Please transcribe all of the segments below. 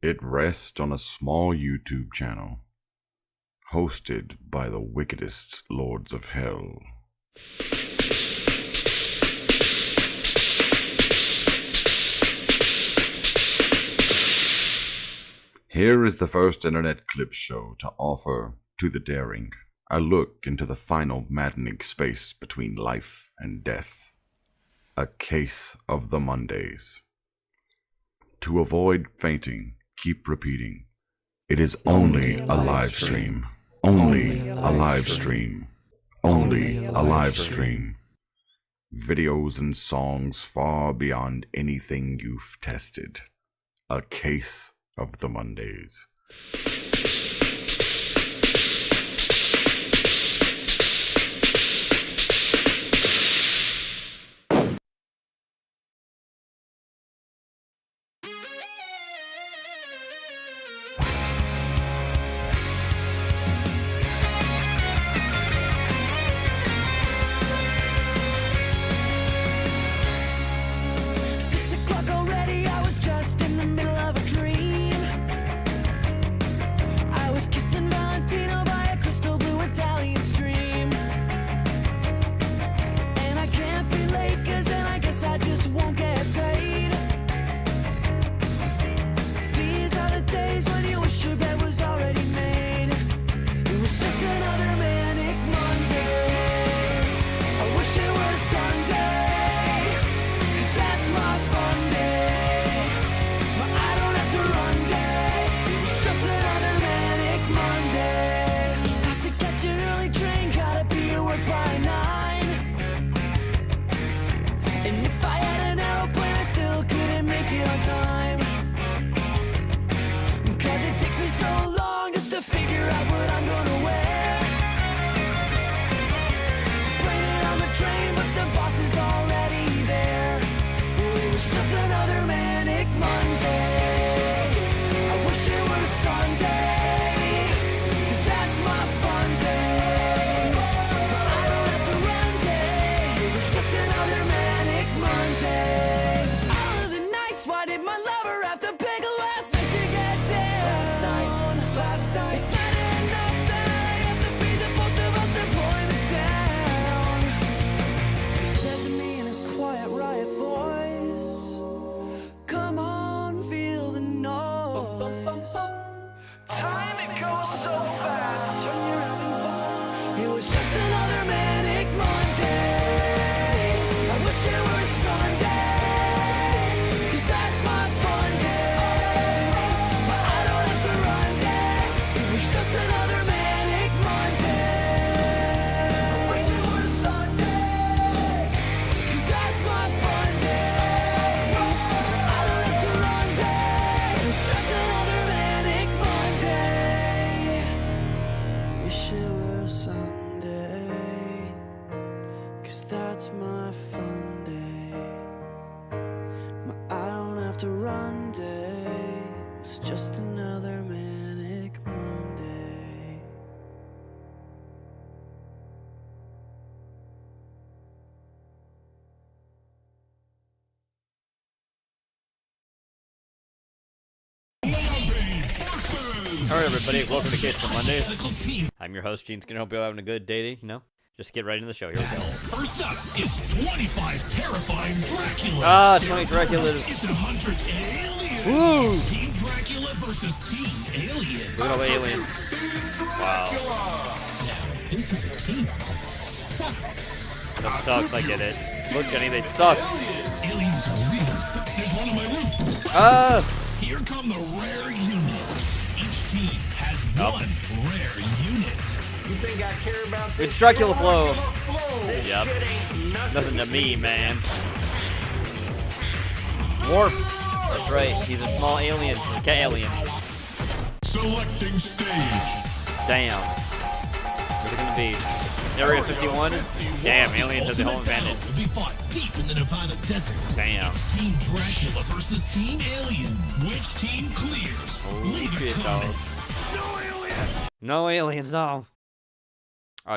It rests on a small YouTube channel, hosted by the wickedest lords of hell. Here is the first internet clip show to offer to the daring a look into the final maddening space between life and death. A case of the Mondays. To avoid fainting, keep repeating. It is only a live stream. Only a live stream. Only a live stream. Videos and songs far beyond anything you've tested. A case of the Mondays. Alright everybody, welcome to Case for Mondays. I'm your host, Gene Skinner. Hope you're having a good day, just get right into the show. Here we go. First up, it's 25 terrifying Draculas. 20 Draculas. It's 100 aliens. Woo! Team Dracula versus Team Alien. Look at all the aliens. Wow. Now, this is a team that sucks. That sucks, I get it. Look, Jenny, they suck. Aliens are real. There's one on my roof. Here come the rare units. Each team has one rare unit. You think I care about this? It's Dracula Flow. This Yep. shit ain't Nothing to me, man. Warp. That's right. He's a small alien. A cat alien. Selecting stage. Damn. Where's it gonna be? Area 51? Damn, aliens have the whole advantage. Will be fought deep in the Nevada desert. Damn. It's Team Dracula versus Team Alien. Which team clears? Leave shit, a dog. comment. No aliens. No aliens, no.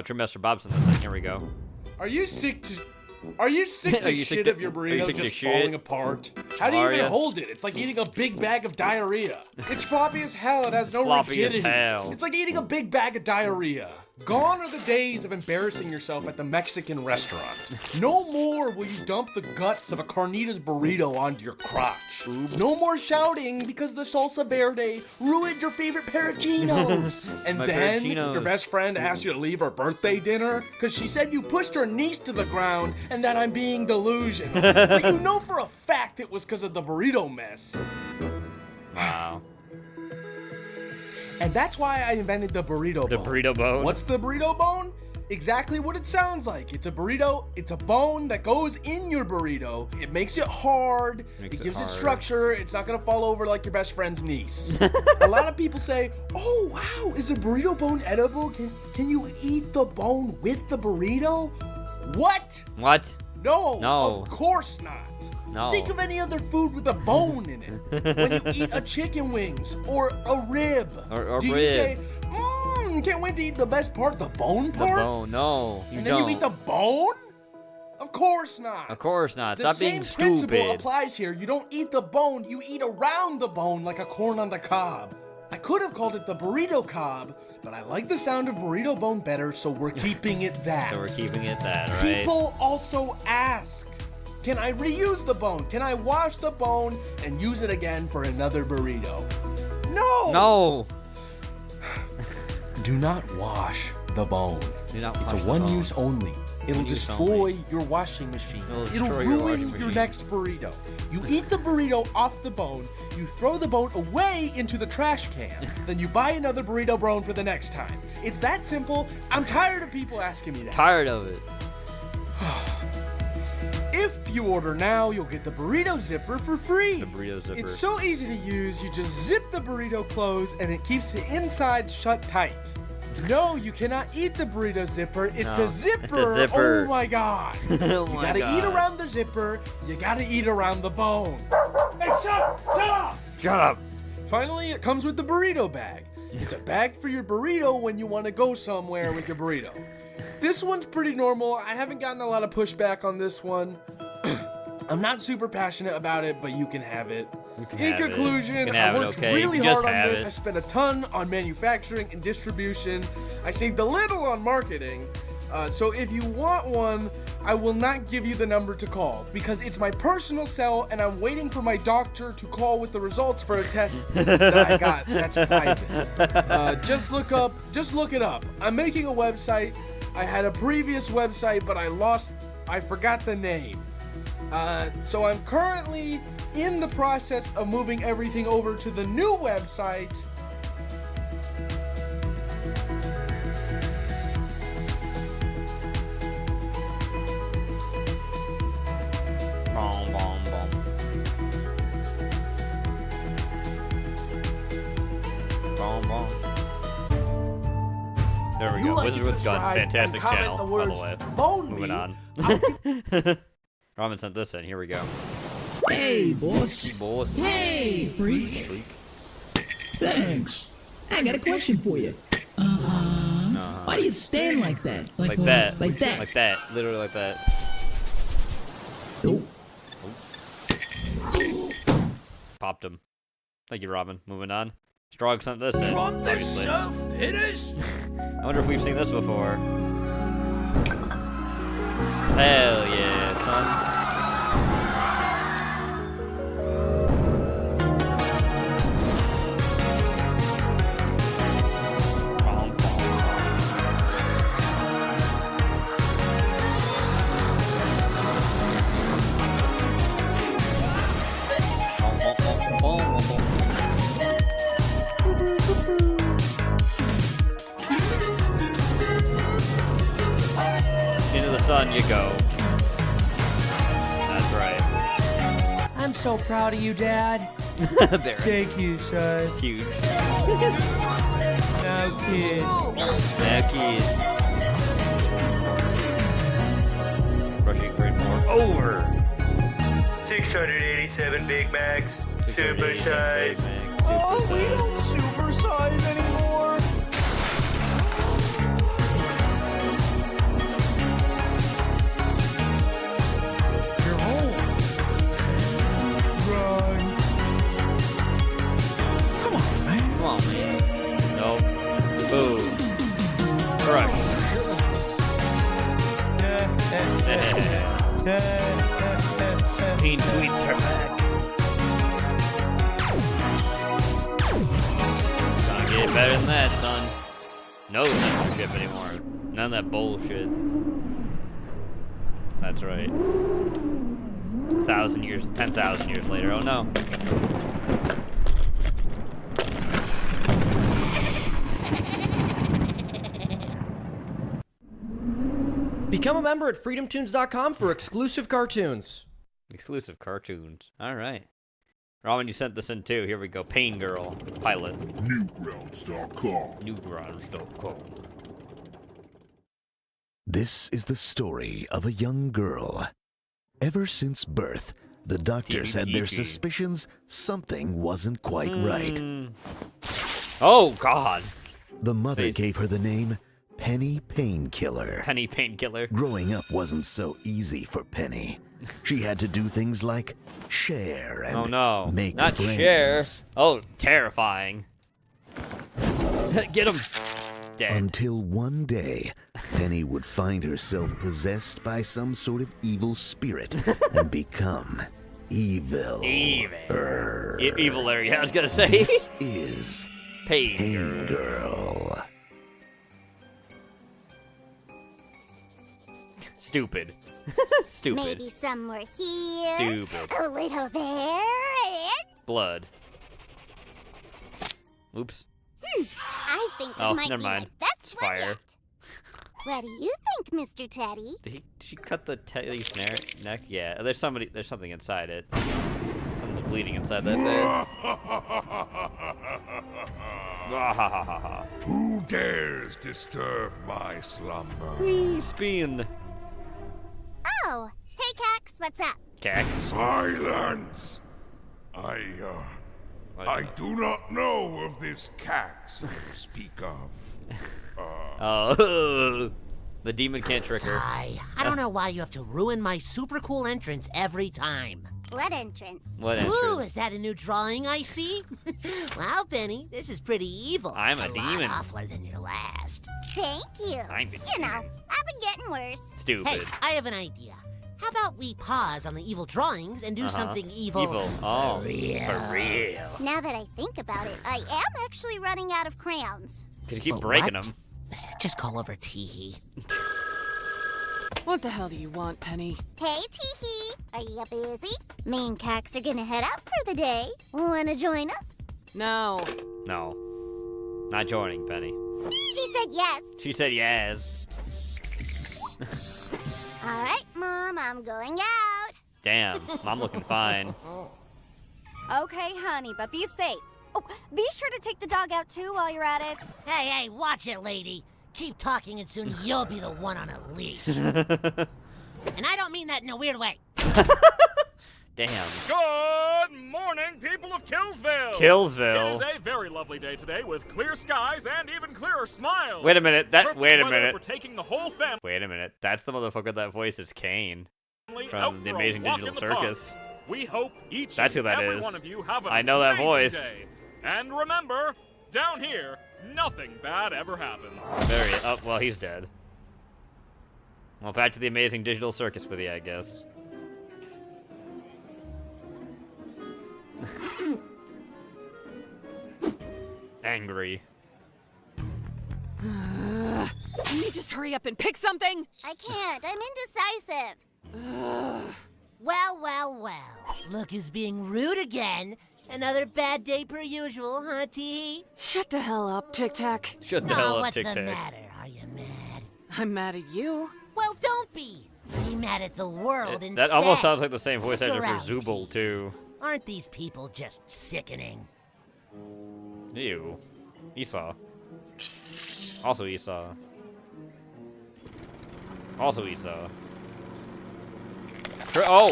Trimester Bobson this thing. Here we go. Are you sick to Are you sick Are to you sick shit to- of your are you burrito sick to just shit? falling apart? How do you Are even ya? hold it? It's like eating a big bag of diarrhea. It's floppy as hell. It has no Floppy as rigidity. hell. It's like eating a big bag of diarrhea. Gone are the days of embarrassing yourself at the Mexican restaurant. No more will you dump the guts of a carnitas burrito onto your crotch. No more shouting because the salsa verde ruined your favorite pair of chinos. And My then Chinos. your best friend asked you to leave her birthday dinner because she said you pushed her niece to the ground and that I'm being delusional. But you know for a fact it was because of the burrito mess. Wow. And that's why I invented the burrito The bone. burrito bone? What's the burrito bone? Exactly what it sounds like. It's a burrito. It's a bone that goes in your burrito. It makes it hard. Makes it it gives hard. it structure. It's not gonna fall over like your best friend's niece. A lot of people say, "Oh wow, is a burrito bone edible? Can you eat the bone with the burrito?" What? What? No. No. Of course not. No. Think of any other food with a bone in it. When you eat a chicken wings or a rib. Or do you rib. say, can't wait to eat the best part, the bone The part? bone. No, you And then don't. you eat the bone? Of course not. Of course not. The Stop same being principle stupid. applies here. You don't eat the bone, you eat around the bone like a corn on the cob. I could have called it the burrito cob, but I like the sound of burrito bone better, so we're keeping it that. So we're keeping it that, alright? People also ask, can I reuse the bone? Can I wash the bone and use it again for another burrito? No! No. Do not wash the bone. Do not It's a wash the one-use bone. only. It'll One-use destroy only. your washing machine. It'll It'll destroy your ruin washing your machine. next burrito. You eat the burrito off the bone, you throw the bone away into the trash can, then you buy another burrito bone for the next time. It's that simple. I'm tired of people asking me that. Tired of it. If you order now, you'll get the burrito zipper for free. The burrito zipper. It's so easy to use, you just zip the burrito closed and it keeps the inside shut tight. No, you cannot eat the burrito zipper. It's No, a zipper. it's a zipper. Oh my god. Oh You my gotta God. eat around the zipper. You gotta eat around the bone. Hey, shut up! Shut up. Finally, it comes with the burrito bag. It's a bag for your burrito when you want to go somewhere with your burrito. This one's pretty normal. I haven't gotten a lot of pushback on this one. I'm not super passionate about it, but you can have it. You can In have it. You conclusion, can I have it, worked okay? really You just hard on have this. it. I spent a ton on manufacturing and distribution. I saved a little on marketing. So if you want one, I will not give you the number to call because it's my personal cell and I'm waiting for my doctor to call with the results for a test that I got. That's private. Just look it up. I'm making a website. I had a previous website, but I forgot the name. So I'm currently in the process of moving everything over to the new website. Boom, boom, boom. Boom, boom. There we You go. like Wizard and with Guns, subscribe fantastic and comment channel, the by words, the way. "Bone Moving me." on. Robin sent this in. Here we go. Hey, boss. Boss. Hey, freak. Thanks. I got a question for you. Why do you stand like that? Like that. Like that. Like that. Literally like that. Nope. Popped him. Thank you, Robin. Moving on. Strog sent this in. Obviously. I wonder if we've seen this before. Hell yeah, son. Bom, bom, bom, bom, bom, bom. Into the sun you go. That's right. I'm so proud of you, Dad. There. Thank you, son. It's huge. No kid. Now kids. Brushing grade more. Over. 687 Big Macs, super 687 size. Big Macs, Oh, super we size. don't supersize anymore. Nope. Boom. Crush. Teen tweets are back. Gonna get better than that, son. No censorship anymore. None of that bullshit. That's right. 1,000 years, 10,000 years later. Oh no. Become a member at freedomtunes.com for exclusive cartoons. Exclusive cartoons. Alright. Robin, you sent this in too. Here we go. Pain Girl. Pilot. Newgrounds.com. Newgrounds.com. This is the story of a young girl. Ever since birth, the doctors had their suspicions something wasn't quite right. Oh, God. The mother Face. gave her the name Penny Painkiller. Penny Painkiller. Growing up wasn't so easy for Penny. She had to do things like share and Oh no. make Not friends. share. Oh, terrifying. Get him. Dead. Until one day, Penny would find herself possessed by some sort of evil spirit and become evil. Evil. Evil area, I was gonna say. This is Pain Pain Girl. Girl. Stupid. Stupid. Maybe somewhere here. Stupid. A little there. And... Blood. Oops. I think this Oh, might never be mind. my best It's one fire. yet. What do you think, Mr. Teddy? Did she cut the Teddy's neck? Yeah, there's something inside it. Something's bleeding inside that thing. Who dares disturb my slumber? Wee, spin. Oh, hey, Cax, what's up? Cax. Silence! I do not know of this Cax you speak of. Oh, the demon can't trick her. I don't know why you have to ruin my super cool entrance every time. What entrance? What Ooh, entrance? is that a new drawing I see? Wow, Penny, this is pretty evil. I'm a demon. Lot awfuler than your last. Thank you. I'm a You demon. know, I've been getting worse. Stupid. Hey, I have an idea. How about we pause on the evil drawings and do something evil? Evil. Oh, for real. For real. Now that I think about it, I am actually running out of crayons. Cause you keep But breaking what? them. Just call over Teehee. What the hell do you want, Penny? Hey, Teehee, are you busy? Me and Cax are gonna head out for the day. Wanna join us? No. No. Not joining, Penny. She said yes. She said yes. All right, Mom, I'm going out. Damn, Mom looking fine. Okay, honey, but be safe. Oh, be sure to take the dog out too while you're at it. Hey, watch it, lady. Keep talking and soon you'll be the one on a leash. And I don't mean that in a weird way. Damn. Good morning, people of Killsville! Killsville. It is a very lovely day today with clear skies and even clearer smiles. Wait a minute. Perfect Wait a weather minute. For taking the whole family Wait a minute. That's the motherfucker that voices Kane out from the for a Amazing walk Digital in the park. Circus. We hope each That's who and that every is. one of you have an I know that amazing voice. Day. And remember, down here, nothing bad ever happens. Oh, well, he's dead. Well, back to the Amazing Digital Circus with you, I guess. Angry. Can you just hurry up and pick something? I can't. I'm indecisive. Well. Look who's being rude again. Another bad day per usual, huh, Teehee? Shut the hell up, Tic Tac. Shut the hell up, what's Tic the Tac. matter? Are you mad? I'm mad at you. Well, don't be. Be mad at the world instead. That almost sounds like the same voice Look actor for around, Zooble, too. Aren't these people just sickening? Ew. Esau. Also Esau. Also Esau. Oh!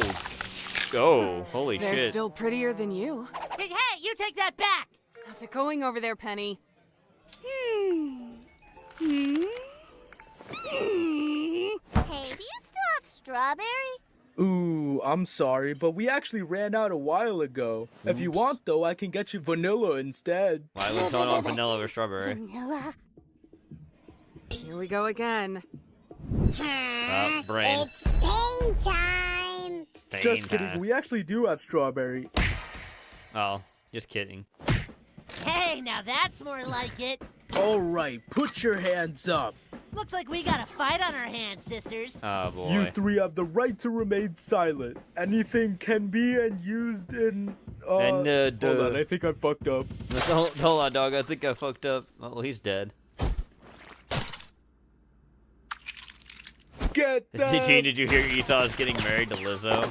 Oh, holy They're shit. still prettier than you. Hey, you take that back! How's it going over there, Penny? Hey, do you still have strawberry? Ooh, I'm sorry, but we actually ran out a while ago. If you want, though, I can get you vanilla instead. Why would someone want vanilla or strawberry? Vanilla. Here we go again. Brain. It's pain time. Just kidding, we actually do have strawberry. Oh, just kidding. Hey, now that's more like it. Alright, put your hands up. Looks like we got a fight on our hands, sisters. Oh boy. You three have the right to remain silent. Anything can be and used in, hold on, I think I fucked up. Hold on, dog, I think I fucked up. Oh, he's dead. Get that! Did you hear Esau's getting married to Lizzo?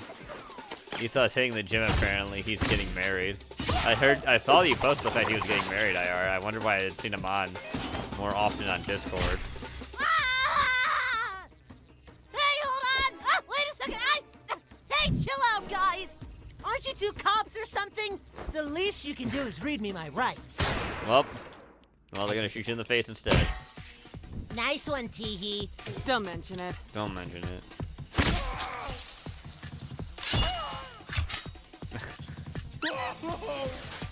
Esau's hitting the gym apparently, he's getting married. I saw that you posted the fact he was getting married, IR. I wonder why I had seen him on more often on Discord. Ah! Hey, hold on! Ah, wait a second! Hey, chill out, guys! Aren't you two cops or something? The least you can do is read me my rights. Well, they're gonna shoot you in the face instead. Nice one, Teehee. Don't mention it. Don't mention it.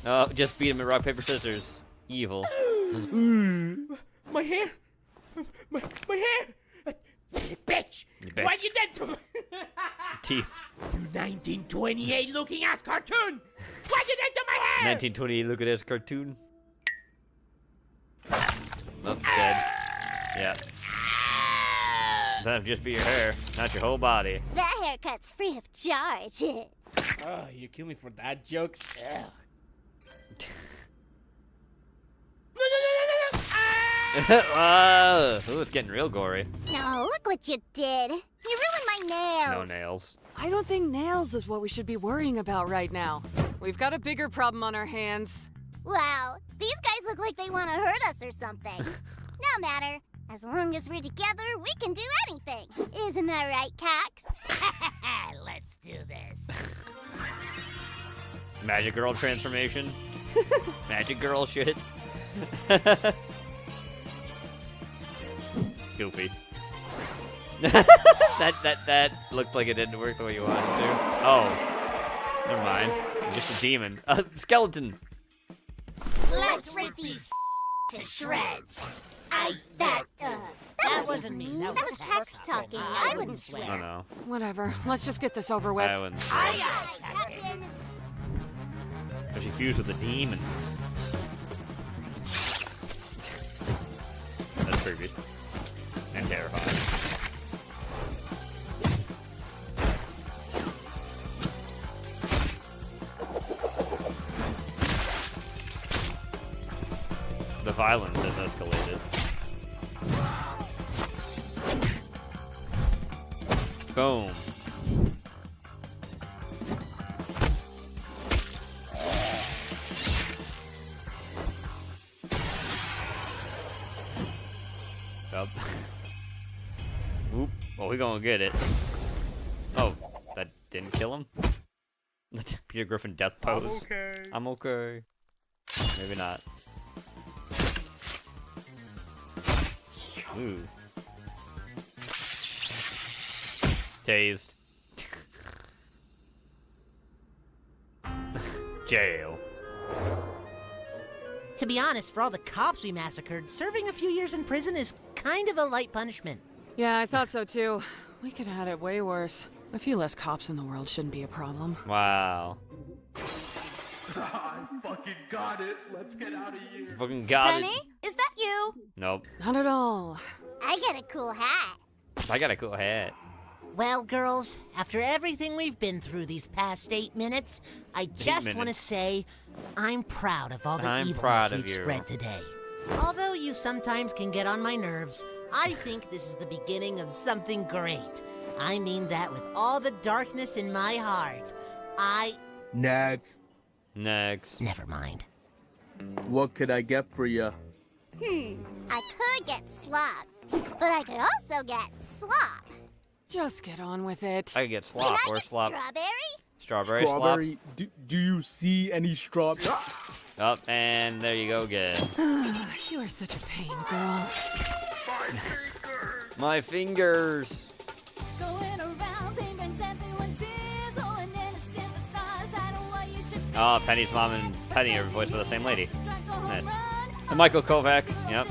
Oh, just beat him at rock, paper, scissors. Evil. My hair! My hair! Bitch! Bitch. What you did to me? Teeth. You 1928 looking ass cartoon! What you did to my hair? 1928, look at this cartoon. Oh, dead. Yeah. That just be your hair, not your whole body. That haircut's free of charge. Oh, you kill me for that joke? Ugh. Ooh, it's getting real gory. No, look what you did. You ruined my nails. No nails. I don't think nails is what we should be worrying about right now. We've got a bigger problem on our hands. Wow, these guys look like they want to hurt us or something. No matter. As long as we're together, we can do anything. Isn't that right, Cax? Let's do this. Magic girl transformation. Magic girl shit. Goofy. that looked like it didn't work the way you wanted it to. Oh, never mind. Just a demon. Skeleton. Let's rip these to shreds. That wasn't me. That was Cax talking. I wouldn't swear. Oh no. Whatever. Let's just get this over with. I wouldn't swear. Aye, Captain. So she fused with a demon. That's creepy. And terrifying. The violence has escalated. Boom. Up. Oop. Well, we gonna get it. Oh, that didn't kill him? Peter Griffin death pose. I'm okay. I'm okay. Maybe not. Ooh. Tased. Jail. To be honest, for all the cops we massacred, serving a few years in prison is kind of a light punishment. Yeah, I thought so too. We could have had it way worse. A few less cops in the world shouldn't be a problem. Wow. I fucking got it. Let's get out of here. Fucking got Penny, it. is that you? Nope. Not at all. I got a cool hat. I got a cool hat. Well, girls, after everything we've been through these past 8 minutes, I just want to say I'm proud of all the evilness we've spread today. Although you sometimes can get on my nerves, I think this is the beginning of something great. I mean that with all the darkness in my heart. Next. Never mind. What could I get for you? I could get slop, but I could also get slop. Just get on with it. I could get slop or slop. Strawberry? Strawberry slop. Do you see any strawberry? Oh, and there you go again. You are such a pain, girl. My fingers. Going around, payments everywhere. Oh, Penny's mom and Penny are voiced by the same lady. Nice. And Michael Kovac. Yep.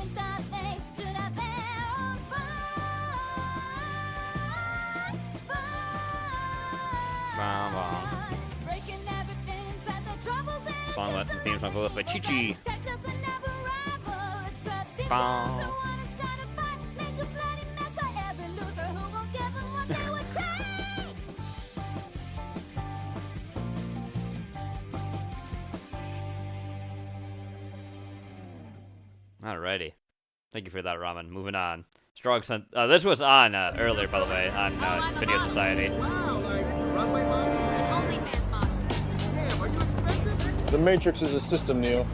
Song with the theme song goes by Chi-Chi. Alrighty. Thank you for that, Ramen. Moving on. Strong Sense. This was on earlier, by the way, on Video Society. The Matrix is a system, Neo.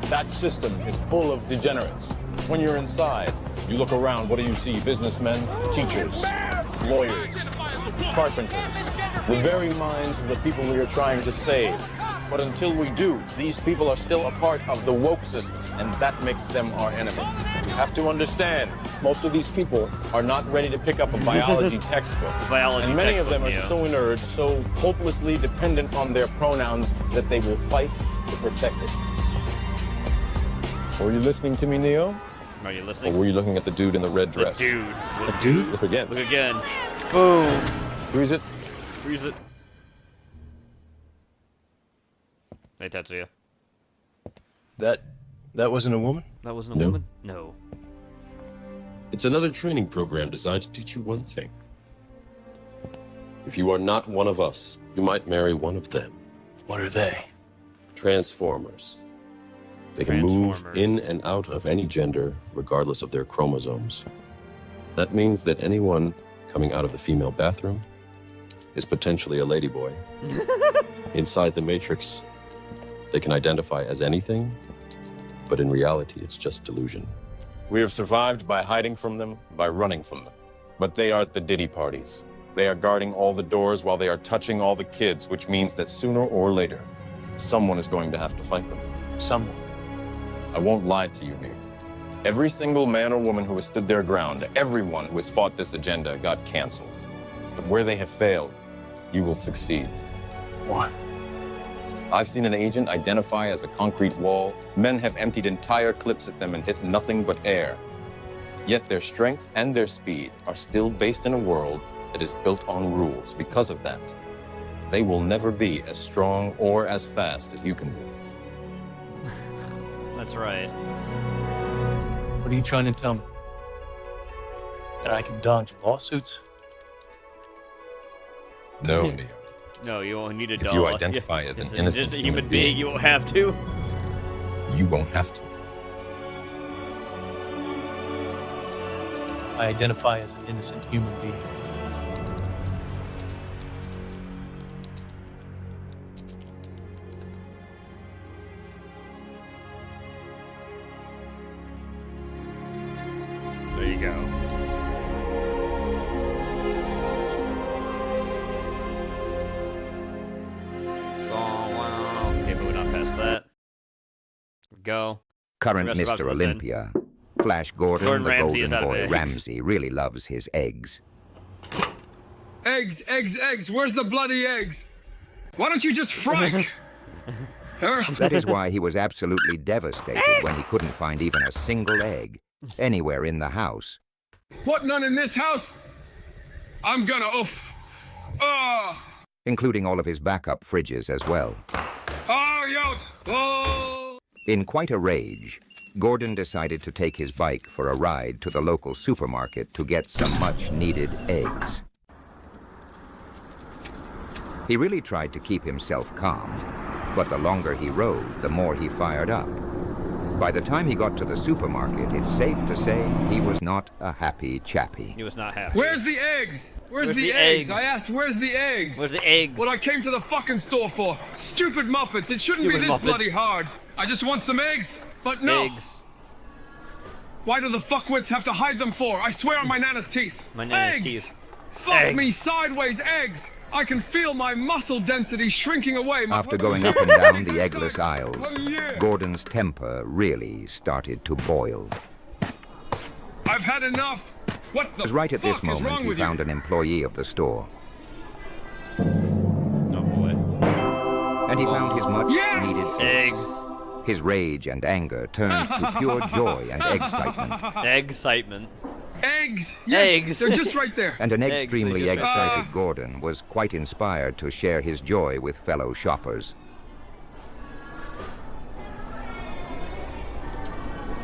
That system is full of degenerates. When you're inside, you look around, what do you see? Businessmen, teachers, lawyers, carpenters, the very minds of the people we are trying to save. But until we do, these people are still a part of the woke system, and that makes them our enemy. You have to understand, most of these people are not ready to pick up a biology textbook. And many of them are so inert, so hopelessly dependent on their pronouns that they will fight to protect it. Were you listening to me, Neo? Are you listening? Or were you looking at the dude in the red dress? The dude. The dude? Look again. Look again. Boom. Freeze it. Freeze it. Hey, Tetsuya. That wasn't a woman? That wasn't a woman? No. It's another training program designed to teach you one thing. If you are not one of us, you might marry one of them. What are they? Transformers. They can move in and out of any gender, regardless of their chromosomes. That means that anyone coming out of the female bathroom is potentially a ladyboy. Inside the Matrix, they can identify as anything, but in reality, it's just delusion. We have survived by hiding from them, by running from them. But they are at the Diddy parties. They are guarding all the doors while they are touching all the kids, which means that sooner or later, someone is going to have to fight them. Someone. I won't lie to you, Neo. Every single man or woman who has stood their ground, everyone who has fought this agenda got canceled. But where they have failed, you will succeed. Why? I've seen an agent identify as a concrete wall. Men have emptied entire clips at them and hit nothing but air. Yet their strength and their speed are still based in a world that is built on rules. Because of that, they will never be as strong or as fast as you can be. That's right. What are you trying to tell me? That I can dodge lawsuits? No, Neo. No, you won't need a dog. If you identify as an innocent human being, you won't have to. You won't have to. I identify as an innocent human being. There you go. Okay, moving on past that. Go. Current Mr. Olympia. Flash Gordon, the Ramsay golden boy Ramsay, really loves his eggs. Eggs, eggs, eggs. Where's the bloody eggs? Why don't you just fry? That is why he was absolutely devastated when he couldn't find even a single egg anywhere in the house. What, none in this house? I'm gonna oof. Including all of his backup fridges as well. In quite a rage, Gordon decided to take his bike for a ride to the local supermarket to get some much-needed eggs. He really tried to keep himself calm, but the longer he rode, the more he fired up. By the time he got to the supermarket, it's safe to say he was not a happy chappy. He was not happy. Where's the eggs? Where's the eggs? I asked, where's the eggs? Where's the eggs? What I came to the fucking store for. Stupid Muppets. It shouldn't be this bloody hard. I just want some eggs. But no. Eggs. Why do the fuckwits have to hide them for? I swear on my nana's teeth. My nana's eggs. Teeth. Fuck me sideways, eggs. I can feel my muscle density shrinking away. After going up and down the eggless aisles, Gordon's temper really started to boil. I've had enough. What the It was right at this fuck is moment wrong he with found an employee of the store. Oh boy. and he found his much-needed eggs. His rage and anger turned to pure joy and excitement. Excitement. Eggs! Yes, eggs. They're just right there. And an extremely excited Gordon was quite inspired to share his joy with fellow shoppers.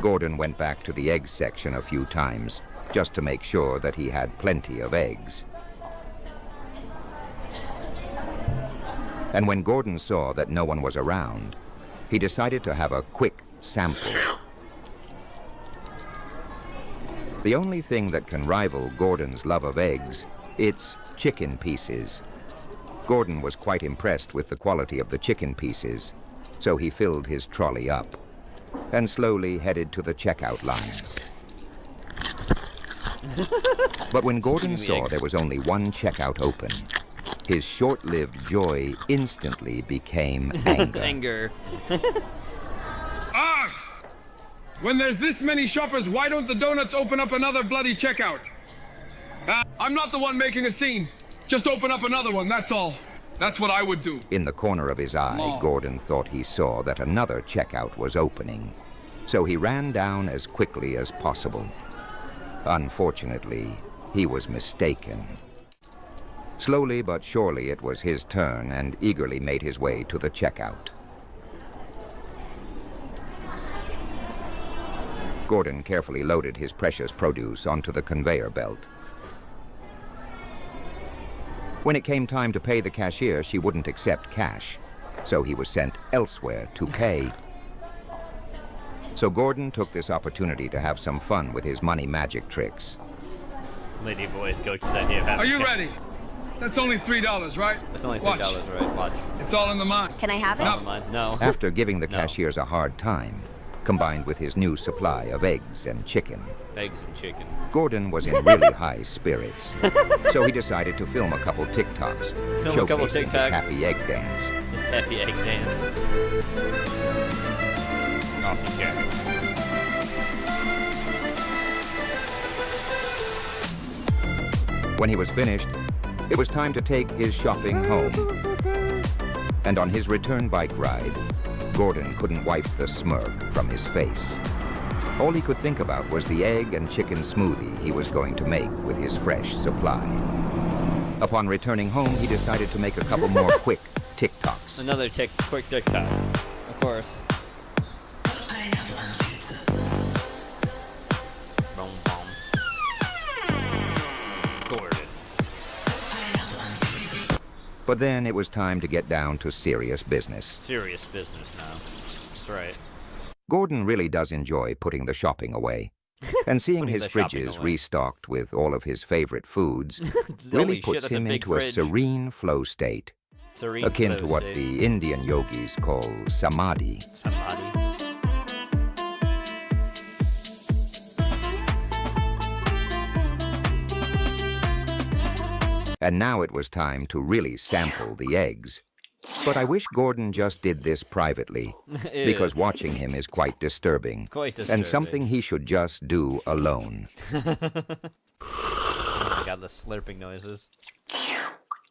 Gordon went back to the egg section a few times, just to make sure that he had plenty of eggs. And when Gordon saw that no one was around, he decided to have a quick sample. The only thing that can rival Gordon's love of eggs, it's chicken pieces. Gordon was quite impressed with the quality of the chicken pieces, so he filled his trolley up and slowly headed to the checkout line. But when Gordon saw there was only one checkout open, his short-lived joy instantly became anger. Anger. When there's this many shoppers, why don't the donuts open up another bloody checkout? I'm not the one making a scene. Just open up another one, that's all. That's what I would do. In the corner of his eye, Gordon thought he saw that another checkout was opening, so he ran down as quickly as possible. Unfortunately, he was mistaken. Slowly but surely it was his turn, and eagerly made his way to the checkout. Gordon carefully loaded his precious produce onto the conveyor belt. When it came time to pay the cashier, she wouldn't accept cash, so he was sent elsewhere to pay. So Gordon took this opportunity to have some fun with his money magic tricks. Lady Boy's coach's idea of having. Are you ready? That's only $3, right? That's only $3, Watch. right? Watch. It's all in the mind. Can I have it? No. After giving the cashiers a hard time, combined with his new supply of eggs and chicken, Gordon was in really high spirits, so he decided to film a couple TikToks, showcasing his happy egg dance. His happy egg dance. Awesome Jack. When he was finished, it was time to take his shopping home. And on his return bike ride, Gordon couldn't wipe the smirk from his face. All he could think about was the egg and chicken smoothie he was going to make with his fresh supply. Upon returning home, he decided to make a couple more quick TikToks. Another quick TikTok, of course. Boom, boom. Gordon. But then it was time to get down to serious business. Serious business now. That's right. Gordon really does enjoy putting the shopping away. And seeing his fridges restocked with all of his favorite foods really puts him into a serene flow state, akin to what the Indian yogis call samadhi. And now it was time to really sample the eggs. But I wish Gordon just did this privately, because watching him is quite disturbing, and something he should just do alone. Oh my god, the slurping noises.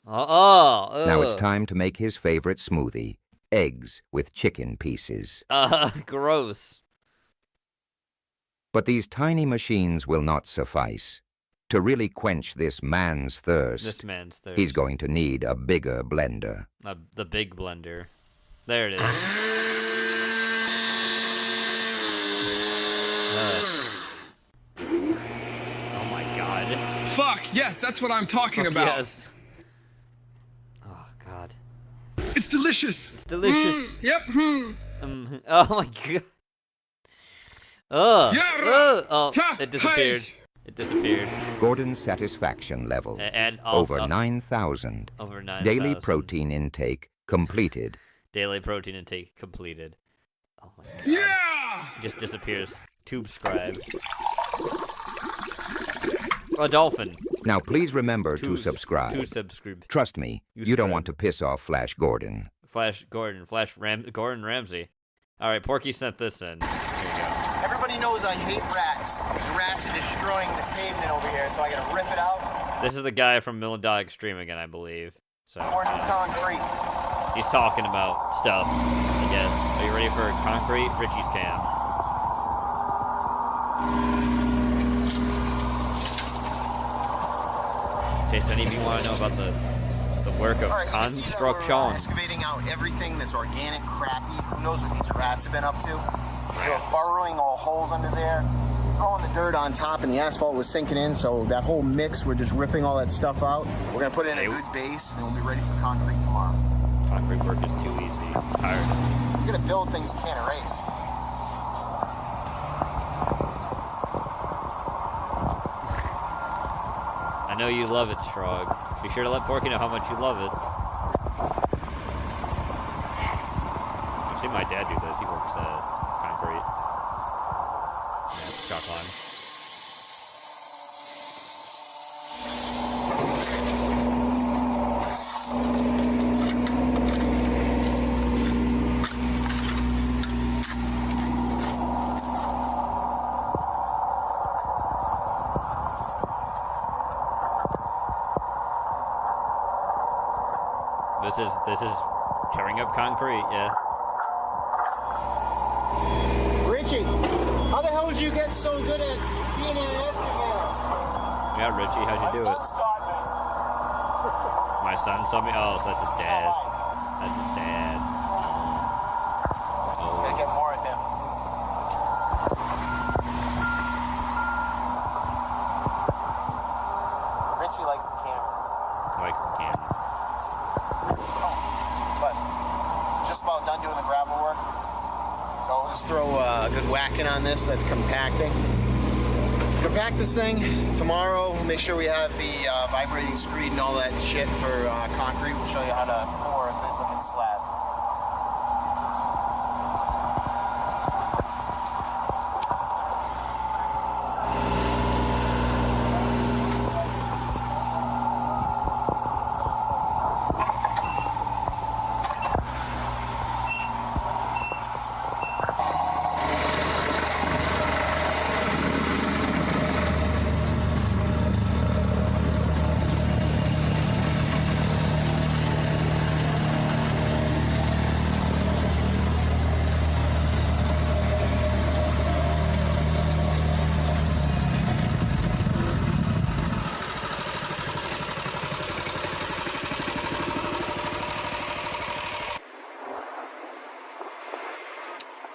Now it's time to make his favorite smoothie, eggs with chicken pieces. Gross. But these tiny machines will not suffice. To really quench this man's thirst, he's going to need a bigger blender. The big blender. There it is. Oh my god. Fuck, yes, that's what I'm talking about. Yes. Oh god. It's delicious. It's delicious. Yep. Oh my god. Oh, it disappeared. It disappeared. Gordon's satisfaction level, and also, over 9,000. Over 9,000. Daily protein intake completed. Daily protein intake completed. Oh my god. Yeah! It just disappears. Tube scribe. A dolphin. Now please remember to subscribe. Trust me, you don't want to piss off Flash Gordon. Gordon Ramsay. Alright, Porky sent this in. Here you go. Everybody knows I hate rats. These rats are destroying this pavement over here, so I gotta rip it out. This is the guy from Million Dollar Extreme again, I believe. So, More new concrete. He's talking about stuff, I guess. Are you ready for concrete? Richie's cam. In case any of you want to know about the work of construction. Excavating out everything that's organic, crappy. Who knows what these rats have been up to? They're burrowing all holes under there, throwing the dirt on top, and the asphalt was sinking in, so that whole mix, we're just ripping all that stuff out. We're going to put in a good base, and we'll be ready for concrete tomorrow. Concrete work is too easy. I'm tired of it. You're going to build things you can't erase. I know you love it, Strog. Be sure to let Porky know how much you love it. I've seen my dad do this. He works concrete. Yeah, chalk line. This is tearing up concrete, yeah. Richie, how the hell did you get so good at being an excavator? Yeah, Richie, how'd you do it? My son saw me? Oh, so that's his dad. That's his dad. Oh. Gotta get more of him. Richie likes the camera. Likes the camera. About done doing the gravel work, so I'll just throw a good whacking on this. That's compacting. Compact this thing tomorrow. We'll make sure we have the vibrating screed and all that shit for concrete. We'll show you how to pour a good looking slab.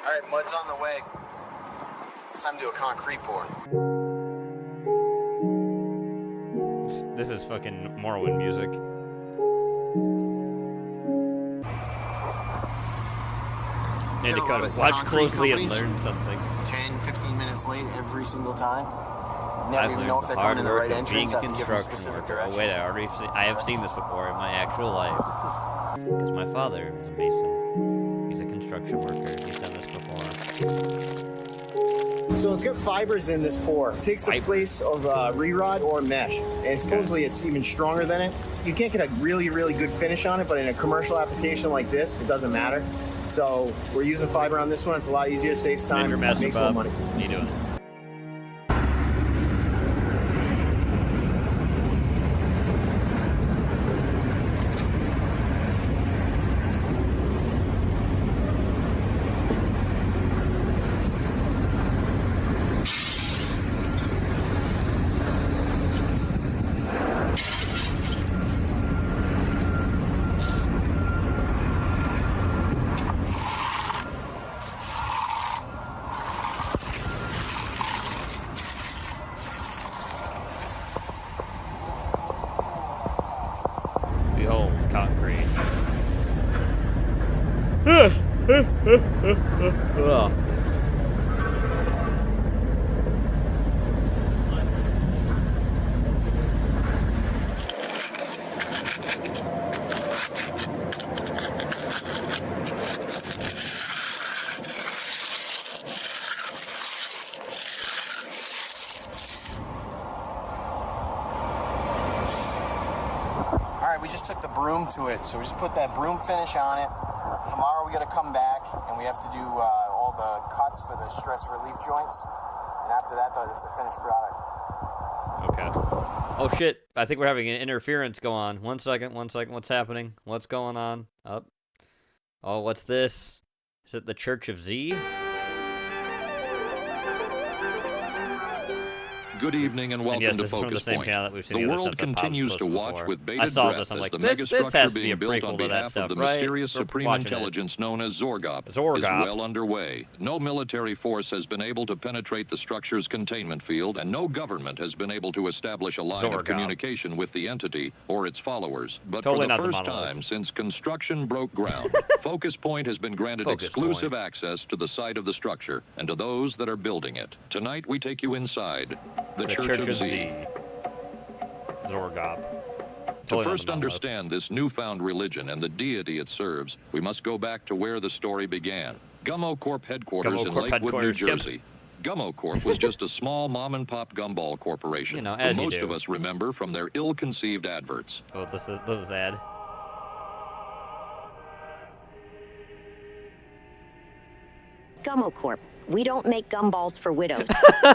All right, mud's on the way. It's time to do a concrete pour. This is fucking Morrowind music. Need to kind of watch closely and learn something. 10, 15 minutes late every single time. Never even know if they're coming in the right entrance. Being a construction worker. Oh wait, I have seen this before in my actual life. Because my father was a mason. He's a construction worker. He's done this before. So it's got fibers in this pour. It takes the place of re-rod or mesh. And supposedly it's even stronger than it. You can't get a really, really good finish on it, but in a commercial application like this, it doesn't matter. So we're using fiber on this one. It's a lot easier, saves time, makes more money. How you doing? Behold, concrete. We just took the broom to it, so we just put that broom finish on it. Tomorrow we got to come back and we have to do all the cuts for the stress relief joints, and after that, it's a finished product. Okay. Oh shit! I think we're having an interference go on. 1 second. What's happening? What's going on? Up. Oh, what's this? Is it the Church of Z? Good evening and welcome to Focus Point. The world continues to watch with bated breath as the megastructure being built on behalf of the mysterious supreme intelligence known as Zorgop is well underway. No military force has been able to penetrate the structure's containment field, and no government has been able to establish a line of communication with the entity or its followers. But for the first time since construction broke ground, Focus Point has been granted exclusive access to the site of the structure and to those that are building it. Tonight we take you inside the Church of Z. Zorgop. To first understand this newfound religion and the deity it serves, we must go back to where the story began. Gummo Corp headquarters in Lakewood, New Jersey. Gummo Corp was just a small mom-and-pop gumball corporation, who most of us remember from their ill-conceived adverts. Oh, this is ad. Gummo Corp. We don't make gumballs for widows.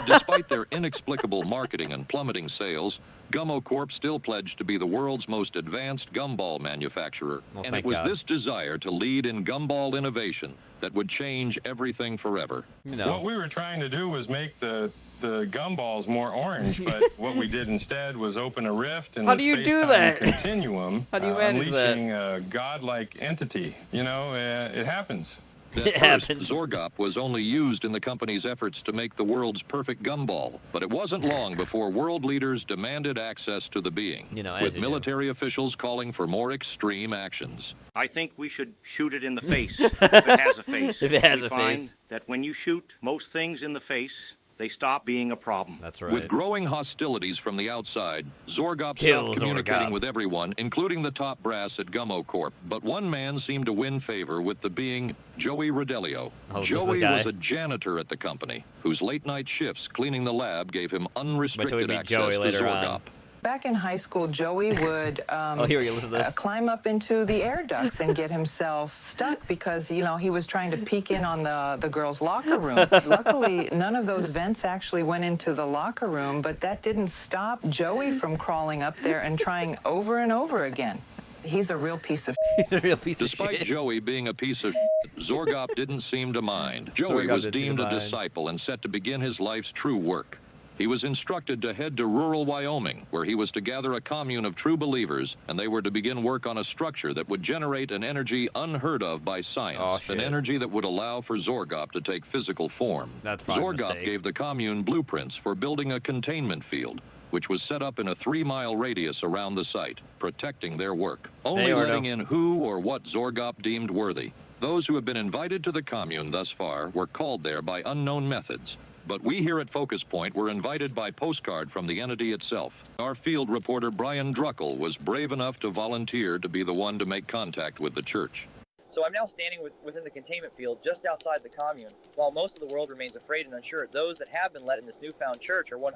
Despite their inexplicable marketing and plummeting sales, Gummo Corp still pledged to be the world's most advanced gumball manufacturer. And it was this desire to lead in gumball innovation that would change everything forever. What we were trying to do was make the gumballs more orange, but what we did instead was open a rift in the space-time continuum, unleashing a godlike entity. You know, it happens. At first, Zorgop was only used in the company's efforts to make the world's perfect gumball, but it wasn't long before world leaders demanded access to the being, with military officials calling for more extreme actions. I think we should shoot it in the face, if it has a face. If it has we a find face. that when you shoot most things in the face, they stop being a problem. That's right. With growing hostilities from the outside, Zorgop Kill stopped communicating Zorgop. with everyone, including the top brass at Gummo Corp. But one man seemed to win favor with the being Joey Rodelio. Oh, Joey was a janitor at the company, whose late-night shifts cleaning the lab gave him unrestricted access to Zorgop. Back in high school, Joey would climb up into the air ducts and get himself stuck because, you know, he was trying to peek in on the girls' locker room. Luckily, none of those vents actually went into the locker room, but that didn't stop Joey from crawling up there and trying over and over again. He's a real piece of He's a real piece Despite of shit. Joey being a piece of Zorgop didn't seem to mind. Joey was deemed a disciple and set to begin his life's true work. He was instructed to head to rural Wyoming, where he was to gather a commune of true believers, and they were to begin work on a structure that would generate an energy unheard of by science, an energy that would allow for Zorgop to take physical form. Zorgop gave the commune blueprints for building a containment field, which was set up in a 3-mile radius around the site, protecting their work, only letting in who or what Zorgop deemed worthy. Those who have been invited to the commune thus far were called there by unknown methods. But we here at Focus Point were invited by postcard from the entity itself. Our field reporter Brian Druckel was brave enough to volunteer to be the one to make contact with the church. So I'm now standing within the containment field just outside the commune. While most of the world remains afraid and unsure, those that have been let in this newfound church are 100%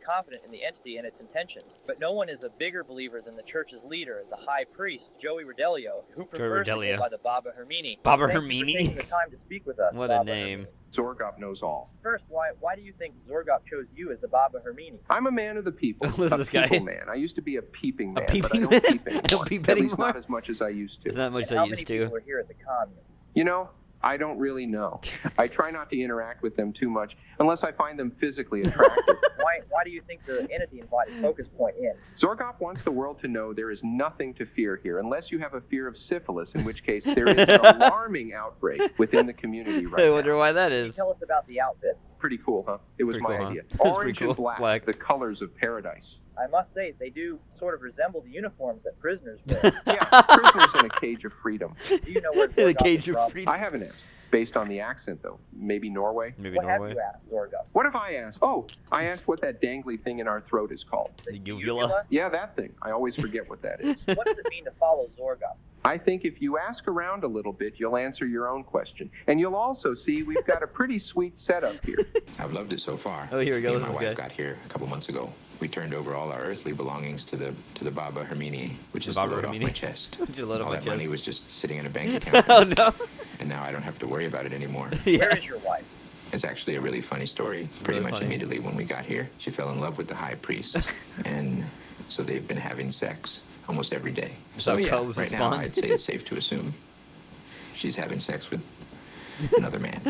confident in the entity and its intentions. But no one is a bigger believer than the church's leader, the high priest, Joey Rodelio, who prefers to go by the Baba Hermini. Baba Thank you for taking Hermini? the time to speak with us. What a Baba name. Hermini. Zorgop knows all. First, why do you think Zorgop chose you as the Baba Hermini? I'm a man of the people. Listen to this guy. People man. I used to be a peeping man, peeping but I don't man? peep anymore. I don't peep At least anymore? not as much as I used to. It's not much as I How used many to. people were here at the commune? You know, I don't really know. I try not to interact with them too much unless I find them physically attractive. Why do you think the entity invited Focus Point in? Zorgop wants the world to know there is nothing to fear here, unless you have a fear of syphilis, in which case there is an alarming outbreak within the community right I now. wonder why that Can you is. tell us about the outfit? Pretty cool, huh? It was Pretty my cool, huh? idea. It's pretty Orange cool. and black, the colors of paradise. I must say, they do sort of resemble the uniforms that prisoners wear. Yeah, prisoners in a cage of freedom. Do you know where In a Zorgop cage is of from? freedom. I haven't asked. Based on the accent, though. Maybe Norway? Maybe What Norway. have you asked Zorgop? What have I asked? Oh, I asked what that dangly thing in our throat is called. The uvula? Yeah, that thing. I always forget what that is. What does it mean to follow Zorgop? I think if you ask around a little bit, you'll answer your own question. And you'll also see we've got a pretty sweet setup here. I've loved it so far. Oh, here we go. Me and This my guy. wife got here a couple months ago. We turned over all our earthly belongings to the Baba Hermini, which is the Baba load off Hermini? my chest. Which is the load off All my that money chest. was just sitting in a bank account. Oh, no. And now I don't have to worry about it anymore. Where is your wife? It's actually a really funny story. Pretty Really much funny. immediately when we got here, she fell in love with the high priest. And so they've been having sex almost every day. So So yeah, coves right and now spawned. I'd say it's safe to assume she's having sex with another man.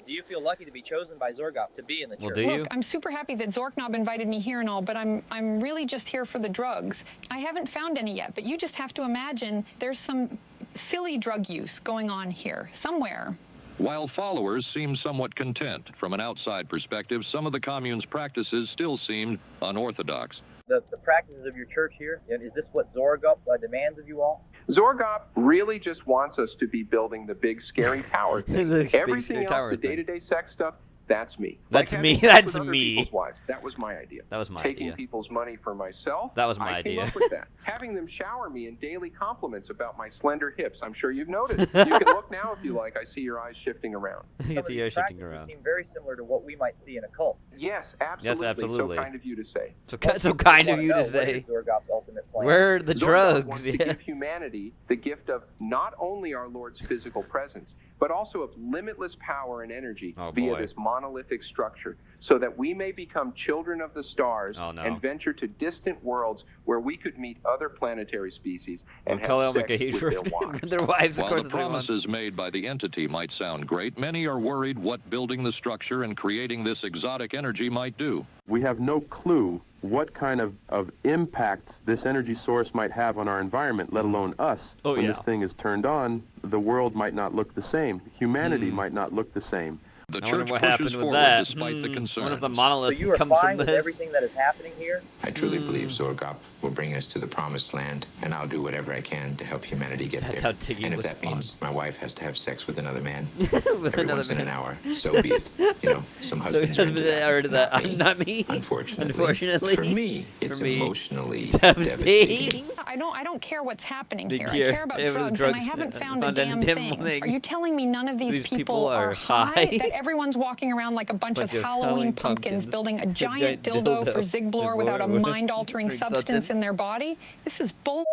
Do you feel lucky to be chosen by Zorgop to be in the church? Look, I'm super happy that Zorknob invited me here and all, but I'm really just here for the drugs. I haven't found any yet, but you just have to imagine there's some silly drug use going on here somewhere. While followers seem somewhat content, from an outside perspective, some of the commune's practices still seemed unorthodox. The practices of your church here, is this what Zorgop demands of you all? Zorgop really just wants us to be building the big scary tower thing. Everything else, the day-to-day sex stuff, that's me. That's like me. That's me. Wives, that was my idea. That was my Taking idea. people's money for myself. That was my I came idea. up with that. Having them shower me in daily compliments about my slender hips. I'm sure you've noticed. You can look now if you like. I see your eyes shifting around. You can see your eyes shifting around. Seem very similar to what we might see in a cult. Yes, absolutely. Yes, absolutely. So kind of you to say. So kind of you to say. Where are the drugs? Wants to give humanity the gift of not only our Lord's physical presence, but also of limitless power and energy via this monolithic structure, so that we may become children of the stars and venture to distant worlds where we could meet other planetary species and have sex with their wives. While the promises made by the entity might sound great, many are worried what building the structure and creating this exotic energy might do. We have no clue what kind of impact this energy source might have on our environment, let alone us. When this thing is turned on, the world might not look the same. Humanity might not look the same. The I wonder church what pushes happened with forward that. despite the concerns. One of the monoliths So you are comes fine from with this. everything that is happening here? I truly believe Zorgop will bring us to the promised land, and I'll do whatever I can to help humanity get That's there. how Tiggy And if was that means my wife has to have sex with another man with every another once in man. an hour, so be it. You know, some husbands are into that. Not me. Unfortunately. For me, it's emotionally devastating. I don't care what's happening here. Big I care about drugs, and I haven't found a damn thing. Are you telling me none of these people are high? That everyone's walking around like a bunch of Halloween pumpkins building a giant dildo for Zigblor without a mind-altering substance in their body? This is bull.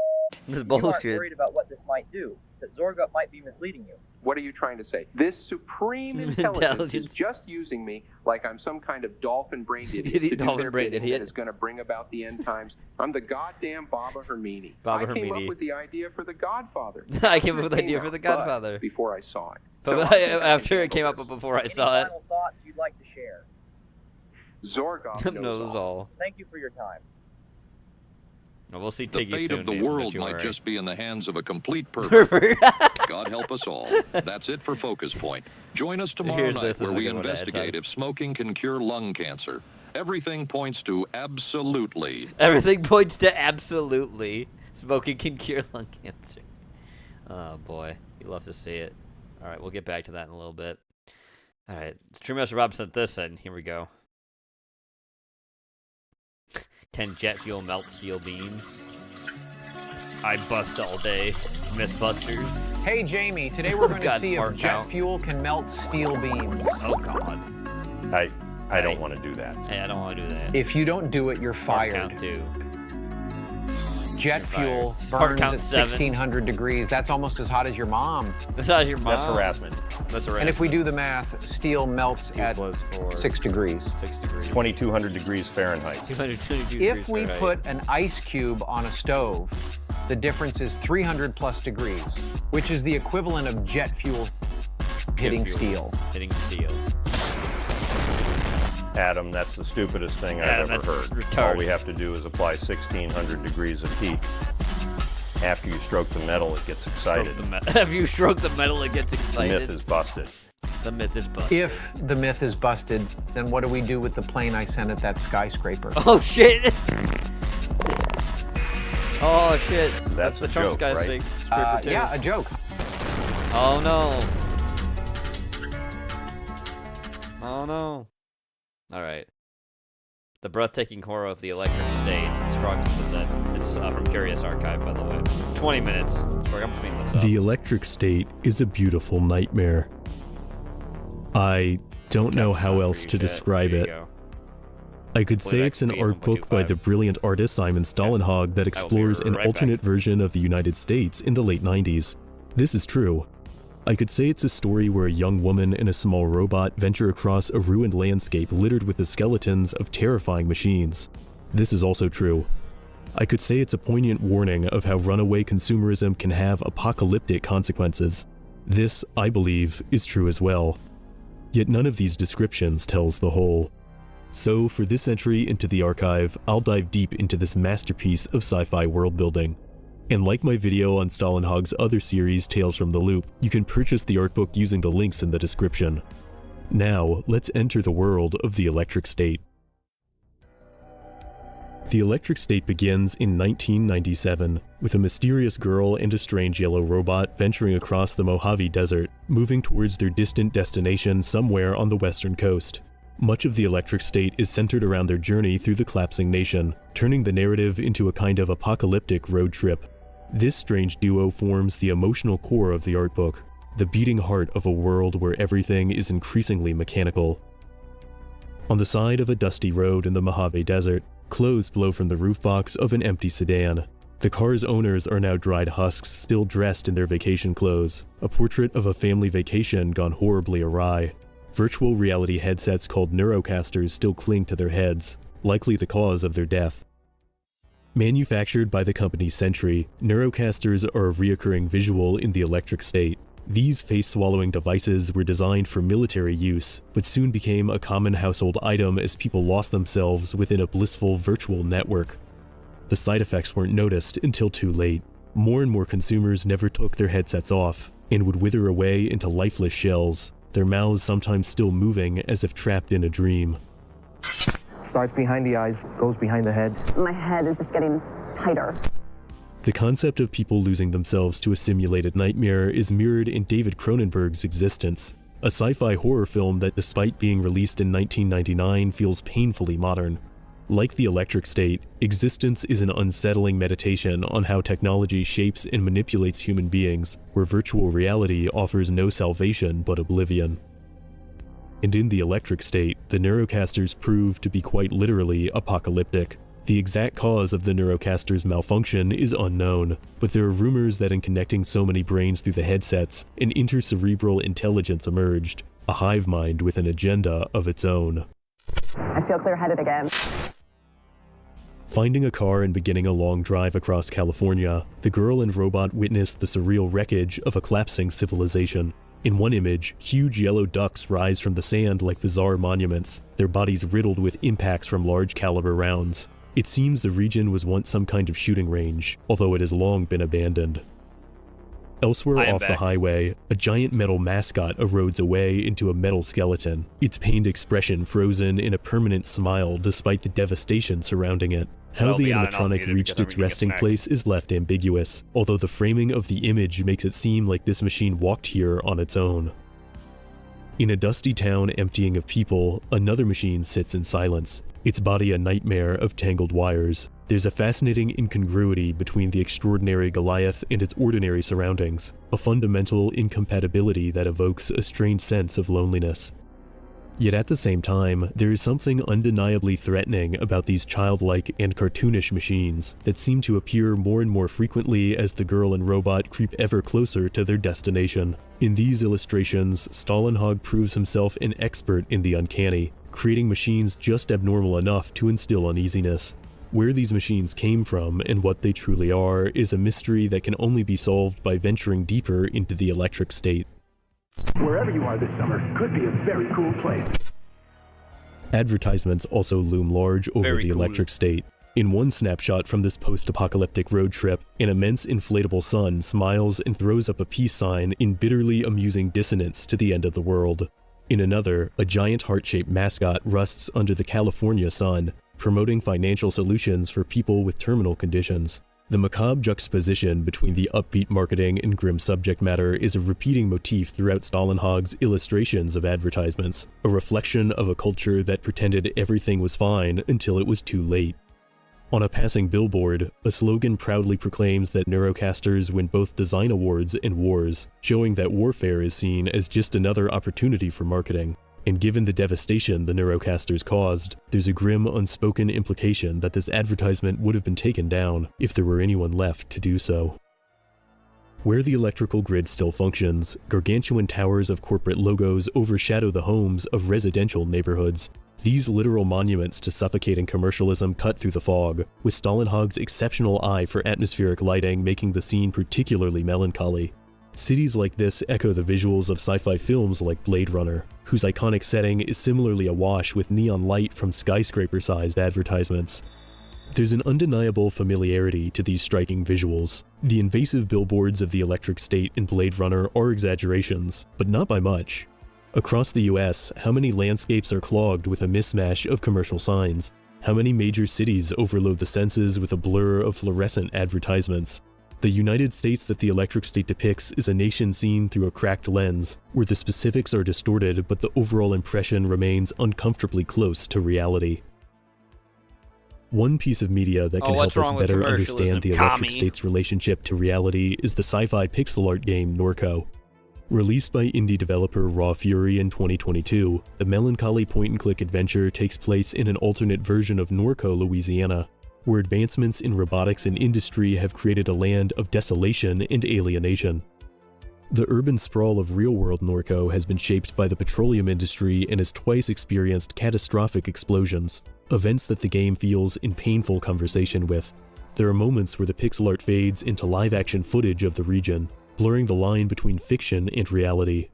This is You aren't bullshit. worried about what this might do, that Zorgop might be misleading you. What are you trying to say? This supreme intelligence is just using me like I'm some kind of dolphin-brained idiot to do their bidding that is going to bring about the end times. I'm the goddamn Baba Hermini. I came up with the idea for the Godfather. I came up with the idea for the Godfather. Before I saw it. But after it came up, but before I saw it. Final thoughts you'd like to share? Zorgop knows all. Thank you for your time. Well, we'll see The Tiggy fate soon, of the Nathan, don't world you might worry. just be in the hands of a complete pervert. God help us all. That's it for Focus Point. Join us tomorrow Here's night this where is a we good one to investigate add, if smoking can cure lung cancer. Everything points to absolutely. Everything points to absolutely. Smoking can cure lung cancer. Oh boy, you love to see it. All right, we'll get back to that in a little bit. All right, True Master Rob sent this in. Here we go. 10 jet fuel melt steel beams. I bust all day. Mythbusters. Hey Jamie, today we're going to God, see if Mark jet out. fuel can melt steel beams. Oh God. I don't want to do that. Hey, I don't want to do that. If you don't do it, you're fired. Count 2. Jet fuel Hard burns count at 7. 1600 degrees. That's almost as hot as your mom. That's how your mom. That's harassment. That's harassment. And if we do the math, steel melts at 6 degrees. 6 degrees. 2,200 degrees Fahrenheit. 220 degrees If we Fahrenheit. put an ice cube on a stove, the difference is 300 plus degrees, which is the equivalent of jet fuel hitting steel. Hitting steel. Adam, that's the stupidest thing I've ever heard. Retarded. All we have to do is apply 1,600 degrees of heat. After you stroke the metal, it gets excited. If you stroke the metal, it gets The excited. myth is busted. The myth is busted. If the myth is busted, then what do we do with the plane I sent at that skyscraper? Oh shit! Oh shit! That's the a Trump joke, right? skyscraper too. Yeah, a joke. Oh no! Oh no! All right. The breathtaking horror of the electric state. Strong's said. It's from Curious Archive, by the way. It's 20 minutes. Sorry, I'm speeding this up. The electric state is a beautiful nightmare. I don't know how else to describe it. I could say it's an art book by the brilliant artist Simon Stålenhag that explores an alternate version of the United States in the late 90s. This is true. I could say it's a story where a young woman and a small robot venture across a ruined landscape littered with the skeletons of terrifying machines. This is also true. I could say it's a poignant warning of how runaway consumerism can have apocalyptic consequences. This, I believe, is true as well. Yet none of these descriptions tells the whole. So, for this entry into the archive, I'll dive deep into this masterpiece of sci-fi world-building. And like my video on Stalinhog's other series, Tales from the Loop, you can purchase the art book using the links in the description. Now, let's enter the world of the Electric State. The Electric State begins in 1997, with a mysterious girl and a strange yellow robot venturing across the Mojave Desert, moving towards their distant destination somewhere on the western coast. Much of the Electric State is centered around their journey through the collapsing nation, turning the narrative into a kind of apocalyptic road trip. This strange duo forms the emotional core of the art book, the beating heart of a world where everything is increasingly mechanical. On the side of a dusty road in the Mojave Desert, clothes blow from the roof box of an empty sedan. The car's owners are now dried husks, still dressed in their vacation clothes, a portrait of a family vacation gone horribly awry. Virtual reality headsets called Neurocasters still cling to their heads, likely the cause of their death. Manufactured by the company Sentry, Neurocasters are a reoccurring visual in the Electric State. These face-swallowing devices were designed for military use, but soon became a common household item as people lost themselves within a blissful virtual network. The side effects weren't noticed until too late. More and more consumers never took their headsets off, and would wither away into lifeless shells, their mouths sometimes still moving as if trapped in a dream. Starts behind the eyes, goes behind the head. My head is just getting tighter. The concept of people losing themselves to a simulated nightmare is mirrored in David Cronenberg's Existence, a sci-fi horror film that, despite being released in 1999, feels painfully modern. Like the Electric State, Existence is an unsettling meditation on how technology shapes and manipulates human beings, where virtual reality offers no salvation but oblivion. And in the Electric State, the Neurocasters prove to be quite literally apocalyptic. The exact cause of the Neurocasters' malfunction is unknown, but there are rumors that in connecting so many brains through the headsets, an intercerebral intelligence emerged, a hive mind with an agenda of its own. I feel clear-headed again. Finding a car and beginning a long drive across California, the girl and robot witness the surreal wreckage of a collapsing civilization. In one image, huge yellow ducks rise from the sand like bizarre monuments, their bodies riddled with impacts from large-caliber rounds. It seems the region was once some kind of shooting range, although it has long been abandoned. Elsewhere off the highway, a giant metal mascot erodes away into a metal skeleton, its pained expression frozen in a permanent smile despite the devastation surrounding it. How the animatronic reached its resting place is left ambiguous, although the framing of the image makes it seem like this machine walked here on its own. In a dusty town emptying of people, another machine sits in silence, its body a nightmare of tangled wires. There's a fascinating incongruity between the extraordinary Goliath and its ordinary surroundings, a fundamental incompatibility that evokes a strange sense of loneliness. Yet at the same time, there is something undeniably threatening about these childlike and cartoonish machines that seem to appear more and more frequently as the girl and robot creep ever closer to their destination. In these illustrations, Stalinhog proves himself an expert in the uncanny, creating machines just abnormal enough to instill uneasiness. Where these machines came from and what they truly are is a mystery that can only be solved by venturing deeper into the Electric State. Wherever you are this summer could be a very cool place. Advertisements also loom large over the Electric State. In one snapshot from this post-apocalyptic road trip, an immense inflatable sun smiles and throws up a peace sign in bitterly amusing dissonance to the end of the world. In another, a giant heart-shaped mascot rusts under the California sun, promoting financial solutions for people with terminal conditions. The macabre juxtaposition between the upbeat marketing and grim subject matter is a repeating motif throughout Stalinhog's illustrations of advertisements, a reflection of a culture that pretended everything was fine until it was too late. On a passing billboard, a slogan proudly proclaims that Neurocasters win both design awards and wars, showing that warfare is seen as just another opportunity for marketing. And given the devastation the Neurocasters caused, there's a grim, unspoken implication that this advertisement would have been taken down if there were anyone left to do so. Where the electrical grid still functions, gargantuan towers of corporate logos overshadow the homes of residential neighborhoods. These literal monuments to suffocating commercialism cut through the fog, with Stalinhog's exceptional eye for atmospheric lighting making the scene particularly melancholy. Cities like this echo the visuals of sci-fi films like Blade Runner, whose iconic setting is similarly awash with neon light from skyscraper-sized advertisements. There's an undeniable familiarity to these striking visuals. The invasive billboards of the electric state in Blade Runner are exaggerations, but not by much. Across the US, how many landscapes are clogged with a mismatch of commercial signs? How many major cities overload the senses with a blur of fluorescent advertisements? The United States that the electric state depicts is a nation seen through a cracked lens, where the specifics are distorted but the overall impression remains uncomfortably close to reality. One piece of media that can help us better understand the electric state's relationship to reality is the sci-fi pixel art game Norco. Released by indie developer Raw Fury in 2022, the melancholy point-and-click adventure takes place in an alternate version of Norco, Louisiana, where advancements in robotics and industry have created a land of desolation and alienation. The urban sprawl of real-world Norco has been shaped by the petroleum industry and has twice experienced catastrophic explosions, events that the game feels in painful conversation with. There are moments where the pixel art fades into live-action footage of the region, blurring the line between fiction and reality.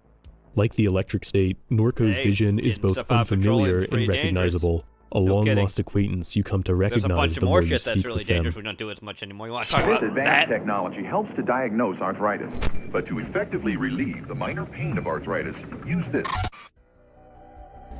Like the electric state, Norco's vision is both unfamiliar and recognizable. A long-lost acquaintance you come to recognize the more you speak with them. There's a bunch of more shit that's really dangerous we don't do as much anymore. You want to talk about that? This advanced technology helps to diagnose arthritis, but to effectively relieve the minor pain of arthritis, use this.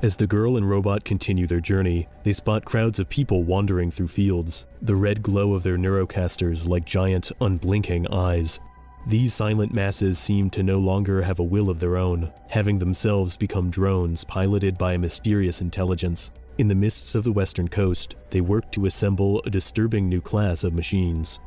As the girl and robot continue their journey, they spot crowds of people wandering through fields, the red glow of their neurocasters like giant, unblinking eyes. These silent masses seem to no longer have a will of their own, having themselves become drones piloted by a mysterious intelligence. In the mists of the western coast, they work to assemble a disturbing new class of machines.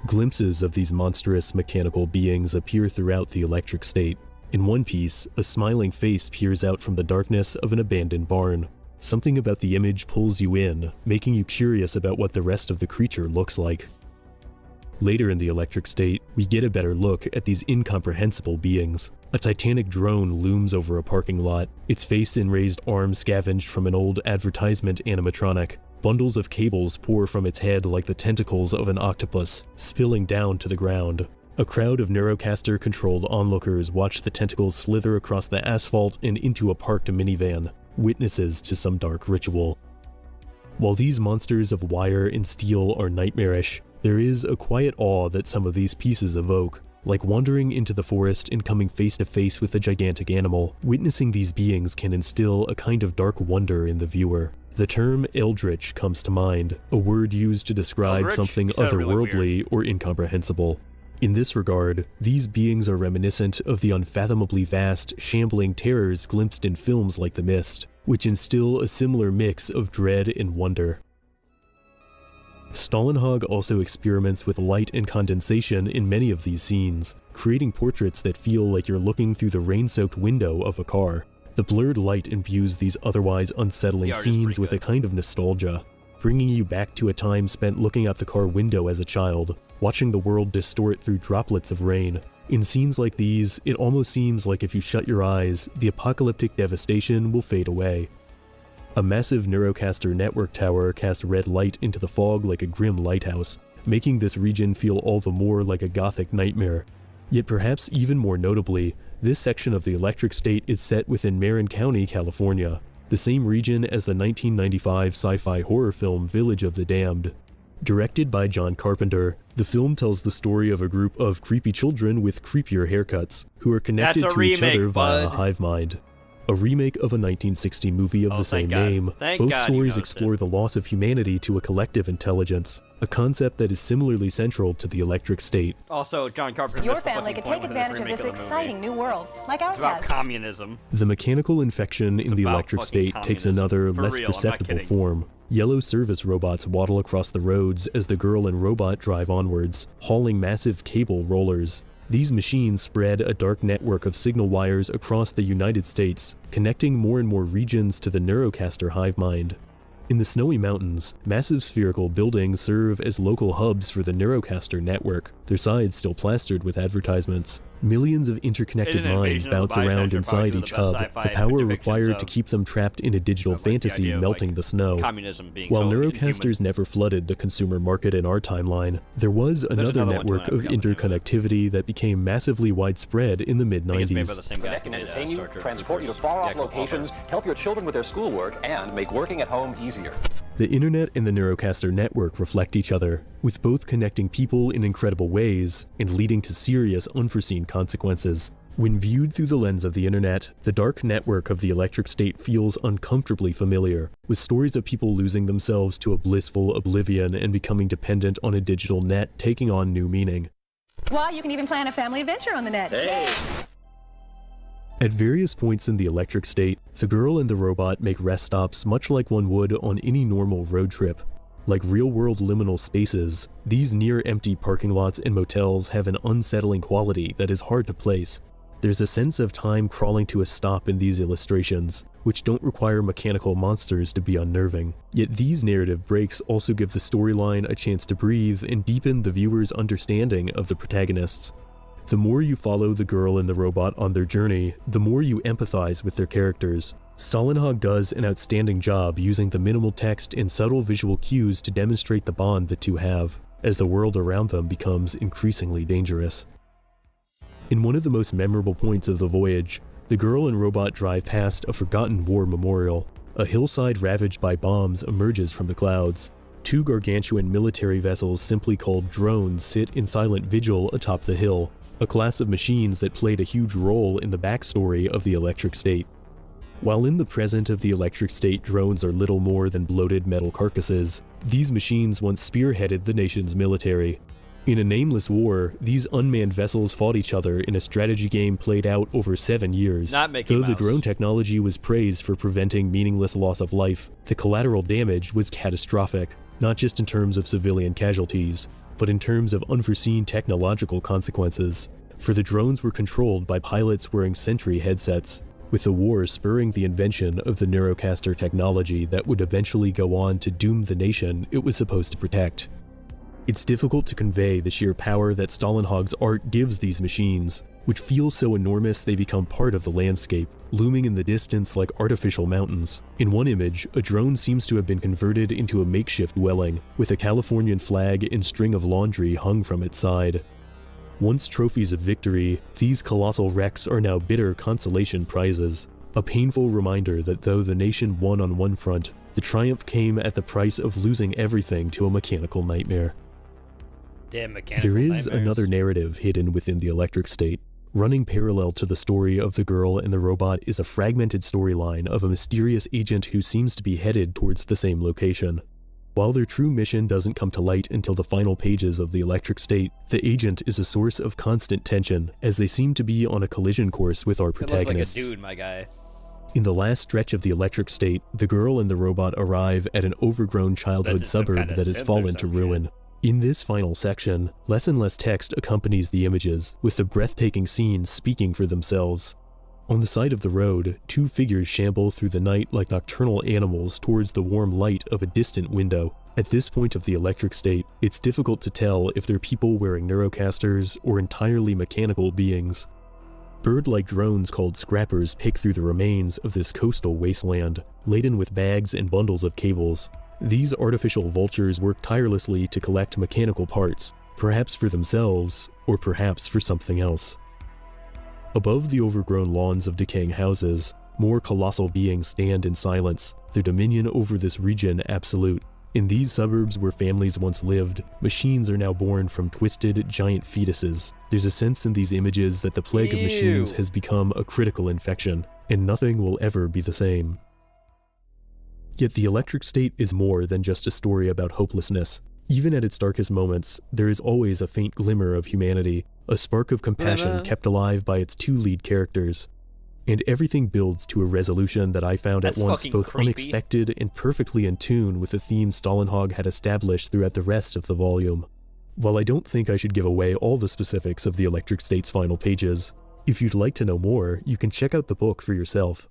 Glimpses of these monstrous mechanical beings appear throughout the electric state. In one piece, a smiling face peers out from the darkness of an abandoned barn. Something about the image pulls you in, making you curious about what the rest of the creature looks like. Later in the electric state, we get a better look at these incomprehensible beings. A titanic drone looms over a parking lot, its face and raised arm scavenged from an old advertisement animatronic. Bundles of cables pour from its head like the tentacles of an octopus, spilling down to the ground. A crowd of Neurocaster-controlled onlookers watch the tentacles slither across the asphalt and into a parked minivan, witnesses to some dark ritual. While these monsters of wire and steel are nightmarish, there is a quiet awe that some of these pieces evoke, like wandering into the forest and coming face to face with a gigantic animal. Witnessing these beings can instill a kind of dark wonder in the viewer. The term eldritch comes to mind, a word used to describe something otherworldly really or incomprehensible. In this regard, these beings are reminiscent of the unfathomably vast, shambling terrors glimpsed in films like The Mist, which instill a similar mix of dread and wonder. Stalinhog also experiments with light and condensation in many of these scenes, creating portraits that feel like you're looking through the rain-soaked window of a car. The blurred light imbues these otherwise unsettling scenes with a kind of nostalgia, bringing you back to a time spent looking out the car window as a child, watching the world distort through droplets of rain. In scenes like these, it almost seems like if you shut your eyes, the apocalyptic devastation will fade away. A massive Neurocaster network tower casts red light into the fog like a grim lighthouse, making this region feel all the more like a gothic nightmare. Yet perhaps even more notably, this section of the electric state is set within Marin County, California, the same region as the 1995 sci-fi horror film Village of the Damned. Directed by John Carpenter, the film tells the story of a group of creepy children with creepier haircuts, who are connected to each other via a hive mind. A remake of a 1960 movie of the same name, both stories explore the loss of humanity to a collective intelligence, a concept that is similarly central to the electric state. Also, John Carpenter. Your family could take advantage of this exciting new world, like ours has. Communism. The mechanical infection in the electric state takes another, less perceptible form. Yellow service robots waddle across the roads as the girl and robot drive onwards, hauling massive cable rollers. These machines spread a dark network of signal wires across the United States, connecting more and more regions to the Neurocaster hive mind. In the snowy mountains, massive spherical buildings serve as local hubs for the Neurocaster network, their sides still plastered with advertisements. Millions of interconnected minds bounce around inside each hub, the power required to keep them trapped in a digital fantasy melting the snow. While Neurocasters never flooded the consumer market in our timeline, there was another network of interconnectivity that became massively widespread in the mid-90s. Connect and entertain you, transport you to far-off locations, help your children with their schoolwork, and make working at home easier. The internet and the Neurocaster network reflect each other, with both connecting people in incredible ways and leading to serious, unforeseen consequences. When viewed through the lens of the internet, the dark network of the Electric State feels uncomfortably familiar, with stories of people losing themselves to a blissful oblivion and becoming dependent on a digital net taking on new meaning. Why, you can even plan a family adventure on the net. Hey! At various points in the Electric State, the girl and the robot make rest stops much like one would on any normal road trip. Like real-world liminal spaces, these near-empty parking lots and motels have an unsettling quality that is hard to place. There's a sense of time crawling to a stop in these illustrations, which don't require mechanical monsters to be unnerving. Yet these narrative breaks also give the storyline a chance to breathe and deepen the viewer's understanding of the protagonists. The more you follow the girl and the robot on their journey, the more you empathize with their characters. Stallenhog does an outstanding job using the minimal text and subtle visual cues to demonstrate the bond the two have, as the world around them becomes increasingly dangerous. In one of the most memorable points of the voyage, the girl and robot drive past a forgotten war memorial. A hillside ravaged by bombs emerges from the clouds. Two gargantuan military vessels simply called drones sit in silent vigil atop the hill, a class of machines that played a huge role in the backstory of the Electric State. While in the present of the Electric State, drones are little more than bloated metal carcasses, these machines once spearheaded the nation's military. In a nameless war, these unmanned vessels fought each other in a strategy game played out over 7 years. Though the drone technology was praised for preventing meaningless loss of life, the collateral damage was catastrophic, not just in terms of civilian casualties, but in terms of unforeseen technological consequences. For the drones were controlled by pilots wearing Sentry headsets, with the war spurring the invention of the Neurocaster technology that would eventually go on to doom the nation it was supposed to protect. It's difficult to convey the sheer power that Stallenhog's art gives these machines, which feel so enormous they become part of the landscape, looming in the distance like artificial mountains. In one image, a drone seems to have been converted into a makeshift dwelling, with a Californian flag and string of laundry hung from its side. Once trophies of victory, these colossal wrecks are now bitter consolation prizes, a painful reminder that though the nation won on one front, the triumph came at the price of losing everything to a mechanical nightmare. Damn mechanical There is nightmares. another narrative hidden within the Electric State. Running parallel to the story of the girl and the robot is a fragmented storyline of a mysterious agent who seems to be headed towards the same location. While their true mission doesn't come to light until the final pages of the Electric State, the agent is a source of constant tension, as they seem to be on a collision course with our protagonists. It looks like a dude, my guy. In the last stretch of the Electric State, the girl and the robot arrive at an overgrown childhood suburb that has fallen to ruin. In this final section, less and less text accompanies the images, with the breathtaking scenes speaking for themselves. On the side of the road, two figures shamble through the night like nocturnal animals towards the warm light of a distant window. At this point of the Electric State, it's difficult to tell if they're people wearing Neurocasters or entirely mechanical beings. Bird-like drones called scrappers pick through the remains of this coastal wasteland, laden with bags and bundles of cables. These artificial vultures work tirelessly to collect mechanical parts, perhaps for themselves, or perhaps for something else. Above the overgrown lawns of decaying houses, more colossal beings stand in silence, their dominion over this region absolute. In these suburbs where families once lived, machines are now born from twisted, giant fetuses. There's a sense in these images that the plague of machines has become a critical infection, and nothing will ever be the same. Yet the Electric State is more than just a story about hopelessness. Even at its darkest moments, there is always a faint glimmer of humanity, a spark of compassion kept alive by its two lead characters. And everything builds to a resolution that I found at once both unexpected and perfectly in tune with the theme Stallenhog had established throughout the rest of the volume. While I don't think I should give away all the specifics of the Electric State's final pages, if you'd like to know more, you can check out the book for yourself.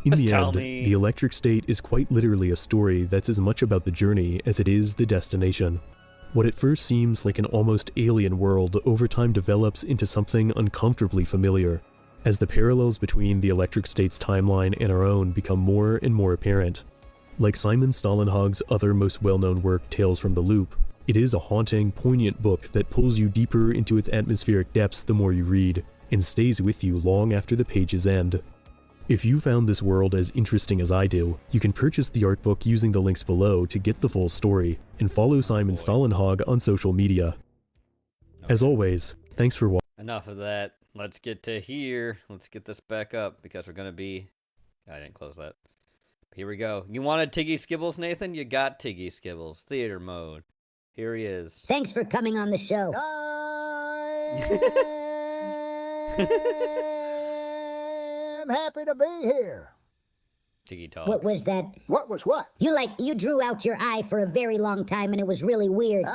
In the end, the Electric State is quite literally a story that's as much about the journey as it is the destination. What at first seems like an almost alien world over time develops into something uncomfortably familiar, as the parallels between the Electric State's timeline and our own become more and more apparent. Like Simon Stålenhag's other most well-known work, Tales from the Loop, it is a haunting, poignant book that pulls you deeper into its atmospheric depths the more you read, and stays with you long after the pages end. If you found this world as interesting as I do, you can purchase the art book using the links below to get the full story, and follow Simon Stålenhag on social media. As always, thanks for watching. Enough of that. Let's get to here. Let's get this back up, because we're gonna be... I didn't close that. Here we go. You wanted Tiggy Skibbles, Nathan? You got Tiggy Skibbles. Theater mode. Here he is. Thanks for coming on the show. I'm happy to be here. Tiggy talk. What was that? What was what? You drew out your eye for a very long time and it was really weird.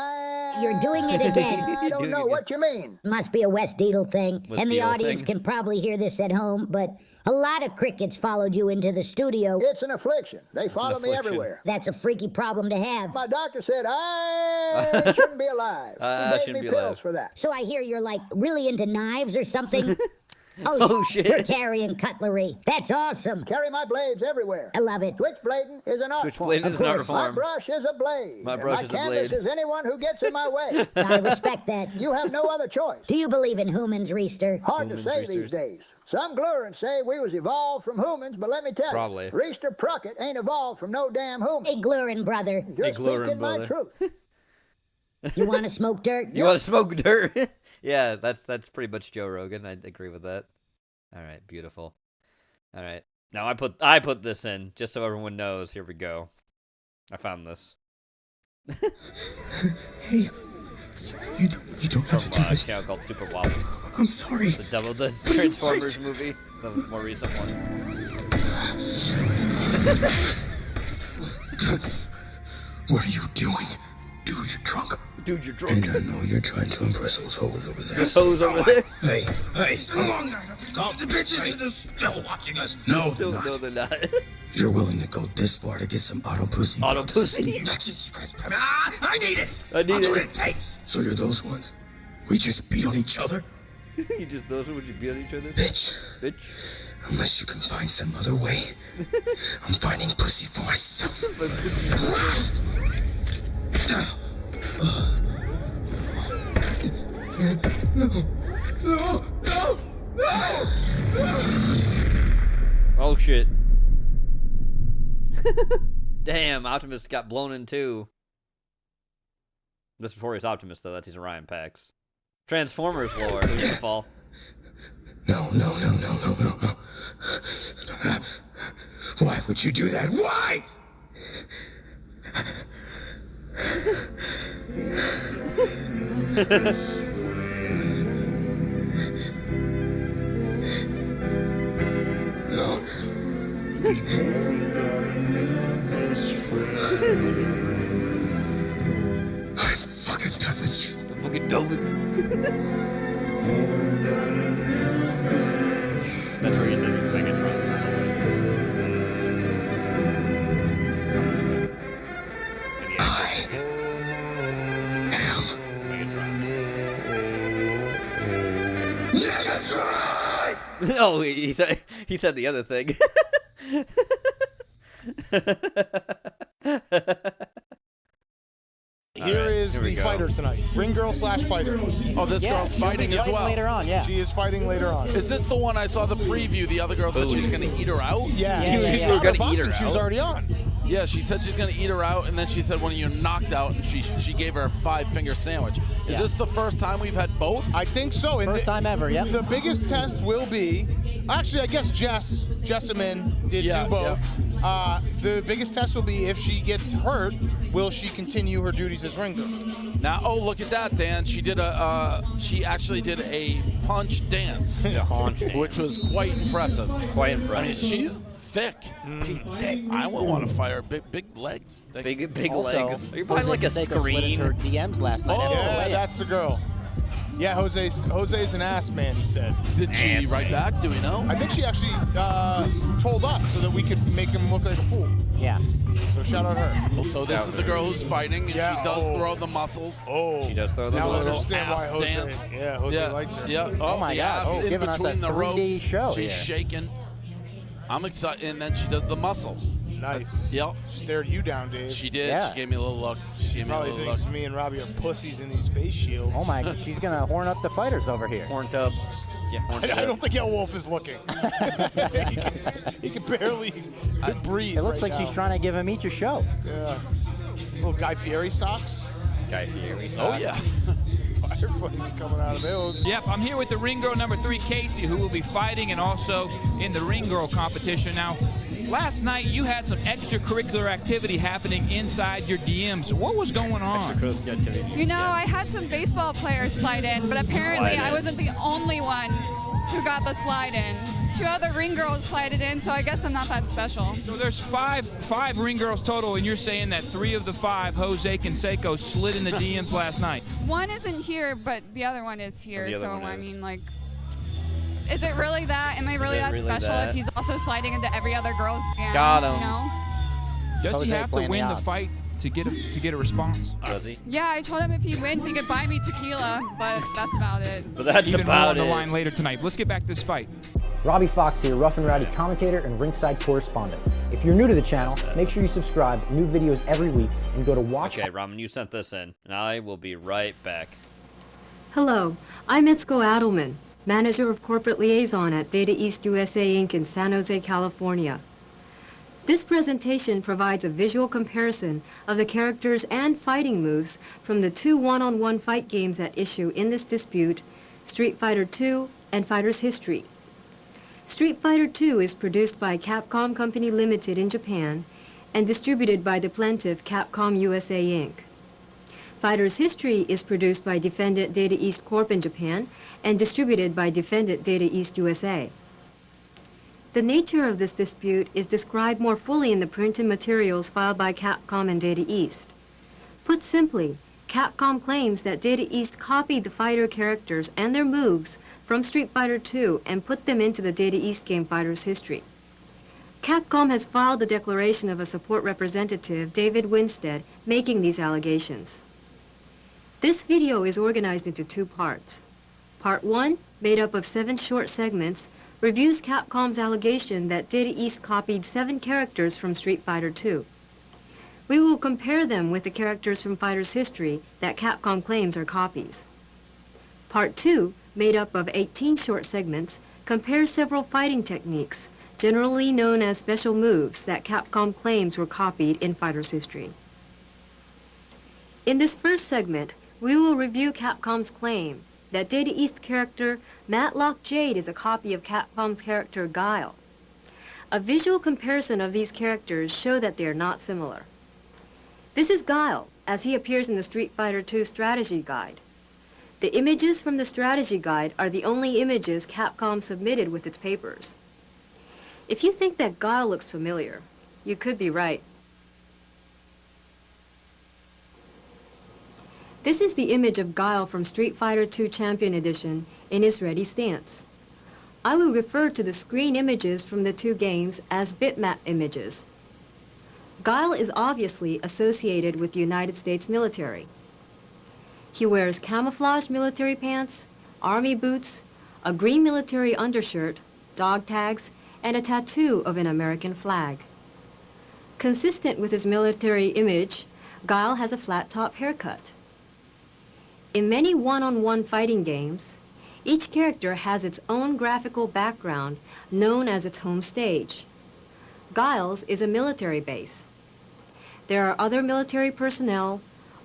You're doing it again. I don't know what you mean. Must be a West Deedle thing. West and the Deedle audience thing. can probably hear this at home, but a lot of crickets followed you into the studio. It's an affliction. They follow me everywhere. That's a freaky problem to have. My doctor said I shouldn't be alive. He gave me pills for that. So I hear you're like really into knives or something. Oh, shit. You're carrying cutlery. That's awesome. Carry my blades everywhere. I love it. Switchblading is an art form. Switchblading is an art form. My brush is a blade. My brush is a blade. My canvas is anyone who gets in my way. I respect that. You have no other choice. Do you believe in humans, Reister? Hard to say these days. Some glurins say we was evolved from humans, but let me tell Probably. you, Reister Pruckett ain't evolved from no damn human. Hey, Glurin, brother. Just speaking my truth. You want to smoke dirt? You want to smoke dirt? Yeah, that's pretty much Joe Rogan. I agree with that. All right, beautiful. All right, now I put this in just so everyone knows. Here we go. I found this. Hey, you don't have to do this. A channel called Super Wobbles. I'm sorry. It's the Transformers movie, the more recent one. What are you doing? Dude, you're drunk. Dude, you're drunk. And I know you're trying to impress those hoes over there. Those hoes over there? Hey, come on now. The bitches are still watching us. No, they're not. You're willing to go this far to get some auto pussy? Auto pussy? Jesus Christ. I need it. I need I'll do it. what it takes. So you're those ones? We just beat on each other? You just those ones you beat on each other? Bitch. Unless you can find some other way, I'm finding pussy for myself. No! Oh shit. Damn, Optimus got blown in too. This is before he's Optimus though, that's his Orion Pax. Transformers lore, who's gonna fall? No. Why would you do that? Why? No. I'm fucking done with you. I'm fucking done with you. That's where he says he's Megatron. I am Megatron! No, he said the other thing. Here is the fighter tonight. Ring girl / fighter. Oh, this girl's fighting as well. Later on, yeah. She is fighting later on. Is this the one I saw the preview? The other girl said she was going to eat her out? Yeah. She's going to eat her out. She was already on. Yeah, she said she's going to eat her out, and then she said one of you knocked out, and she gave her a 5-finger sandwich. Is this the first time we've had both? I think so. First time ever, yeah. The biggest test will be, actually, I guess Jessamine did do both. Yeah. The biggest test will be if she gets hurt, will she continue her duties as ring girl? Now, oh, look at that, Dan. She actually did a punch dance, which was quite impressive. Quite impressive. I mean, she's thick. She's thick. I would want to fire big legs. Big also, legs. Are you buying like a screen? Her DMs last night. Oh, yeah, that's the girl. Yeah, Jose's an ass man, he said. Did she write back? Do we know? I think she actually told us so that we could make him look like a fool. Yeah. So shout out her. Well, so this is the girl who's fighting, and she does throw the muscles. Oh. She does throw the now muscles. I understand why Jose. Dance. Yeah, Jose liked her. Yeah. Oh my God. In Giving us a between the 3D ropes. show. She's shaking. I'm excited, and then she does the muscle. Nice. Yep. Stared you down, Dave. She did. Yeah. She gave me a little look. She gave me a Probably little thinks look. me and Robbie are pussies in these face shields. Oh my God. She's going to horn up the fighters over here. Horned up. Yeah, horned I don't think El Wolf is looking. he can barely breathe. It looks right like now. she's trying to give him each a show. Yeah. Little Guy Fieri socks. Guy Fieri socks. Oh, yeah. Fire flames coming out of those. Yep, I'm here with the ring girl number 3, Casey, who will be fighting and also in the ring girl competition. Now, last night you had some extracurricular activity happening inside your DMs. What was going on? You know, I had some baseball players slide in, but apparently I wasn't the only one who got the slide in. 2 other ring girls slided in, so I guess I'm not that special. So there's five ring girls total, and you're saying that 3 of the 5, Jose Canseco, slid in the DMs last night. One isn't here, but the other one is here, the other so one I is. mean, like, is it really that? Am I really that special if he's also sliding into every other girl's DMs? Got him. You know? Does Jose he have to playing win the the odds. fight to get a response? Does he? Yeah, I told him if he wins, he could buy me tequila, but that's about it. But that's Even more about on the it. line later tonight. Let's get back to this fight. Robbie Fox here, Rough and Rowdy commentator and ringside correspondent. If you're new to the channel, make sure you subscribe. New videos every week, and go to watch. Okay, Ramen, you sent this in, and I will be right back. Hello, I'm Itzko Adelman, Manager of Corporate Liaison at Data East USA Inc. in San Jose, California. This presentation provides a visual comparison of the characters and fighting moves from the 2 one-on-one fight games at issue in this dispute, Street Fighter II and Fighter's History. Street Fighter II is produced by Capcom Company Limited in Japan and distributed by the plaintiff Capcom USA Inc. Fighter's History is produced by Defendant Data East Corp in Japan and distributed by Defendant Data East USA. The nature of this dispute is described more fully in the printed materials filed by Capcom and Data East. Put simply, Capcom claims that Data East copied the fighter characters and their moves from Street Fighter II and put them into the Data East game Fighter's History. Capcom has filed the declaration of a support representative, David Winstead, making these allegations. This video is organized into 2 parts. Part 1, made up of 7 short segments, reviews Capcom's allegation that Data East copied 7 characters from Street Fighter II. We will compare them with the characters from Fighter's History that Capcom claims are copies. Part 2, made up of 18 short segments, compares several fighting techniques, generally known as special moves that Capcom claims were copied in Fighter's History. In this first segment, we will review Capcom's claim that Data East character Matlock Jade is a copy of Capcom's character Guile. A visual comparison of these characters show that they are not similar. This is Guile, as he appears in the Street Fighter II strategy guide. The images from the strategy guide are the only images Capcom submitted with its papers. If you think that Guile looks familiar, you could be right. This is the image of Guile from Street Fighter II Champion Edition in his ready stance. I will refer to the screen images from the 2 games as bitmap images. Guile is obviously associated with the United States military. He wears camouflage military pants, army boots, a green military undershirt, dog tags, and a tattoo of an American flag. Consistent with his military image, Guile has a flat-top haircut. In many one-on-one fighting games, each character has its own graphical background known as its home stage. Guile's is a military base. There are other military personnel,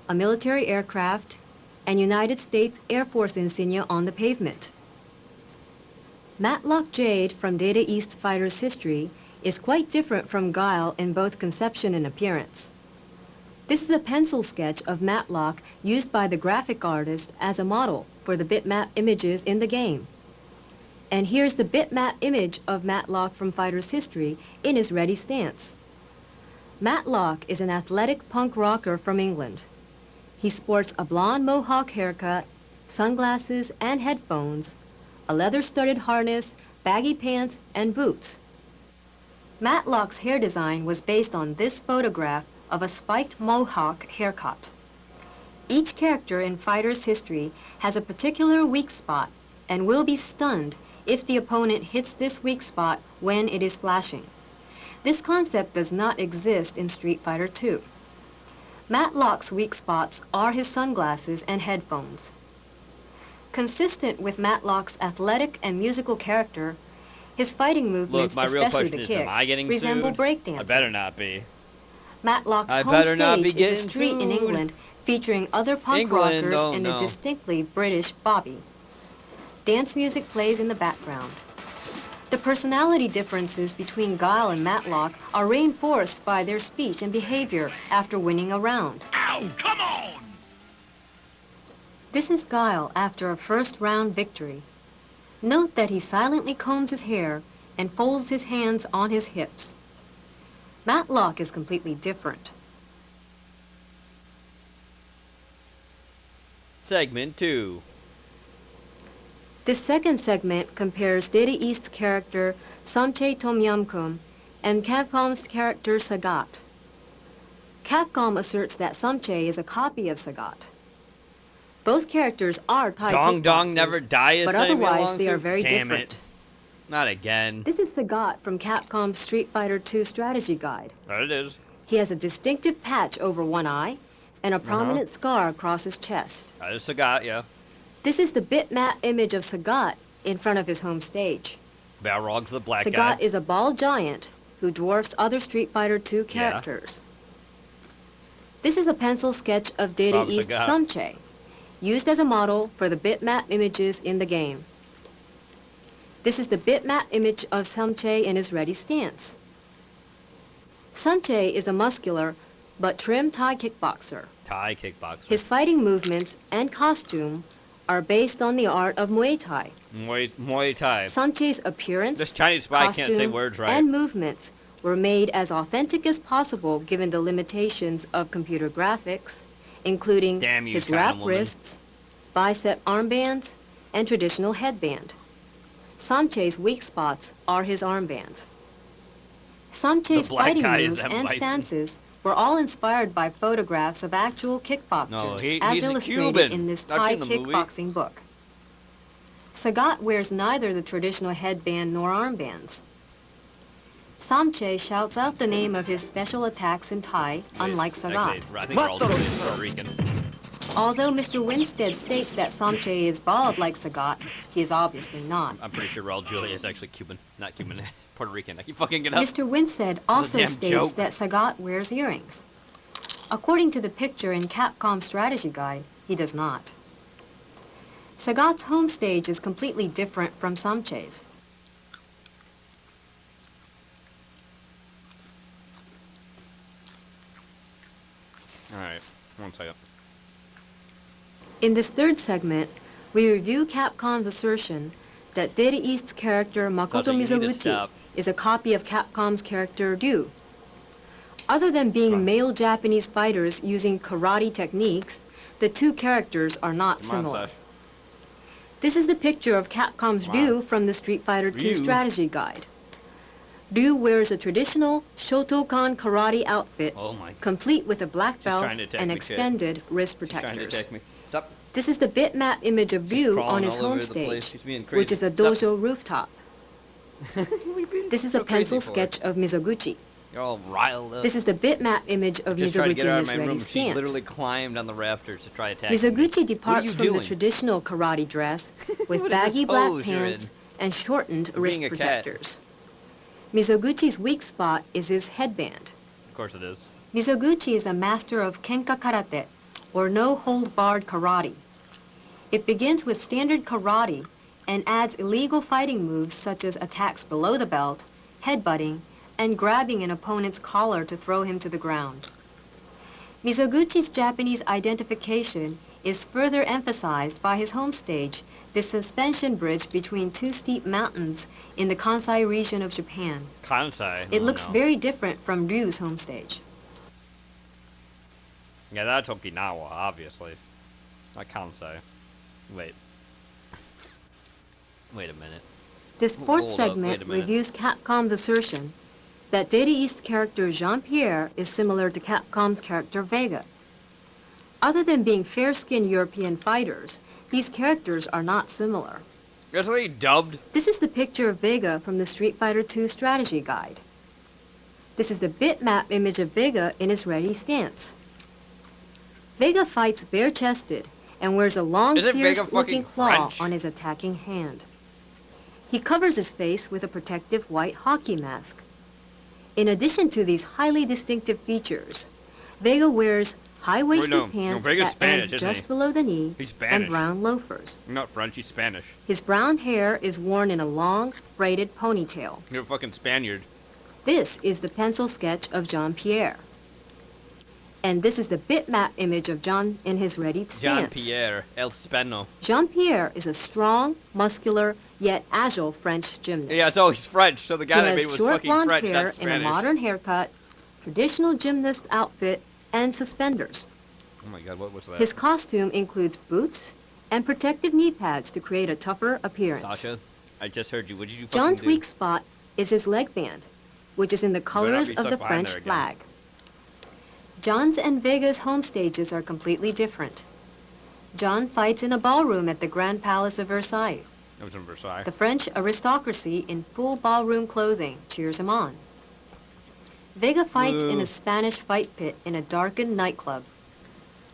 a military aircraft, and United States Air Force insignia on the pavement. Matlock Jade from Data East Fighter's History is quite different from Guile in both conception and appearance. This is a pencil sketch of Matlock used by the graphic artist as a model for the bitmap images in the game. And here's the bitmap image of Matlock from Fighter's History in his ready stance. Matlock is an athletic punk rocker from England. He sports a blonde mohawk haircut, sunglasses and headphones, a leather-studded harness, baggy pants, and boots. Matlock's hair design was based on this photograph of a spiked mohawk haircut. Each character in Fighter's history has a particular weak spot and will be stunned if the opponent hits this weak spot when it is flashing. This concept does not exist in Street Fighter II. Matlock's weak spots are his sunglasses and headphones. Consistent with Matlock's athletic and musical character, his fighting movements, Look, my real especially question the is, kicks, am I getting resemble sued? breakdancing. I better not be. Matlock's I home better not be stage is getting a street in sued. England featuring other punk England, rockers oh and no. a distinctly British bobby. Dance music plays in the background. The personality differences between Guile and Matlock are reinforced by their speech and behavior after winning a round. Ow, come on! This is Guile after a first round victory. Note that he silently combs his hair and folds his hands on his hips. Matlock is completely different. Segment 2. This second segment compares Data East's character Samche Tomyamkum and Capcom's character Sagat. Capcom asserts that Samche is a copy of Sagat. Both characters are Thai Dong Dong kickboxers, never die, but Samuel otherwise Longsuit? they are very Damn different. it. Not again. This is Sagat from Capcom's Street Fighter II strategy guide. There it is. He has a distinctive patch over one eye and a prominent scar across his chest. That is Sagat, yeah. This is the bitmap image of Sagat in front of his home stage. Balrog's the black Sagat guy. is a bald giant who dwarfs other Street Fighter II characters. This is a pencil sketch of Data From East Sagat. Samche, used as a model for the bitmap images in the game. This is the bitmap image of Samche in his ready stance. Samche is a muscular but trim Thai kickboxer. Thai kickboxer. His fighting movements and costume are based on the art of Muay Thai. Muay Thai. Samche's appearance, This Chinese spy can't say costume, words right. and movements were made as authentic as possible given the limitations of computer graphics, including Damn you, his China wrap woman. wrists, bicep armbands, and traditional headband. Samche's weak spots are his armbands. Samche's The black fighting guy is moves M. and Bison. stances were all inspired by photographs of actual kickboxers, No, as he's a illustrated Cuban. in this I've Thai seen the movie. kickboxing book. Sagat wears neither the traditional headband nor armbands. Samche shouts out the name of his special attacks in Thai, unlike Sagat. Actually, I think Raul Julia is Puerto Rican. Although Mr. Winstead states that Samche is bald like Sagat, he is obviously not. I'm pretty sure Raul Julia is actually Cuban. Not Cuban. Puerto Rican. I keep fucking it up. Mr. Winstead also damn states joke. that Sagat wears earrings. According to the picture in Capcom's strategy guide, he does not. Sagat's home stage is completely different from Samche's. Alright, one second. In this third segment, we review Capcom's assertion that Data East's character Makoto Sasha, you need to Mizoguchi stop. is a copy of Capcom's character Ryu. Other than being male Japanese fighters using karate techniques, the two characters are not Come on, similar. Sash. This is the picture of Capcom's Wow. Ryu from the Street Fighter II Ryu. strategy guide. Ryu wears a traditional Shotokan karate outfit, Oh my. complete with a black belt trying to attack and me, kid. extended wrist She's trying to protectors. attack me. Stop. This is the bitmap image of Ryu on crawling his all home over the place. stage, She's being which crazy. is a Stop. dojo rooftop. This is a so crazy pencil for sketch of Mizoguchi. You're all riled up. This is the bitmap image of Just tried to Mizoguchi get in out of his my ready room. She stance. literally climbed on the rafters to try attacking me. Mizoguchi What are departs you from the doing? traditional karate dress with What is this baggy black pose you're pants in? and shortened You're wrist being a cat. protectors. Mizoguchi's weak spot is his headband. Of course it is. Mizoguchi is a master of Kenka Karate, or no-hold-barred karate. It begins with standard karate and adds illegal fighting moves such as attacks below the belt, headbutting, and grabbing an opponent's collar to throw him to the ground. Mizoguchi's Japanese identification is further emphasized by his home stage, the suspension bridge between two steep mountains in the Kansai region of Japan. Kansai. It Oh, looks no. very different from Ryu's home stage. Yeah, that's Okinawa, obviously. Not Kansai. Wait. Wait a minute. This fourth Hold up, wait segment a minute. reviews Capcom's assertion that Data East character Jean-Pierre is similar to Capcom's character Vega. Other than being fair-skinned European fighters, these characters are not similar. That's what he dubbed. This is the picture of Vega from the Street Fighter II strategy guide. This is the bitmap image of Vega in his ready stance. Vega fights bare-chested and wears a long, Isn't Vega fierce-looking fucking claw French? on his attacking hand. He covers his face with a protective white hockey mask. In addition to these highly distinctive features, Vega wears high-waisted Wait, no. pants Vega's that Spanish, end isn't just he? below the knee He's and Spanish. brown loafers. Not French, he's Spanish. His brown hair is worn in a long, braided ponytail. You're a fucking Spaniard. This is the pencil sketch of Jean-Pierre. And this is the bitmap image of John in his ready stance. Jean-Pierre El Spano. Jean-Pierre is a strong, muscular, yet agile French gymnast. Yeah, so he's French, so the guy He that has made was short fucking blonde French, hair not in a Spanish. modern haircut, traditional gymnast outfit, and suspenders. Oh my god, what was that? His costume includes boots and protective knee pads to create a tougher appearance. Sasha, I just heard you. What did you fucking John's do? weak spot is his leg band, which is in the better not colors be of stuck the behind French there again. flag. John's and Vega's home stages are completely different. John fights in a ballroom at the Grand Palace of Versailles. That was in Versailles. The French aristocracy in full ballroom clothing cheers him on. Vega fights in Woo. a Spanish fight pit in a darkened nightclub.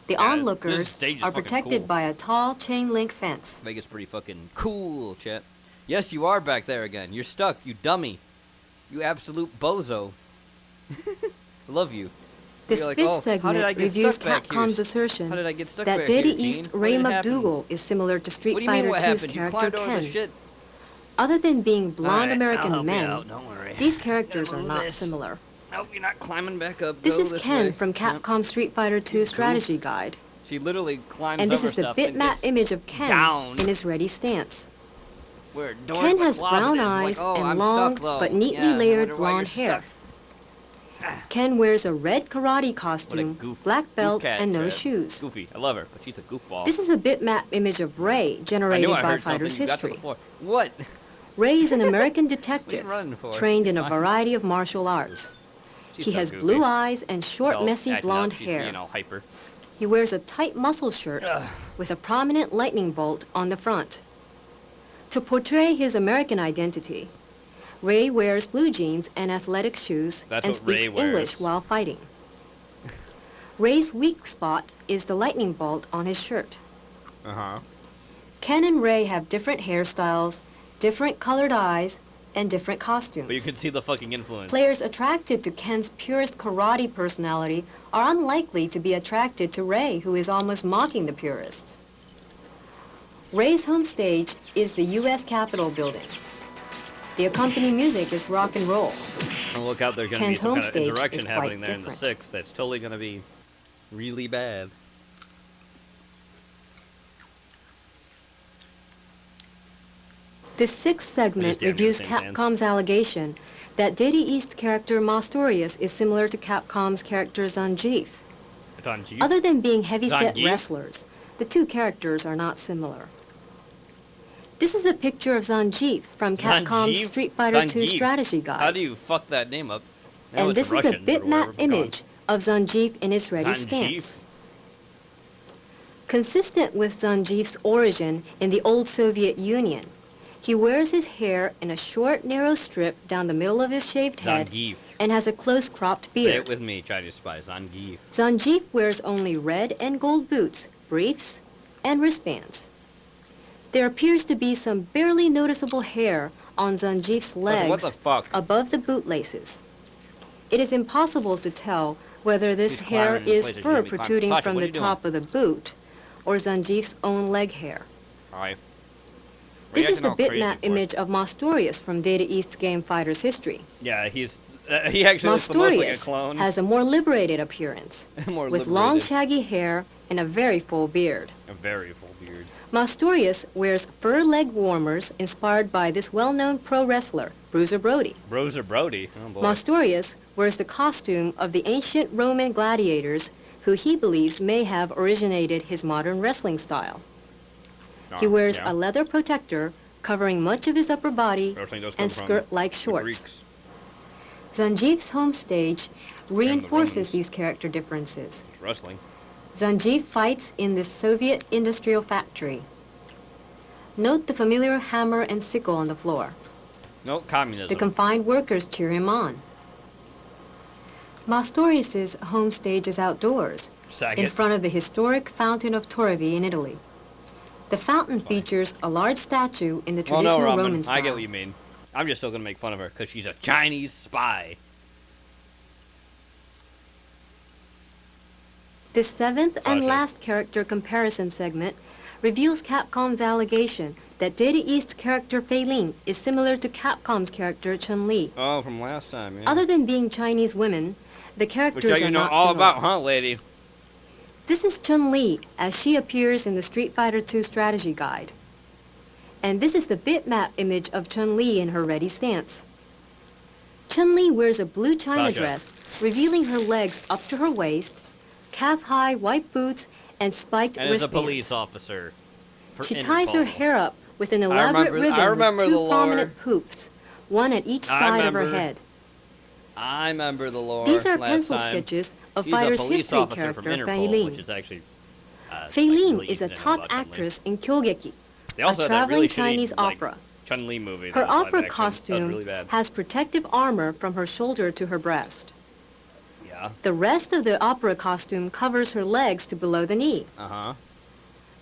The Yeah, this onlookers stage is are fucking protected cool. by a tall chain link fence. Vegas pretty fucking cool, chat. Yes, you are back there again. You're stuck, you dummy. You absolute bozo. I love you. This You're like, fifth "Oh, how segment did I get reviews stuck back here? Capcom's assertion How did I get stuck that back Data here, Gene? East What Ray did happen? McDougal is similar to Street What do you mean Fighter what 2's happened? You character climbed over Ken. the shit? Other than being blonde Alright, I'll American help you men, out, don't worry. these characters are Move not this. similar. Nope, you're not climbing back up. This Go is this Ken way. from Yep. Capcom Street Fighter II strategy guide. She literally climbs And this over is the stuff and bitmap gets image of Ken down. in his ready stance. Where a door Ken in the has closet brown is. eyes Like, oh, and I'm long stuck, though. but neatly Yeah, I layered wonder why blonde you're hair. stuck. Ken wears a red karate costume, goof- black belt, cat, and no Trev. shoes. Goofy. I love her, but she's a goofball. This is a bitmap image of Ray, I generated knew I by heard something. Fighter's You got to the history. floor. What? Ray is an American What are detective, you running for? trained in a Fine. variety of martial arts. She's He so has goofy. blue eyes and She's short, all messy acting blonde up. She's hair. being all hyper. He wears a tight muscle shirt with a prominent lightning bolt on the front. To portray his American identity, Ray wears blue jeans and athletic shoes That's and what Ray speaks English wears. while fighting. Ray's weak spot is the lightning bolt on his shirt. Uh-huh. Ken and Ray have different hairstyles, different colored eyes, and different costumes. But you can see the fucking influence. Players attracted to Ken's purest karate personality are unlikely to be attracted to Ray, who is almost mocking the purists. Ray's home stage is the U.S. Capitol building. The accompanying music is rock and roll. And look out, there's going to be Ken's some home kind of stage insurrection is quite happening there in the different. 6th that's totally going to be really bad. This sixth segment damn near reviews the same fans. Capcom's allegation that Data East character Mastorius is similar to Capcom's character Zangief. Zangief? Other than being heavy-set Zangief? wrestlers, the two characters are not similar. This is a picture of Zangief from Capcom's Zangief? Street Fighter II Zangief. strategy guide. How do you fuck that name up? I know And it's this is a Russian or whatever, bitmap but go on. image of Zangief in his ready Zangief? stance. Consistent with Zangief's origin in the old Soviet Union, he wears his hair in a short, narrow strip down the middle of his shaved head Zangief. and has a close-cropped Say beard. it with me, Chinese spy. Zangief. Zangief wears only red and gold boots, briefs, and wristbands. There appears to be some barely noticeable hair on Zangief's legs What the fuck? above the bootlaces. It is impossible to tell whether this He's hair climbing in is places you fur shouldn't be climbing. protruding Tasha, from what the are you doing? top of the boot or Zangief's own leg hair. Alright. This is the bitmap image of Mastorius from Data East's Game Fighter's history. Yeah, he actually looks the most like a Mastorius clone. has a more liberated appearance, More with long liberated. shaggy hair and a very full beard. A very full beard. Mastorius wears fur leg warmers inspired by this well-known pro wrestler, Bruiser Brody. Bruiser Brody. Oh boy. Mastorius wears the costume of the ancient Roman gladiators who he believes may have originated his modern wrestling style. He wears a leather protector covering much of his upper body Wrestling does come and from skirt-like the shorts. Greeks. Zangief's home stage reinforces Romans. these character differences. It's wrestling. Zangief fights in this Soviet industrial factory. Note the familiar hammer and sickle on the floor. No, communism. The confined workers cheer him on. Mastorius' home stage is outdoors, Saget. in front of the historic Fountain of Trevi in Italy. The fountain features a large statue in the Well, no, traditional Ramen. Roman style. I get what you mean. I'm just still gonna make fun of her because she's a Chinese spy. The seventh and Sasha. last character comparison segment reveals Capcom's allegation that Data East's character Fei Ling is similar to Capcom's character Chun-Li. Oh, from last time, yeah. Other than being Chinese women, the characters Which are you know not all similar. about, huh, lady? This is Chun-Li as she appears in the Street Fighter II strategy guide. And this is the bitmap image of Chun-Li in her ready stance. Chun-Li wears a blue china Sasha. dress, revealing her legs up to her waist, calf-high white boots, and spiked And is a wristbands. police officer. For She ties her Interpol. hair up with an elaborate remember ribbon with the two lore. prominent poops, one at each I side of her remember. head. I remember the lore. These are last pencil time. sketches of He's a Fighter's police history officer from character, Fei Interpol, Ling. which is actually. Fei like, Ling really is a easy to know top about Chun-Li. actress in Kyogeki, They also a had that traveling really Chinese shitty, like, opera. Chun-Li movie. Her that was live opera action. That was costume really bad. has protective armor from her shoulder to her breast. Yeah. The rest of the opera costume covers her legs to below the knee. Uh-huh.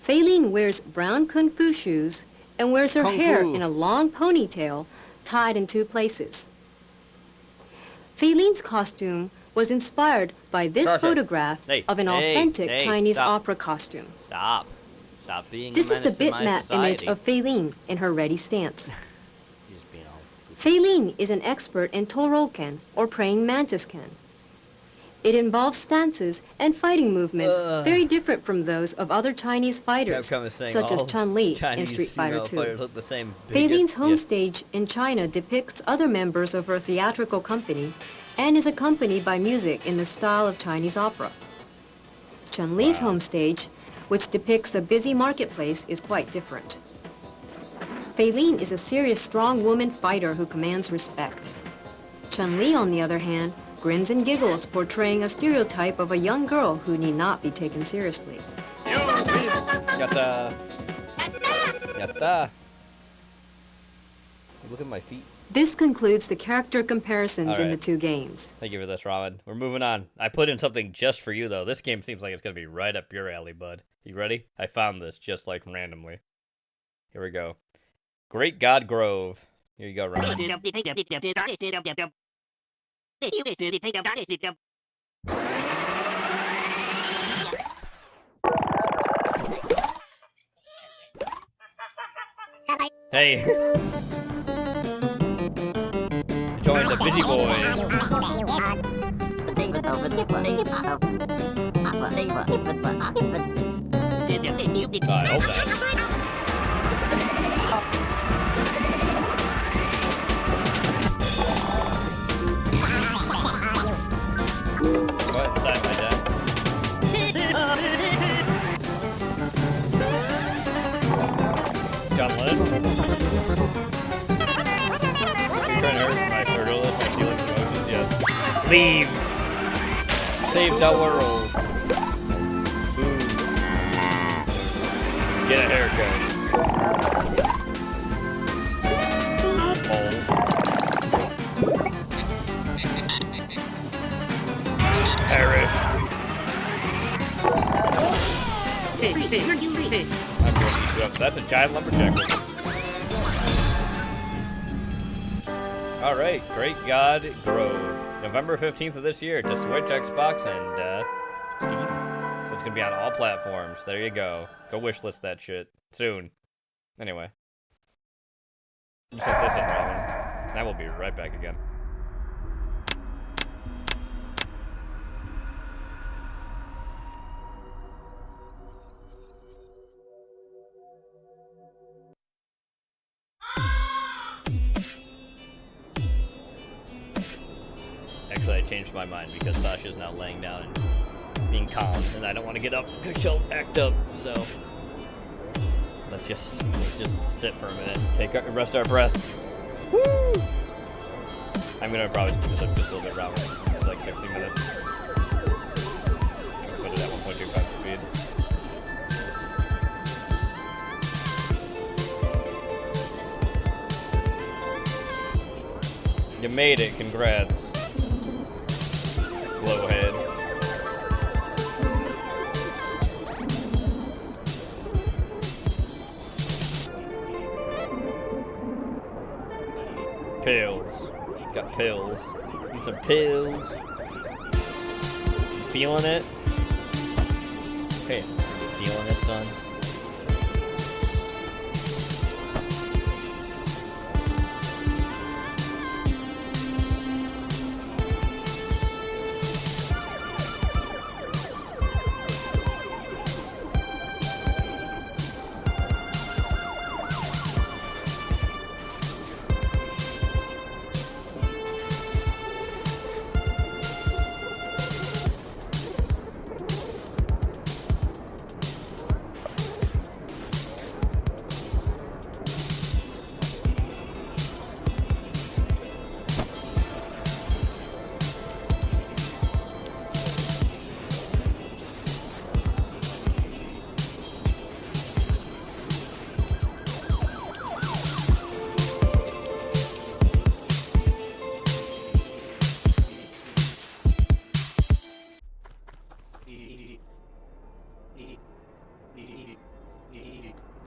Fei Ling wears brown kung fu shoes and wears her Kung hair fu. in a long ponytail tied in two places. Fei Ling's costume was inspired by this Sasha. photograph Hey, of an hey, authentic hey, Chinese stop. opera costume. Stop. Stop being This a is the menace to my bitmap image society. of Fei Ling in her ready stance. You're just being all goofy. Fei Ling is an expert in Toroken, or praying mantis ken. It involves stances and fighting movements very different from those of other Chinese fighters, Capcom is saying such all as Chun-Li in Chinese Street Fighter female II. players look the same. Fei Ling's bigots. home Yeah. stage in China depicts other members of her theatrical company and is accompanied by music in the style of Chinese opera. Chun-Li's home stage, which depicts a busy marketplace, is quite different. Fei Ling is a serious, strong woman fighter who commands respect. Chun-Li, on the other hand, grins and giggles, portraying a stereotype of a young girl who need not be taken seriously. Yatta. Yatta. Look at my feet. This concludes the character comparisons in the Alright. two games. Thank you for this, Ramen. We're moving on. I put in something just for you, though. This game seems like it's going to be right up your alley, bud. You ready? I found this just like randomly. Here we go. Great God Grove. Here you go, Ramen. Hey. Join the Busy Boys. I hope that. Go ahead inside, my dad. John Lennon. You're trying to hurt my fertility, my feelings, emotions, yes. Leave! Save the world. Boom. Get a haircut. Perish. I'm going to eat you up. That's a giant lumberjack. Alright, Great God Grove. November 15th of this year to Switch, Xbox, and Steam. So it's going to be on all platforms. There you go. Go wishlist that shit. Soon. Anyway. You set this in, Robin. And I will be right back again. Actually, I changed my mind because Sasha's now laying down and being calm, and I don't want to get up because she'll act up, so Let's just sit for a minute. Rest our breath. Woo! I'm gonna probably speed this up just a little bit, Robert. It's like 60 minutes. Put it at 1.25 speed. You made it, congrats. Glowhead. Pills. Got pills. Need some pills. You feeling it? Okay, you feeling it, son?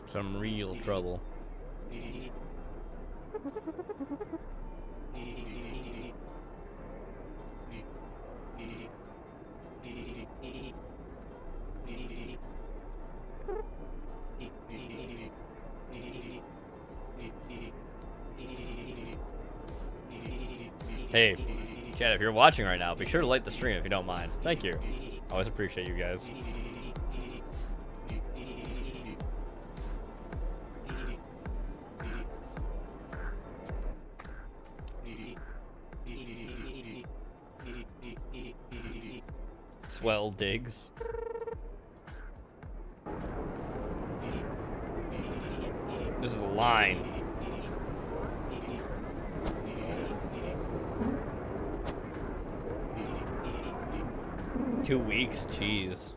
Some real trouble. Hey, Chad, if you're watching right now, be sure to like the stream if you don't mind. Thank you. I always appreciate you guys. Swell digs. This is a line. Two weeks? Jeez.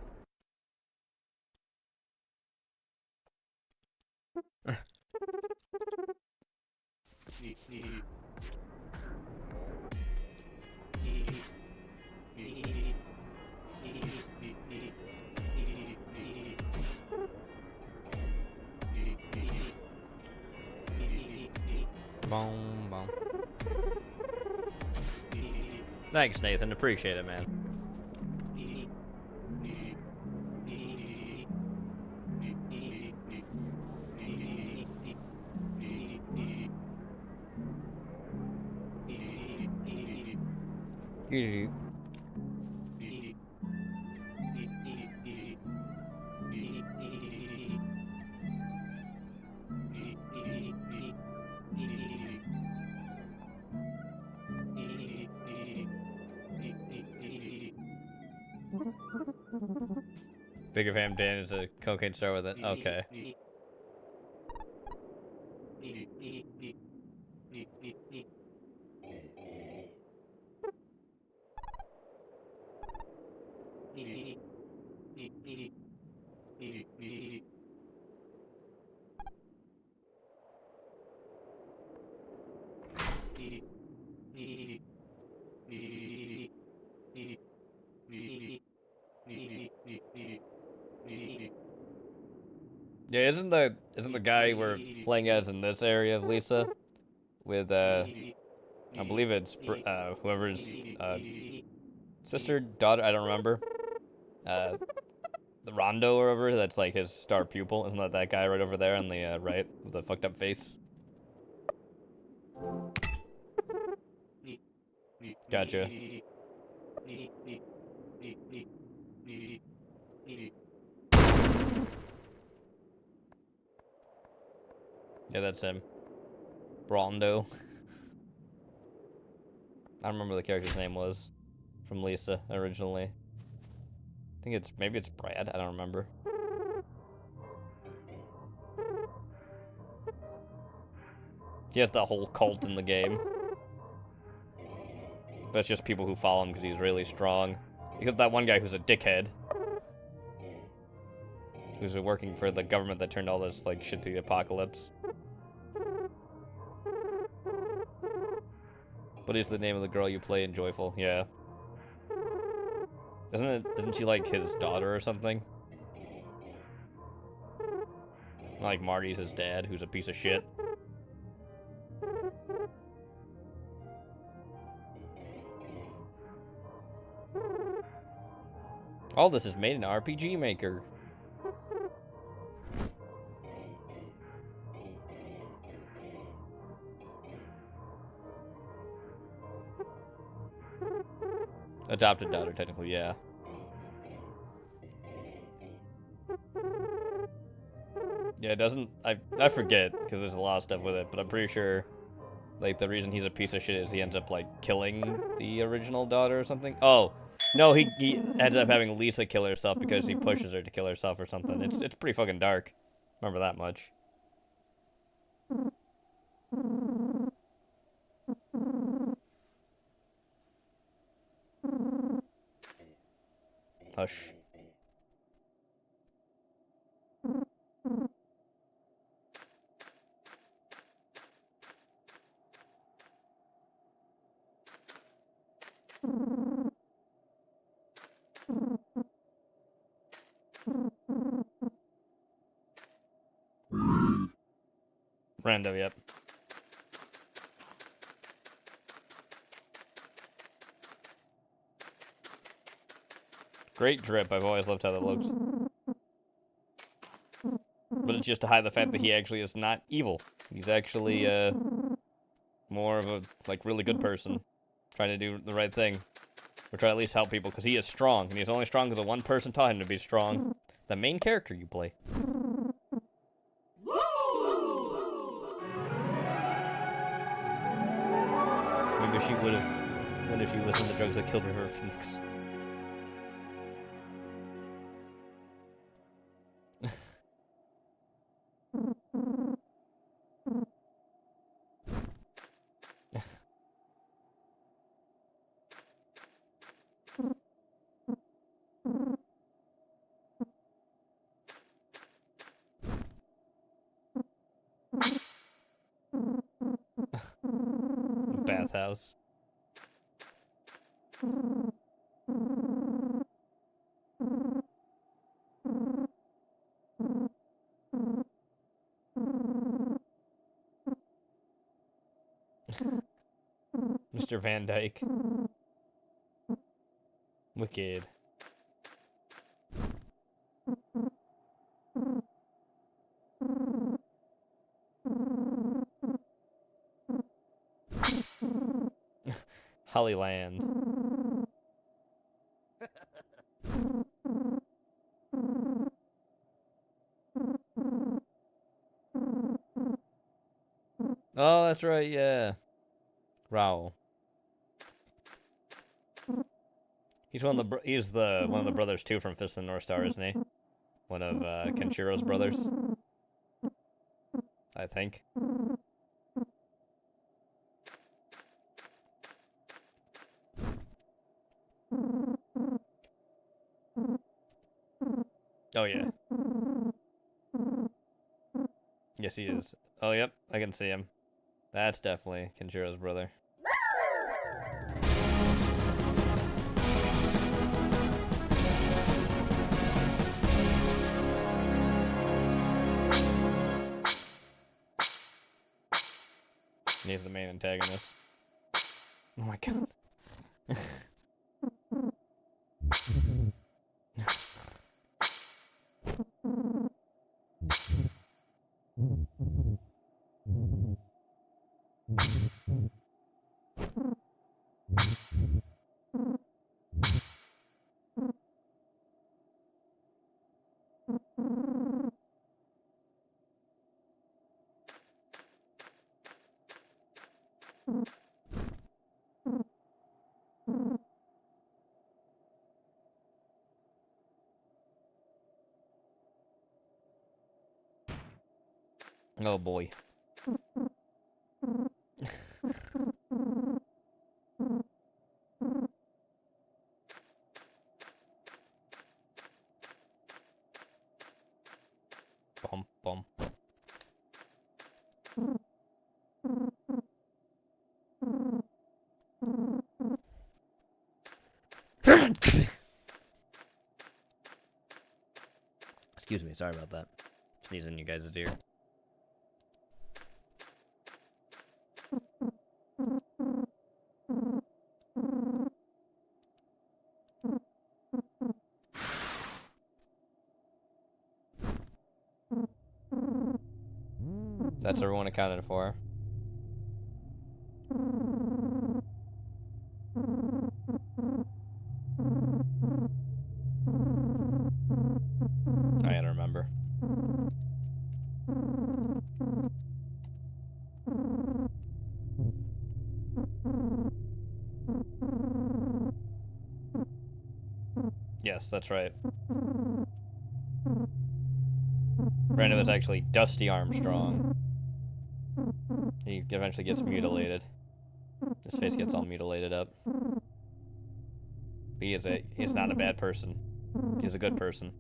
Boom, boom. Thanks, Nathan. Appreciate it, man. GG. Bigger Fam Dan is a cocaine star with it. Okay. Yeah, isn't the guy we're playing as in this area of Lisa with I believe it's whoever's sister, daughter, I don't remember. The Rondo or whatever, that's like his star pupil. Isn't that guy right over there on the right with the fucked up face? Gotcha. Yeah, that's him. Rondo. I don't remember what the character's name was from Lisa originally. I think maybe it's Brad, I don't remember. He has the whole cult in the game. But it's just people who follow him because he's really strong. Because that one guy who's a dickhead. Who's working for the government that turned all this, like, shit to the apocalypse. What is the name of the girl you play in Joyful? Yeah. Isn't she, like, his daughter or something? Like, Marty's his dad, who's a piece of shit. All this is made in RPG Maker. Adopted daughter, technically, yeah. Yeah, it doesn't... I forget, because there's a lot of stuff with it, but I'm pretty sure, like, the reason he's a piece of shit is he ends up, like, killing the original daughter or something. Oh! No, he ends up having Lisa kill herself because he pushes her to kill herself or something. It's pretty fucking dark. Remember that much. Hush. Rando, yep. Great drip, I've always loved how that looks. But it's just to hide the fact that he actually is not evil. He's actually, more of a, like, really good person. Trying to do the right thing. Or try to at least help people, because he is strong. And he's only strong because one person taught him to be strong. The main character you play. Maybe she would have, what if she listened to drugs that killed her Phoenix? Bathhouse. Mr. Van Dyke. Wicked. Hollyland. Oh, that's right, yeah. Raoul. He's one of the brothers too from Fist of the North Star, isn't he? One of Kenshiro's brothers. I think. Oh yeah. Yes, he is. Oh yep, I can see him. That's definitely Kenshiro's brother. He's the main antagonist. Oh my god. Oh boy. Bum, bum. Excuse me, sorry about that. Sneezing in you guys' ear. That's everyone accounted for. I gotta remember. Yes, that's right. Brandon was actually Dusty Armstrong. He eventually gets mutilated. His face gets all mutilated up. But he's not a bad person. He's a good person.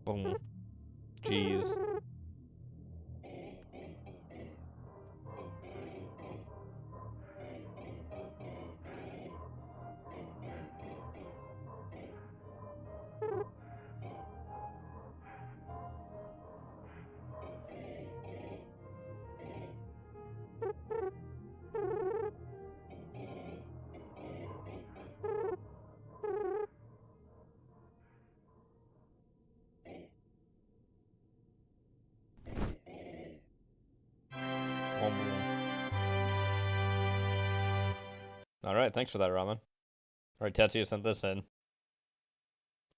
Boom. Jeez. Alright, thanks for that, Ramen. Alright, Tetsuya sent this in.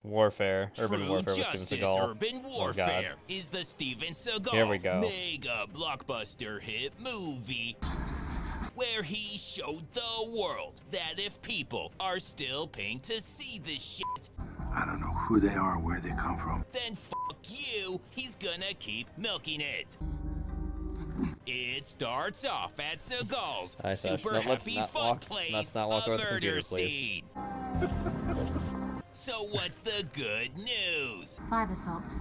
Warfare. Urban Warfare with Steven Seagal. Urban Warfare is the Steven Seagal Here we go. mega blockbuster hit movie where he showed the world that if people are still paying to see this shit, I don't know who they are or where they come from. then fuck you, he's gonna keep milking it. It starts off at Seagal's Hi, Sash. super No, let's happy not fun walk- place, let's not walk a over the murder computer, please. scene. So what's the good news? 5 assaults.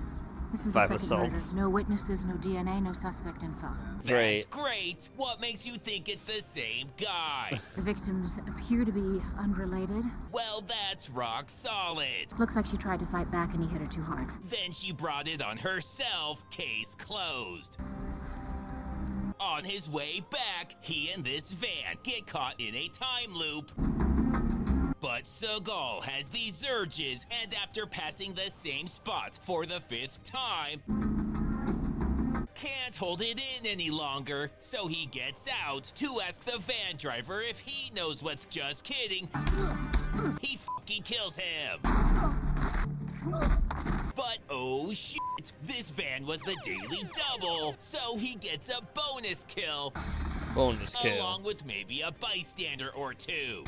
This is Five the second assaults. murder. No witnesses, no DNA, no suspect info. Great. That's great. What makes you think it's the same guy? The victims appear to be unrelated. Well, that's rock solid. Looks like she tried to fight back and he hit her too hard. Then she brought it on herself. Case closed. On his way back, he and this van get caught in a time loop. But Seagal has these urges, and after passing the same spot for the 5th time, can't hold it in any longer, so he gets out to ask the van driver if he knows what's just kidding. He fucking kills him. But oh shit, this van was the daily double, so he gets a bonus kill. Bonus kill. Along with maybe a bystander or two.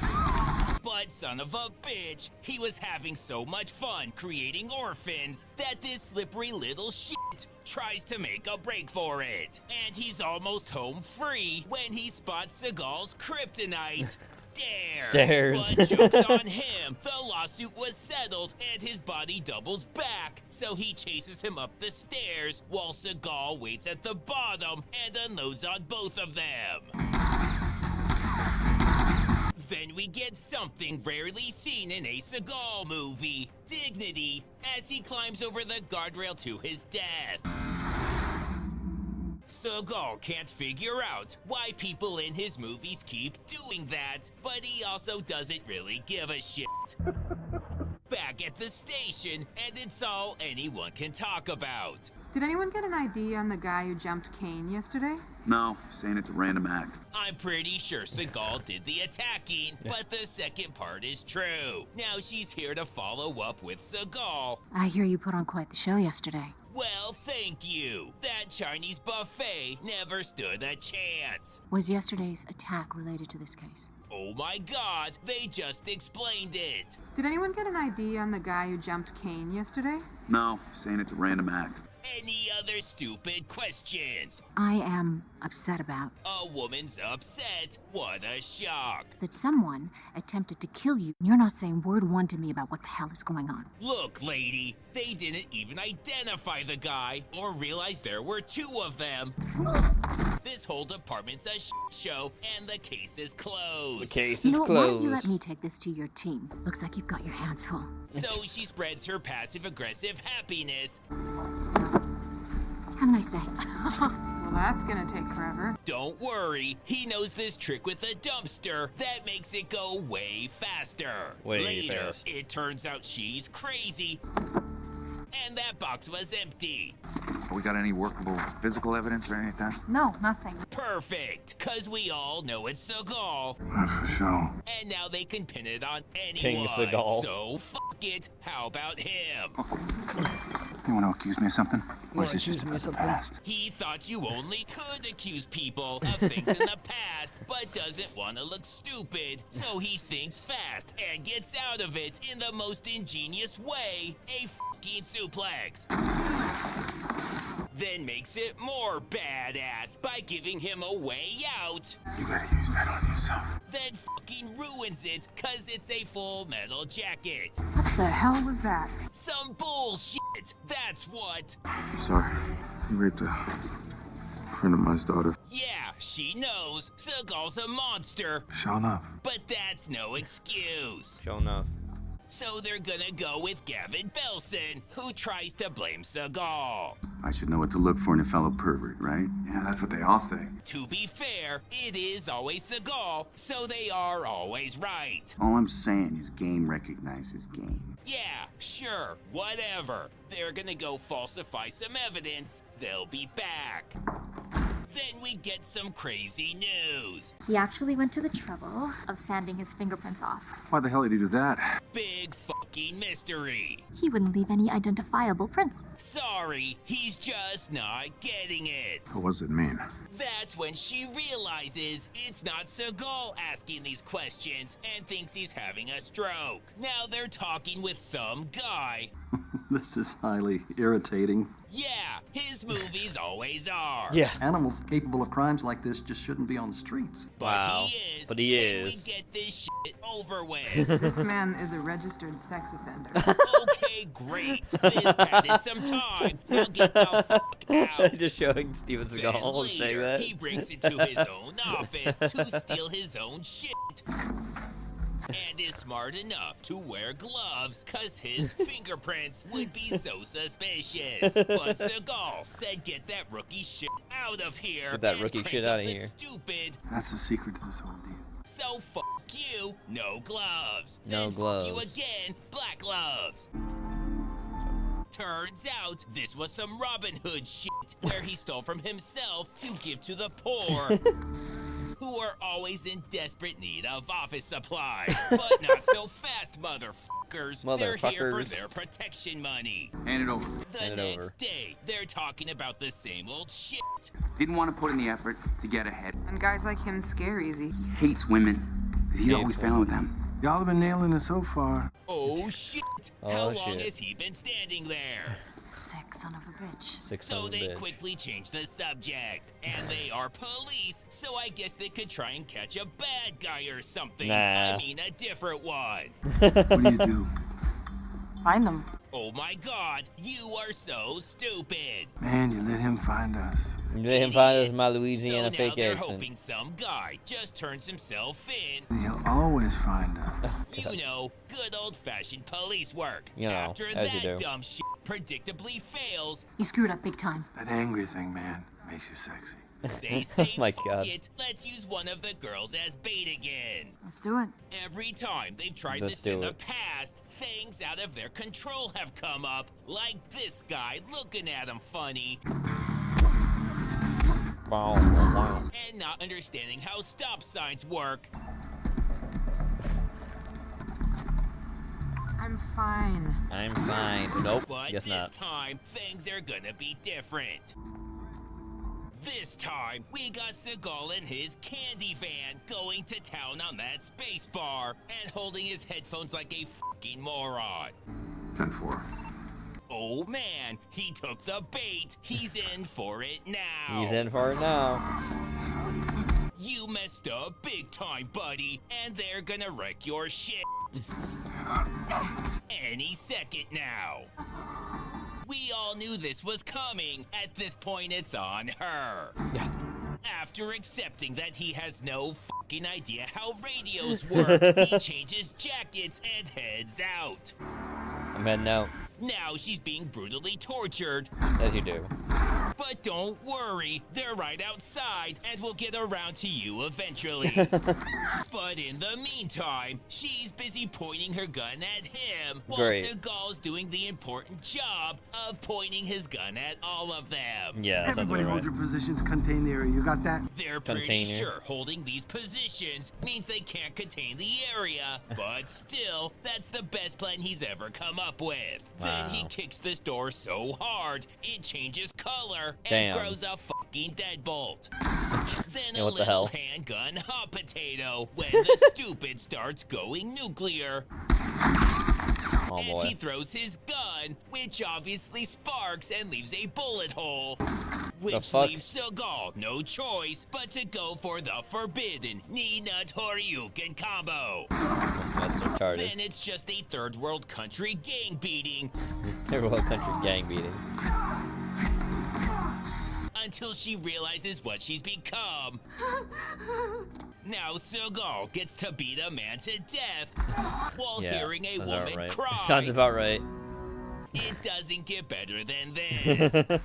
But son of a bitch, he was having so much fun creating orphans that this slippery little shit tries to make a break for it. And he's almost home free when he spots Seagal's kryptonite, stairs. Stairs. But joke's on him, the lawsuit was settled and his body doubles back, so he chases him up the stairs while Seagal waits at the bottom and unloads on both of them. Then we get something rarely seen in a Seagal movie, dignity, as he climbs over the guardrail to his death. Seagal can't figure out why people in his movies keep doing that, but he also doesn't really give a shit. back at the station, and it's all anyone can talk about. Did anyone get an ID on the guy who jumped Kane yesterday? No, saying it's a random act. I'm pretty sure Seagal did the attacking, but the second part is true. Now she's here to follow up with Seagal. I hear you put on quite the show yesterday. Well, thank you. That Chinese buffet never stood a chance. Was yesterday's attack related to this case? Oh my God, they just explained it. Did anyone get an ID on the guy who jumped Kane yesterday? No, saying it's a random act. Any other stupid questions? I am upset about A woman's upset? What a shock. that someone attempted to kill you. You're not saying word one to me about what the hell is going on. Look, lady, they didn't even identify the guy or realize there were two of them. This whole department's a show, and the case is closed. The case You is know what? Why don't you closed. let me take this to your team? Looks like you've got your hands full. So she spreads her passive-aggressive happiness. Have a nice day. Well, that's gonna take forever. Don't worry, he knows this trick with a dumpster that makes it go way faster. Way Later, fast. it turns out she's crazy, and that box was empty. We got any workable physical evidence or anything like that? No, nothing. Perfect, cause we all know it's Seagal. That's for sure. And now they can pin it on King anyone. Seagal. So fuck it, how about him? You want to accuse me of something? Or is this just about the past? He thought you only could accuse people of things in the past, but doesn't want to look stupid. So he thinks fast and gets out of it in the most ingenious way, a fucking suplex. Then makes it more badass by giving him a way out. You gotta use that on yourself. Then fucking ruins it, cause it's a full metal jacket. What the hell was that? Some bullshit, that's what. Sorry. You raped a friend of mine's daughter. Yeah, she knows. Seagal's a monster. Sure enough. But that's no excuse. Sure enough. So they're gonna go with Gavin Belson, who tries to blame Seagal. I should know what to look for in a fellow pervert, right? Yeah, that's what they all say. To be fair, it is always Seagal, so they are always right. All I'm saying is game recognizes game. Yeah, sure, whatever. They're gonna go falsify some evidence. They'll be back. Then we get some crazy news. He actually went to the trouble of sanding his fingerprints off. Why the hell did he do that? Big fucking mystery. He wouldn't leave any identifiable prints. Sorry, he's just not getting it. What does it mean? That's when she realizes it's not Seagal asking these questions and thinks he's having a stroke. Now they're talking with some guy. This is highly irritating. Yeah, his movies always are. Yeah. Animals capable of crimes like this just shouldn't be on the streets. Wow. But he Can we is. get this shit over with? This man is a registered sex offender. Okay, great. This padded some time. Now get the fuck out. Just showing Steven Then Seagal saying later, that. he breaks into his own office to steal his own shit. And is smart enough to wear gloves cause his fingerprints would be so suspicious. But Seagal said get that rookie shit out of here. Get that and rookie crank shit up out of the here. Stupid. That's the secret to this whole deal. So fuck you, no gloves. No Then fuck gloves. you again, black gloves. Turns out this was some Robin Hood shit where he stole from himself to give to the poor. Who are always in desperate need of office supplies. But not so fast, motherfuckers. They're here for Motherfuckers. their protection money. Hand it over. The Hand it next over. day, they're talking about the same old shit. Didn't want to put in the effort to get ahead. And guys like him scare easy. Hates women. Because he's always failing with them. Y'all have been nailing it so far. Oh shit! Oh, How long shit. has he been standing there? Sick son of a bitch. So they quickly change the subject. And they are police, so I guess they could try and catch a bad guy or something. Nah. I mean a different one. What do you do? Find them. Oh my god, you are so stupid. Man, you let him find us. Let him find us my So Louisiana now fake they're accent. hoping some guy just turns himself in. He'll always find us. You know, good old-fashioned police work. You know, After as you that do. dumb shit predictably fails, You screwed up big time. That angry thing, man, makes you sexy. they say, My fuck God. it, let's use one of the girls as bait again. Let's do it. Every time they've tried Let's this in do the it. past, things out of their control have come up, like this guy looking at him funny. And not understanding how stop signs work. I'm fine. I'm fine. Nope, But guess this not. time, things are gonna be different. This time, we got Seagal in his candy van going to town on that space bar and holding his headphones like a fucking moron. 10-4. Oh man, he took the bait. He's in for it now. He's in for it now. You messed up big time, buddy, and they're gonna wreck your shit. Any second now. We all knew this was coming. At this point, it's on her. Yeah. After accepting that he has no fucking idea how radios work, he changes jackets and heads out. I'm heading out. Now she's being brutally tortured. As you do. But don't worry, they're right outside and will get around to you eventually. But in the meantime, she's busy pointing her gun at him while Great. Seagal's doing the important job of pointing his gun at all of them. Yeah, that sounds Everybody about hold right. your positions, contain the area. You got that? They're pretty Container. sure holding these positions means they can't contain the area, but still, that's the best plan he's ever come up with. Then he Wow. kicks this door so hard, it changes color Damn. and grows a fucking deadbolt. Then Yeah, a what the little hell? handgun hot potato when the stupid starts going nuclear. Oh And boy. he throws his gun, which obviously sparks and leaves a bullet hole. Which fuck? leaves Seagal no choice but to go for the forbidden knee-nut Horyuken combo. That's retarded. Then it's just a third world country gang beating Everyone country gang beating. until she realizes what she's become. Now Seagal gets to beat a man to death while Yeah, hearing a sounds about woman right. cry. Sounds about right. It doesn't get better than this.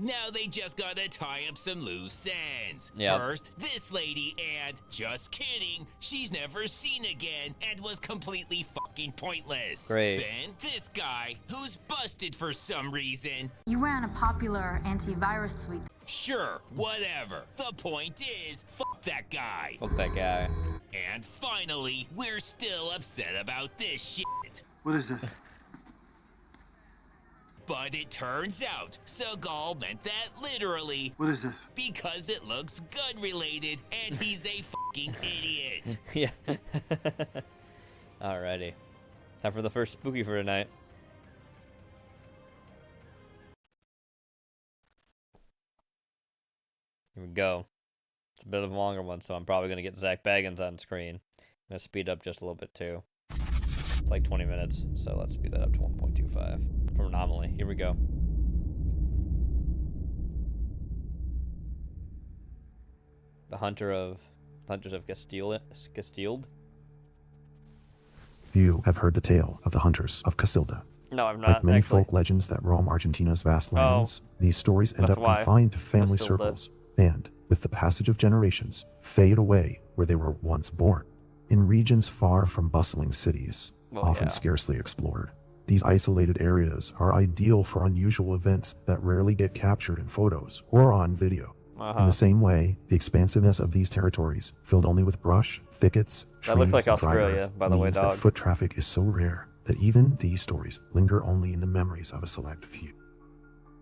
Now they just gotta tie up some loose ends. Yep. First, this lady, and just kidding, she's never seen again and was completely fucking pointless. Great. Then this guy, who's busted for some reason. You ran a popular antivirus suite. Sure, whatever. The point is, fuck that guy. Fuck that guy. And finally, we're still upset about this shit. What is this? But it turns out, Seagal meant that literally. What is this? Because it looks gun-related, and he's a fucking idiot. Yeah. Alrighty. Time for the first spooky for tonight. Here we go. It's a bit of a longer one, so I'm probably going to get Zach Baggins on screen. I'm going to speed up just a little bit too. It's like 20 minutes, so let's speed that up to 1.25 for Anomaly. Here we go. The Hunters of Castilled. Few have heard the tale of the Hunters of Casilda. No, I've not. Like many actually. folk legends that roam Argentina's vast lands, these stories end that's up why. confined to family Casilda. circles, and, with the passage of generations, fade away where they were once born. In regions far from bustling cities, Well, often yeah. scarcely explored, these isolated areas are ideal for unusual events that rarely get captured in photos or on video. In the same way, the expansiveness of these territories, filled only with brush, thickets, That trees, looks like and dry Australia, earth, by the way, means dog. that foot traffic is so rare that even these stories linger only in the memories of a select few.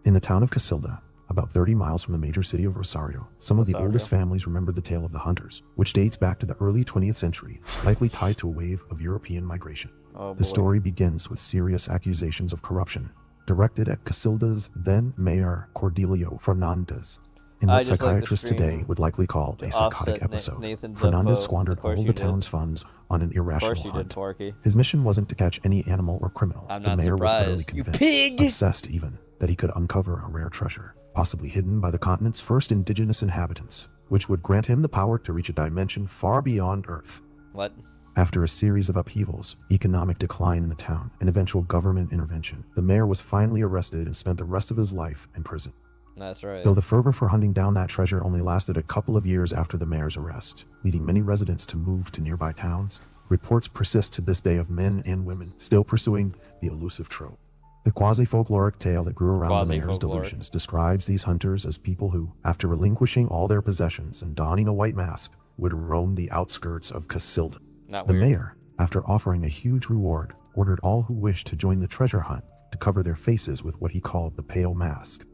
In the town of Casilda, about 30 miles from the major city of Rosario, some of the Rosario. oldest families remember the tale of the Hunters, which dates back to the early 20th century, likely tied to a wave of European migration. Oh, The boy. story begins with serious accusations of corruption, directed at Casilda's then mayor Cordelio Fernandez, in I what just like the psychiatrists stream today would likely call a to psychotic offset episode. Nathan's Fernandez upvote. squandered Of course all you the did. town's funds on an irrational Of course you did, hunt. Porky. His mission wasn't to catch any animal or criminal. I'm The not mayor was utterly surprised. You convinced, pig! obsessed even, that he could uncover a rare treasure, possibly hidden by the continent's first indigenous inhabitants, which would grant him the power to reach a dimension far beyond Earth. What? After a series of upheavals, economic decline in the town, and eventual government intervention, the mayor was finally arrested and spent the rest of his life in prison. That's right. Though the fervor for hunting down that treasure only lasted a couple of years after the mayor's arrest, leading many residents to move to nearby towns, reports persist to this day of men and women still pursuing the elusive trope. The quasi-folkloric tale that grew around the mayor's delusions describes these hunters as people who, after relinquishing all their possessions and donning a white mask, would roam the outskirts of Casilda. The mayor, after offering a huge reward, ordered all who wished to join the treasure hunt to cover their faces with what he called the pale mask.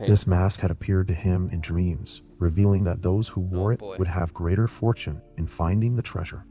This mask had appeared to him in dreams, revealing that those who wore it would have greater fortune in finding the treasure.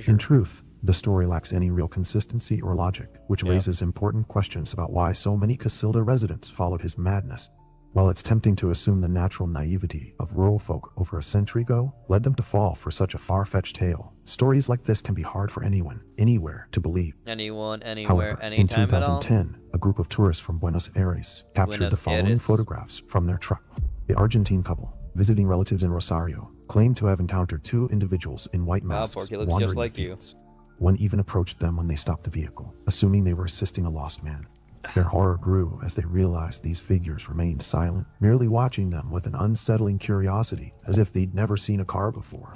In truth, the story lacks any real consistency or logic, which raises important questions about why so many Casilda residents followed his madness. While it's tempting to assume the natural naivety of rural folk over a century ago led them to fall for such a far-fetched tale, stories like this can be hard for anyone, anywhere, to believe. Anyone, anywhere, However, in anytime at all. 2010, a group of tourists from Buenos Aires captured the following photographs from their truck. The Argentine couple, visiting relatives in Rosario, claimed to have encountered two individuals in white masks wandering the fields. One even approached them when they stopped the vehicle, assuming they were assisting a lost man. Their horror grew as they realized these figures remained silent, merely watching them with an unsettling curiosity, as if they'd never seen a car before.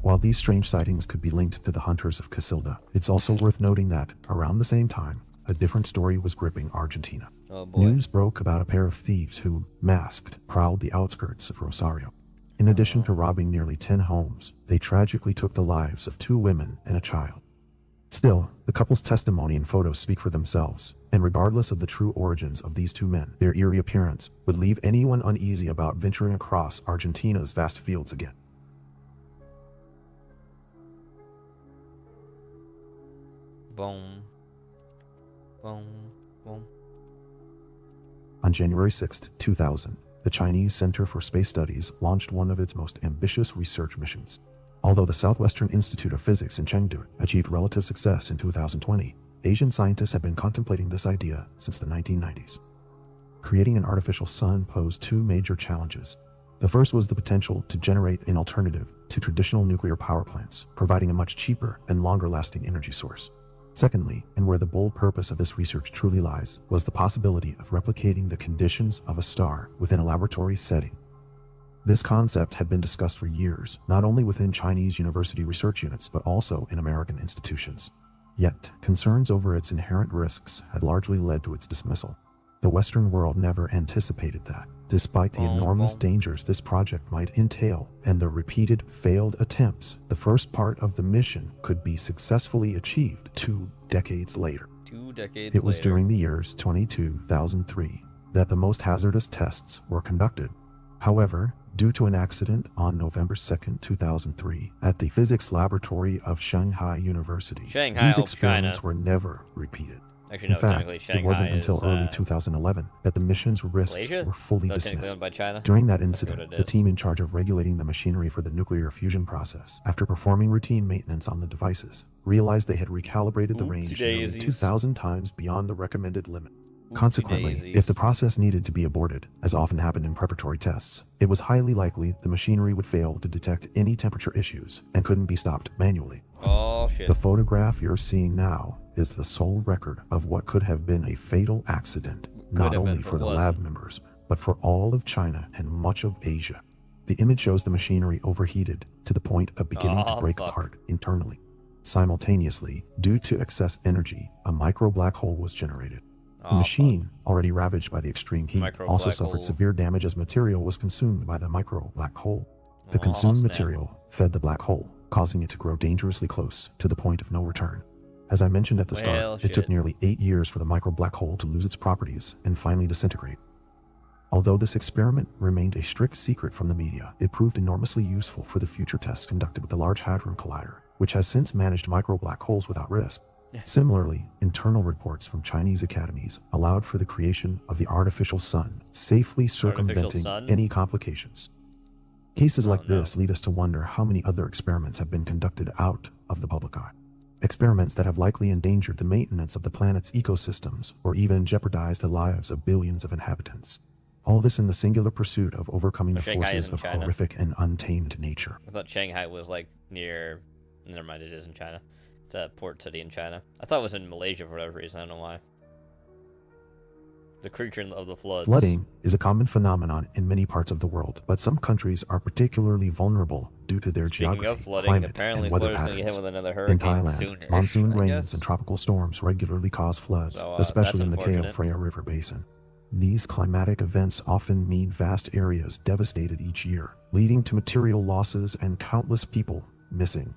While these strange sightings could be linked to the hunters of Casilda, it's also worth noting that, around the same time, a different story was gripping Argentina. News broke about a pair of thieves who, masked, prowled the outskirts of Rosario. In addition to robbing nearly 10 homes, they tragically took the lives of 2 women and a child. Still, the couple's testimony and photos speak for themselves, and regardless of the true origins of these 2 men, their eerie appearance would leave anyone uneasy about venturing across Argentina's vast fields again. Boom. Boom. Boom. On January 6, 2000, the Chinese Center for Space Studies launched one of its most ambitious research missions. Although the Southwestern Institute of Physics in Chengdu achieved relative success in 2020, Asian scientists had been contemplating this idea since the 1990s. Creating an artificial sun posed 2 major challenges. The first was the potential to generate an alternative to traditional nuclear power plants, providing a much cheaper and longer-lasting energy source. Secondly, and where the bold purpose of this research truly lies, was the possibility of replicating the conditions of a star within a laboratory setting. This concept had been discussed for years, not only within Chinese university research units, but also in American institutions. Yet, concerns over its inherent risks had largely led to its dismissal. The Western world never anticipated that, despite the enormous dangers this project might entail and the repeated failed attempts, the first part of the mission could be successfully achieved 2 decades later. 2 decades It was during the years 2003 that the most hazardous tests were conducted. However, due to an accident on November 2, 2003, at the physics laboratory of Shanghai University, these experiments were never repeated. Actually, In no, fact, technically Shanghai it wasn't until is, early 2011 that the mission's risks Malaysia? were fully No, technically dismissed. owned by China. During that That's what incident, it the is. team in charge of regulating the machinery for the nuclear fusion process, after performing routine maintenance on the devices, realized they had recalibrated the range nearly 2,000 times beyond the recommended limit. Consequently, if the process needed to be aborted, as often happened in preparatory tests, it was highly likely the machinery would fail to detect any temperature issues and couldn't be stopped manually. Oh, shit. The photograph you're seeing now is the sole record of what could have been a fatal accident, not only for the lab members, but for all of China and much of Asia. The image shows the machinery overheated to the point of beginning to break apart internally. Simultaneously, due to excess energy, a micro black hole was generated. The machine, already ravaged by the extreme heat, also suffered severe damage as material was consumed by the micro black hole. The consumed material fed the black hole, causing it to grow dangerously close to the point of no return. As I mentioned at the start, it took nearly 8 years for the micro black hole to lose its properties and finally disintegrate. Although this experiment remained a strict secret from the media, it proved enormously useful for the future tests conducted with the Large Hadron Collider, which has since managed micro black holes without risk. Similarly, internal reports from Chinese academies allowed for the creation of the artificial sun, safely circumventing any complications. Cases like this lead us to wonder how many other experiments have been conducted out of the public eye. Experiments that have likely endangered the maintenance of the planet's ecosystems or even jeopardized the lives of billions of inhabitants. All this in the singular pursuit of overcoming the forces of horrific and untamed nature. I thought Shanghai was like near... Never mind, it is in China. It's a port city in China. I thought it was in Malaysia for whatever reason, I don't know why. The creature of the floods. Flooding is a common phenomenon in many parts of the world, but some countries are particularly vulnerable due to their geography, climate, and weather patterns. In Thailand, monsoon rains and tropical storms regularly cause floods, especially in the Chao Phraya River basin. These climatic events often mean vast areas devastated each year, leading to material losses and countless people missing.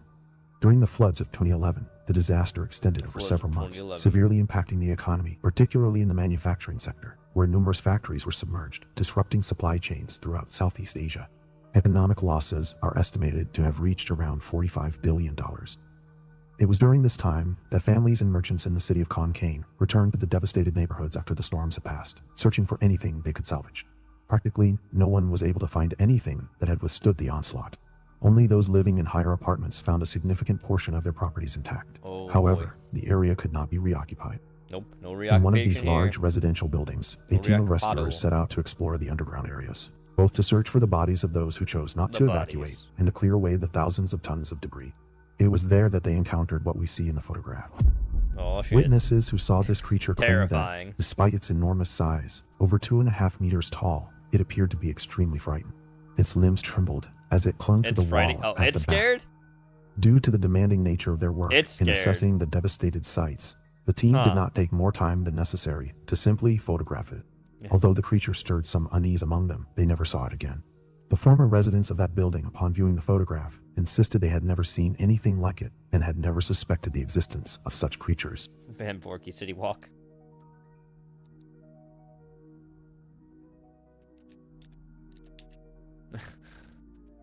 During the floods of 2011, the disaster extended over several months, severely impacting the economy, particularly in the manufacturing sector, where numerous factories were submerged, disrupting supply chains throughout Southeast Asia. Economic losses are estimated to have reached around $45 billion. It was during this time that families and merchants in the city of Khon Kaen returned to the devastated neighborhoods after the storms had passed, searching for anything they could salvage. Practically, no one was able to find anything that had withstood the onslaught. Only those living in higher apartments found a significant portion of their properties intact. However, the area could not be reoccupied. Nope, no reoccupation. In one of these large here. residential buildings, a team of rescuers set out to explore the underground areas, both to search for the bodies of those who chose not to evacuate and to clear away the thousands of tons of debris. It was there that they encountered what we see in the photograph. Oh, shit. Witnesses who saw this creature claimed Terrifying. that, despite its enormous size, over 2.5 meters tall, it appeared to be extremely frightened. Its limbs trembled as it clung to the wall Oh, at it's the scared? back. Due to the demanding nature of their work It's in scared. assessing the devastated sites, the team did not take more time than necessary to simply photograph it. Although the creature stirred some unease among them, they never saw it again. The former residents of that building, upon viewing the photograph, insisted they had never seen anything like it and had never suspected the existence of such creatures. Van Borky City Walk.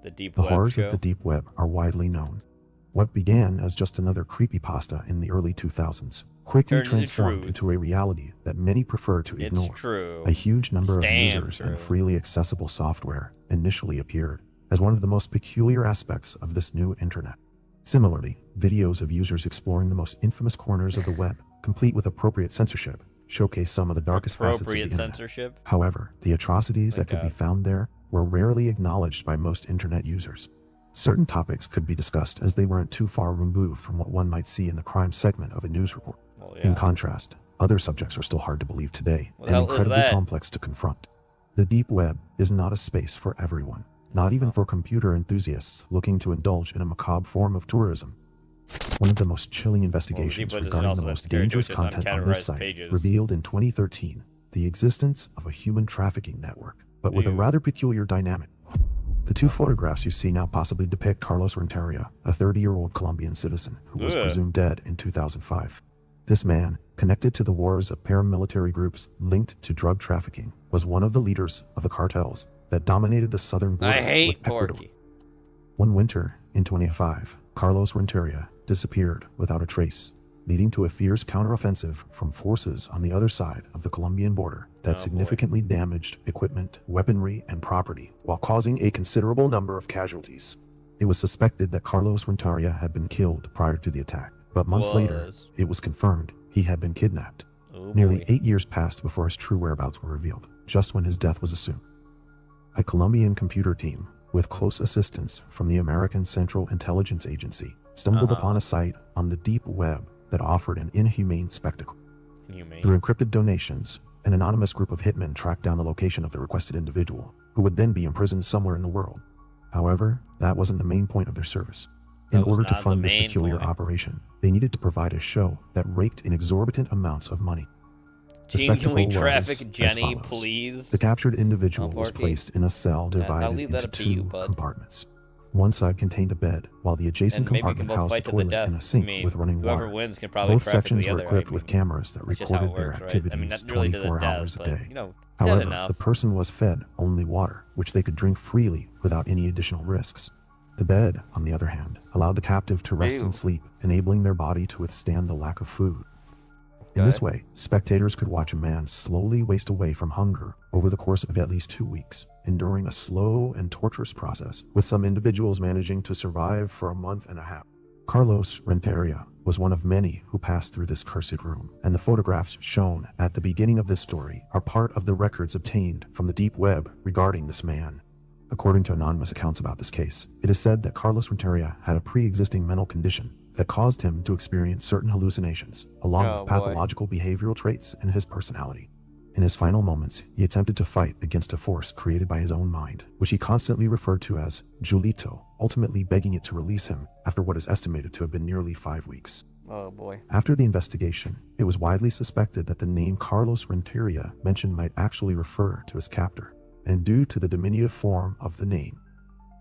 The deep The web horrors show. of the deep web are widely known. What began as just another creepypasta in the early 2000s quickly Turned into transformed truth. into a reality that many prefer to ignore. true. A huge number of Damn users true. and freely accessible software initially appeared as one of the most peculiar aspects of this new internet. Similarly, videos of users exploring the most infamous corners of the web, complete with appropriate censorship, showcase some of the darkest facets of the Appropriate internet. censorship? However, the atrocities that could be found there were rarely acknowledged by most internet users. Certain topics could be discussed as they weren't too far removed from what one might see in the crime segment of a news report. In contrast, other subjects are still hard to believe today What the and hell is incredibly that? complex to confront. The deep web is not a space for everyone, not even for computer enthusiasts looking to indulge in a macabre form of tourism. One of the most chilling investigations web isn't regarding also the that most scary, dangerous just on content on this categorized site pages. revealed in 2013 the existence of a human trafficking network, but with a rather peculiar dynamic. The two photographs you see now possibly depict Carlos Renteria, a 30-year-old Colombian citizen who was Ugh. presumed dead in 2005. This man, connected to the wars of paramilitary groups linked to drug trafficking, was one of the leaders of the cartels that dominated the southern border I hate with Ecuador. Porky. One winter in 2005, Carlos Renteria disappeared without a trace, leading to a fierce counteroffensive from forces on the other side of the Colombian border that significantly damaged equipment, weaponry, and property, while causing a considerable number of casualties. It was suspected that Carlos Renteria had been killed prior to the attack, but months later, it was confirmed he had been kidnapped. Nearly 8 years passed before his true whereabouts were revealed, just when his death was assumed. A Colombian computer team, with close assistance from the American Central Intelligence Agency, stumbled upon a site on the deep web that offered an inhumane spectacle. Through encrypted donations, an anonymous group of hitmen tracked down the location of the requested individual, who would then be imprisoned somewhere in the world. However, that wasn't the main point of their service. In order to fund this peculiar operation, they needed to provide a show that raked in exorbitant amounts of money. The Gene, can spectacle we was traffic as Jenny, follows. please? The captured individual Oh, was Porky. placed in a cell I'll divided leave that into up to two you, bud. compartments. One side contained a bed, while the adjacent And maybe we can compartment both housed a fight to the toilet death. and a sink I mean, with running whoever water. wins can probably Both traffic sections the were other, equipped right? with cameras that That's just how it recorded their works, right? activities I mean, not really to the 24 death, hours a but, day. you know, dead However, enough. the person was fed only water, which they could drink freely without any additional risks. The bed, on the other hand, allowed the captive to rest and sleep, enabling their body to withstand the lack of food. In this way, spectators could watch a man slowly waste away from hunger over the course of at least 2 weeks, enduring a slow and torturous process, with some individuals managing to survive for a month and a half. Carlos Renteria was one of many who passed through this cursed room, and the photographs shown at the beginning of this story are part of the records obtained from the deep web regarding this man. According to anonymous accounts about this case, it is said that Carlos Renteria had a pre-existing mental condition that caused him to experience certain hallucinations, along with pathological behavioral traits in his personality. In his final moments, he attempted to fight against a force created by his own mind, which he constantly referred to as Julito, ultimately begging it to release him after what is estimated to have been nearly 5 weeks. Oh boy. After the investigation, it was widely suspected that the name Carlos Renteria mentioned might actually refer to his captor, and due to the diminutive form of the name,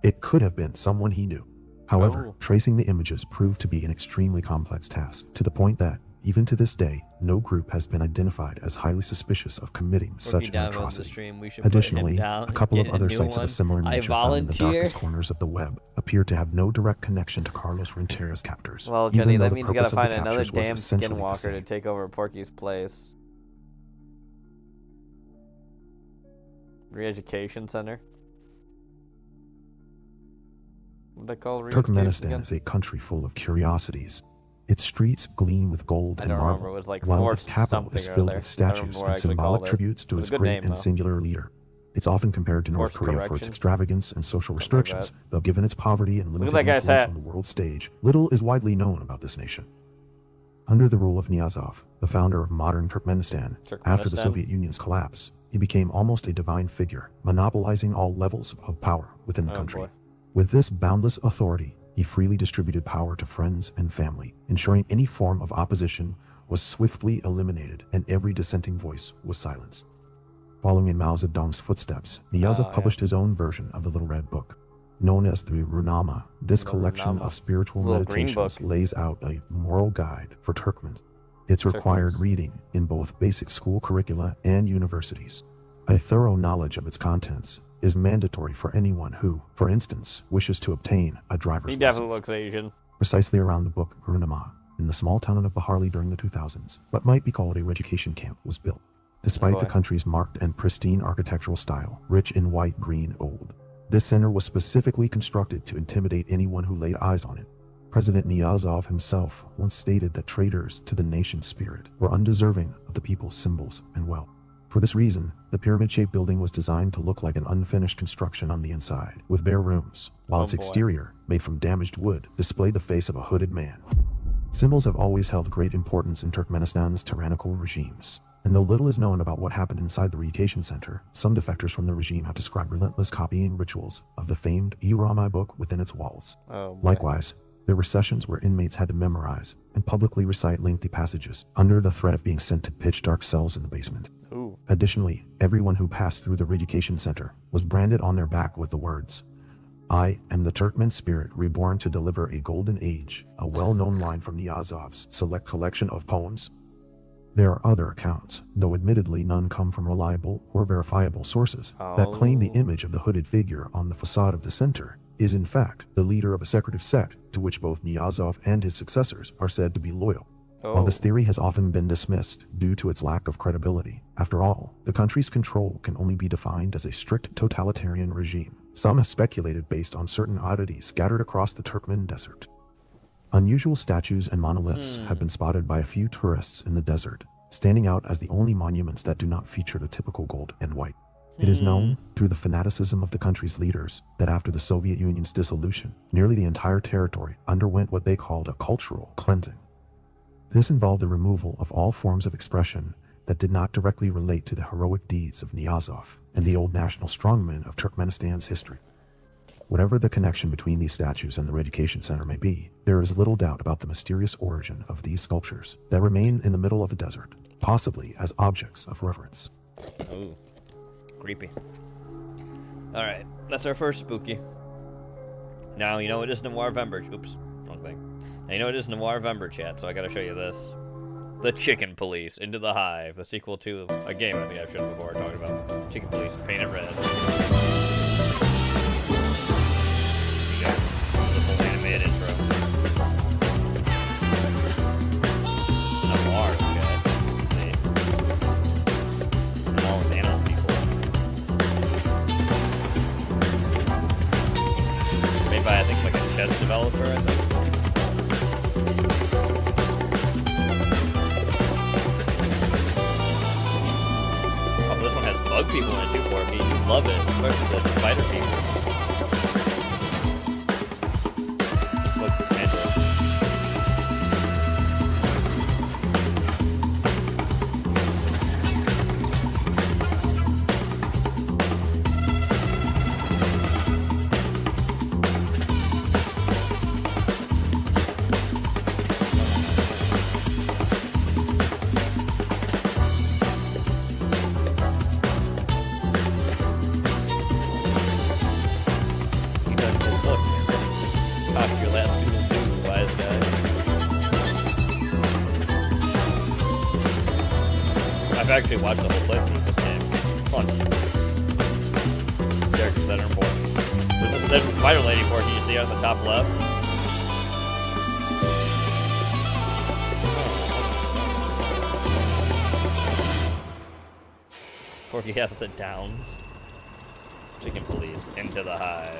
it could have been someone he knew. However, tracing the images proved to be an extremely complex task, to the point that, even to this day, no group has been identified as highly suspicious of committing such an atrocity. Additionally, a couple of other sites of a similar nature found in the darkest corners of the web appear to have no direct connection to Carlos Renteria's captors. Well, Jenny, that means you gotta find another damn skinwalker to take over Porky's place. Re-education center? What they call Turkmenistan is a country full of curiosities. Its streets gleam with gold and marble, while its capital is filled with statues and symbolic tributes to its great and singular leader. It's often compared to North Korea for its extravagance and social restrictions, though given its poverty and limited influence on the world stage, little is widely known about this nation. Under the rule of Niyazov, the founder of modern Turkmenistan, after the Soviet Union's collapse, he became almost a divine figure, monopolizing all levels of power within the country. With this boundless authority, he freely distributed power to friends and family, ensuring any form of opposition was swiftly eliminated and every dissenting voice was silenced. Following in Mao Zedong's footsteps, Niyazov published his own version of the Little Red Book. Known as the Ruhnama, this collection of spiritual meditations lays out a moral guide for Turkmens. It's required reading in both basic school curricula and universities. A thorough knowledge of its contents is mandatory for anyone who, for instance, wishes to obtain a driver's license. He definitely looks Asian. Precisely around the book Ruhnama, in the small town of Baharli during the 2000s, what might be called a re-education camp was built. Despite the country's marked and pristine architectural style, rich in white, green, old, this center was specifically constructed to intimidate anyone who laid eyes on it. President Niyazov himself once stated that traitors to the nation's spirit were undeserving of the people's symbols and wealth. For this reason, the pyramid-shaped building was designed to look like an unfinished construction on the inside, with bare rooms, while its exterior, made from damaged wood, displayed the face of a hooded man. Symbols have always held great importance in Turkmenistan's tyrannical regimes, and though little is known about what happened inside the re-education center, some defectors from the regime have described relentless copying rituals of the famed Ruhnama book within its walls. Likewise, there were sessions where inmates had to memorize and publicly recite lengthy passages under the threat of being sent to pitch-dark cells in the basement. Additionally, everyone who passed through the re-education center was branded on their back with the words, "I am the Turkmen spirit reborn to deliver a golden age," a well-known line from Niyazov's select collection of poems. There are other accounts, though admittedly none come from reliable or verifiable sources, that claim the image of the hooded figure on the facade of the center is in fact the leader of a secretive sect to which both Niyazov and his successors are said to be loyal. While this theory has often been dismissed due to its lack of credibility, after all, the country's control can only be defined as a strict totalitarian regime. Some have speculated based on certain oddities scattered across the Turkmen desert. Unusual statues and monoliths have been spotted by a few tourists in the desert, standing out as the only monuments that do not feature the typical gold and white. It is known, through the fanaticism of the country's leaders, that after the Soviet Union's dissolution, nearly the entire territory underwent what they called a cultural cleansing. This involved the removal of all forms of expression that did not directly relate to the heroic deeds of Niyazov and the old national strongmen of Turkmenistan's history. Whatever the connection between these statues and the re-education center may be, there is little doubt about the mysterious origin of these sculptures that remain in the middle of the desert, possibly as objects of reverence. Ooh, creepy. Alright, that's our first spooky. Now, you know it is Noirvember. Oops, wrong thing. Now, you know it is Noirvember, chat, so I gotta show you this. The Chicken Police, Into the Hive, the sequel to a game I think I've shown before, talking about Chicken Police, painted red. You got the full animated intro. Noir, okay. See? And all the nano people. Made by, I think, like a chess developer, I think. This one has bug people in it too, Porky. You love it, especially the spider people. Look, Android. actually watched the whole playthrough of this game. Fun. Characters that are important. There's a spider lady portion you see on the top left. Porky has the downs. Chicken Police Into the Hive.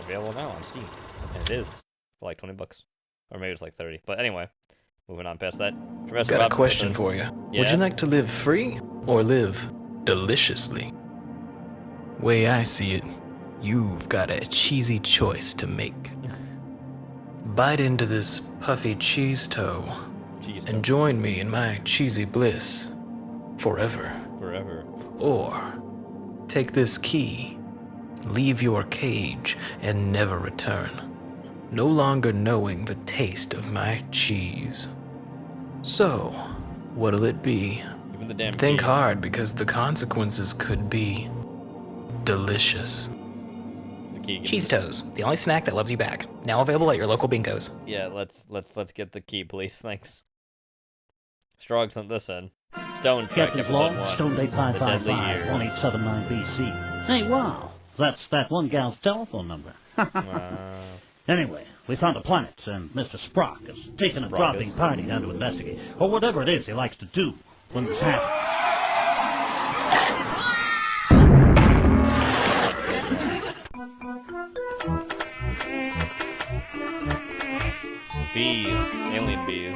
Available now on Steam. And it is for like 20 bucks. Or maybe it's like 30. But anyway, moving on past that. Professor Got a Robinson question says, for you. Yeah? Would you like to live free or live deliciously? Way I see it, you've got a cheesy choice to make. Bite into this puffy cheese toe and join me in my cheesy bliss forever. Forever. Or take this key, leave your cage, and never return, no longer knowing the taste of my cheese. So, what'll it be? Even the damn Think key. hard, because the consequences could be delicious. The key. Cheese toes, the only snack that loves you back. Now available at your local Bingos. Yeah, let's get the key, please. Thanks. Strog sent this in. Stone Trek Captain episode Blog, 1. Stonedate The Deadly 555, Years. 1879 BC. Hey, wow, that's that one gal's telephone number. Anyway, we found a planet, and Mr. Sprock is taking a dropping party down to investigate, or whatever it is he likes to do when this happens. Bees. Alien bees.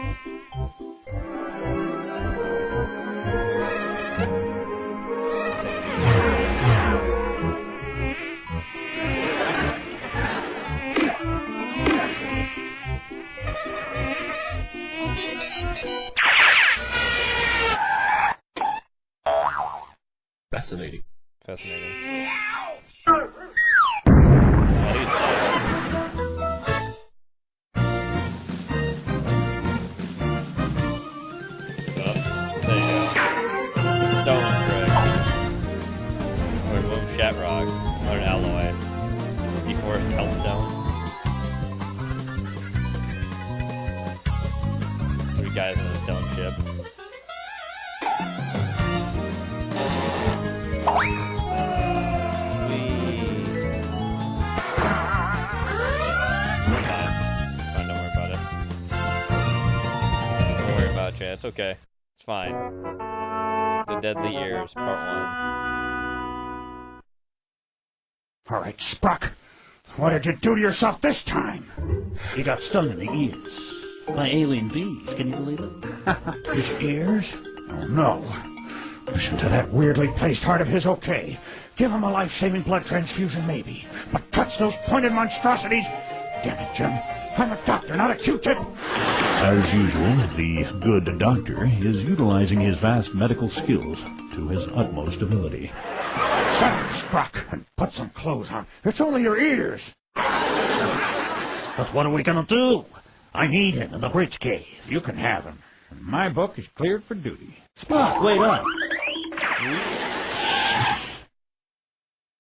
Fascinating. Fascinating. Stone Trek. Or Boom Shatrock. Or an alloy. Deforest Hellstone. 3 guys in a stone ship. It's fine, don't worry about it. Don't worry about it, it's okay. It's fine. The Deadly Years, Part 1. All right, Sprock, what did you do to yourself this time? You got stung in the ears by alien bees, can you believe it? His ears? Oh, no. Listen to that weirdly placed heart of his, okay. Give him a life-saving blood transfusion, maybe. But touch those pointed monstrosities? Damn it, Jim. I'm a doctor, not a Q-tip. As usual, the good doctor is utilizing his vast medical skills to his utmost ability. Shut up, Sprock, and put some clothes on. It's only your ears. But what are we gonna do? I need him in the bridge cave. You can have him. And my book is cleared for duty. Sprock, wait up.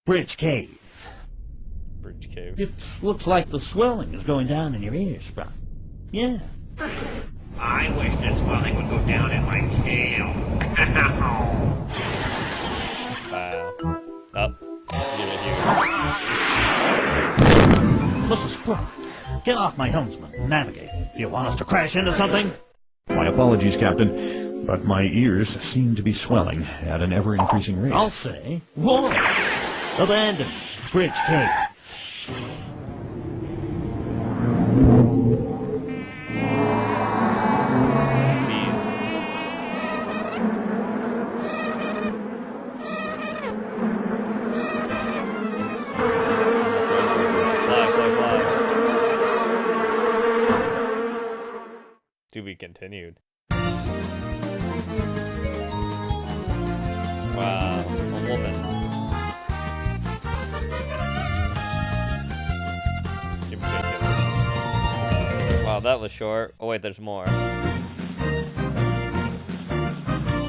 Bridge cave. Bridge cave. It looks like the swelling is going down in your ears, Sprock. Yeah. I wish that swelling would go down in my tail. Wow. Up. Mr. Sprock, get off my helmsman and navigate. Do you want us to crash into something? My apologies, Captain, but my ears seem to be swelling at an ever-increasing rate. I'll say, war! Abandon Bridge Cave. To be continued. Wow, a woman. Jim Jenkins. Wow, that was short. Oh wait, there's more.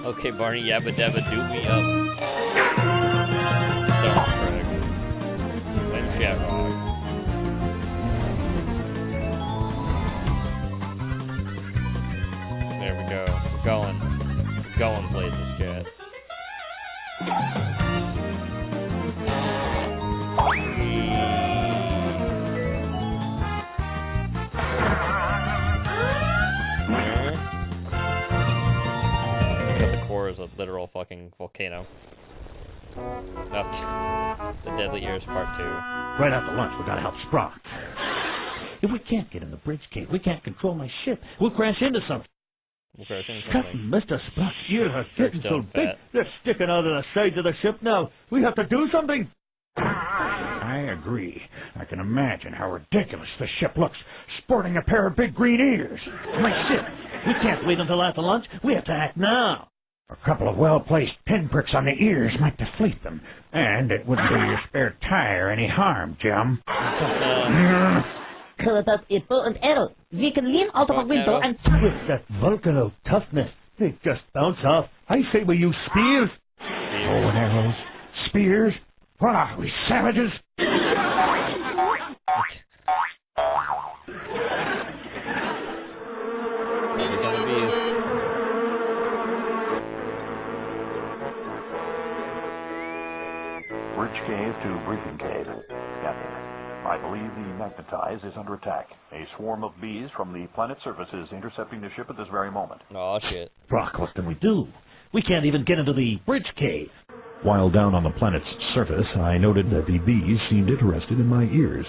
Okay, Barney Yabba Dabba do me up. Stone Trek. Boom Shatrock. There we go. We're going. We're going literal fucking volcano. The Deadly Ears Part 2. Right after lunch, we gotta help Sprock. If we can't get in the bridge cave, we can't control my ship. We'll crash into something. Captain, Mr. Sprock's ears are getting so big, they're sticking out of the sides of the ship now. We have to do something. I agree. I can imagine how ridiculous the ship looks, sporting a pair of big green ears. My ship, we can't wait until after lunch. We have to act now. A couple of well-placed pinpricks on the ears might deflate them, and it wouldn't do your spare tire any harm, Jim. Das ist bow and arrow. We can lean out of a window and... With that volcano toughness, they just bounce off. I say we use spears. Bow and arrows. Spears. What are we, savages? Bridge cave to briefing cave. Captain, I believe the Magnetize is under attack. A swarm of bees from the planet surface is intercepting the ship at this very moment. Oh shit. Brock, what can we do? We can't even get into the bridge cave. While down on the planet's surface, I noted that the bees seemed interested in my ears.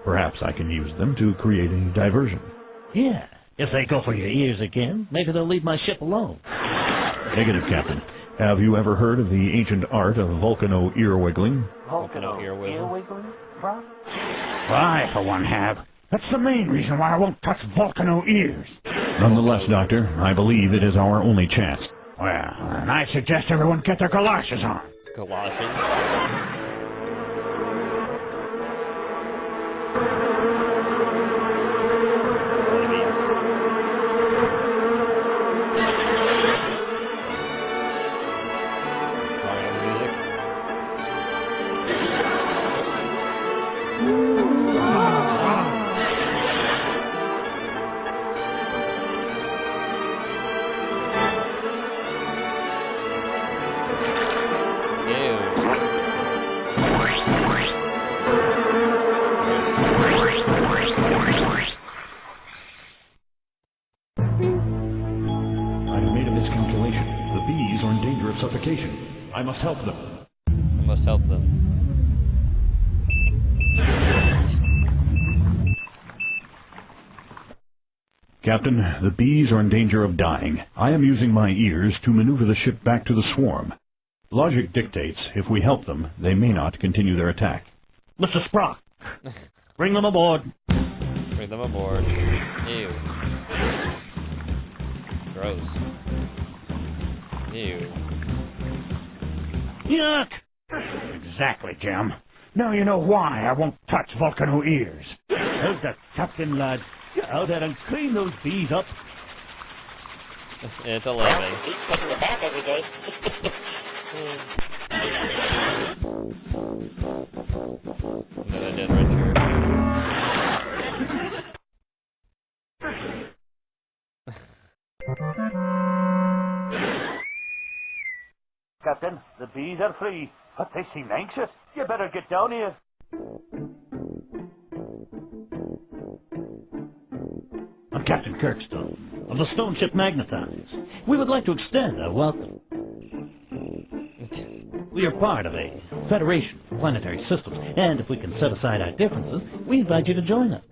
Perhaps I can use them to create a diversion. Yeah, if they go for your ears again, maybe they'll leave my ship alone. Negative, Captain. Have you ever heard of the ancient art of volcano ear wiggling? Volcano ear wiggling? I, for one, have. That's the main reason why I won't touch volcano ears. Nonetheless, Doctor, I believe it is our only chance. Well, and I suggest everyone get their galoshes on. Galoshes? Suffocation. I must help them. I must help them. Captain, the bees are in danger of dying. I am using my ears to maneuver the ship back to the swarm. Logic dictates if we help them, they may not continue their attack. Mr. Sprock, bring them aboard. Bring them aboard. Ew. Gross. Ew. Yuck! Exactly, Jim. Now you know why I won't touch volcano ears. How's that, Captain, lad? Get out there and clean those bees up. It's 11. He's taking a bath every day. Another dead red shirt. Captain, the bees are free, but they seem anxious. You better get down here. I'm Captain Kirkstone of the Stone Ship Magnetize. We would like to extend our welcome. We are part of a Federation of Planetary Systems, and if we can set aside our differences, we invite you to join us.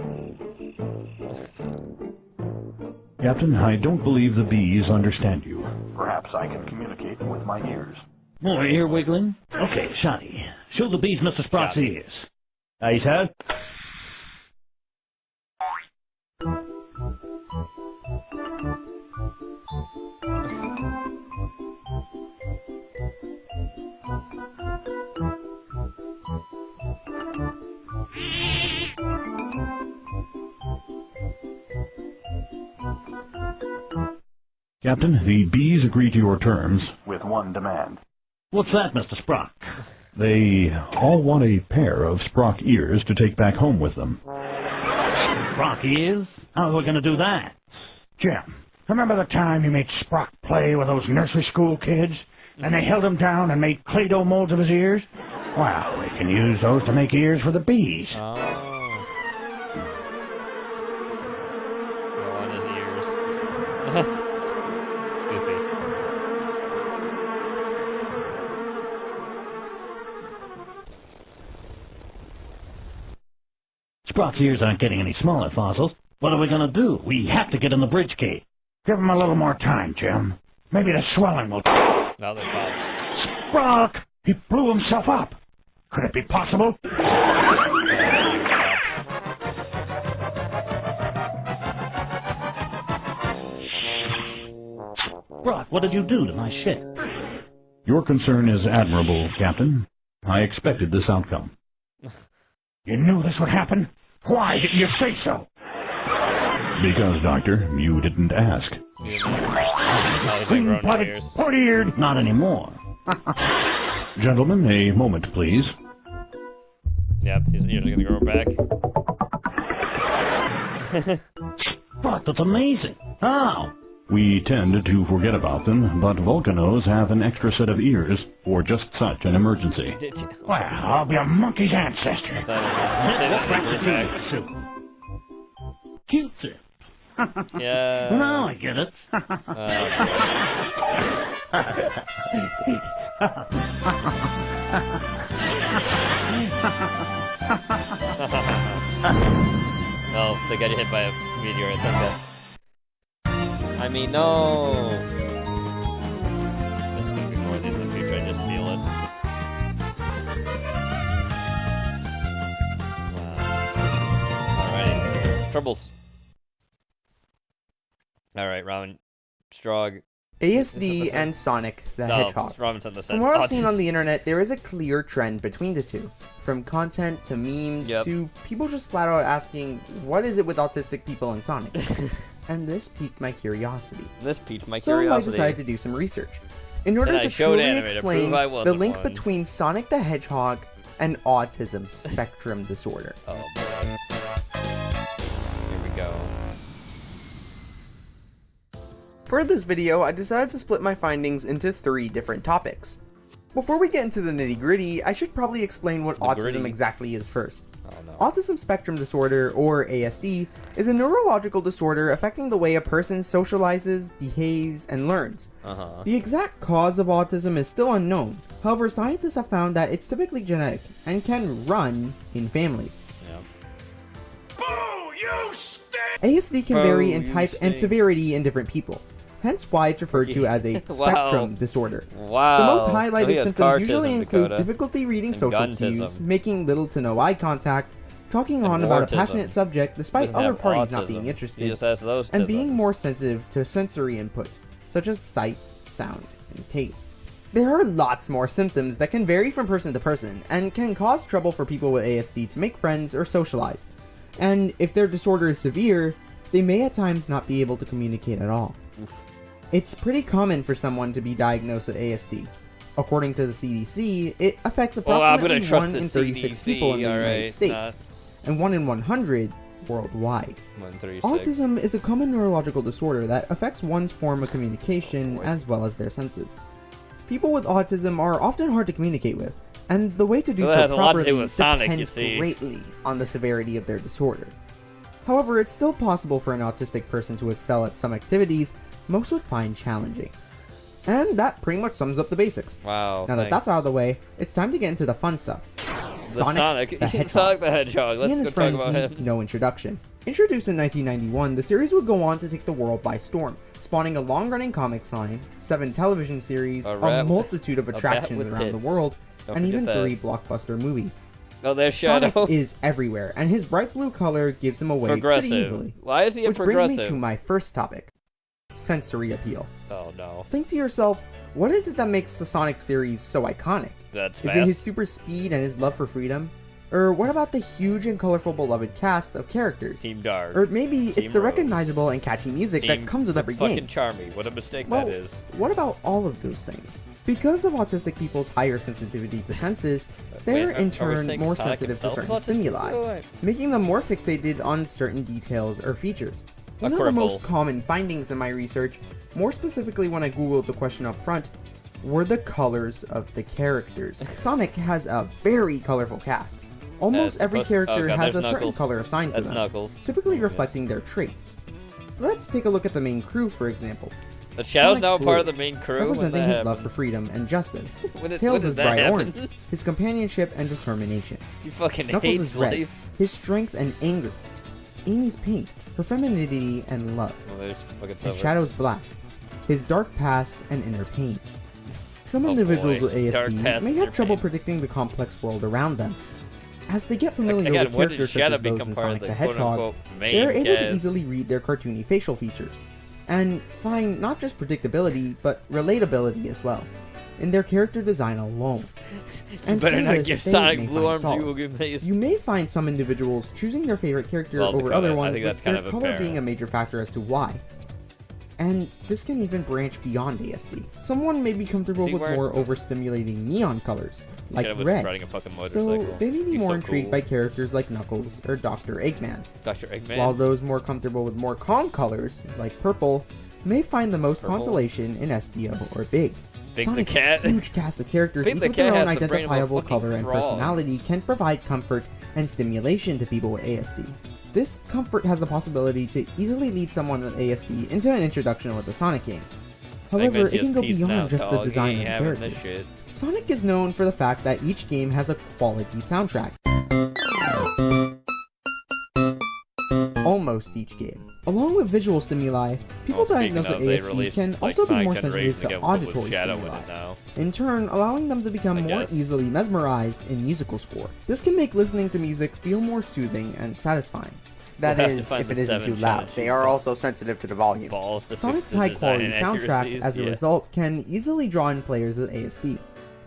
Captain, I don't believe the bees understand you. Perhaps I can communicate with my ears. More ear wiggling? Okay, Shotty. Show the bees Mr. Sprock's ears. Aye, sir. Captain, the bees agree to your terms with one demand. What's that, Mr. Sprock? They all want a pair of Sprock ears to take back home with them. Sprock ears? How are we going to do that? Jim, remember the time you made Sprock play with those nursery school kids? And they held him down and made Play-Doh molds of his ears? Well, we can use those to make ears for the bees. Oh. On his ears. Goofy. Sprock's ears aren't getting any smaller, Fossils. What are we gonna do? We have to get in the bridge gate. Give him a little more time, Jim. Maybe the swelling will... Now they're gone. Sprock! He blew himself up. Could it be possible? Brock, what did you do to my ship? Your concern is admirable, Captain. I expected this outcome. You knew this would happen? Why didn't you say so? Because, Doctor, you didn't ask. Clean-blooded, port-eared, not anymore. Gentlemen, a moment, please. Yep, his ears are gonna grow back. But that's amazing. How? We tend to forget about them, but Volcanos have an extra set of ears for just such an emergency. Well, I'll be a monkey's ancestor. Cute. Yeah. Now I get it. Oh, they got hit by a meteor, I think that's... I mean, no! There's gonna be more of these in the future, I just feel it. Wow. Alrighty. Troubles. Alright, Ramen. Strog. ASD and Sonic the Hedgehog. From what I've seen on the internet, there is a clear trend between the two. From content to memes to people just flat out asking, what is it with autistic people and Sonic? And this piqued my curiosity. So I decided to do some research. In order to truly explain the link between Sonic the Hedgehog and autism spectrum disorder. Oh boy. Here we go. For this video, I decided to split my findings into 3 different topics. Before we get into the nitty-gritty, I should probably explain what autism exactly is first. Autism spectrum disorder, or ASD, is a neurological disorder affecting the way a person socializes, behaves, and learns. The exact cause of autism is still unknown. However, scientists have found that it's typically genetic and can run in families. ASD can vary in type and severity in different people. Hence why it's referred to as a spectrum disorder. The most highlighted symptoms usually include difficulty reading social cues, making little to no eye contact, talking on about a passionate subject despite other parties not being interested, and being more sensitive to sensory input, such as sight, sound, and taste. There are lots more symptoms that can vary from person to person, and can cause trouble for people with ASD to make friends or socialize. And if their disorder is severe, they may at times not be able to communicate at all. It's pretty common for someone to be diagnosed with ASD. According to the CDC, it affects approximately 1 in 36 people in the United States, and 1 in 100 worldwide. Autism is a common neurological disorder that affects one's form of communication as well as their senses. People with autism are often hard to communicate with, and the way to do so properly depends greatly on the severity of their disorder. However, it's still possible for an autistic person to excel at some activities most would find challenging. And that pretty much sums up the basics. Wow. Now that that's out of the way, it's time to get into the fun stuff. Sonic the Hedgehog. Sonic the Hedgehog. Let's He and his friends need no introduction. Introduced in 1991, the series would go on to take the world by storm, spawning a long-running comics line, 7 television series, a multitude of attractions around the world, and even 3 blockbuster movies. Oh, there's Shadow. Sonic is everywhere, and his bright blue color gives him away pretty easily. Why is he a progressive? Which brings me to my first topic. Sensory appeal. Oh no. Think to yourself, what is it that makes the Sonic series so iconic? That's fast. Is it his super speed and his love for freedom? Or what about the huge and colorful beloved cast of characters? Team Dark. Or maybe it's the recognizable and catchy music that comes with every game. Fucking Charmy. What a mistake that is. What about all of those things? Because of autistic people's higher sensitivity to senses, they're in turn more sensitive to certain stimuli, making them more fixated on certain details or features. One of the most common findings in my research, more specifically when I googled the question up front, were the colors of the characters. Sonic has a very colorful cast. Almost every character has a certain color assigned to them, typically reflecting their traits. Let's take a look at the main crew, for example. The Shadow's now part of the main crew? Representing his love for freedom and justice. Tails is bright orange, his companionship and determination. You fucking Knuckles is red, his strength and anger, Amy's pink, her femininity and love, and Shadow's black, his dark past and inner pain. Some individuals with ASD may have trouble predicting the complex world around them. As they get familiar with characters such as those in Sonic the Hedgehog, they are able to easily read their cartoony facial features, and find not just predictability, but relatability as well, in their character design alone. And better not this, give Sonic blue arms, you will get mazed. You may find some individuals choosing their favorite character over other ones, with their color being a major factor as to why. And this can even branch beyond ASD. Someone may be comfortable with more overstimulating neon colors, like red, so they may be more intrigued by characters like Knuckles or Dr. Eggman. While those more comfortable with more calm colors, like purple, may find the most consolation in Espio or Big. Sonic's huge cast of characters, each with their own identifiable color and personality, can provide comfort and stimulation to people with ASD. This comfort has the possibility to easily lead someone with ASD into an introduction with the Sonic games. However, it can go beyond just the design of the characters. Sonic is known for the fact that each game has a quality soundtrack. Almost each game. Along with visual stimuli, people diagnosed with ASD can also be more sensitive to auditory stimuli, in turn allowing them to become more easily mesmerized in musical score. This can make listening to music feel more soothing and satisfying. That is, if it isn't too loud. They are also sensitive to the volume. Sonic's high-quality soundtrack, as a result, can easily draw in players with ASD.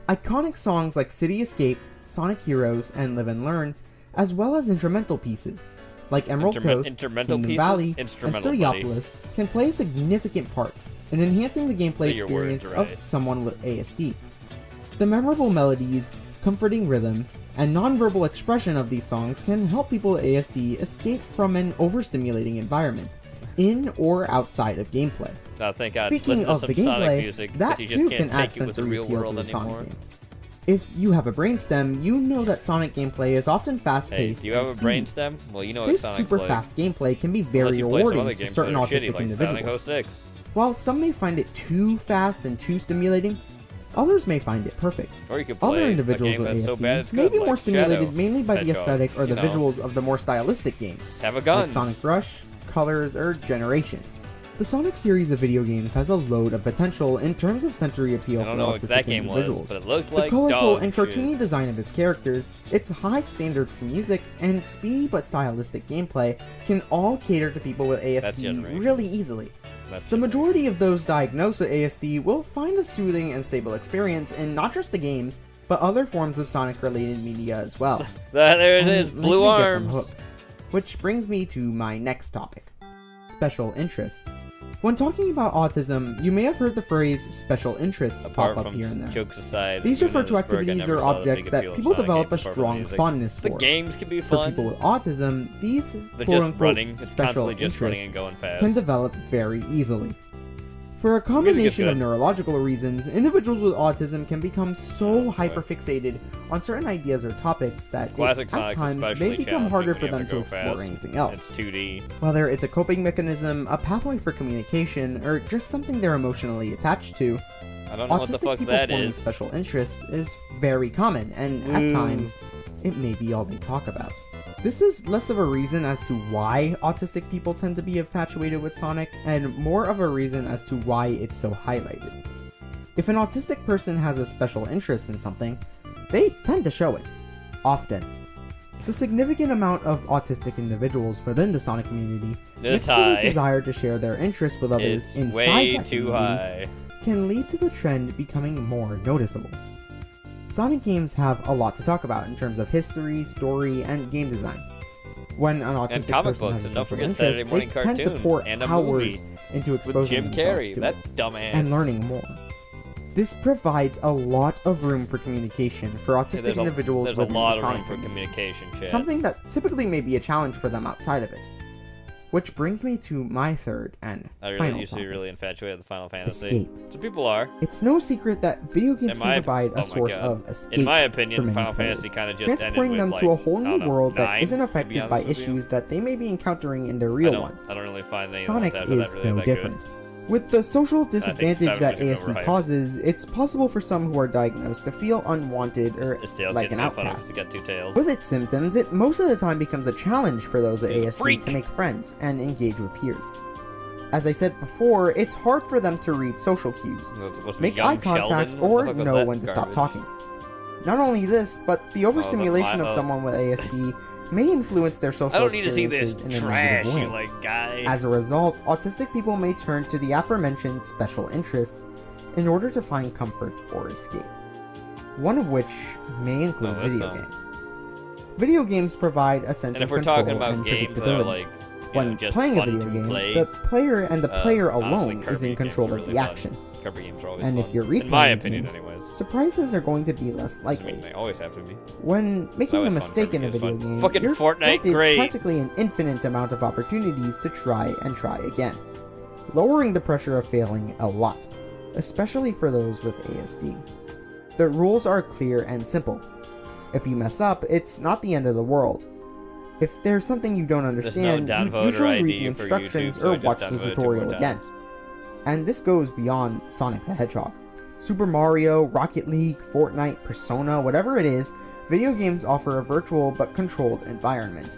Iconic songs like City Escape, Sonic Heroes, and Live and Learn, as well as instrumental pieces, like Emerald Coast, Kingdom Valley, and Stariopolis, can play a significant part in enhancing the gameplay experience of someone with ASD. The memorable melodies, comforting rhythm, and non-verbal expression of these songs can help people with ASD escape from an overstimulating environment, in or outside of gameplay. Speaking of the gameplay, that too can add sensory appeal to the Sonic games. If you have a brainstem, you know that Sonic gameplay is often fast-paced. Hey, do you have a brainstem? Well, you know what this Sonic's super fast gameplay can be very rewarding to certain autistic individuals. Sonic 06. While some may find it too fast and too stimulating, others may find it perfect. Or you could play other individuals with ASD may be more stimulated mainly by the aesthetic or the visuals of the more stylistic games, like Sonic Rush, Colors, or Generations. The Sonic series of video games has a load of potential in terms of sensory appeal for autistic individuals. The colorful and cartoony design of its characters, its high standard for music, and speedy but stylistic gameplay can all cater to people with ASD really easily. The majority of those diagnosed with ASD will find a soothing and stable experience in not just the games, but other forms of Sonic-related media as well. There it is, blue arms! Which brings me to my next topic. Special interests. When talking about autism, you may have heard the phrase special interests pop up here and there. Jokes aside, these refer to activities or objects that people develop a strong fondness for. The games can be fun. For people with autism, these quote-unquote special interests can develop very easily. For a combination of neurological reasons, individuals with autism can become so hyperfixated on certain ideas or topics that it, at times, may become harder for them to explore anything else. It's 2D. Whether it's a coping mechanism, a pathway for communication, or just something they're emotionally attached to, I don't know what the fuck that is. Special interests is very common, and at times, it may be all they talk about. This is less of a reason as to why autistic people tend to be infatuated with Sonic, and more of a reason as to why it's so highlighted. If an autistic person has a special interest in something, they tend to show it. Often. The significant amount of autistic individuals within the Sonic community, mixed with the desire to share their interests with others inside that community, can lead to the trend becoming more noticeable. Sonic games have a lot to talk about in terms of history, story, and game design. When an autistic person has a special interest, they tend to pour hours into exposing themselves to it and learning more. This provides a lot of room for communication for autistic individuals within the Sonic community, something that typically may be a challenge for them outside of it. Which brings me to my third and final used to be really infatuated with Final Fantasy. Escape. So people are. It's no secret that video games can provide a source of escape. In my opinion, for many Final players, Fantasy kind of just transporting them ended with, to a whole new world that 9, isn't affected by issues that they may be encountering in their real one. I don't really find any Sonic is no different. With the social disadvantage that ASD causes, it's possible for some who are diagnosed to feel unwanted or like an outcast. With its symptoms, it most of the time becomes a challenge for those with ASD to make friends and engage with peers. As I said before, it's hard for them to read social cues, make eye contact, or know when to stop talking. Not only this, but the overstimulation of someone with ASD may influence their social experiences in a negative way. As a result, autistic people may turn to the aforementioned special interests in order to find comfort or escape, one of which may include video games. Video games provide a sense of control and predictability. When playing a video game, the player and the player alone is in control of the action. And if you're replaying the game, surprises are going to be less likely. They always have to be. When making a mistake in a video game, you're granted practically an infinite amount of opportunities to try and try again, lowering the pressure of failing a lot, especially for those with ASD. The rules are clear and simple. If you mess up, it's not the end of the world. If there's something you don't understand, you usually read the instructions or watch the tutorial again. And this goes beyond Sonic the Hedgehog. Super Mario, Rocket League, Fortnite, Persona, whatever it is, video games offer a virtual but controlled environment.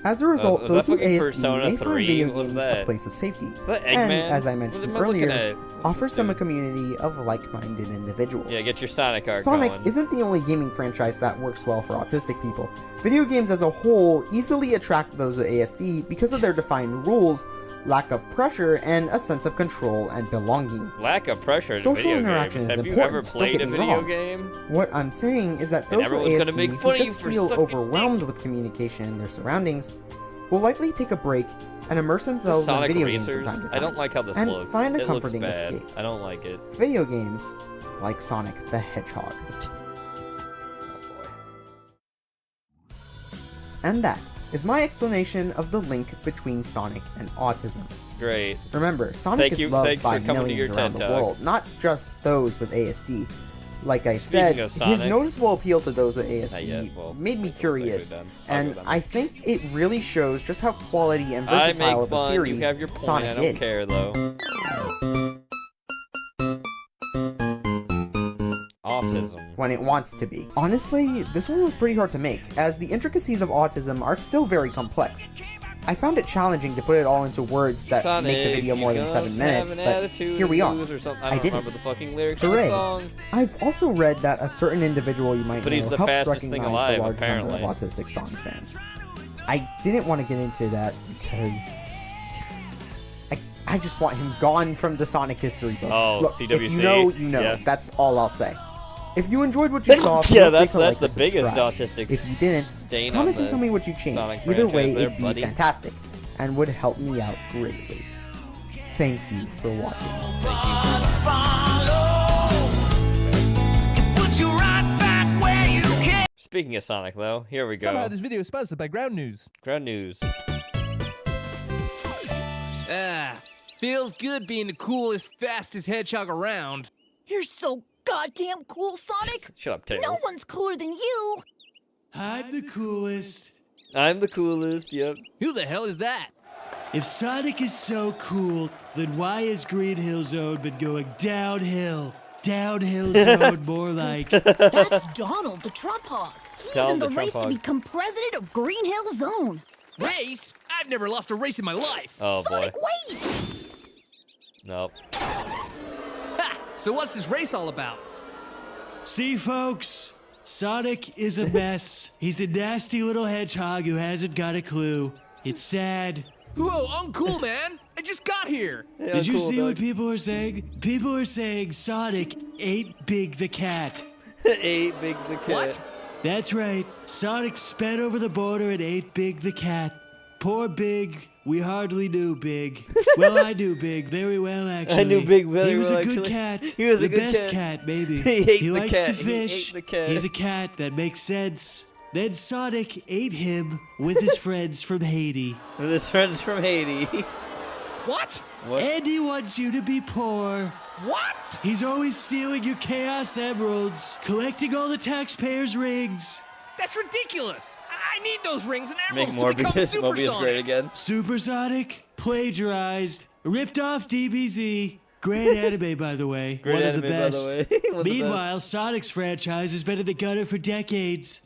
As a result, those with ASD may find video games a place of safety, and, as I mentioned earlier, offers them a community of like-minded individuals. Yeah, get your Sonic arc Sonic going. Isn't the only gaming franchise that works well for autistic people. Video games as a whole easily attract those with ASD because of their defined rules, lack of pressure, and a sense of control and belonging. Lack of pressure in Social video interaction games. is Have you important, ever played a video game? What I'm saying is that those with ASD who just feel overwhelmed with communication and their surroundings will likely take a break and immerse themselves in video games from time to time. I don't like how this and looks. find a It comforting looks bad. escape. I don't like it. Video games like Sonic the Hedgehog. And that is my explanation of the link between Sonic and autism. Great. Remember, Sonic is loved by millions around the TED world, not just those with ASD. Like I said, his noticeable appeal to those with ASD made me curious, and I think it really shows just how quality and versatile of a series Sonic is. I don't care, though. Autism. When it wants to be. Honestly, this one was pretty hard to make, as the intricacies of autism are still very complex. I found it challenging to put it all into words that make the video more than 7 minutes, but here we are. I did it. Hooray! I've also read that a certain individual you might know helped recognize the large number of autistic Sonic fans. I didn't want to get into that because I just want him gone from the Sonic history book. Oh, look, CWC. if you know, you know. Yeah. That's all I'll say. If you enjoyed what you saw, yeah, that's like the biggest autistic. If you didn't, comment and tell me what you changed. Either way, it'd be fantastic and would help me out greatly. Thank you for watching. Speaking of Sonic, though, here we go. Somehow this video is sponsored by Ground News. Ground News. Feels good being the coolest, fastest hedgehog around. You're so goddamn cool, Sonic! Shut up, Tails. No one's cooler than you! I'm the coolest. I'm the coolest, yep. Who the hell is that? If Sonic is so cool, then why has Green Hill Zone been going downhill? Downhill Zone, more like. That's Donald the Trump Hog. He's in the race to become president of Green Hill Zone. Race? I've never lost a race in my life. Oh, Sonic, boy. wait! Nope. Ha! So what's this race all about? See, folks, Sonic is a mess. He's a nasty little hedgehog who hasn't got a clue. It's sad. Whoa, uncool, man! I just got here! Yeah, did you see what people are saying? People are saying Sonic ate Big the cat. Ate Big the cat. What? That's right. Sonic sped over the border and ate Big the cat. Poor Big. We hardly knew Big. Well, I knew Big very well, actually. I knew Big very well, He was a actually. good cat. He was the a good best cat. maybe. He likes cat. to fish. He ate the cat. He's a cat. That makes sense. Then Sonic ate him with his friends from Haiti. With his friends from Haiti. What? And he wants you to be poor. What? He's always stealing your Chaos Emeralds, collecting all the taxpayers' rings. That's ridiculous! I need those rings and Make emeralds to become Morbius Super great Sonic. again. Supersonic plagiarized. Ripped off DBZ. Great anime, by the way. Great One of the anime, by best. the way. One of the Meanwhile, Sonic's franchise has been in the gutter for decades.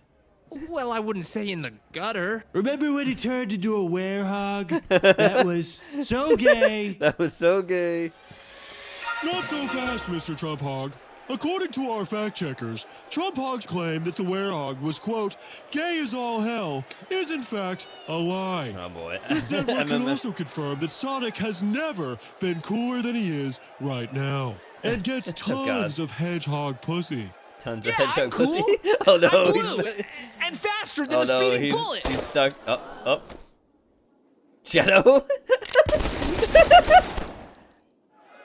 Well, I wouldn't say in the gutter. Remember when he turned into a werehog? That was so gay. That was so gay. Not so fast, Mr. Trump Hog. According to our fact checkers, Trump Hog's claim that the werehog was, quote, gay as all hell, is in fact a lie. Oh boy. This network can also confirm that Sonic has never been cooler than he is right now, and gets tons of hedgehog pussy. Tons of hedgehog pussy. Oh no. I'm blue and faster than a speeding bullet. He's stuck. Up. Shadow.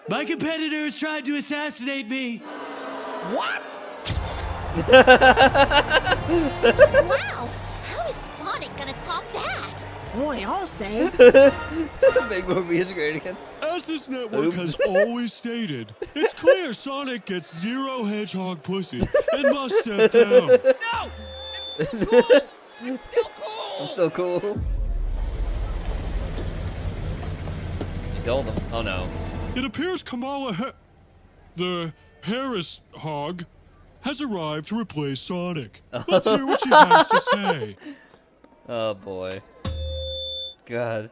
My competitors tried to assassinate me. What? Wow, how is Sonic gonna top that? Boy, I'll say. Big movie is great again. As this network has always stated, it's clear Sonic gets zero hedgehog pussy and must step down. No! I'm still cool! I'm still cool. You told him. Oh no. It appears Kamala the Harris Hog has arrived to replace Sonic. Let's hear what she has to say. Oh boy. God.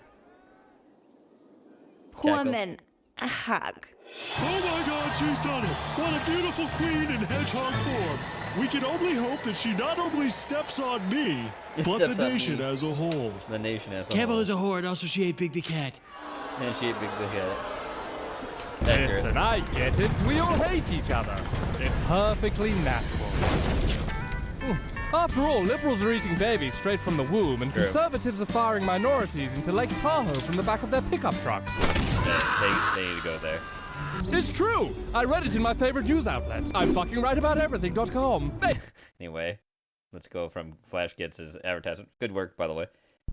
Woman hug. Oh my god, she's done it! What a beautiful queen in hedgehog form! We can only hope that she not only steps on me, but the nation as a whole. The nation as a Campbell whole. is a whore, and also she ate Big the Cat. And she ate Big the Cat. Listen, I get it. We all hate each other. It's perfectly natural. After all, liberals are eating babies straight from the womb, and conservatives are firing minorities into Lake Tahoe from the back of their pickup trucks. Yeah, they need to go there. It's true! I read it in my favorite news outlet. I'm fucking right about everything.com. Anyway, let's go from Flash Gets his advertisement. Good work, by the way.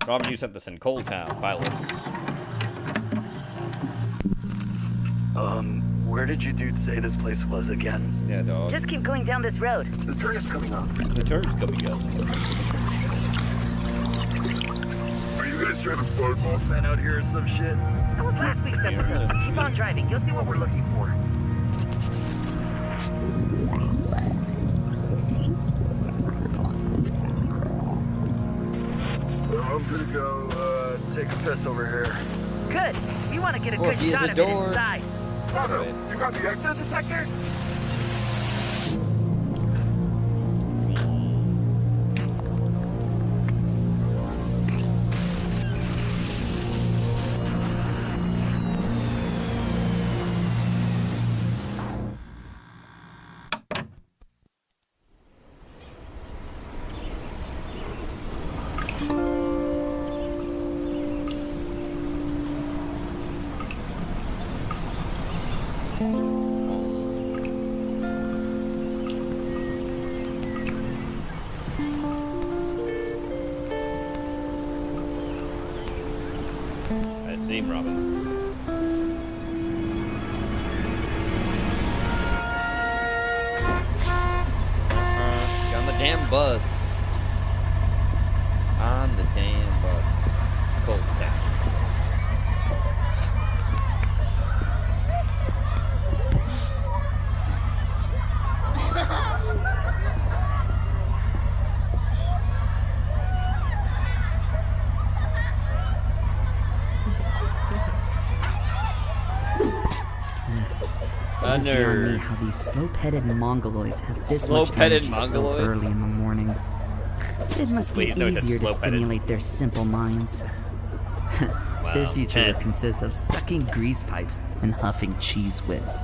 Robin, you sent this in Cold Town, pilot. Where did you dude say this place was again? Yeah, dog. Just keep going down this road. The turn is coming up. The turn's coming up. Are you guys trying to start fan out here or some shit? That was last week's episode. Keep on driving. You'll see what we're looking for. I'm gonna go take a piss over here. Good. You want to get a good shot of it inside. Bravo, you got the exit detector? I see him, Robin. Get on the damn bus. On the damn bus. Cold Town. It is beyond me how these slow-petted mongoloids have this much energy so early in the morning. It must be easier to stimulate their simple minds. Their future would consist of sucking grease pipes and huffing cheese whiz.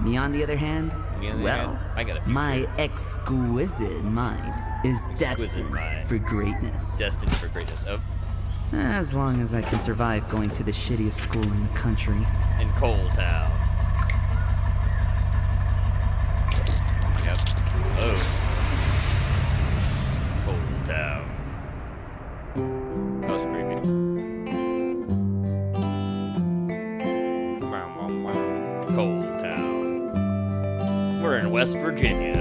Me, on the other hand, my exquisite mind is destined for greatness. Destined for greatness. Oh. As long as I can survive going to the shittiest school in the country. In Cold Town. Yep. Oh. Cold Town. That was creepy. Cold Town. We're in West Virginia.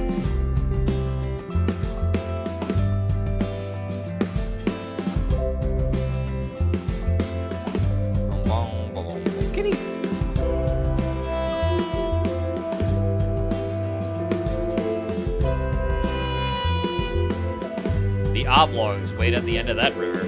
oblongs wait at the end of that river.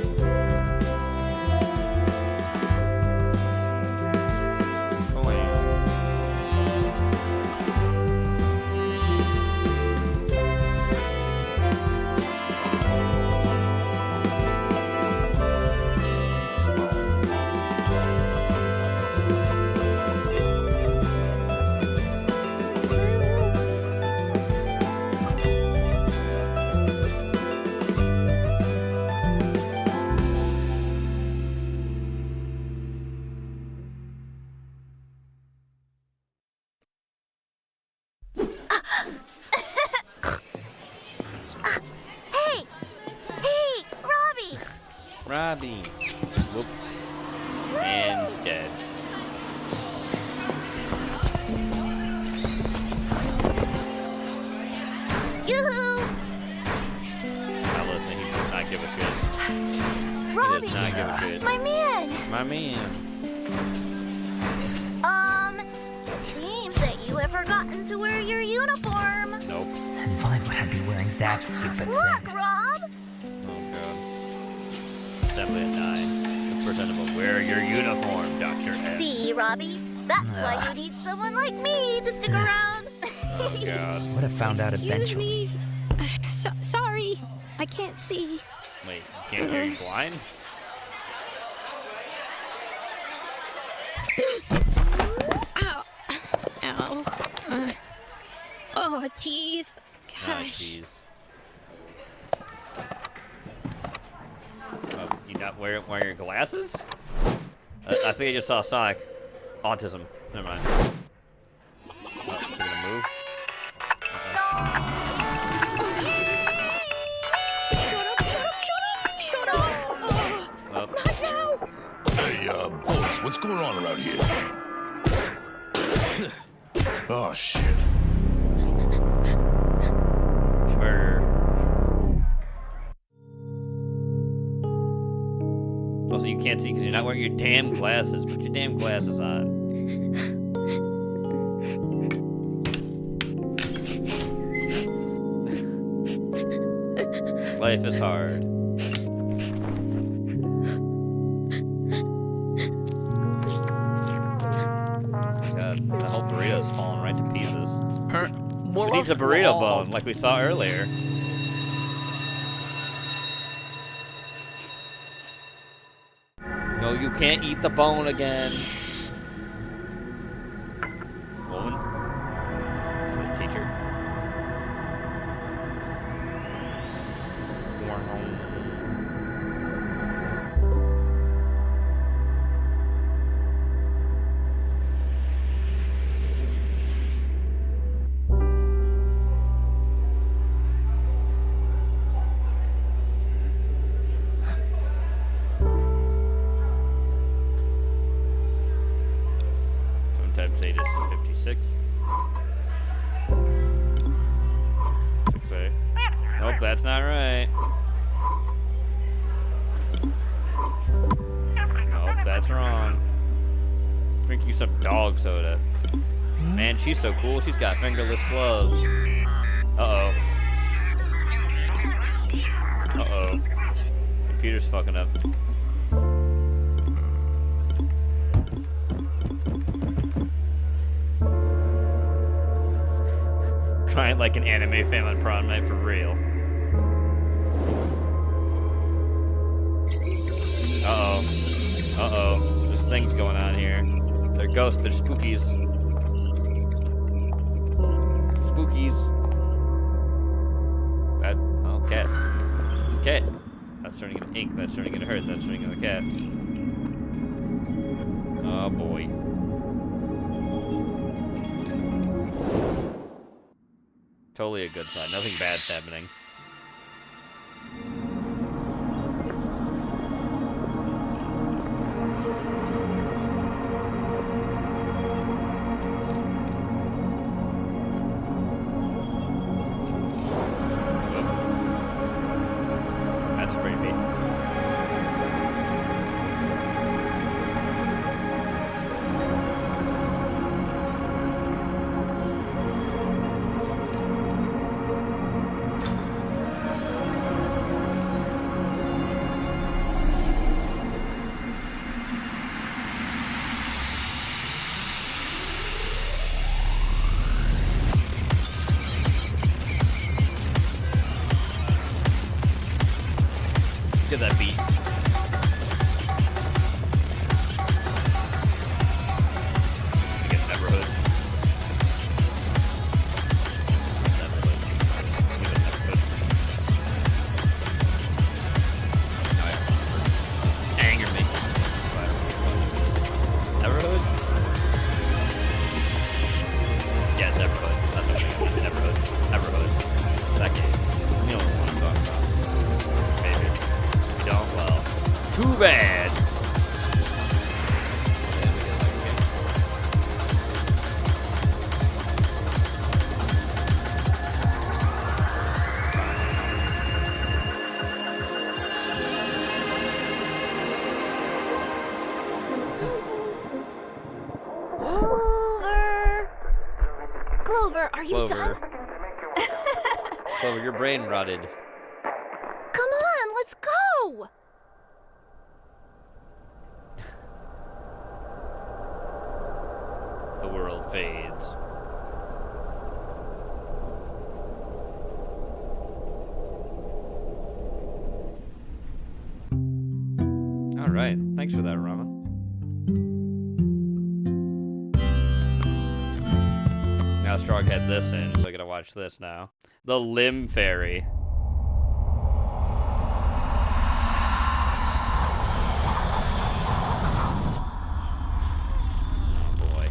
Robbie. Whoop. And dead. Yoo-hoo! Now listen, he does not give a shit. Robbie, he does not give a shit. My man! My man. Seems that you have forgotten to wear your uniform. Nope. And why would I be wearing that stupid Look, thing? Rob! Oh god. Assembly at 9. The first time to wear your uniform, Dr. F. See, Robbie? That's why you need someone like me to stick around. Oh god. Would have found out eventually. Excuse me. Sorry. I can't see. Wait, you can't hear you blind? Ow. Ow. Oh, jeez. Gosh. You not wearing your glasses? I think I just saw Sonic. Autism. Never mind. Oh, is it gonna move? Shut up. Not now. Hey, boys, what's going on around here? Oh, shit. Murder. Also, you can't see because you're not wearing your damn glasses. Put your damn glasses on. Life is hard. God, the whole burrito's falling right to pieces. It needs a burrito bone, like we saw earlier. No, you can't eat the bone again. Woman? Is it a teacher? Times 8 is 56. 6A. Nope, that's not right. Nope, that's wrong. Drink you some dog soda. Man, she's so cool. She's got fingerless gloves. Uh-oh. Uh-oh. Computer's fucking up. Crying like an anime fan on prom night for real. Uh-oh. Uh-oh. There's things going on here. They're ghosts, they're spookies. Spookies. That, oh, cat. It's a cat. That's turning into ink, that's turning into her, that's turning into a cat. Oh boy. Totally a good sign. Nothing bad's happening. That's creepy. get that beat. Get Neverhood. Anger me. Neverhood? Yeah, it's Everhood. That's what I mean. Everhood. Everhood. That game. You know what I'm talking about. Maybe. If you don't, well, too bad. Clover, are you done? Clover, your brain rotted. Come on, let's go! The world fades. Alright, thanks for that, Rama. Now Strog had this in, so I gotta watch this now. The Limb Fairy. Boy.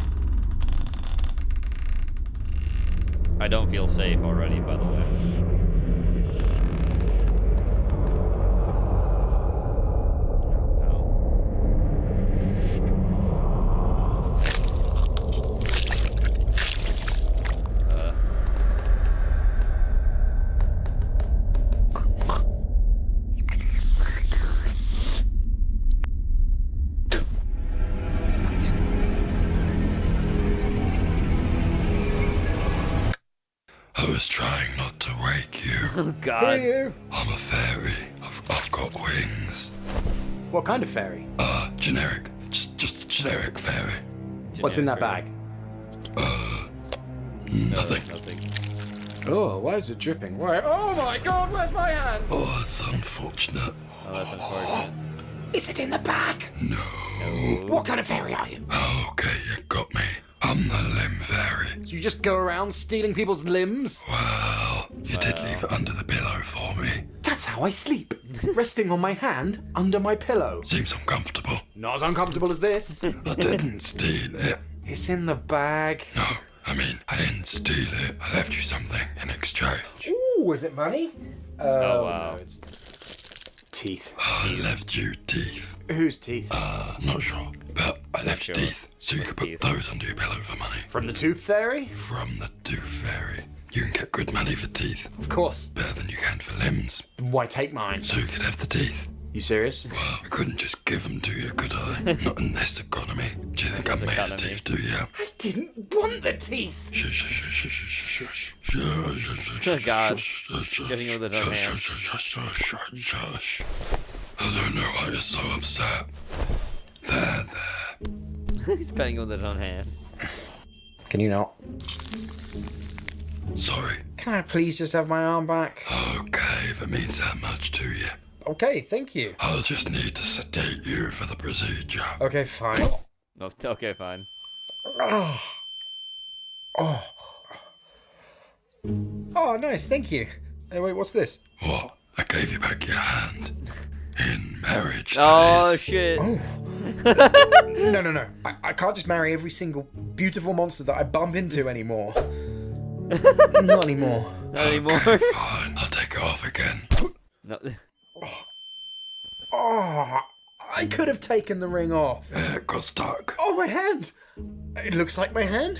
I don't feel safe already, by the way. Trying not to wake you. Oh God. Who are you? I'm a fairy. I've got wings. What kind of fairy? Generic. Just a generic fairy. What's in that bag? Nothing. Oh, why is it dripping? Why? Oh my God, where's my hand? Oh, it's unfortunate. Oh, that's unfortunate. Is it in the bag? No. What kind of fairy are you? Okay, you got me. I'm the Limb Fairy. So you just go around stealing people's limbs? Well, you did leave it under the pillow for me. That's how I sleep. Resting on my hand under my pillow. Seems uncomfortable. Not as uncomfortable as this. I didn't steal it. It's in the bag. No, I mean, I didn't steal it. I left you something in exchange. Ooh, is it money? Oh, wow. No, it's teeth. I left you teeth. Whose teeth? Not sure. But I left you teeth, so you could put those under your pillow for money. From the Tooth Fairy? From the Tooth Fairy. You can get good money for teeth. Of course. Better than you can for limbs. Why take mine? So you could have the teeth. You serious? Well, I couldn't just give them to you, could I? Not in this economy. Do you think I made the teeth, do you? I didn't want the teeth! Oh God. Getting with his own hand. I don't know why you're so upset. There. He's petting with his own hand. Can you not? Sorry. Can I please just have my arm back? Okay, if it means that much to you. Okay, thank you. I'll just need to sedate you for the procedure. Okay, fine. Okay, fine. Oh, nice, thank you. Hey, wait, what's this? What? I gave you back your hand. In marriage, Oh, shit. Oh. No. I can't just marry every single beautiful monster that I bump into anymore. Not anymore. Not anymore. Okay, fine. I'll take it off again. No. Oh, I could have taken the ring off. Yeah, it got stuck. Oh, my hand. It looks like my hand.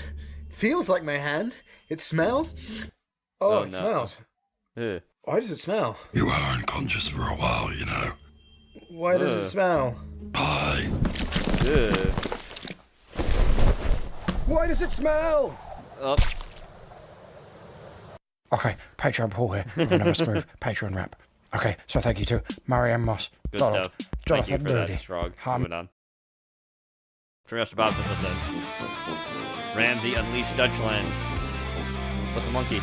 Feels like my hand. It smells. Oh, it smells. Ugh. Why does it smell? You were unconscious for a while, you know. Why does it smell? Pie. Ugh. Why does it smell? Oh. Okay, Patreon Paul here. Another smooth Patreon rap. Okay, so thank you to Marianne Moss, Good Donald, stuff. Jonathan Thank you for Moody, that, Strog. Moving on. Trios about to descend. Ramsey unleashed Dutchland. With the monkey.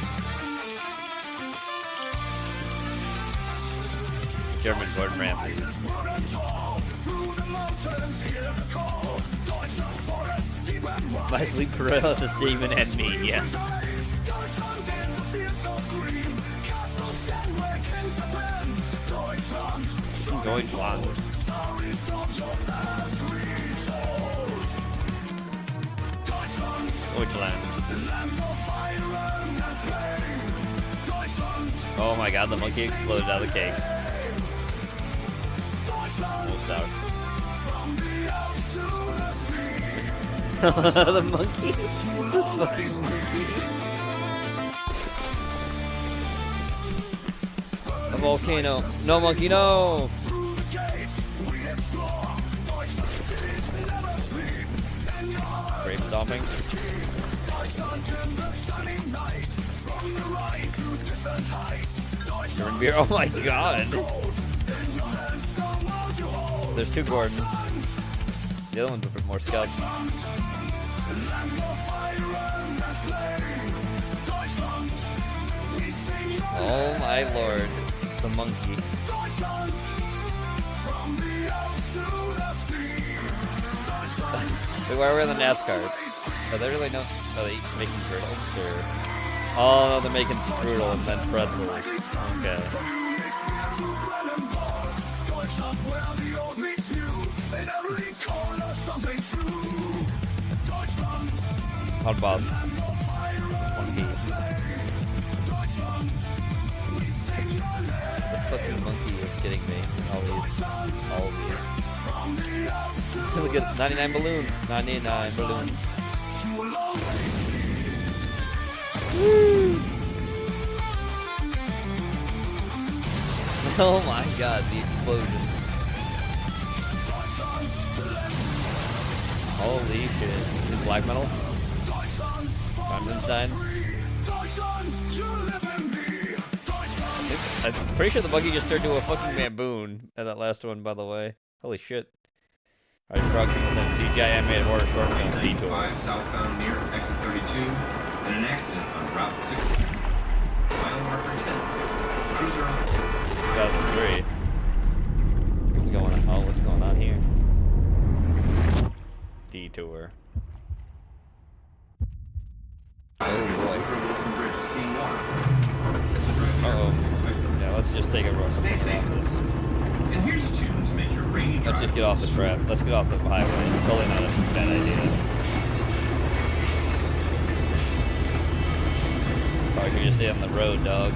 German Gordon Ramsays. My sleep paralysis demon and me, yeah. Deutschland. Deutschland. Oh my god, the monkey exploded out of the cake. Almost out. The monkey? The fucking monkey? A volcano. No monkey, no! Brave stomping. German beer. Oh my god! There's 2 Gordons. The other one's a bit more scouts. Oh my lord. The monkey. Wait, why are we on the NASCAR? Are they really no? Are they making turtles or? Oh no, they're making strudel and then pretzels. Okay. Hot boss. Monkey. The fucking monkey is getting me. All of these. Look at 99 balloons. 99 balloons. Woo! Oh my god, the explosions. Holy shit. Is black metal? Frankenstein? I'm pretty sure the monkey just turned into a fucking baboon at that last one, by the way. Holy shit. Alright, Strong Signal sent CGI animated horror short film Detour. Southbound near exit 32, and an accident on Route 60. Mile marker hidden. Cruiser on 2003. What's going on? Oh, what's going on here? Detour. Oh boy. Uh-oh. Yeah, let's just take a run off this. Let's just get off the trap. Let's get off the highway. It's totally not a bad idea. Probably could just stay on the road, dog.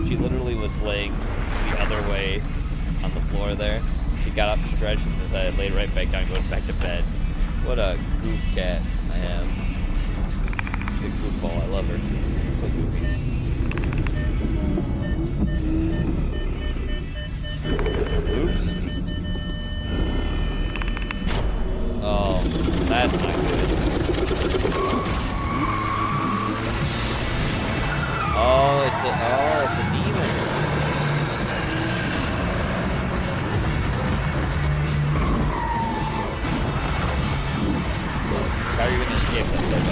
She literally was laying the other way on the floor there. She got up, stretched, and decided to lay right back down, going back to bed. What a goof cat I have. She's a goofball. I love her. So goofy. Oops. Oh, that's not good. Oops. Oh, it's a demon. How are you gonna escape that?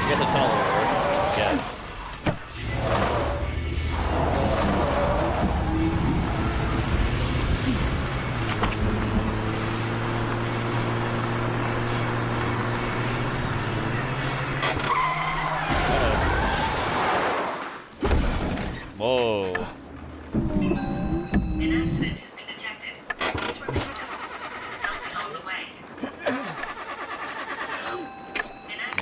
Get the tunnel over. Yeah. Whoa.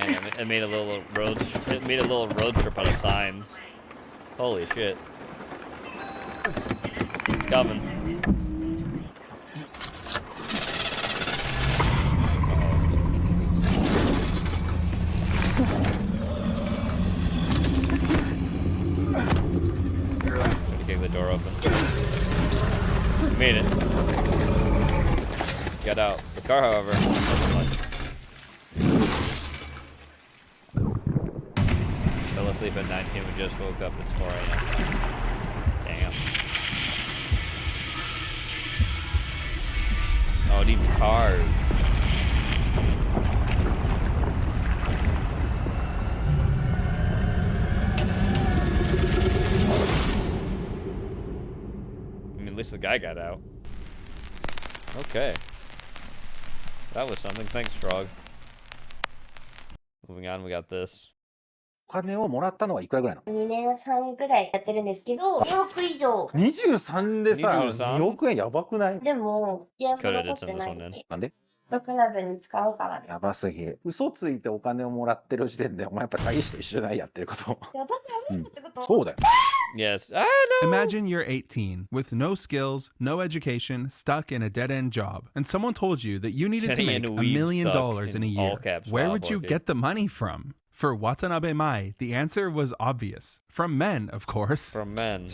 Man, it made a little road. It made a little road trip out of signs. Holy shit! It's coming. Kick the door open. Made it. Got out. The car, however, wasn't much. Fell asleep at 9 p.m. and just woke up. It's 4 a.m. Damn. Oh, it needs cars. I mean, at least the guy got out. Okay. That was something. Thanks, Frog. Moving on, we got this. お金をもらったのはいくらぐらいなの 2年半ぐらいやってるんですけど、2億以上。23でさ、 23? 2億円やばくないでも、いや、残ってない。なんでクラブに使うからね。やばすぎ。嘘ついてお金をもらってる時点で、お前やっぱ詐欺師と一緒じゃないやってること。そうだよ。Yes. Imagine you're 18 with no skills, no education, stuck in a dead-end job, and someone told you that you needed to make $1 million in a year. Where would you get the money from? For Watanabe Mai, the answer was obvious. From men, of course. From men.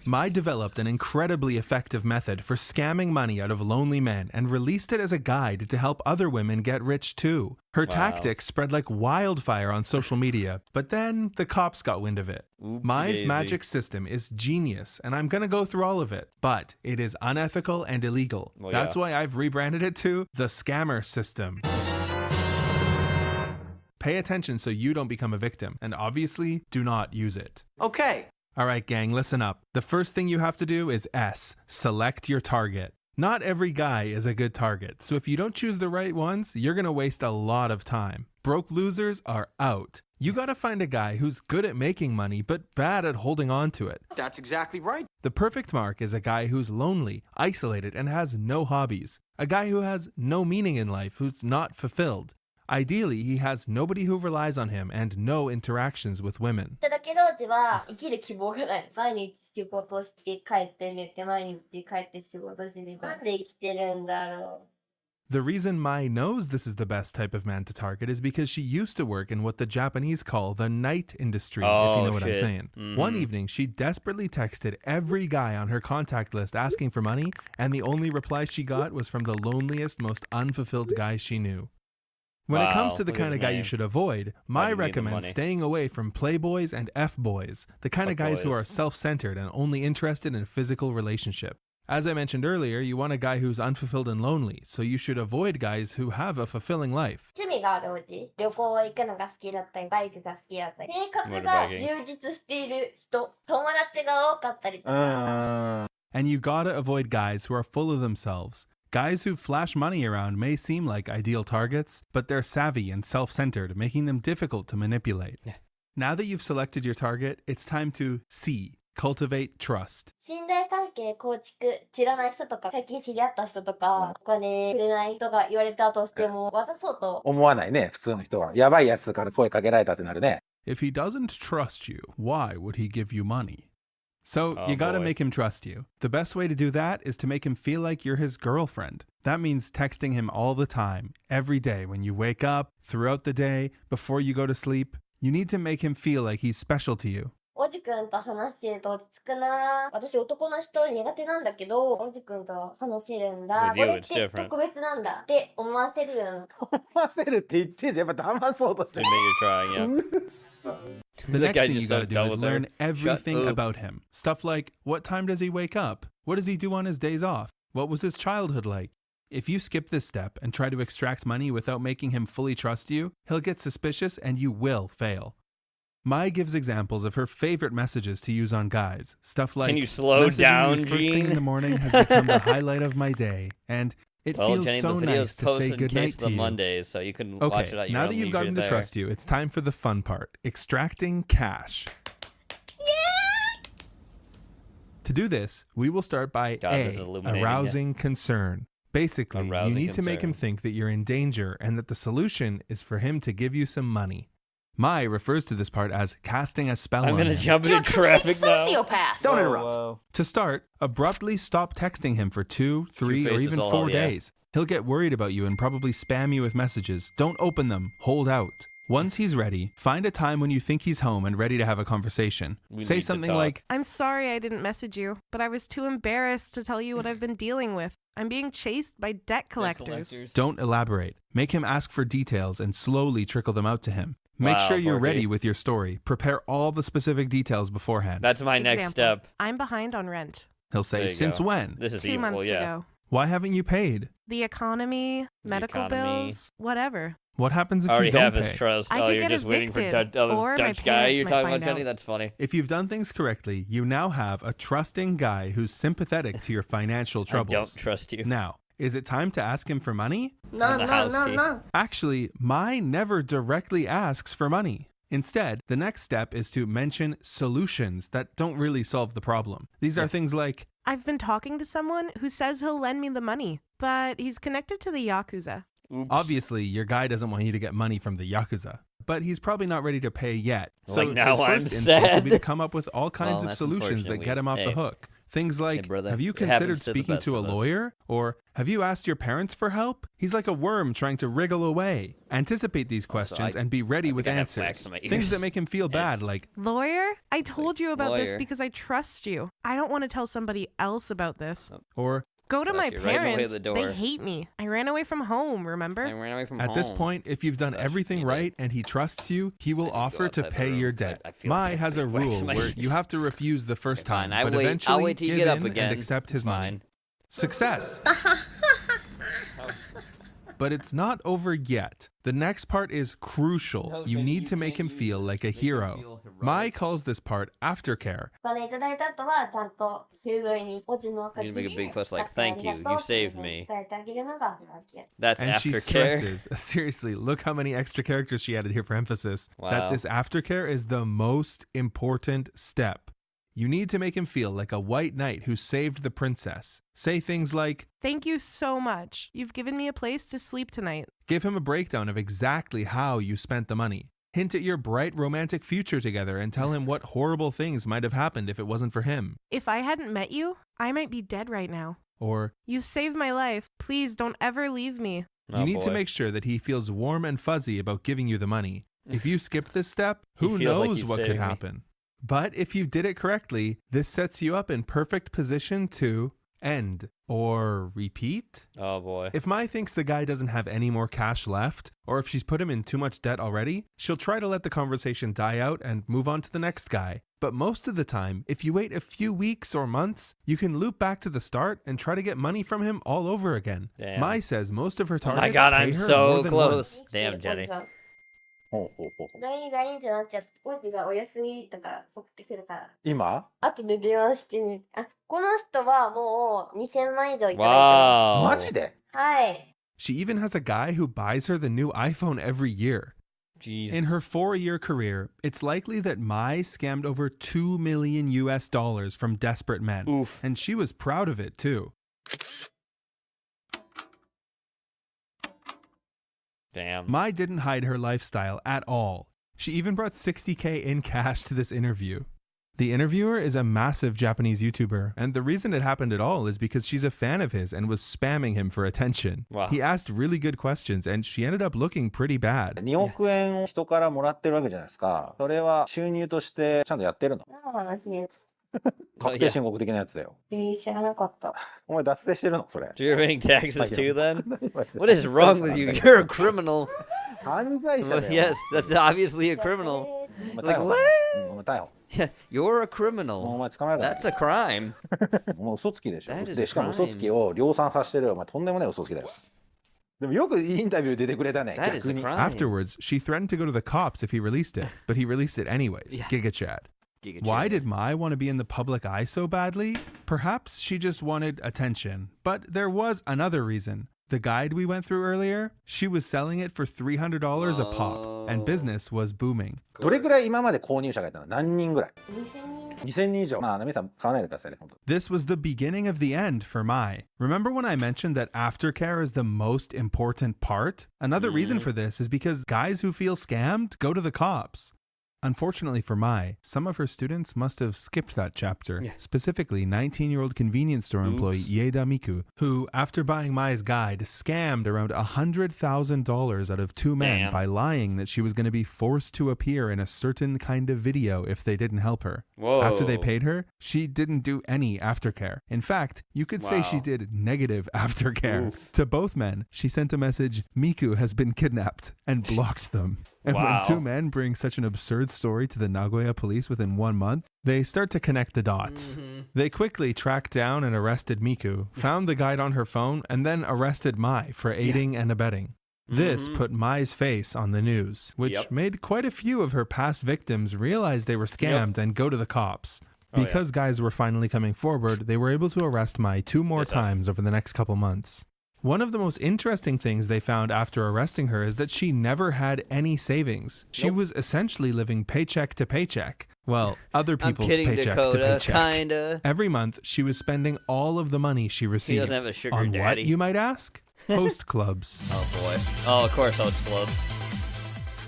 Mai developed an incredibly effective method for scamming money out of lonely men and released it as a guide to help other women get rich too. Her tactics spread like wildfire on social media, but then the cops got wind of it. Mai's magic system is genius, and I'm gonna go through all of it, but it is unethical and illegal. That's why I've rebranded it to the Scammer System. Pay attention so you don't become a victim, and obviously, do not use it. Okay. All right, gang, listen up. The first thing you have to do is S, select your target. Not every guy is a good target, so if you don't choose the right ones, you're gonna waste a lot of time. Broke losers are out. You gotta find a guy who's good at making money, but bad at holding on to it. That's exactly right. The perfect mark is a guy who's lonely, isolated, and has no hobbies. A guy who has no meaning in life, who's not fulfilled. Ideally, he has nobody who relies on him and no interactions with women. The reason Mai knows this is the best type of man to target is because she used to work in what the Japanese call the night industry, if you know what I'm saying. One evening, she desperately texted every guy on her contact list asking for money, and the only reply she got was from the loneliest, most unfulfilled guy she knew. When it comes to the kind of guy you should avoid, Mai recommends staying away from playboys and F-boys, the kind of guys who are self-centered and only interested in a physical relationship. As I mentioned earlier, you want a guy who's unfulfilled and lonely, so you should avoid guys who have a fulfilling life. And you gotta avoid guys who are full of themselves. Guys who flash money around may seem like ideal targets, but they're savvy and self-centered, making them difficult to manipulate. Now that you've selected your target, it's time to C, cultivate trust. 信頼関係構築、知らない人とか、最近知り合った人とか、お金くれない人が言われたとしても、渡そうと。思わないね、普通の人は。やばいやつから声かけられたってなるね。If he doesn't trust you, why would he give you money? So you gotta make him trust you. The best way to do that is to make him feel like you're his girlfriend. That means texting him all the time, every day, when you wake up, throughout the day, before you go to sleep. You need to make him feel like he's special to you. おじくんと話してると落ち着くな。私男の人苦手なんだけど、おじくんと話せるんだ。これって特別なんだって思わせるような。思わせるって言ってんじゃん。やっぱ騙そうとしてる。The next thing you gotta do is learn everything about him. Stuff like, what time does he wake up? What does he do on his days off? What was his childhood like? If you skip this step and try to extract money without making him fully trust you, he'll get suspicious and you will fail. Mai gives examples of her favorite messages to use on guys. Stuff like, "Can you slow down, Gene? First thing in the morning has become the highlight of my day," and "It feels Jenny, so nice to say goodnight to you." Mondays, so you can watch it at your now own that you've gotten leisure to trust you, it's time for the fun part, extracting cash. To do this, we will start by A, arousing concern. Basically, you need to make him think that you're in danger and that the solution is for him to give you some money. Mai refers to this part as casting a spell on him. I'm gonna jump into traffic now. Sociopath. Don't interrupt. To start, abruptly stop texting him for 2, 3, or even 4 days. He'll get worried about you and probably spam you with messages. Don't open them. Hold out. Once he's ready, find a time when you think he's home and ready to have a conversation. Say something like, I'm sorry I didn't message you, but I was too embarrassed to tell you what I've been dealing with. I'm being chased by debt collectors. Don't elaborate. Make him ask for details and slowly trickle them out to him. Make sure you're ready with your story. Prepare all the specific details beforehand. That's my next step. I'm behind on rent. He'll say, since when? This is 2 months ago. Why haven't you paid? The economy, medical bills, whatever. What happens if I already you don't have pay? his trust. I could you're get just waiting for evicted, this or my Dutch guy parents you're might talking find about, Jenny? out. That's funny. If you've done things correctly, you now have a trusting guy who's sympathetic to your financial troubles. I don't trust you. Now, is it time to ask him for money? No. Actually, Mai never directly asks for money. Instead, the next step is to mention solutions that don't really solve the problem. These are things like, I've been talking to someone who says he'll lend me the money, but he's connected to the Yakuza. Oops. Obviously, your guy doesn't want you to get money from the Yakuza, but he's probably not ready to pay yet. So Like, now his I'm first instinct sad. would be to come up with all kinds Well, of that's solutions that get him off the hook. Things like, brother, have you it considered happens to the speaking best to a of us. lawyer? Or have you asked your parents for help? He's like a worm trying to wriggle away. Anticipate these questions and be ready with I have wax answers. in my ears. Things that make him feel bad, like, Lawyer? I told you about this lawyer. because I trust you. I don't want to tell somebody else about this. or Go to So my you're right away parents. the door. They hate me. I ran away from home, remember? I ran away from at home. this point, if you've done everything right and he trusts you, he will offer to outside the pay room, your but debt. I feel Mai like has a I wax rule my where ears. you have to refuse the first time, Fine, but I'll eventually wait till you give get up in again. and accept his It's money. fine. Success. But it's not over yet. The next part is crucial. You need to make him feel like a hero. Mai calls this part aftercare. お金いただいた後はちゃんと水道におじの赤 You 字 need で to make a big fuss like, 使ってあり thank が you, とう you っていう saved ふうに me. 伝えてあげるのが働き。 That's And she aftercare. stresses, seriously, look how many extra characters she added here for emphasis, Wow. that this aftercare is the most important step. You need to make him feel like a white knight who saved the princess. Say things like, Thank you so much. You've given me a place to sleep tonight. give him a breakdown of exactly how you spent the money. Hint at your bright romantic future together and tell him what horrible things might have happened if it wasn't for him. If I hadn't met you, I might be dead right now. Or, You saved my life. Please don't ever leave me. you need to make sure that he feels warm and fuzzy about giving you the money. If you skip this step, who feels like knows he's what could saving me. happen? But if you did it correctly, this sets you up in perfect position to end or repeat. Oh boy. If Mai thinks the guy doesn't have any more cash left, or if she's put him in too much debt already, she'll try to let the conversation die out and move on to the next guy. But most of the time, if you wait a few weeks or months, you can loop back to the start and try to get money from him all over again. Damn. Mai says most of her Oh targets my god, pay I'm her so more than close. once. Damn, Jenny. ほうほうほう。 LINE ってなっちゃって、おじがお休みとか送ってくるから。今後で電話してみる。あ、この人はもう2000万以上いただいてます。 Wow. マジではい。 She even has a guy who buys her the new iPhone every year. Jeez. In her 4-year career, it's likely that Mai scammed over $2 million from desperate men. Oof. And she was proud of it too. Damn. Mai didn't hide her lifestyle at all. She even brought $60K in cash to this interview. The interviewer is a massive Japanese YouTuber, and the reason it happened at all is because she's a fan of his and was spamming him for attention. Wow. He asked really good questions, and she ended up looking pretty bad. 2億円人からもらってるわけじゃないですか。それは収入としてちゃんとやってるの？確定申告的なやつだよ。知らなかった。お前脱税してるのそれ。 So you're paying taxes too then? What is wrong with you? You're a criminal. 犯罪者だ Well, よ。 yes, that's obviously a criminal. お前 Like 逮捕 what? お前逮捕。 Yeah, you're a お criminal. 前捕まえる。 That's a crime. お前嘘つきでしょ。 That is でしかも嘘つきを量産させてるよ。お前とんでもない嘘つきだよ。でもよくインタビュー出てくれたね。 That is 逆 a に。 crime. Afterwards, she threatened to go to the cops if he released it, but he released it anyways. Yeah. Giga Chad. Giga Why Chad. did Mai want to be in the public eye so badly? Perhaps she just wanted attention. But there was another reason. The guide we went through earlier, she was selling it for $300 a pop, and business was booming. どれぐらい今まで購入者がいたの？何人ぐらい？ 2000人2000人以上。まあ、ナミさん買わないでくださいね、本当。 This was the beginning of the end for Mai. Remember when I mentioned that aftercare is the most important part? Another reason for this is because guys who feel scammed go to the cops. Unfortunately for Mai, some of her students must have skipped that chapter, specifically 19-year-old convenience store employee Ieda Miku, who, after buying Mai's guide, scammed around $100,000 out of two men by lying that she was going to be forced to appear in a certain kind of video if they didn't help her. Whoa. After they paid her, she didn't do any aftercare. In fact, you could say she did negative aftercare. To both men, she sent a message, "Miku has been kidnapped," and blocked them. And when two men bring such an absurd story to the Nagoya police within 1 month, they start to connect the dots. They quickly tracked down and arrested Miku, found the guide on her phone, and then arrested Mai for aiding and abetting. This put Mai's face on the news, which made quite a few of her past victims realize they were scammed and go to the cops. Because guys were finally coming forward, they were able to arrest Mai 2 more times over the next couple months. One of the most interesting things they found after arresting her is that she never had any savings. She was essentially living paycheck to paycheck. Well, other people's paycheck to paycheck. Kinda. Every month, she was spending all of the money she received. He doesn't have a sugar on daddy. what, you might ask? Host clubs. Oh boy. Oh, of course, host clubs.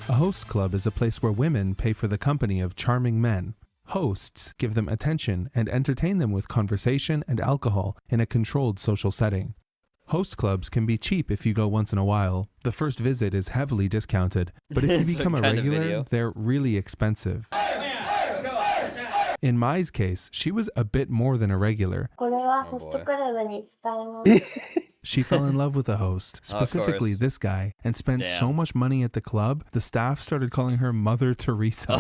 A host club is a place where women pay for the company of charming men. Hosts give them attention and entertain them with conversation and alcohol in a controlled social setting. Host clubs can be cheap if you go once in a while. The first visit is heavily discounted, but if you become a regular, they're really expensive. In Mai's case, she was a bit more than a regular. She fell in love with the host, specifically this guy, and spent so much money at the club, the staff started calling her Mother Teresa.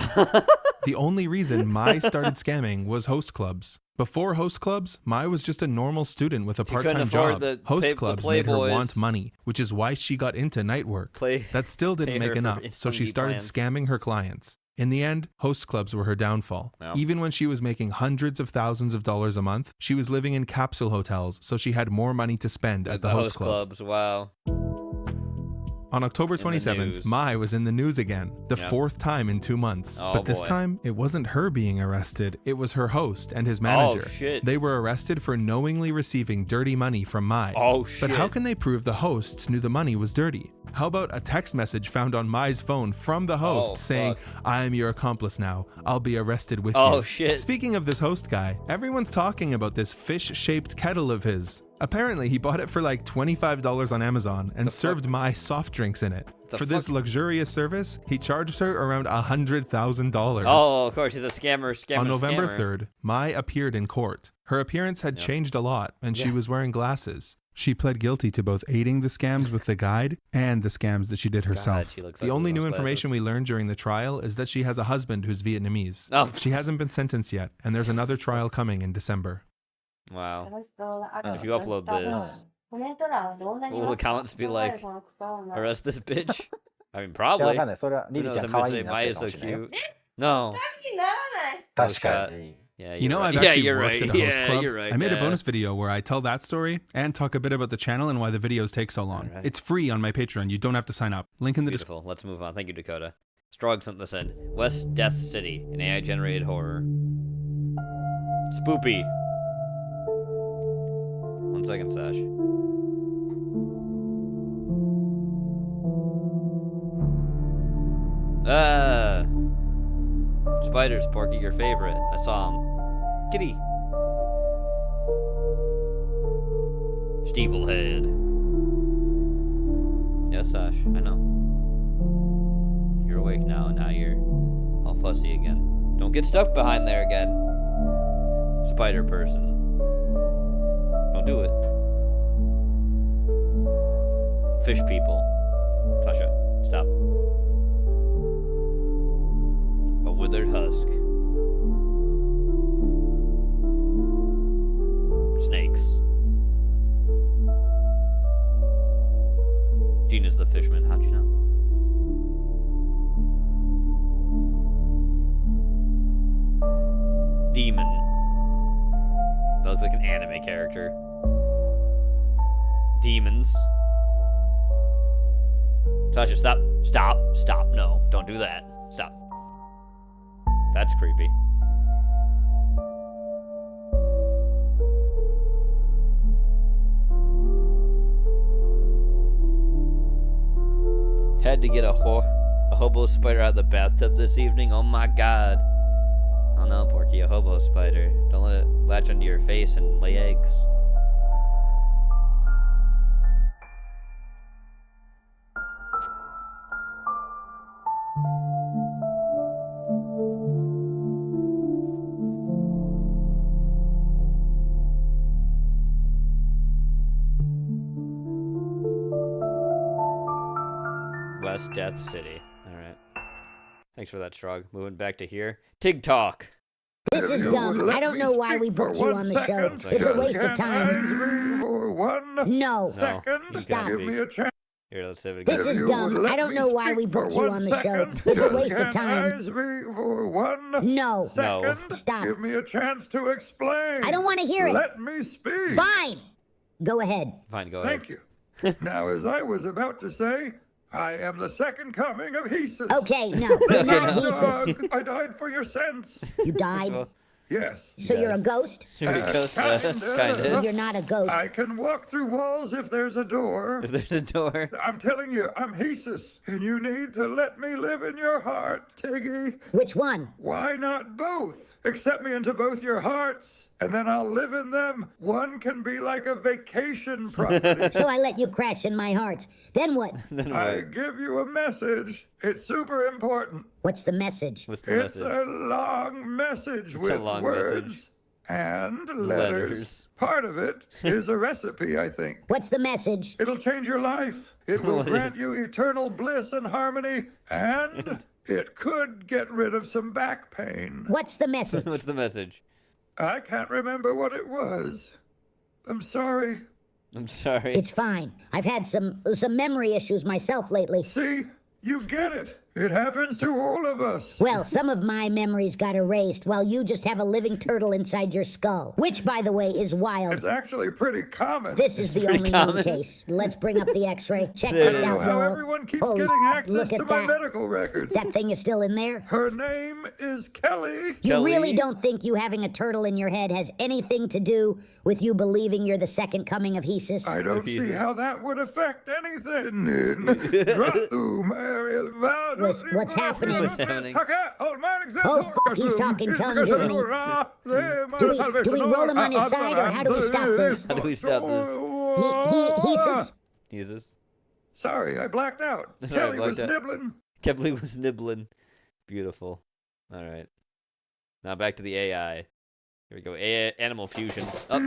The only reason Mai started scamming was host clubs. Before host clubs, Mai was just a normal student with a part-time job. Host clubs made her want money, which is why she got into night work. That still didn't make enough, so she started scamming her clients. In the end, host clubs were her downfall. Even when she was making hundreds of thousands of dollars a month, she was living in capsule hotels, so she had more money to spend at the host club. Clubs, wow. On October 27th, Mai was in the news again, the 4th time in 2 months. But this time, it wasn't her being arrested, it was her host and his manager. They were arrested for knowingly receiving dirty money from Mai. But how can they prove the hosts knew the money was dirty? How about a text message found on Mai's phone from the host saying, "I am your accomplice now. I'll be arrested with you." Speaking of this host guy, everyone's talking about this fish-shaped kettle of his. Apparently, he bought it for like $25 on Amazon and served Mai soft drinks in it. For this luxurious service, he charged her around $100,000. Oh, of course, he's a scammer. On November 3rd, Mai appeared in court. Her appearance had changed a lot, and she was wearing glasses. She pled guilty to both aiding the scams with the guide and the scams that she did herself. The only new information we learned during the trial is that she has a husband who's Vietnamese. She hasn't been sentenced yet, and there's another trial coming in December. Wow. If you upload this, will the comments be like, "Arrest this bitch"? I mean, probably. Who knows, I'm gonna say Mai is so cute. No. Yeah, you know, right. I've actually worked right. at a host club. You're right, I made a bonus video where I tell that story and talk a bit about the channel and why the videos take so long. It's free on my Patreon. You don't have to sign up. Link in the description. Beautiful. Let's move on. Thank you, Dakota. Strog sent this in. West Death City, an AI-generated horror. Spoopy. 1 second, Sash. Spiders, Porky, your favorite. I saw him. Kitty. Steeplehead. Yes, Sash, I know. You're awake now, and now you're all fussy again. Don't get stuck behind there again. Spider person. Don't do it. Fish people. Sasha, stop. A withered husk. Snakes. Gina's the fishman. How'd you know? Demon. That looks like an anime character. Demons. Sasha, stop. Stop. Stop. No, don't do that. Stop. That's creepy. Had to get a hobo spider out of the bathtub this evening. Oh my god. Oh no, Porky, a hobo spider. Don't let it latch onto your face and lay eggs. West Death City. Alright. Thanks for that, Strog. Moving back to here. TikTok. This is dumb. I don't know why we booked you on the show. It's a waste of time. No. Stop. Give me a chance. Here, let's see if it goes. This is dumb. I don't know why we booked you on the show. It's a waste of time. No. Stop. Give me a chance to explain. I don't want to hear it. Let me speak. Fine. Go ahead. Fine, go ahead. Thank you. Now, as I was about to say, I am the second coming of Hesus. Okay, no, you're not Hesus. I died for your sins. You died? Yes. So you're a ghost? You're a ghost, kinda. You're not a ghost. I can walk through walls if there's a door. If there's a door. I'm telling you, I'm Hesus, and you need to let me live in your heart, Tiggy. Which one? Why not both? Accept me into both your hearts, and then I'll live in them. One can be like a vacation property. So I let you crash in my heart. Then what? I give you a message. It's super important. What's the message? What's the It's a long message with words and letters. Part of it is a recipe, I think. What's the message? It'll change your life. It will grant you eternal bliss and harmony, and it could get rid of some back pain. What's the message? What's the message? I can't remember what it was. I'm sorry. I'm sorry. It's fine. I've had some memory issues myself lately. See? You get it. It happens to all of us. Well, some of my memories got erased while you just have a living turtle inside your skull. Which, by the way, is wild. It's actually pretty common. This is the only known case. Let's bring up the x-ray. Check this out, how y'all. everyone keeps getting access to my medical records. That thing is still in there? Her name is Kelly. You really don't think you having a turtle in your head has anything to do with you believing you're the second coming of Hesus? I don't see how that would affect anything. What's happening? Oh, fuck, he's talking tongues, isn't he? Do we roll him on his side, or how do we stop this? How do we stop this? Hesus. Sorry, I blacked out. Kelly was nibbling. Kelly was nibbling. Beautiful. All right. Now back to the AI. Here we go. Animal fusion. Up.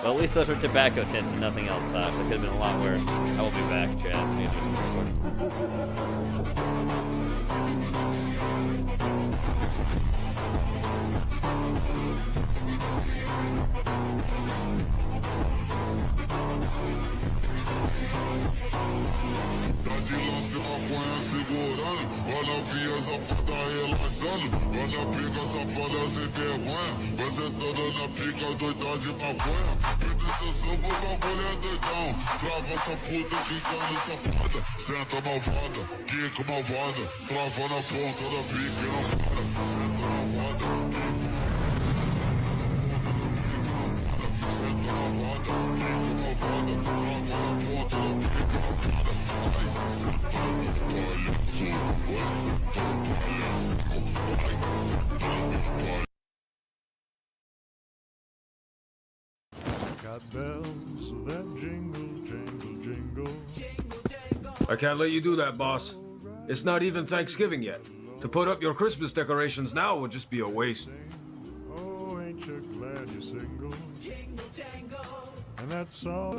Well, at least those were tobacco tints and nothing else sucks. It could have been a lot worse. I will be back, Chad. I need to do some Olha via safada relaxando. Olha pica safada sem vergonha. Vai sentando na pica doida de maconha. Meditação pro bagulho é doidão. Trava essa puta ficando safada. Senta malvada, quica malvada. Trava na ponta da pica e não para. Senta malvada, senta malvada, quica malvada. Trava na ponta da pica e não para. Got bells that jingle, jingle, jingle. I can't let you do that, boss. It's not even Thanksgiving yet. To put up your Christmas decorations now would just be a waste. Oh, ain't you glad you're single? Jingle, jangle. And that's all.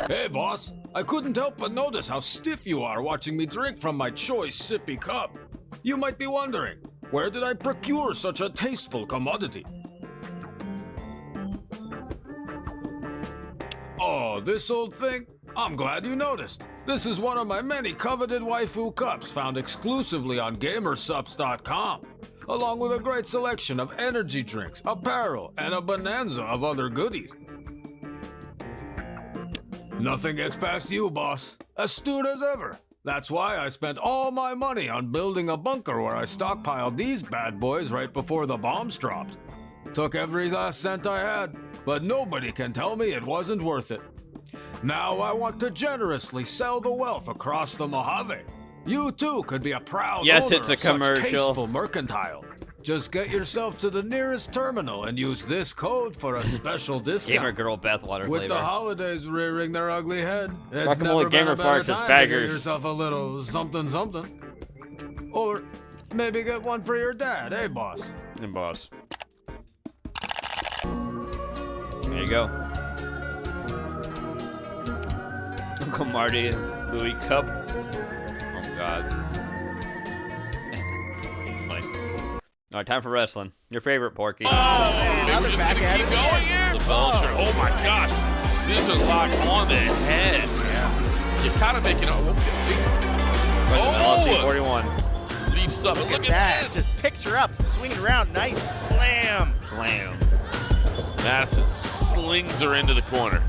Hey, boss. I couldn't help but notice how stiff you are watching me drink from my choice sippy cup. You might be wondering, where did I procure such a tasteful commodity? Oh, this old thing? I'm glad you noticed. This is one of my many coveted waifu cups found exclusively on Gamersups.com, along with a great selection of energy drinks, apparel, and a bonanza of other goodies. Nothing gets past you, boss. Astute as ever. That's why I spent all my money on building a bunker where I stockpiled these bad boys right before the bombs dropped. Took every last cent I had, but nobody can tell me it wasn't worth it. Now I want to generously sell the wealth across the Mojave. You too could be a proud owner it's a of such commercial. tasteful mercantile. Just get yourself to the nearest terminal and use this code for a special discount. Gamer girl bathwater With flavor. the holidays rearing their ugly head, it's Guacamole never been gamer a better farts time as to baggers. get yourself a little something something. Or maybe get one for your dad, eh, boss? And boss. There you go. Uncle Marty and Louis Cup. Oh God. Funny. All right, time for wrestling. Your favorite, Porky. Another back at it. Going here. The Belcher. Oh my gosh. Scissor lock on the head. Yeah. You're kind of making it. LLC 41. Leaps up. Look at that. this. Just picks her up, swinging around. Nice slam. Slam. Madison slings her into the corner.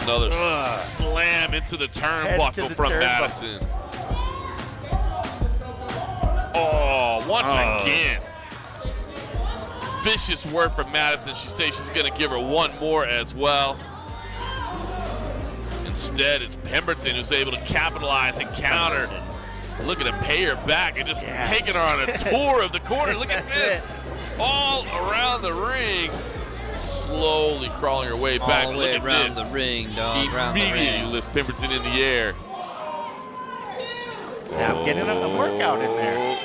Another slam into the turnbuckle from Madison. Oh, once again. Vicious work from Madison. She says she's going to give her one more as well. Instead, it's Pemberton who's able to capitalize and counter. Looking to pay her back and just taking her on a tour of the corner. Look at this. All around the ring. Slowly crawling her way back. All the way Look at around this. the ring, dog. Around the Immediately ring. lifts Pemberton in the air. Now getting a workout in there.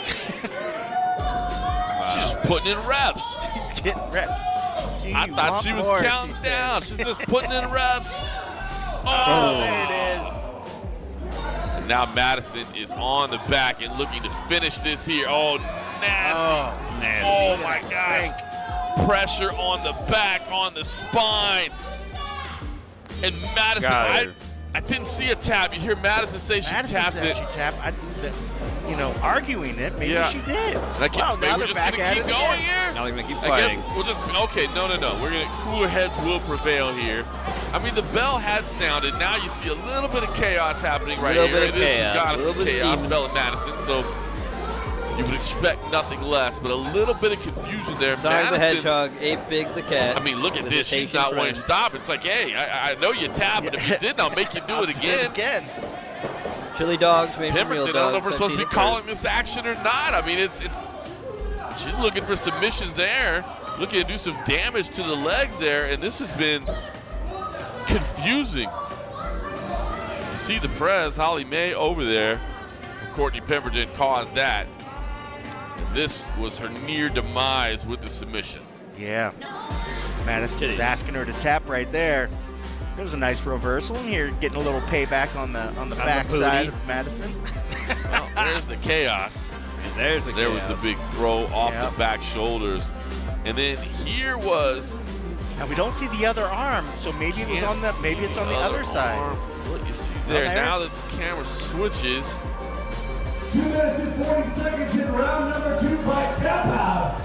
She's just putting in reps. She's getting reps. Gee, I thought she was more, counting she down. said. She's just putting in reps. Oh, there it is. And now Madison is on the back and looking to finish this here. Oh, nasty. Nasty. Oh my gosh. Pressure on the back, on the spine. And Madison, I didn't see a tap. You hear Madison say she tapped it. She tapped. Arguing it. Maybe she did. Wow, now we're they're just back gonna at keep it going again. here. Now they're gonna keep I fighting. guess we'll just okay. No. We're gonna cooler heads will prevail here. I mean, the bell had sounded. Now you see a little bit of chaos happening right here. Little bit of It is chaos, the goddess little of bit of chaos, demons. Bella Madison. So you would expect nothing less, but a little bit of confusion there. Sorry, Madison, the hedgehog ate Big the cat. I mean, look at this. She's Visitation not wanting friend. to stop. It's like, hey, I know you tapped, but if you didn't, I'll make you do it again. Chili dogs made from real Pemberton, dogs. I don't know if we're supposed to be I've seen it calling first. this action or not. I mean, it's she's looking for submissions there, looking to do some damage to the legs there, and this has been confusing. You see the press, Holly May over there. Courtney Pemberton caused that. And this was her near demise with the submission. Yeah. Madison was asking her to tap right there. It was a nice reversal, and here getting a little payback on the backside of Madison. Well, there's the chaos. And there's the There was the big throw off Yep. the back shoulders. And then here was. Now we don't see the other arm, so maybe it was on the it's on the other side. Arm. What you see there, there. now that the camera switches. 2 minutes and 40 seconds in round number 2 by tap out.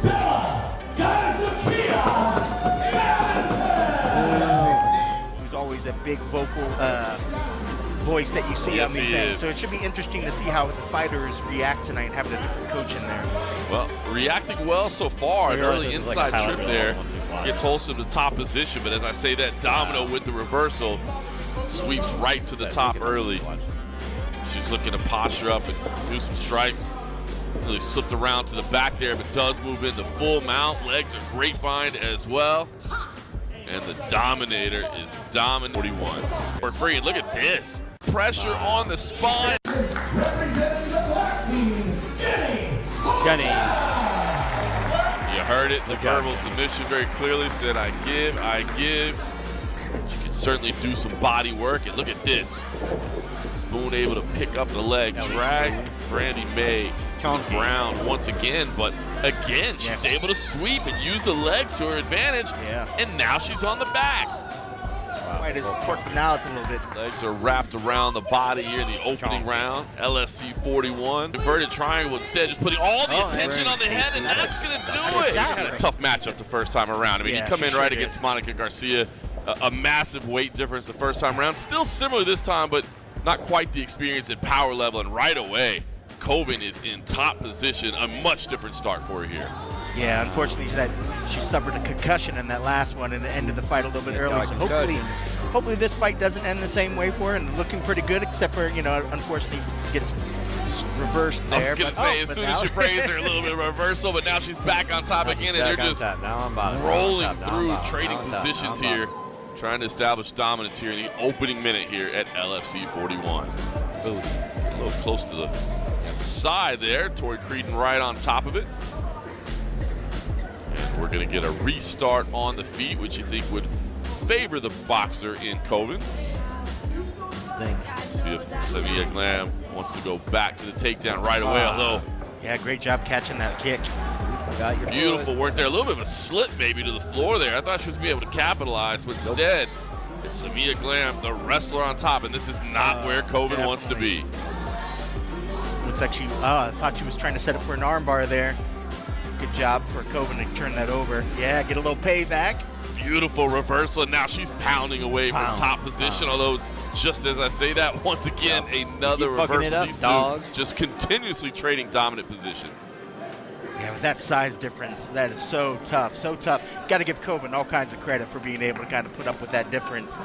Bella, Goddess of Chaos, Madison! Who's always a big vocal voice that you see Yes, on these he things. is. So it should be interesting to see how the fighters react tonight, having a different coach in there. Well, reacting well so far. An realize early this is like a inside power trip drill there. once you watch. Gets Holston to top position, but as I say that, Domino with the reversal sweeps right to the top early. She's looking to posture up and do some strikes. Really slipped around to the back there, but does move into full mount. Legs are grapevine as well. And the Dominator is dominant. 41. For free, and look at this. Pressure on the spine. Representing the black team, Jenny. You heard it, the verbal submission very clearly said, I give, I give. She can certainly do some body work, and look at this. Spoon able to pick up the leg, drag Brandy May to the ground once again, but again, she's able to sweep and use the legs to her advantage, and now she's on the back. Might have torqued the now it's a little bit. Legs are wrapped around the body here in the opening round. LSC 41. Inverted triangle instead, just putting all the attention on the head, and that's going to do it. Had a tough matchup the first time around. I mean, you come in right against Monica Garcia, a massive weight difference the first time around. Still similar this time, but not quite the experience and power level, and right away, Koven is in top position. A much different start for her here. Yeah, unfortunately, she suffered a concussion in that last one and ended the fight a little bit early. So hopefully this fight doesn't end the same way for her, and looking pretty good, except for, unfortunately gets reversed there. I was going to say, as soon as you praise her, a little bit of reversal, but now she's back on top again, and they're just rolling through trading positions here, trying to establish dominance here in the opening minute here at LFC 41. A little close to the side there. Tori Creedon right on top of it. And we're going to get a restart on the feet, which you think would favor the boxer in Koven. See if Samia Glam wants to go back to the takedown right away, although... Yeah, great job catching that kick. Beautiful work there. A little bit of a slip maybe to the floor there. I thought she was going to be able to capitalize, but instead, it's Samia Glam, the wrestler on top, and this is not where Koven wants to be. Looks like I thought she was trying to set up for an armbar there. Good job for Koven to turn that over. Yeah, get a little payback. Beautiful reversal, and now she's pounding away from top position, although just as I say that, once again, another reversal. These two just continuously trading dominant position. Yeah, with that size difference, that is so tough, so tough. Got to give Koven all kinds of credit for being able to kind of put up with that difference.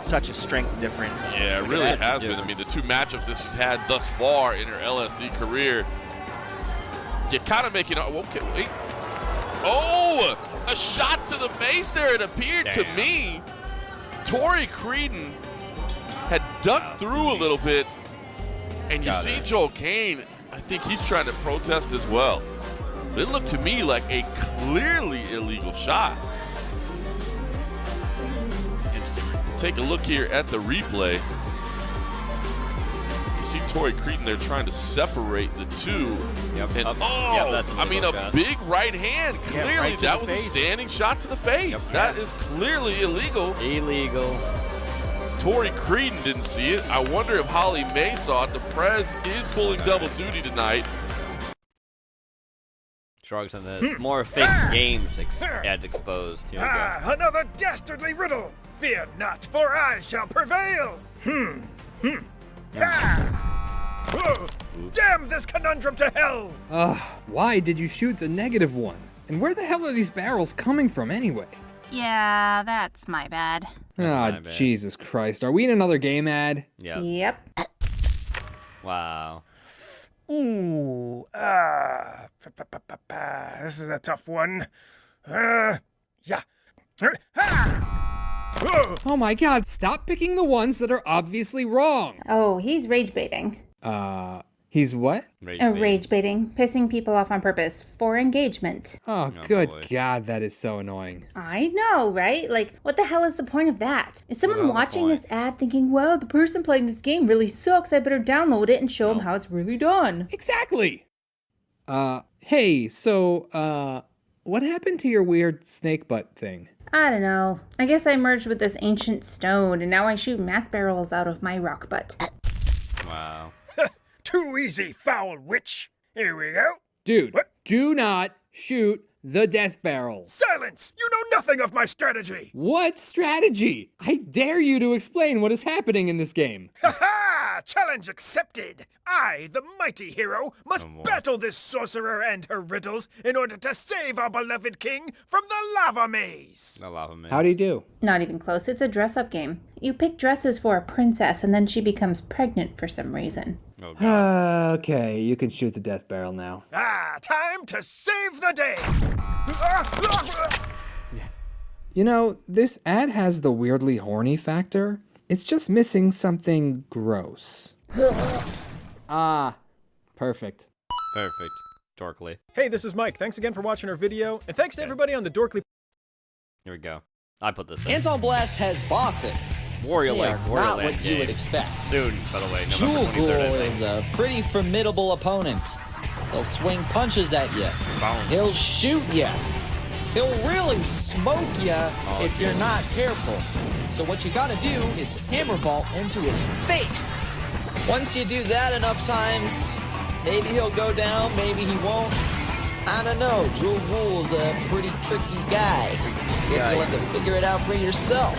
Such a strength difference. Yeah, it really has been. I mean, the two matchups that she's had thus far in her LSC career, you're kind of making, okay, wait. Oh, a shot to the face there, it appeared to me. Tori Creedon had ducked through a little bit, and you see Joel Kane, I think he's trying to protest as well. But it looked to me like a clearly illegal shot. Take a look here at the replay. You see Tori Creedon there trying to separate the two. And I mean, a big right hand. Clearly, that was a standing shot to the face. That is clearly illegal. Tori Creedon didn't see it. I wonder if Holly May saw it. The Prez is pulling double duty tonight. Shrugs on this. More fake games ads exposed. Here we go. Another dastardly riddle. Fear not, for I shall prevail. Damn this conundrum to hell! Why did you shoot the negative one? And where the hell are these barrels coming from anyway? Yeah, that's my bad. Jesus Christ. Are we in another game ad? Yep. Wow. Ooh, this is a tough one. Yeah. Oh my god, stop picking the ones that are obviously wrong. Oh, he's rage baiting. He's what? Rage baiting, pissing people off on purpose for engagement. Oh, good God, that is so annoying. I know, right? Like, what the hell is the point of that? Is someone watching this ad thinking, well, the person playing this game really sucks, I better download it and show them how it's really done? Exactly! Hey, so, what happened to your weird snake butt thing? I don't know. I guess I merged with this ancient stone, and now I shoot math barrels out of my rock butt. Wow. Too easy, foul witch. Here we go. Dude, do not shoot the death barrels. Silence! You know nothing of my strategy. What strategy? I dare you to explain what is happening in this game. Ha ha! Challenge accepted. I, the mighty hero, must battle this sorcerer and her riddles in order to save our beloved king from the lava maze. The lava maze. How do you do? Not even close. It's a dress-up game. You pick dresses for a princess, and then she becomes pregnant for some reason. Okay, you can shoot the death barrel now. Time to save the day. You know, this ad has the weirdly horny factor. It's just missing something gross. Perfect. Perfect. Dorkly. Hey, this is Mike. Thanks again for watching our video, and thanks to everybody on the Dorkly. Here we go. I put this in. Anton Blast has bosses. Warrior They are Lake, not what you would expect. Soon, by the way, Jewel November 23rd, Ghoul I think. is a pretty formidable opponent. He'll swing punches at you. He'll shoot you. He'll really smoke you if you're not careful. So what you gotta do is hammer vault into his face. Once you do that enough times, maybe he'll go down, maybe he won't. I don't know. Jewel Wool's a pretty tricky guy. Guess you'll have to figure it out for yourself.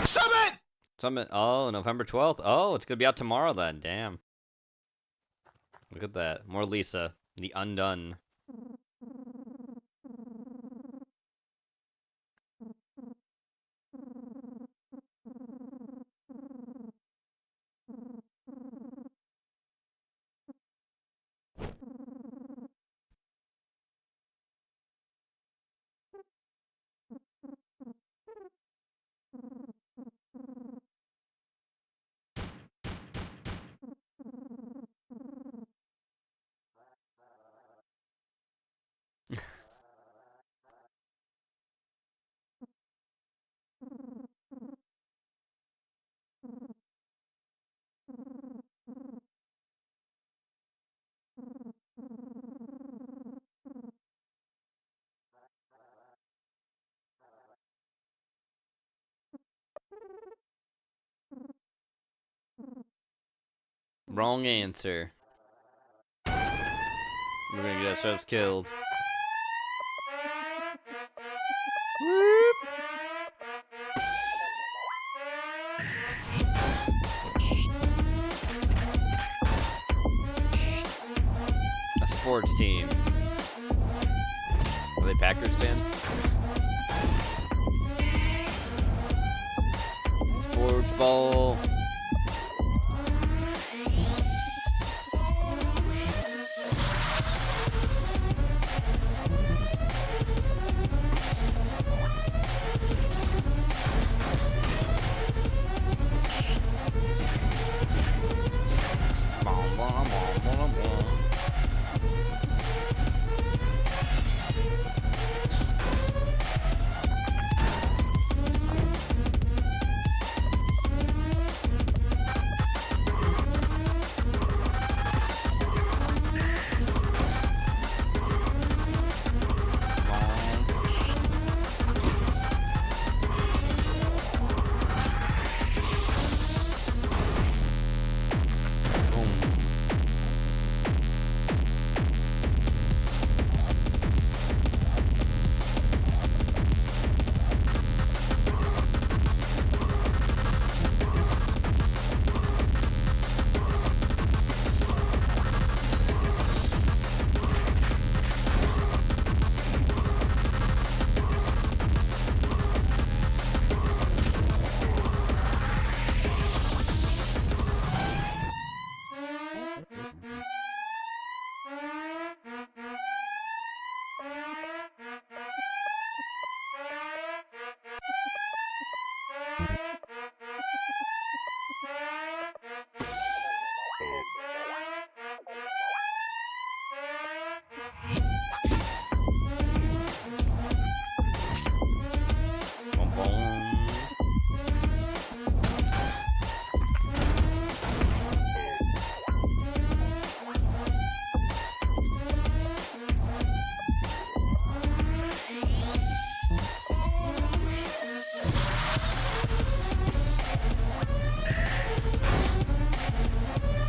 Summit! Summit. Oh, November 12th. Oh, it's gonna be out tomorrow then. Damn. Look at that. More Lisa. The Undone. Wrong answer. We're gonna get ourselves killed. Whoop. A sports team. Are they Packers fans? Sports ball.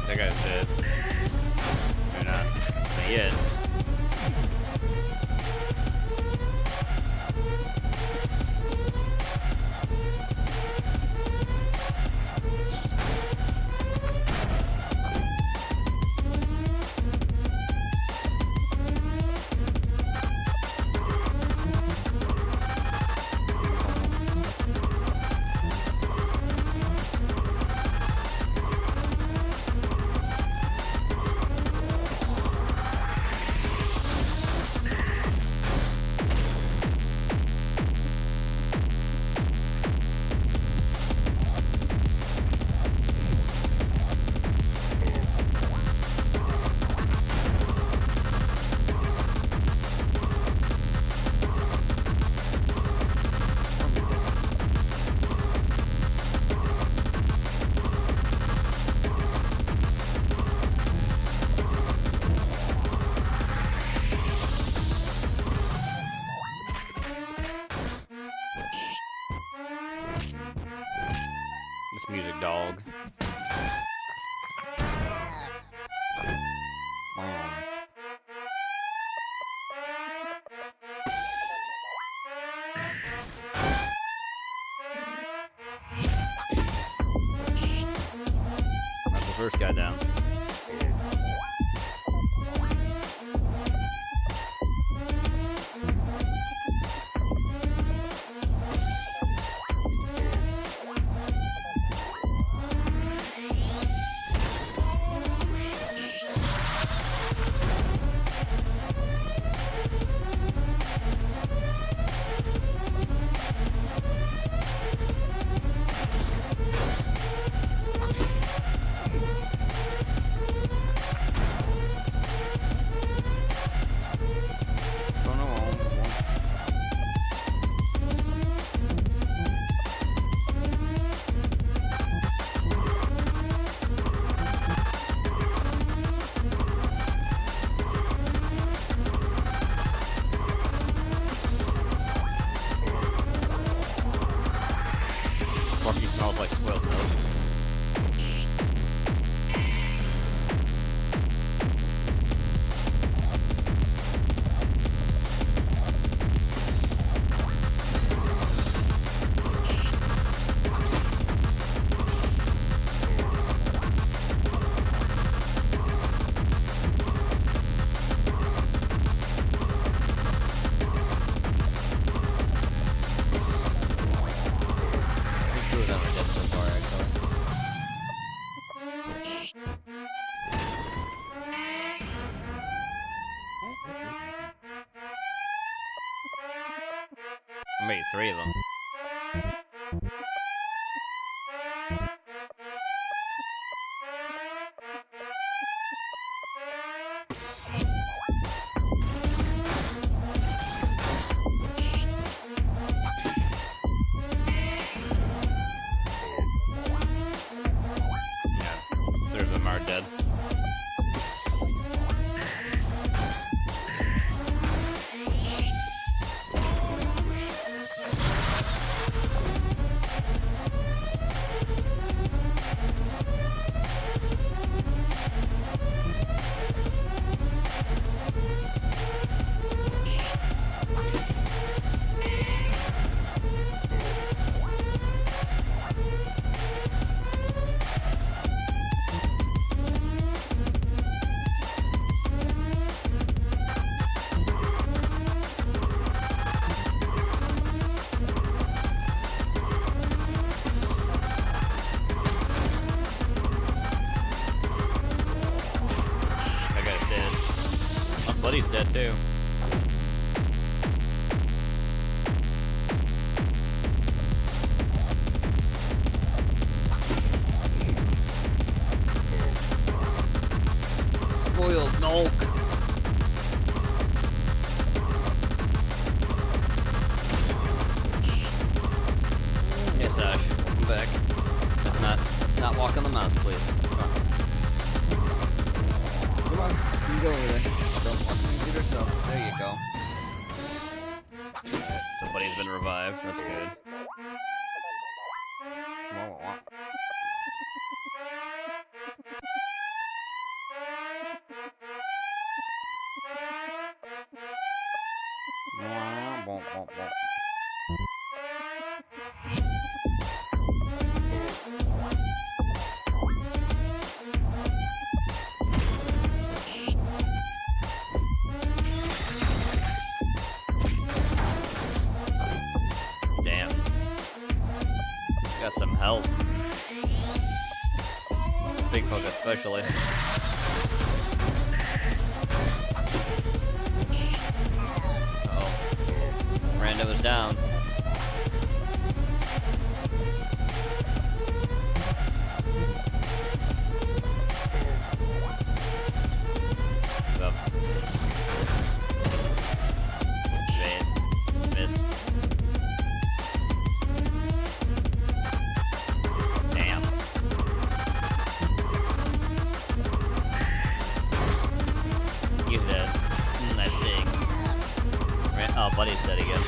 That guy's dead. Or not. Not yet. dog. That's the first guy down. Porky smells like spoiled milk. Two of them are dead so far, actually. I made 3 of them. Yeah, 3 of them are dead. That guy's dead. My buddy's dead too. Spoiled milk. Yes, Ash. Welcome back. Let's not walk on the mouse, please. Come on. Come on, you can go over there. Don't watch me beat herself. There you go. Alright, somebody's been revived. That's good. Wah, wah, wah. Wah, wah, wah, wah. Damn. Got some help. Big Pug especially. Uh-oh. Random is down. What's up? Miss. Damn. He's dead. That stings. Oh, buddy's dead again.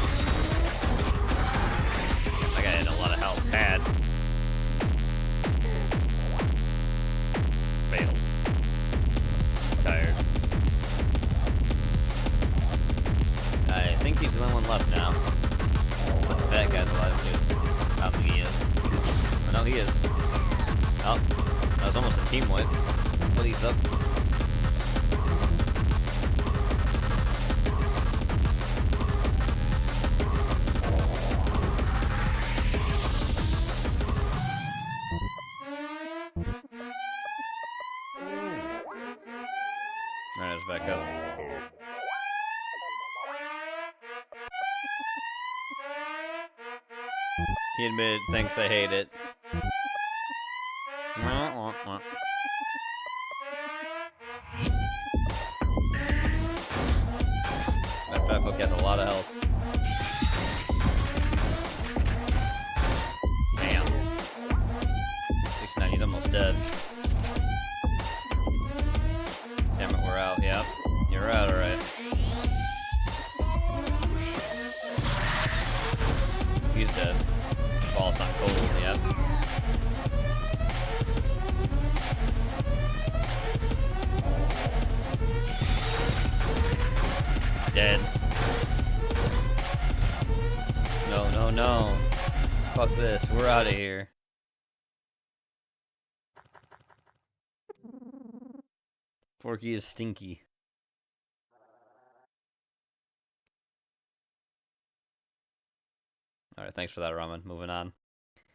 is. Oh, that was almost a team wipe. What he's up. Alright, let's back up. He admitted, thinks I hate it. That fat fuck has a lot of health. Damn. 690's almost dead. Damn it, we're out. Yep. You're out, alright. He's dead. Ball's not cold yet. Dead. No, no, no. Fuck this. We're out of here. Forky is stinky. Alright, thanks for that, Ramen. Moving on.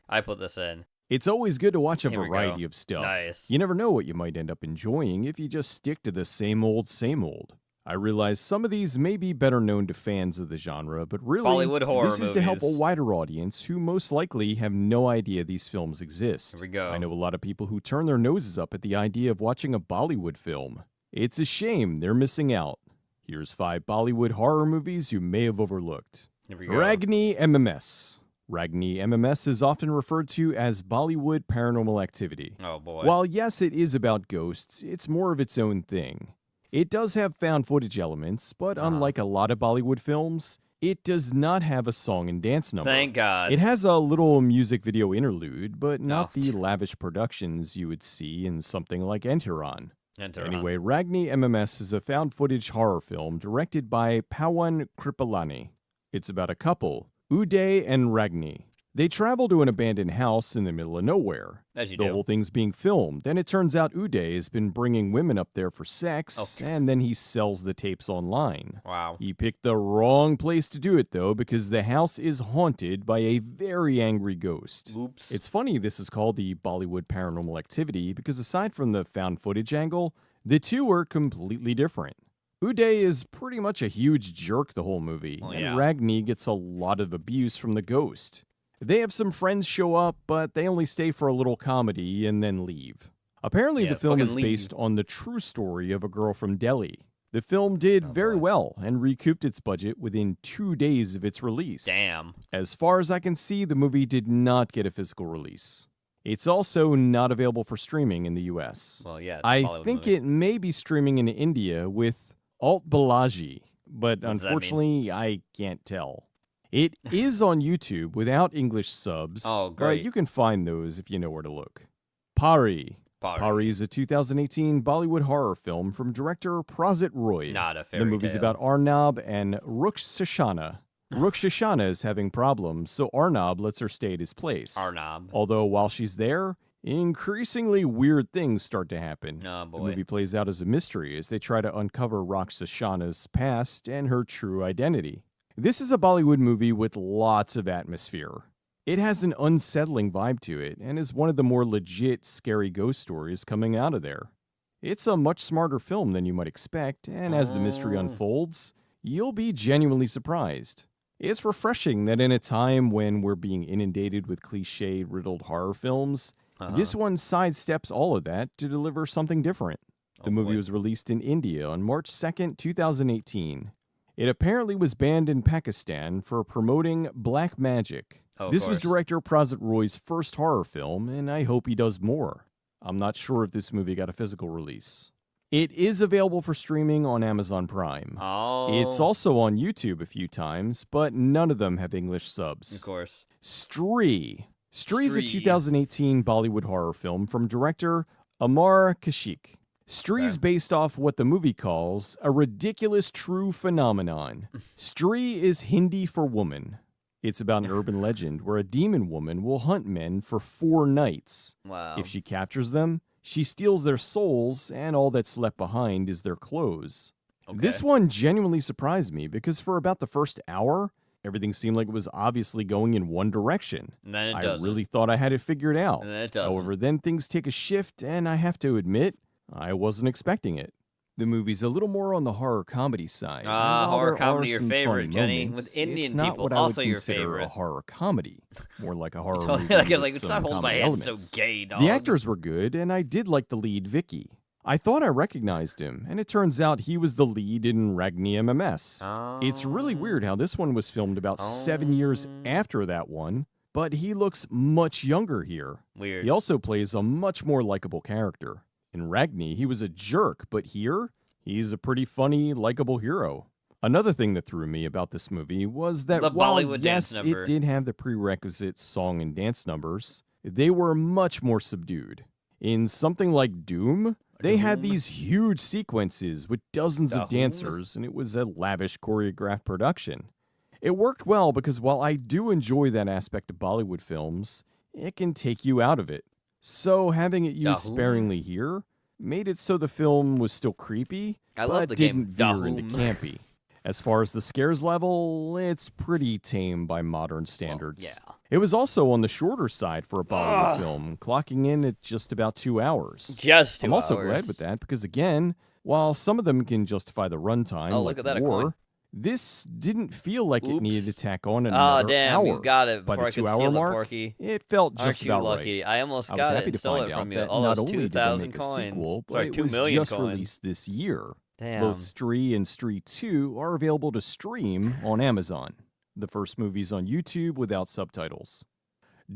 I put this in. It's always good to watch a Here we variety go. of stuff. Nice. You never know what you might end up enjoying if you just stick to the same old, same old. I realize some of these may be better known to fans of the genre, but really, Bollywood horror this is to help a movies. wider audience who most likely have no idea these films exist. Here we go. I know a lot of people who turn their noses up at the idea of watching a Bollywood film. It's a shame they're missing out. Here's 5 Bollywood horror movies you may have overlooked. Here we go. Ragni MMS. Ragni MMS is often referred to as Bollywood Paranormal Activity. Oh boy. While yes, it is about ghosts, it's more of its own thing. It does have found footage elements, but unlike a lot of Bollywood films, it does not have a song and dance number. Thank God. It has a little music video interlude, but not Oh. the lavish productions you would see in something like Entiran. Entiran. Anyway, Ragni MMS is a found footage horror film directed by Pawan Kripalani. It's about a couple, Uday and Ragni. They travel to an abandoned house in the middle of nowhere. As you The do. whole thing's being filmed, and it turns out Uday has been bringing women up there for sex, and then he sells the tapes online. Wow. He picked the wrong place to do it, though, because the house is haunted by a very angry ghost. Oops. It's funny this is called the Bollywood Paranormal Activity, because aside from the found footage angle, the two are completely different. Uday is pretty much a huge jerk the whole movie, Well, and yeah. Ragni gets a lot of abuse from the ghost. They have some friends show up, but they only stay for a little comedy and then leave. Apparently, Yeah, the film fucking is leave. based on the true story of a girl from Delhi. The film did very well and recouped its budget within 2 days of its release. Damn. As far as I can see, the movie did not get a physical release. It's also not available for streaming in the US. Well, yeah. It's a I Bollywood think movie. it may be streaming in India with Alt Balaji, but What does that mean? unfortunately, I can't tell. It is on YouTube without English subs, Oh, but great. you can find those if you know where to look. Pari. Pari is a 2018 Bollywood horror film from director Prasit Roy. Not a The fairy movie's tale. about Arnab and Rukshashana. Rukshashana is having problems, so Arnab lets her stay at his place. Arnab. Although while she's there, increasingly weird things start to happen. Oh, The boy. movie plays out as a mystery as they try to uncover Rukshashana's past and her true identity. This is a Bollywood movie with lots of atmosphere. It has an unsettling vibe to it and is one of the more legit scary ghost stories coming out of there. It's a much smarter film than you might expect, and as the mystery unfolds, you'll be genuinely surprised. It's refreshing that in a time when we're being inundated with cliche-riddled horror films, this one sidesteps all of that to deliver something different. The movie was released in India on March 2nd, 2018. It apparently was banned in Pakistan for promoting black magic. Oh, of This was course. director Prasit Roy's first horror film, and I hope he does more. I'm not sure if this movie got a physical release. It is available for streaming on Amazon Prime. Oh. It's also on YouTube a few times, but none of them have English subs. Of course. Stree. Stree is a Stree. 2018 Bollywood horror film from director Amar Kashik. Stree's based off what the movie calls a ridiculous true phenomenon. Stree is Hindi for woman. It's about an urban legend where a demon woman will hunt men for 4 nights. Wow. If she captures them, she steals their souls, and all that's left behind is their clothes. Okay. This one genuinely surprised me because for about the first hour, everything seemed like it was obviously going in one direction. And then it I doesn't. really thought I had it figured out. And then it doesn't. However, then things take a shift, and I have to admit, I wasn't expecting it. The movie's a little more on the horror comedy side. Ah, and while horror there are comedy, your some favorite, funny Jenny. moments, With Indian it's not people, what I also would your consider favorite. a horror comedy. More like a horror Totally, movie like, it's with like, stop some holding my comedy hand so elements. gay, dog. The actors were good, and I did like the lead, Vicky. I thought I recognized him, and it turns out he was the lead in Ragni MMS. It's really weird how this one was filmed about 7 years after that one, but he looks much younger here. Weird. He also plays a much more likable character. In Ragni, he was a jerk, but here, he's a pretty funny, likable hero. Another thing that threw me about this movie was that The while, Bollywood dance yes, number. it did have the prerequisite song and dance numbers, they were much more subdued. In something like Doom, they had these huge sequences with dozens of dancers, and it was a lavish choreographed production. It worked well because while I do enjoy that aspect of Bollywood films, it can take you out of it. So having it used sparingly here made it so the film was still creepy, I love but the game didn't veer into Dahoom. campy. As far as the scares level, it's pretty tame by modern standards. yeah. It was also on the shorter side for a Bollywood film, clocking in at just about 2 hours. Just 2 I'm also hours. glad with that because, again, while some of them can justify the runtime, Oh, like look at that, a War, coin. this didn't feel like it needed to tack on Oh, another damn, hour. you got it By before the I could 2-hour steal it, mark, Porky. it felt Aren't just you about lucky? right. I almost was got it happy and to stole find it out from you. that All not those only did they 2,000 make a coins. sequel, but Sorry, it 2 was million just coins. released this year. Damn. Both Stree and Stree 2 are available to stream on Amazon. The first movie's on YouTube without subtitles.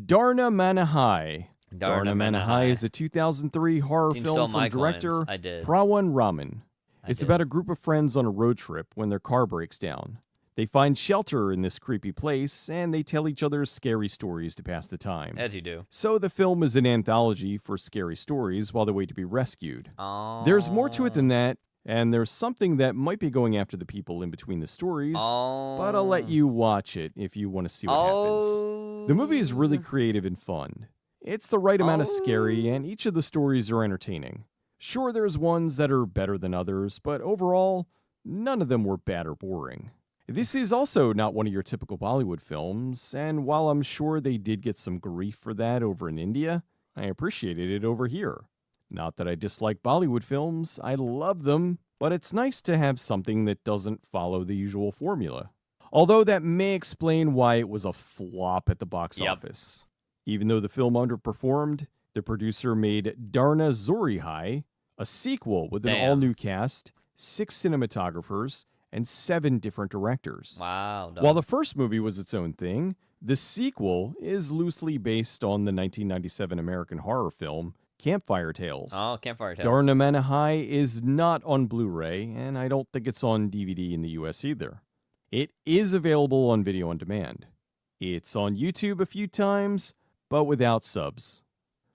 Darna Manahai. Darna Manahai is a 2003 horror You stole film my from director coins. I did. Prawan Raman. It's did. about a group of friends on a road trip when their car breaks down. They find shelter in this creepy place, and they tell each other scary stories to pass the time. As you do. So the film is an anthology for scary stories while they wait to be rescued. Oh. There's more to it than that, and there's something that might be going after the people in between the stories, but I'll let you watch it if you want to see what happens. The movie is really creative and fun. It's the right amount of scary, and each of the stories are entertaining. Sure, there's ones that are better than others, but overall, none of them were bad or boring. This is also not one of your typical Bollywood films, and while I'm sure they did get some grief for that over in India, I appreciated it over here. Not that I dislike Bollywood films, I love them, but it's nice to have something that doesn't follow the usual formula. Although that may explain why it was a flop at the box office. Even though the film underperformed, the producer made Darna Zorihai, a sequel with an all-new cast, 6 cinematographers, and 7 different directors. Wow. While the first movie was its own thing, the sequel is loosely based on the 1997 American horror film Campfire Tales. Oh, Campfire Tales. Darna Manahai is not on Blu-ray, and I don't think it's on DVD in the US either. It is available on video on demand. It's on YouTube a few times, but without subs.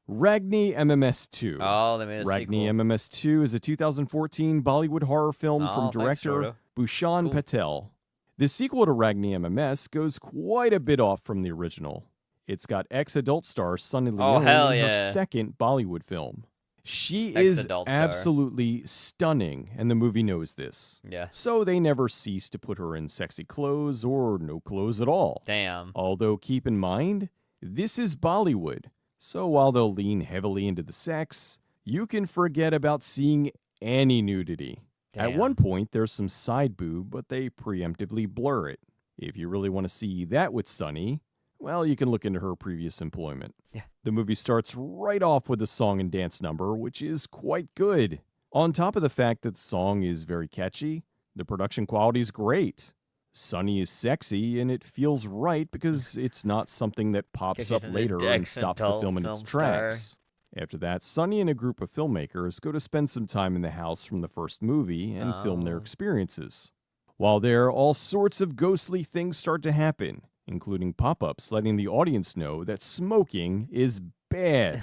Ragni MMS 2. Oh, they made a Ragni sequel. MMS 2 is a 2014 Bollywood horror film Oh, from thanks, director Frodo. Bhushan Patel. The sequel to Ragni MMS goes quite a bit off from the original. It's got ex-adult star Sunny Leone hell in her yeah. second Bollywood film. She is Ex-adult star. absolutely stunning, and the movie knows this. Yeah. So they never cease to put her in sexy clothes or no clothes at all. Damn. Although keep in mind, this is Bollywood. So while they'll lean heavily into the sex, you can forget about seeing any nudity. At Damn. one point, there's some side boob, but they preemptively blur it. If you really want to see that with Sunny, well, you can look into her previous employment. Yeah. The movie starts right off with a song and dance number, which is quite good. On top of the fact that the song is very catchy, the production quality is great. Sunny is sexy, and it feels right because it's not something that pops Because up she's an later and stops the adult film in its film tracks. After that, Sunny and a group of filmmakers go to spend some time in the house from the first movie and film their experiences. While there, all sorts of ghostly things start to happen, including pop-ups letting the audience know that smoking is bad.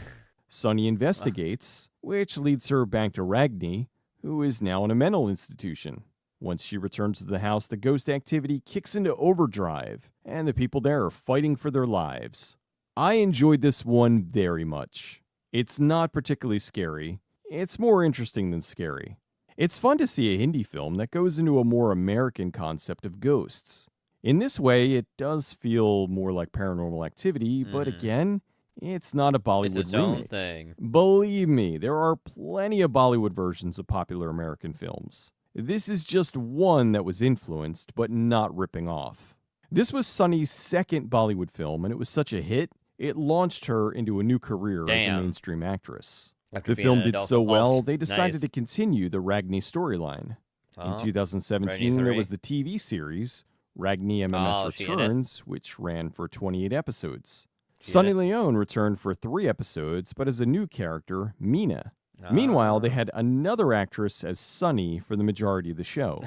Sunny investigates, which leads her back to Ragni, who is now in a mental institution. Once she returns to the house, the ghost activity kicks into overdrive, and the people there are fighting for their lives. I enjoyed this one very much. It's not particularly scary. It's more interesting than scary. It's fun to see a Hindi film that goes into a more American concept of ghosts. In this way, it does feel more like Paranormal Activity, but again, it's not a Bollywood It's its own remake. thing. Believe me, there are plenty of Bollywood versions of popular American films. This is just one that was influenced, but not ripping off. This was Sunny's second Bollywood film, and it was such a hit, it launched her into a new career as a Damn. mainstream actress. After The being film an did adult so well, alt. they decided Nice. to continue the Ragni storyline. Oh, In 2017, there 3. was the TV series, Ragni MMS Oh, she in it? Returns, which ran for 28 episodes. She in Sunny it? Leone returned for 3 episodes, but as a new character, Meena. Meanwhile, they had another actress as Sunny for the majority of the show.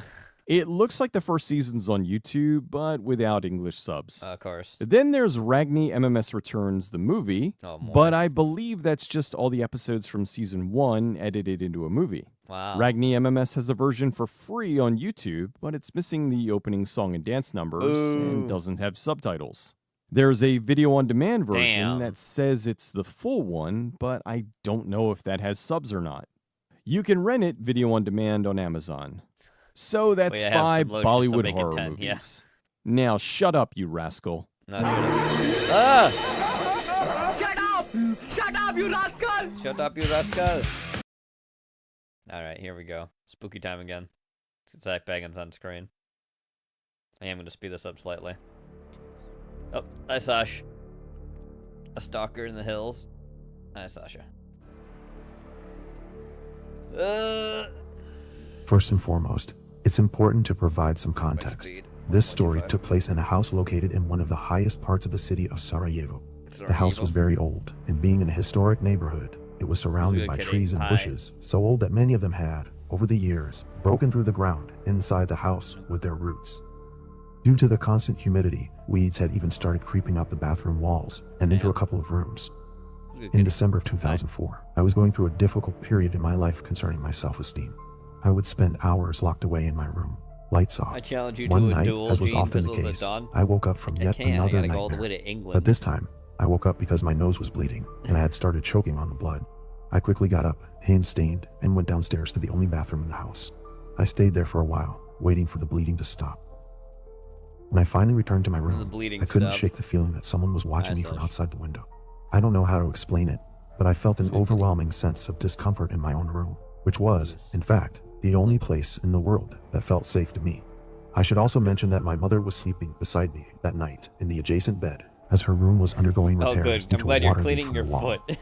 It looks like the first season's on YouTube, but without English subs. Of course. Then there's Ragni MMS Returns, the movie, Oh, more. but I believe that's just all the episodes from season 1 edited into a movie. Wow. Ragni MMS has a version for free on YouTube, but it's missing the opening song and dance numbers and Ooh. doesn't have subtitles. There's a video on demand version Damn. that says it's the full one, but I don't know if that has subs or not. You can rent it video on demand on Amazon. So that's Wait, I have 5 some lotion, so Bollywood make it horror 10, movies. yeah. Now shut up, you rascal. Ah! Shut up! Shut up, you rascal! Shut up, you rascal! Alright, here we go. Spooky time again. It's Zach Baggins on screen. I am going to speed this up slightly. Oh, hi Sash. A stalker in the hills. Hi Sasha. First and foremost, it's important to provide some context. This story took place in a house located in one of the highest parts of the city of Sarajevo. The house was very old, and being in a historic neighborhood, it was surrounded by trees and bushes, so old that many of them had, over the years, broken through the ground inside the house with their roots. Due to the constant humidity, weeds had even started creeping up the bathroom walls and into a couple of rooms. In December of 2004, I was going through a difficult period in my life concerning my self-esteem. I would spend hours locked away in my room, lights off. I challenge you One to a night, duel, as was Gene often the Fizzles at case, dawn. I woke up from yet I another gotta go all the way nightmare. to England. But this time, I woke up because my nose was bleeding and I had started choking on the blood. I quickly got up, hand-stained, and went downstairs to the only bathroom in the house. I stayed there for a while, waiting for the bleeding to stop. When I finally returned to my room, I couldn't stopped. shake the feeling that someone was watching me from outside the window. I don't know how to explain it, but I felt an overwhelming sense of discomfort in my own room, which was, in fact, the only place in the world that felt safe to me. I should also mention that my mother was sleeping beside me that night in the adjacent bed, as her room was undergoing Oh, repairs good. due I'm to glad a you're water leak cleaning from your the wall. foot.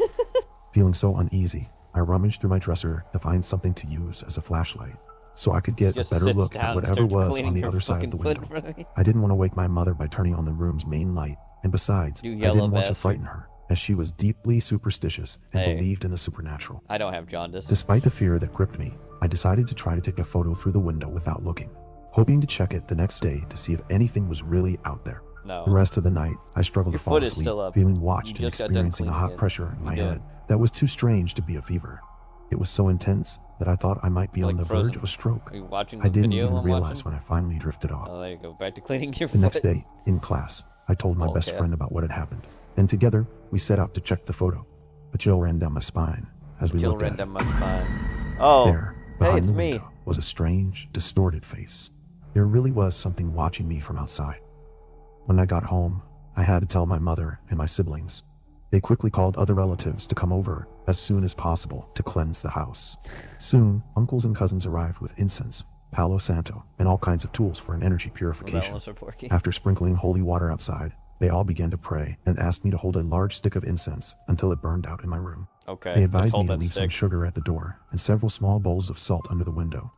Feeling so uneasy, I rummaged through my dresser to find something to use as a flashlight, so I could get a Just better sits look down at and whatever starts was cleaning on the your other side of the fucking foot window. in front of me. I didn't want to wake my mother by turning on the room's main light, and besides, You I yellow didn't want to bastard. frighten her, as she was deeply superstitious and Hey. believed in the supernatural. I don't have jaundice. Despite the fear that gripped me, I decided to try to take a photo through the window without looking, hoping to check it the next day to see if anything was really out there. No. The rest of the night, I struggled Your to fall foot is asleep, still up. feeling watched You and just got done experiencing a cleaning hot it. pressure in my You head did. that was too strange to be a fever. It was so intense that I thought I might be on Like the Frozen. verge of a stroke. Are you watching I the didn't video even I'm realize watching? when I finally drifted off. Oh, there you go. Back to cleaning your The foot. next day, in class, I told my best Okay. friend about what had happened, and together we set out to check the photo. A chill ran down my spine as we Chill looked ran at it. down my spine. Oh, There, hey, behind it's the me. window, was a strange, distorted face. There really was something watching me from outside. When I got home, I had to tell my mother and my siblings. They quickly called other relatives to come over as soon as possible to cleanse the house. Soon, uncles and cousins arrived with incense, Palo Santo, and all kinds of tools for an energy purification. Relentless or Porky. After sprinkling holy water outside, they all began to pray and asked me to hold a large stick of incense until it burned out in my room. Okay, They just advised hold me to that leave some stick. sugar at the door and several small bowls of salt under the window.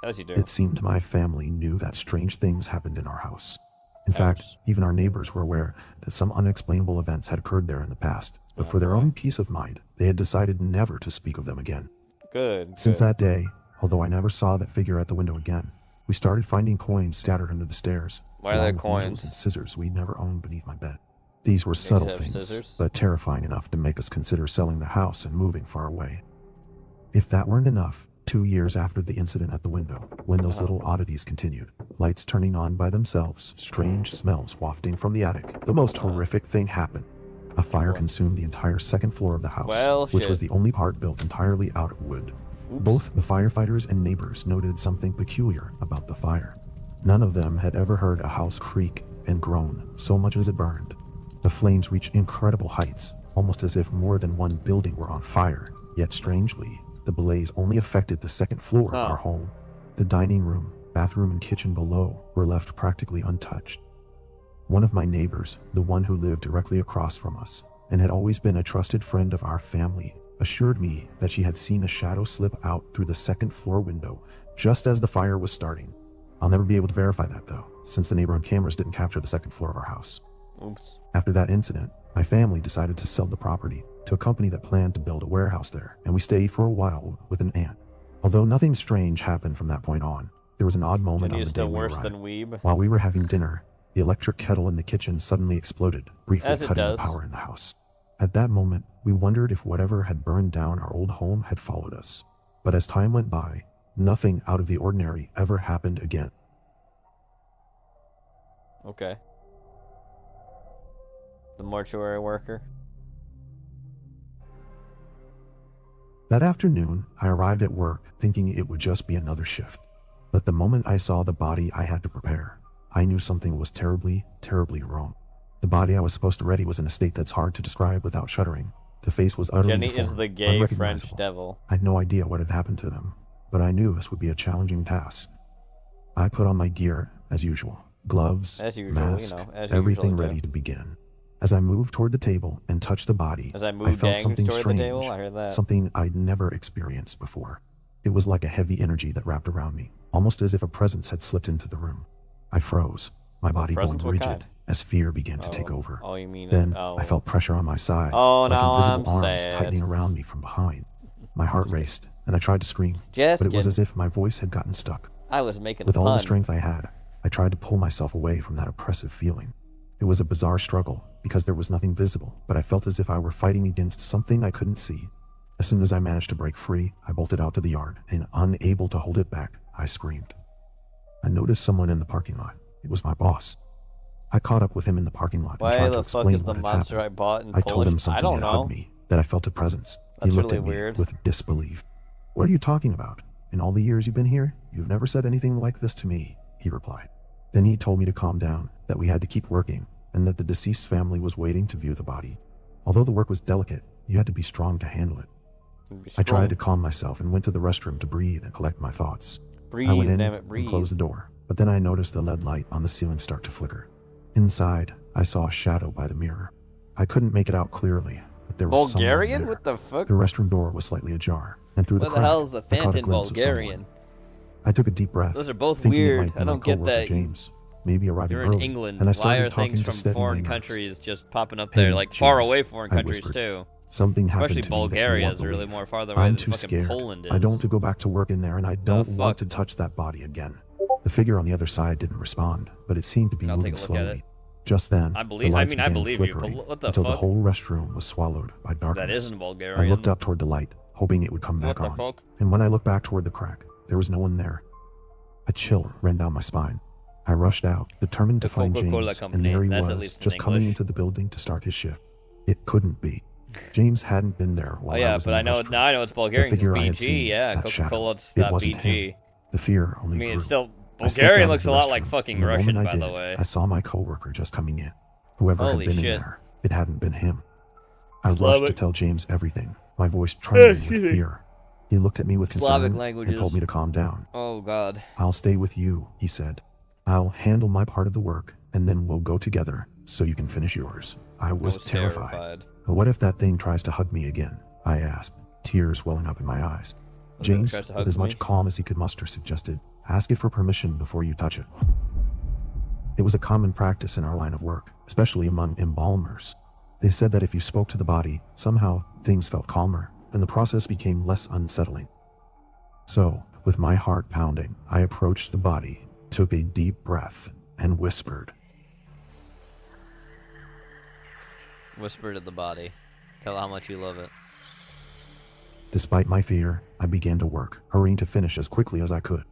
As you do. It seemed my family knew that strange things happened in our house. In fact, even our neighbors were aware that some unexplainable events had occurred there in the past, but for their own peace of mind, they had decided never to speak of them again. Good. Since good. that day, although I never saw that figure at the window again, we started finding coins scattered under the stairs. Why are there along with needles coins? and scissors we'd never owned beneath my bed. These were subtle have things, scissors? but terrifying enough to make us consider selling the house and moving far away. If that weren't enough, 2 years after the incident at the window, when those little oddities continued. Lights turning on by themselves, strange smells wafting from the attic. The most horrific thing happened. A fire consumed the entire second floor of the house, which was the only part built entirely out of wood. Both the firefighters and neighbors noted something peculiar about the fire. None of them had ever heard a house creak and groan so much as it burned. The flames reached incredible heights, almost as if more than one building were on fire. Yet strangely, the blaze only affected the second floor of our home. The dining room, bathroom, and kitchen below were left practically untouched. One of my neighbors, the one who lived directly across from us, and had always been a trusted friend of our family, assured me that she had seen a shadow slip out through the second floor window just as the fire was starting. I'll never be able to verify that though, since the neighborhood cameras didn't capture the second floor of our house. Oops. After that incident, my family decided to sell the property to a company that planned to build a warehouse there, and we stayed for a while with an aunt. Although nothing strange happened from that point on, there was an odd moment on the day we arrived. While we were having dinner, the electric kettle in the kitchen suddenly exploded, briefly cutting the power in the house. At that moment, we wondered if whatever had burned down our old home had followed us. But as time went by, nothing out of the ordinary ever happened again. Okay. The mortuary worker. That afternoon, I arrived at work thinking it would just be another shift. But the moment I saw the body I had to prepare, I knew something was terribly, terribly wrong. The body I was supposed to ready was in a state that's hard to describe without shuddering. The face was utterly Jenny deformed, is the gay French unrecognizable. devil. I had no idea what had happened to them, but I knew this would be a challenging task. I put on my gear, as usual. Gloves, As usual, mask, you know, as you everything usually do. ready to begin. As I moved toward the table and touched the body, As I I moved felt gangs something toward the strange, table, I heard that. something I'd never experienced before. It was like a heavy energy that wrapped around me, almost as if a presence had slipped into the room. I froze, my body going presence? What rigid, kind? as fear began to take over. Oh, you mean Then oh. I felt pressure on my sides, Oh, like now invisible I'm arms sad. tightening around me from behind. My heart raced, and I tried to scream, Just but it was kidding. as if my voice had gotten stuck. I was making With a all pun. the strength I had, I tried to pull myself away from that oppressive feeling. It was a bizarre struggle, because there was nothing visible, but I felt as if I were fighting against something I couldn't see. As soon as I managed to break free, I bolted out to the yard, and unable to hold it back, I screamed. I noticed someone in the parking lot. It was my boss. I caught up with him in the parking lot and Why tried to the explain fuck is the what had monster happened. I bought in I told him Polish? I something don't had know. hugged me, that I felt a presence. That's he looked really at me weird. with disbelief. What are you talking about? In all the years you've been here, you've never said anything like this to me, he replied. Then he told me to calm down, that we had to keep working, and that the deceased's family was waiting to view the body. Although the work was delicate, you had to be strong to handle it. I tried to calm myself and went to the restroom to breathe and collect my thoughts. I went in damn it, breathe. and closed the door, but then I noticed the LED light on the ceiling start to flicker. Inside, I saw a shadow by the mirror. I couldn't make it out clearly, but there was Bulgarian? someone there. What the fuck? The restroom door was slightly ajar, and through What the the crack, hell is the I caught a Phantom glimpse of someone. Bulgarian? I took a deep breath. Those are both thinking it weird. might be I my don't get coworker that. James, maybe arriving You're in early, England. and I Why started are talking things to from steady my foreign nerves. countries just popping up Hey, there, like far James, away foreign I countries whispered. too? Something happened Especially to me that you Bulgaria won't is really believe. more farther away I'm than too fucking scared. Poland is. I don't want to go back to work in there, and I don't fuck? want to touch that body again. The figure on the other side didn't respond, but it seemed to be I'll moving take a look at slowly. it. Just then, I believe- the I lights mean, I began believe you, but flickering what the until the fuck? whole restroom was swallowed by darkness. isn't I Bulgarian. looked up toward the light, hoping it would come back What the on. fuck? And when I looked back toward the crack, there was no one there. A chill ran down my spine. I rushed out, determined to The find Coca-Cola James, Company. and there he That's at was, least in just coming English. into the building to start his shift. It couldn't be. James hadn't been there while Oh yeah, I was but in I the know restroom. now. I know it's The Bulgarian. 'Cause figure I had BG, seen, yeah, that shadow, Coca-Cola. it wasn't BG. him. The fear only I mean, grew. it's still I stepped Bulgarian out of looks the a lot like restroom, fucking and the Russian, moment I by the did, way. I saw my coworker just coming in. Whoever Holy had been shit. in there, it hadn't been him. I rushed Slavic. to tell James everything, my voice trembling with fear. He looked at me with Slavic concern languages. and told me to calm down. Oh god. I'll stay with you, he said. I'll handle my part of the work, and then we'll go together so you can finish yours. I was terrified. But what if that thing tries to hug me again? I asked, tears welling up in my eyes. What if it James, tries to with hug as much me? calm as he could muster, suggested, ask it for permission before you touch it. It was a common practice in our line of work, especially among embalmers. They said that if you spoke to the body, somehow things felt calmer, and the process became less unsettling. So, with my heart pounding, I approached the body, took a deep breath, and whispered. Whisper to the body. Tell how much you love it. Despite my fear, I began to work, hurrying to finish as quickly as I could.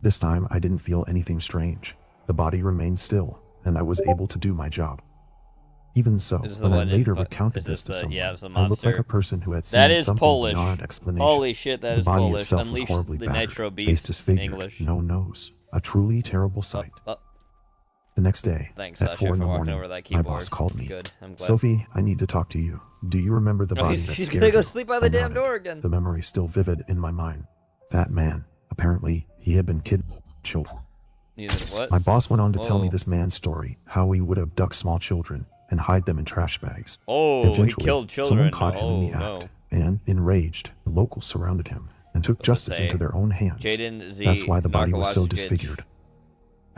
This time, I didn't feel anything strange. The body remained still, and I was able to do my job. Even so, when I later recounted this to someone, I looked like a person who had seen something beyond explanation. Holy shit, that the is body Polish. itself was Unleash horribly the battered, Nitro face Beast disfigured, English. no nose. A truly terrible sight. The next day, Thanks, at Sasha, 4 in the for walking morning, over that my keyboard. boss called me. Good, I'm glad. Sophie, I need to talk to you. Do you remember the body that She's scared gonna go you? sleep by the I damn nodded. door again. The memory still vivid in my mind. That man, apparently, he had been kidnapping children. What? My boss went on to tell me Whoa. this man's story, how he would abduct small children and hide them in trash bags. Oh, he Eventually, killed someone children. caught him in the Oh, act, and, enraged, the locals surrounded him and took justice into their own hands. Jaden Z. That's why the body was so Narcowacic, disfigured.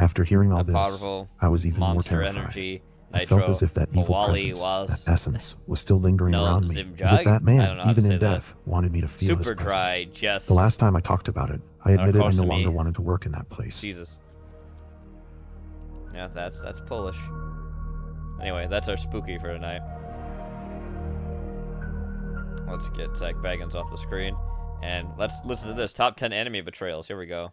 After hearing all this, powerful I was even more Monster terrified. Energy, I felt Nitro, as if that evil Wally presence, was that essence, was still lingering no, around me. Zimjug? As if that I don't know man, how to even say in that. death, wanted me to feel his Super presence. dry, Jess. The last time I talked about it, I admitted I no Narcotomy. longer wanted to work in that place. Jesus. Yeah, that's Polish. Anyway, that's our spooky for tonight. Let's get Zach Baggins off the screen. And let's listen to this. Top 10 anime betrayals. Here we go.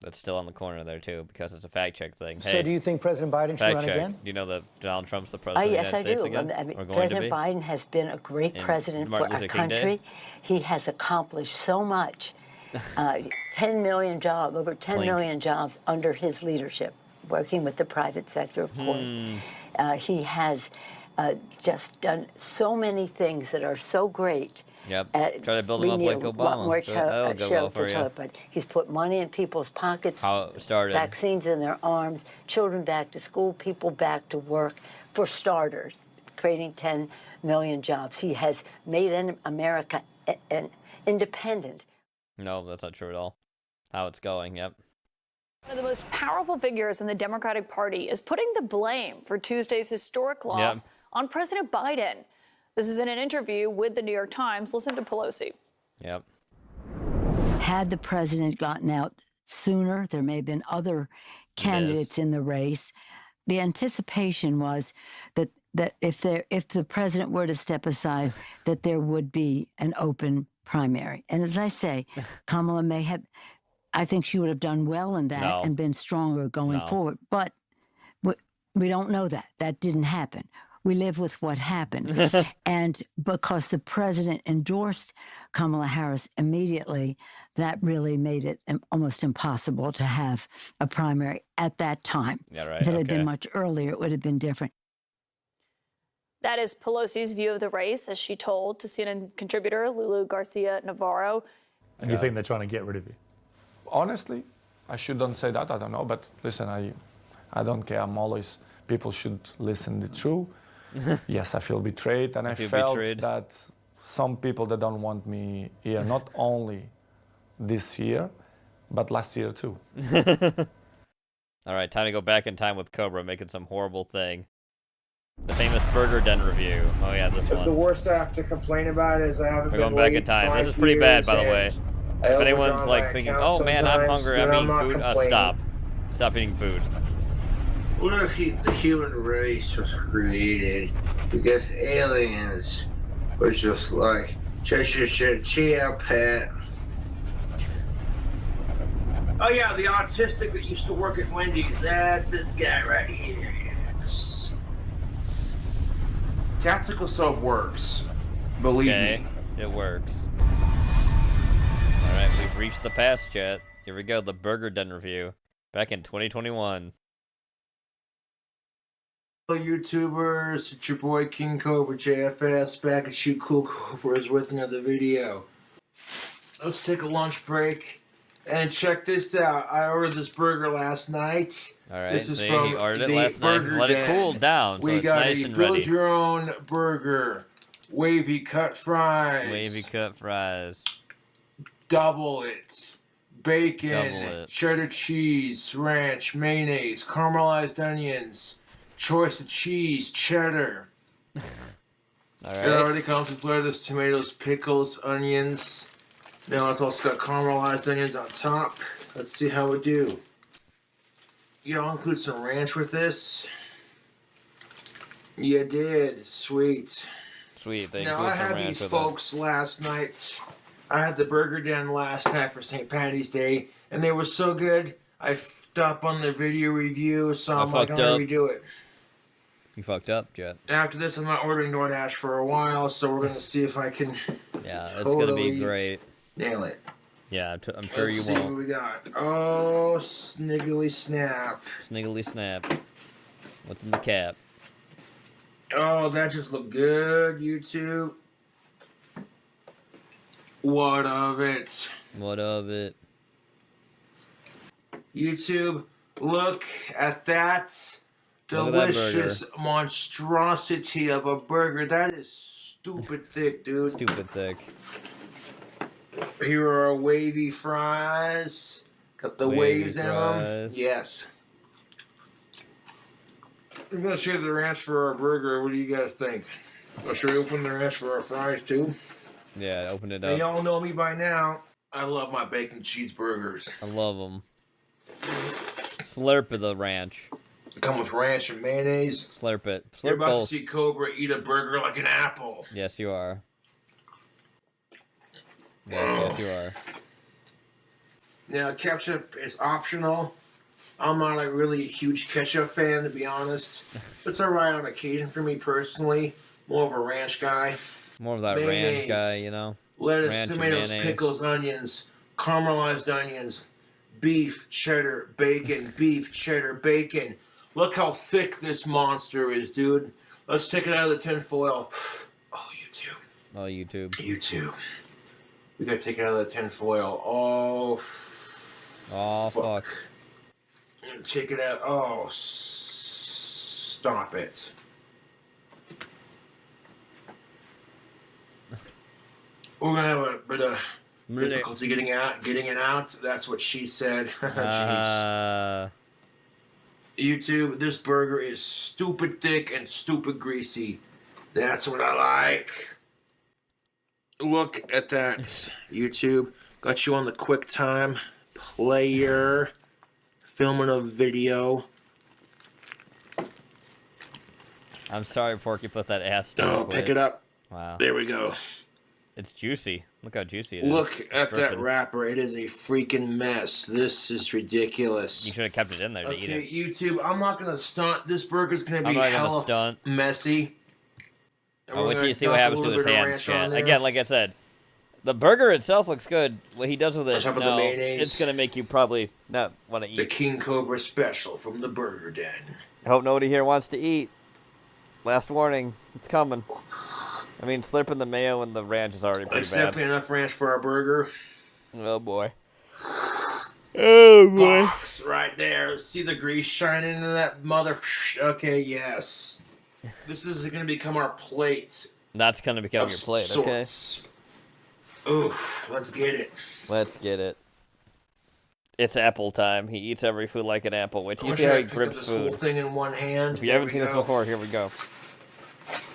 That's still on the corner there, too, because it's a fact check thing. So do you think President Biden should fact run check. again? Do you know that Donald Trump's the president Yes, of the United States again? I mean, Or going President to be? Biden has been a great In president Martin for our Luther King Day? country. He has accomplished so much. 10 million jobs, over 10 Clink. million jobs under his leadership, working with the private sector, of course. He has just done so many things that are so great. Yep. Try to build him We up need like a lot Obama. more That'll go well for you. but he's put money in people's pockets, How it started. vaccines in their arms, children back to school, people back to work, for starters, creating 10 million jobs. He has made America an independent. No, that's not true at all. How it's going, yep. One of the most powerful figures in the Democratic Party is putting the blame for Tuesday's historic loss on President Biden. This is in an interview with the New York Times. Listen to Pelosi. Yep. Had the president gotten out sooner, there may have been other candidates in the race. The anticipation was that if the president were to step aside, that there would be an open primary. And as I say, Kamala may have, I think she would have done well in that and been stronger going forward. But we don't know that. That didn't happen. We live with what happened. And because the president endorsed Kamala Harris immediately, that really made it almost impossible to have a primary at that time. Yeah, right. If it had been much earlier, it would have been different. That is Pelosi's view of the race, as she told to CNN contributor Lulu Garcia Navarro. And you think they're trying to get rid of you? Honestly, I shouldn't say that. I don't know. But listen, I don't care. I'm always, people should listen the truth. Yes, I feel betrayed. And I felt that some people that don't want me here, not only this year, but last year too. All right, time to go back in time with Cobra making some horrible thing. The famous Burger Den review. Oh yeah, this The one. worst I have to complain about is I haven't We're been going back in late time. 5 This is pretty bad, years, by the and way. I If overdraw anyone's like my thinking, account "Oh man, I'm sometimes, hungry. and I'm I'm not eating food," complaining. stop eating food. What if the human race was created because aliens were just like, chia pet. Oh yeah, the autistic that used to work at Wendy's. That's this guy right here. Yes. Tactical soap works. Believe me. It works. All right, we've reached the past, chat. Here we go. The Burger Den review back in 2021. Hello, YouTubers, it's your boy King Cobra JFS back at Shoot Cool Cobras with another video. Let's take a lunch break and check this out. I ordered this burger last night. All right, this is see, from he ordered it the last night. Burger Let it Den. cool down so We it's got nice a and ready. build your own burger, wavy cut fries, Wavy cut fries. double it, bacon, Double it. cheddar cheese, ranch, mayonnaise, caramelized onions, choice of cheese, cheddar. All It right. already comes with lettuce, tomatoes, pickles, onions. Now it's also got caramelized onions on top. Let's see how we do. I'll include some ranch with this. You did. Sweet. Sweet. They Now, include I some had ranch these with folks last night. I had the Burger Den last night for St. Patty's Day, and they were so good. I fucked up on the video review, so I'm like, I'm going to redo it. You fucked up, Jet. After this, I'm not ordering DoorDash for a while, so we're going to see if I can Yeah, it's going to be great. nail it. Yeah, I'm sure Let's you see won't. what we got. Oh, sniggly snap. Sniggly snap. What's in the cap? Oh, that just looked good, YouTube. What of it? What of it? YouTube, look at that Look at that delicious monstrosity of a burger. That is stupid thick, dude. Stupid thick. Here are wavy fries. Got the Wavy waves in them. fries. Yes. I'm gonna share the ranch for our burger. What do you guys think? Or should we open the ranch for our fries too? Yeah, open it Now, up. y'all know me by now. I love my bacon cheeseburgers. I love them. Slurp of the ranch. They come with ranch and mayonnaise. Slurp it. You're Slurp about both. to see Cobra eat a burger like an apple. Yes, you are. Yes, you are. Now, ketchup is optional. I'm not a really huge ketchup fan, to be honest. It's alright on occasion for me personally. More of a ranch guy. More of that Mayonnaise, ranch guy, you know? Lettuce, Ranch and tomatoes, mayonnaise. pickles, onions, caramelized onions, beef, cheddar, bacon, beef, cheddar, bacon. Look how thick this monster is, dude. Let's take it out of the tin foil. Oh, YouTube. Oh, YouTube. YouTube. We gotta take it out of the tin foil. Oh, Oh, fuck. And take it out. Oh, stop it. We're gonna have a bit of difficulty getting it out. That's what she said. Jeez. YouTube, this burger is stupid thick and stupid greasy. That's what I like. Look at that, YouTube. Got you on the QuickTime player, filming a video. I'm sorry, Porky put that ass Oh, down. pick it up. Wow. There we go. It's juicy. Look how juicy it is. Look at that Dripping. wrapper. It is a freaking mess. This is ridiculous. You should have kept it in there to eat Okay, it. YouTube, I'm not going to stunt. This burger's going to I'm be not gonna hella stunt. messy. And I'll we're wait till gonna you see what dump a happens to little his bit of hands, ranch on chat. there. Again, like I said, the burger itself looks good. What he does with On it, top of the no, mayonnaise. it's gonna make you probably not want to The eat. King Cobra special from the Burger Den. I hope nobody here wants to eat. Last warning, it's coming. I mean, slurping the mayo and the ranch is already pretty That's bad. definitely enough ranch for our burger. Oh boy. Oh boy. Box right there. See the grease shining into that mother. Okay, yes. This is going to become our plate. That's gonna become of your plate, okay? sorts. Ooh, let's get it. Let's get it. It's apple time. He eats every food like an apple. Wait till you I'm see gonna how he try to pick up grips this whole food. thing in one hand. If you There haven't we seen this go. before, here we go.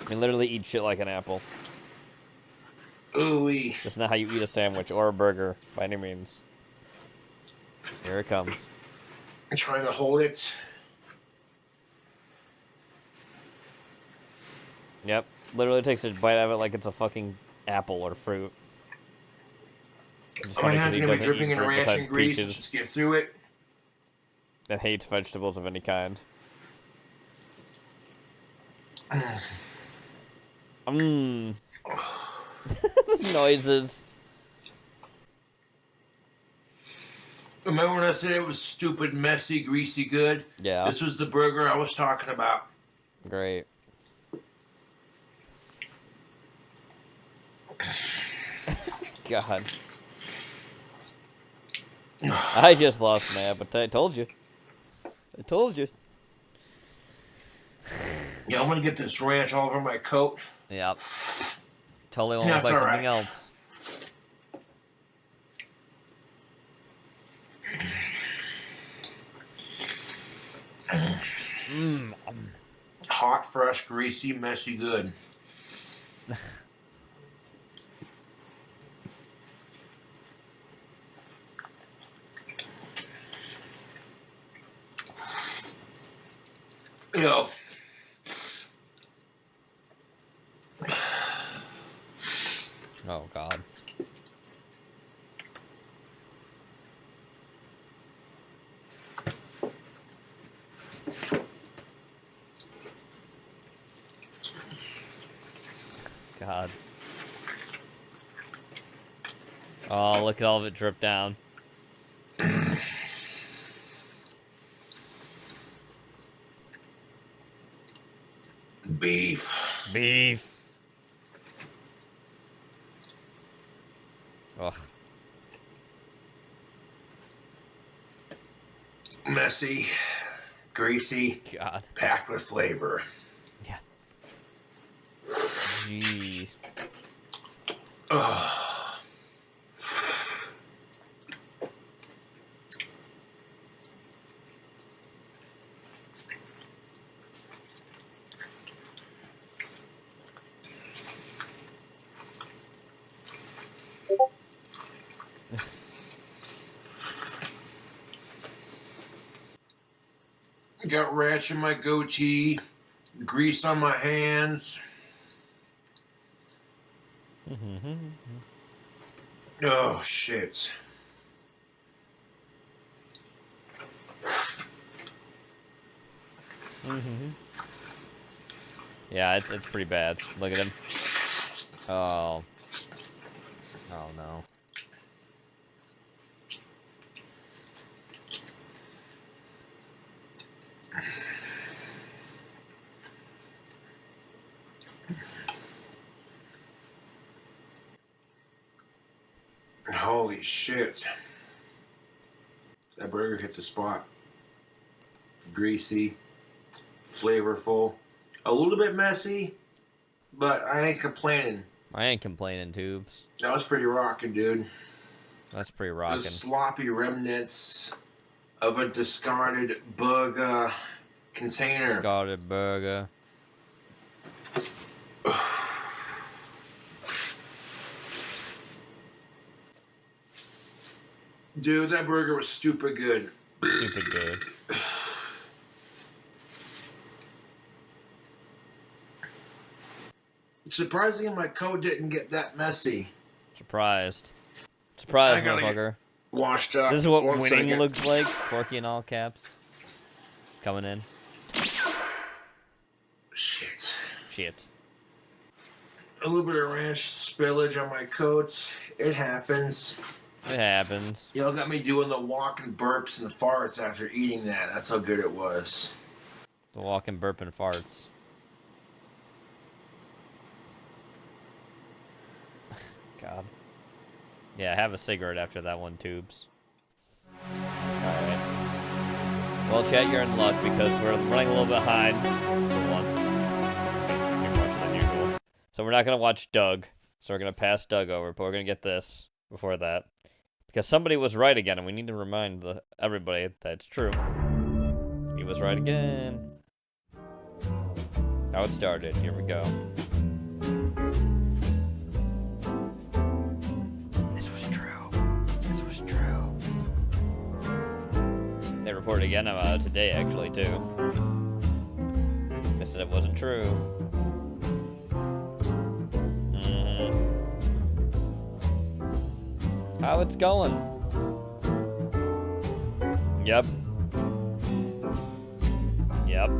He literally eats shit like an apple. Ooh-wee. That's not how you eat a sandwich or a burger, by any means. Here it comes. I'm trying to hold it. Yep. Literally takes a bite out of it like it's a fucking apple or fruit. It's My funny 'cause hand's he going to be doesn't dripping eat in fruit ranch besides and grease. peaches Just get through it. and hates vegetables of any kind. Mmm. Noises. Remember when I said it was stupid, messy, greasy good? Yeah. This was the burger I was talking about. Great. God. I just lost my appetite. Told you. I told you. Yeah, I'm going to get this ranch all over my coat. Yep. Totally won't Yeah, look like it's all something right. else. Hot, fresh, greasy, messy, good. You know, Oh, God. God. Oh, look at all of it drip down. Beef. Beef. Ugh. Messy, greasy, God. packed with flavor. Yeah. Jeez. Oh. Got ranch in my goatee, grease on my hands. Oh, shit. Yeah, it's pretty bad. Look at him. Oh. Oh, no. Holy shit. That burger hits a spot. Greasy, flavorful, a little bit messy, but I ain't complaining. I ain't complaining, Tubes. That was pretty rocking, dude. That's pretty rocking. The sloppy remnants of a discarded burger container. Discarded burger. Dude, that burger was stupid good. Stupid good. Surprisingly, my coat didn't get that messy. Surprised. Surprise, I gotta motherfucker. Washed up. This is what One winning second. looks like. Porky in all caps. Coming in. Shit. Shit. A little bit of ranch spillage on my coat. It happens. It happens. Y'all got me doing the walking burps and farts after eating that. That's how good it was. The walking burp and farts. God. Yeah, have a cigarette after that one, Tubes. Alright. Well, chat, you're in luck because we're running a little behind for once. You're more than usual. So we're not going to watch Doug. So we're going to pass Doug over, but we're going to get this before that. Because somebody was right again, and we need to remind everybody that it's true. He was right again. How it started. Here we go. This was true. This was true. They reported again today, actually, too. They said it wasn't true. How it's going. Yep. Yep.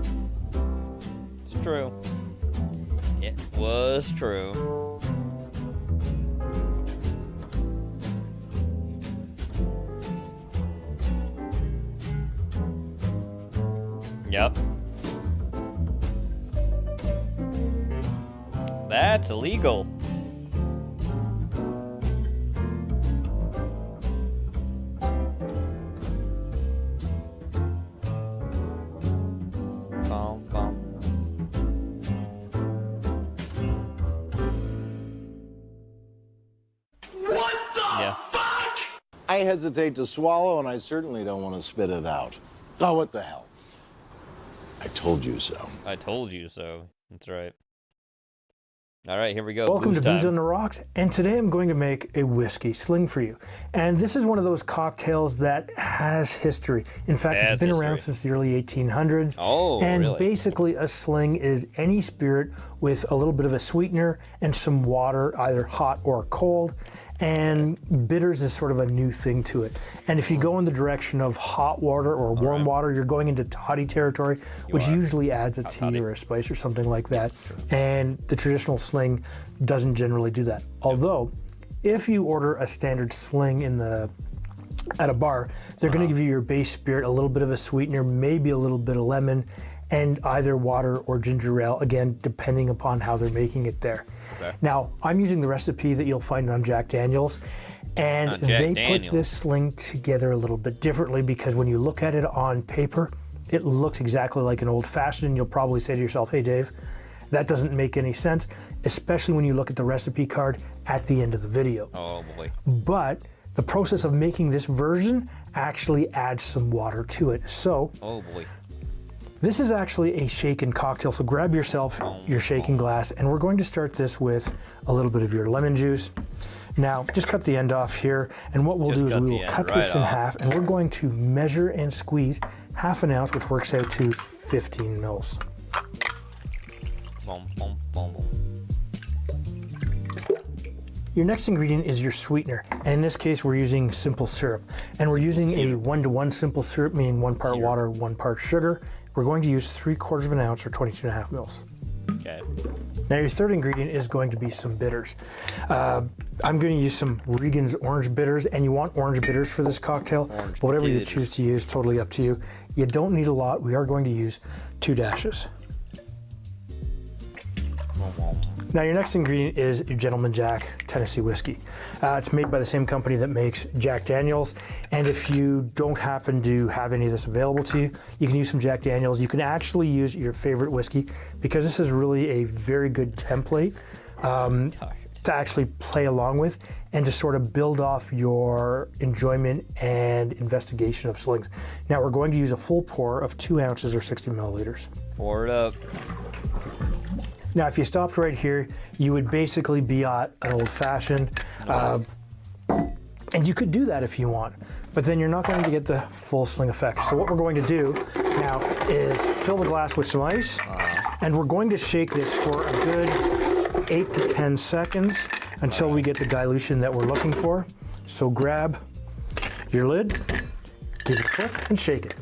It's true. It was true. Yep. That's illegal. I hesitate to swallow, and I certainly don't want to spit it out. Oh, what the hell? I told you so. I told you so. That's right. All right, here we go. Welcome Booze to Booze time. on the Rocks, and today I'm going to make a whiskey sling for you. And this is one of those cocktails that has history. In fact, it's been around since the early 1800s. Oh, and really? basically a sling is any spirit with a little bit of a sweetener and some water, either hot or cold. And bitters is sort of a new thing to it. And if you go in the direction of hot water or warm water, you're going into toddy territory, which usually adds a tea or a spice or something like that. And the traditional sling doesn't generally do that. Although, if you order a standard sling at a bar, they're going to give you your base spirit, a little bit of a sweetener, maybe a little bit of lemon, and either water or ginger ale, again, depending upon how they're making it there. Okay. Now, I'm using the recipe that you'll find on Jack Daniels, and they put this sling together a little bit differently because when you look at it on paper, it looks exactly like an old-fashioned, and you'll probably say to yourself, hey, Dave, that doesn't make any sense, especially when you look at the recipe card at the end of the video. Oh, boy. But the process of making this version actually adds some water to it. So, oh, boy. This is actually a shaken cocktail, so grab yourself your shaking glass, and we're going to start this with a little bit of your lemon juice. Now, just cut the end off here, and what we'll do is we will cut this in half, and we're going to measure and squeeze half an ounce, which works out to 15 mils. Your next ingredient is your sweetener, and in this case we're using simple syrup. And we're using a 1-to-1 simple syrup, meaning 1 part water, 1 part sugar. We're going to use 3/4 of an ounce or 22.5 mils. Okay. Now your third ingredient is going to be some bitters. I'm going to use some Regan's orange bitters, and you want orange bitters for this cocktail. But whatever you choose to use, totally up to you. You don't need a lot. We are going to use 2 dashes. Now your next ingredient is your Gentleman Jack Tennessee whiskey. It's made by the same company that makes Jack Daniels, and if you don't happen to have any of this available to you, you can use some Jack Daniels. You can actually use your favorite whiskey because this is really a very good template to actually play along with and to sort of build off your enjoyment and investigation of slings. Now we're going to use a full pour of 2 ounces or 60 milliliters. Pour it up. Now, if you stopped right here, you would basically be at an old-fashioned, and you could do that if you want, but then you're not going to get the full sling effect. So what we're going to do now is fill the glass with some ice, and we're going to shake this for a good 8 to 10 seconds until we get the dilution that we're looking for. So grab your lid, give it a click, and shake it.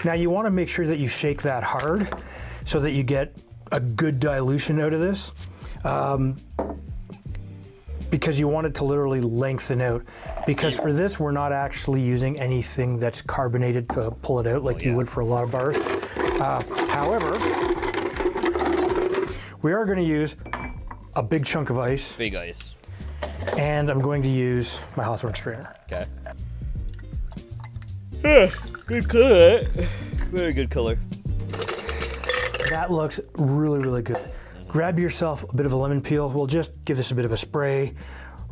Now you want to make sure that you shake that hard so that you get a good dilution out of this because you want it to literally lengthen out. Because for this, we're not actually using anything that's carbonated to pull it out like you would for a lot of bars. However, we are going to use a big chunk of ice. Big ice. And I'm going to use my Hawthorne strainer. Okay. Good color. Very good color. That looks really, really good. Grab yourself a bit of a lemon peel. We'll just give this a bit of a spray.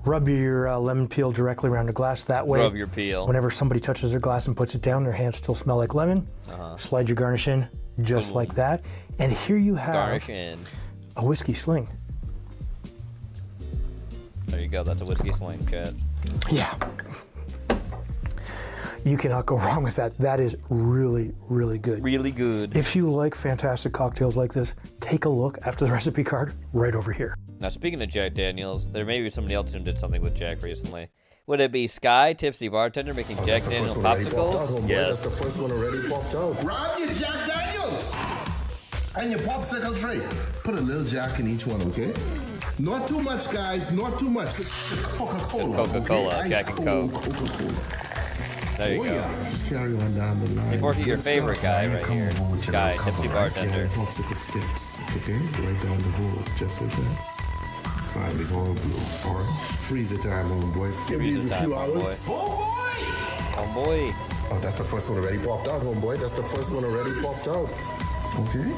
Rub your lemon peel directly around the glass. That way, Rub your peel. Whenever somebody touches their glass and puts it down, their hands still smell like lemon. Slide your garnish in just like that. And here you have a whiskey sling. There you go. That's a whiskey sling, chat. Yeah. You cannot go wrong with that. That is really, really good. Really good. If you like fantastic cocktails like this, take a look after the recipe card right over here. Now, speaking of Jack Daniels, there may be somebody else who did something with Jack recently. Would it be Sky, Tipsy Bartender, making Jack Daniels popsicles? Yes. That's the first one already popped out. Grab your Jack Daniels and your popsicle tray. Put a little Jack in each one, okay? Not too much, guys. Not too much. Coca-Cola. Coca-Cola, okay? Jack and Coke. Coca-Cola. There you go. Yeah. Just carry on down the line. Hey, Morphy, your favorite guy right here. Sky, Tipsy Bartender. Popsicle sticks, okay? Right down the hole, just like that. Finally going blue, orange. Freezer time, homeboy. Give these a few hours. Homeboy! Oh, that's the first one already popped out, homeboy. That's the first one already popped out. Okay.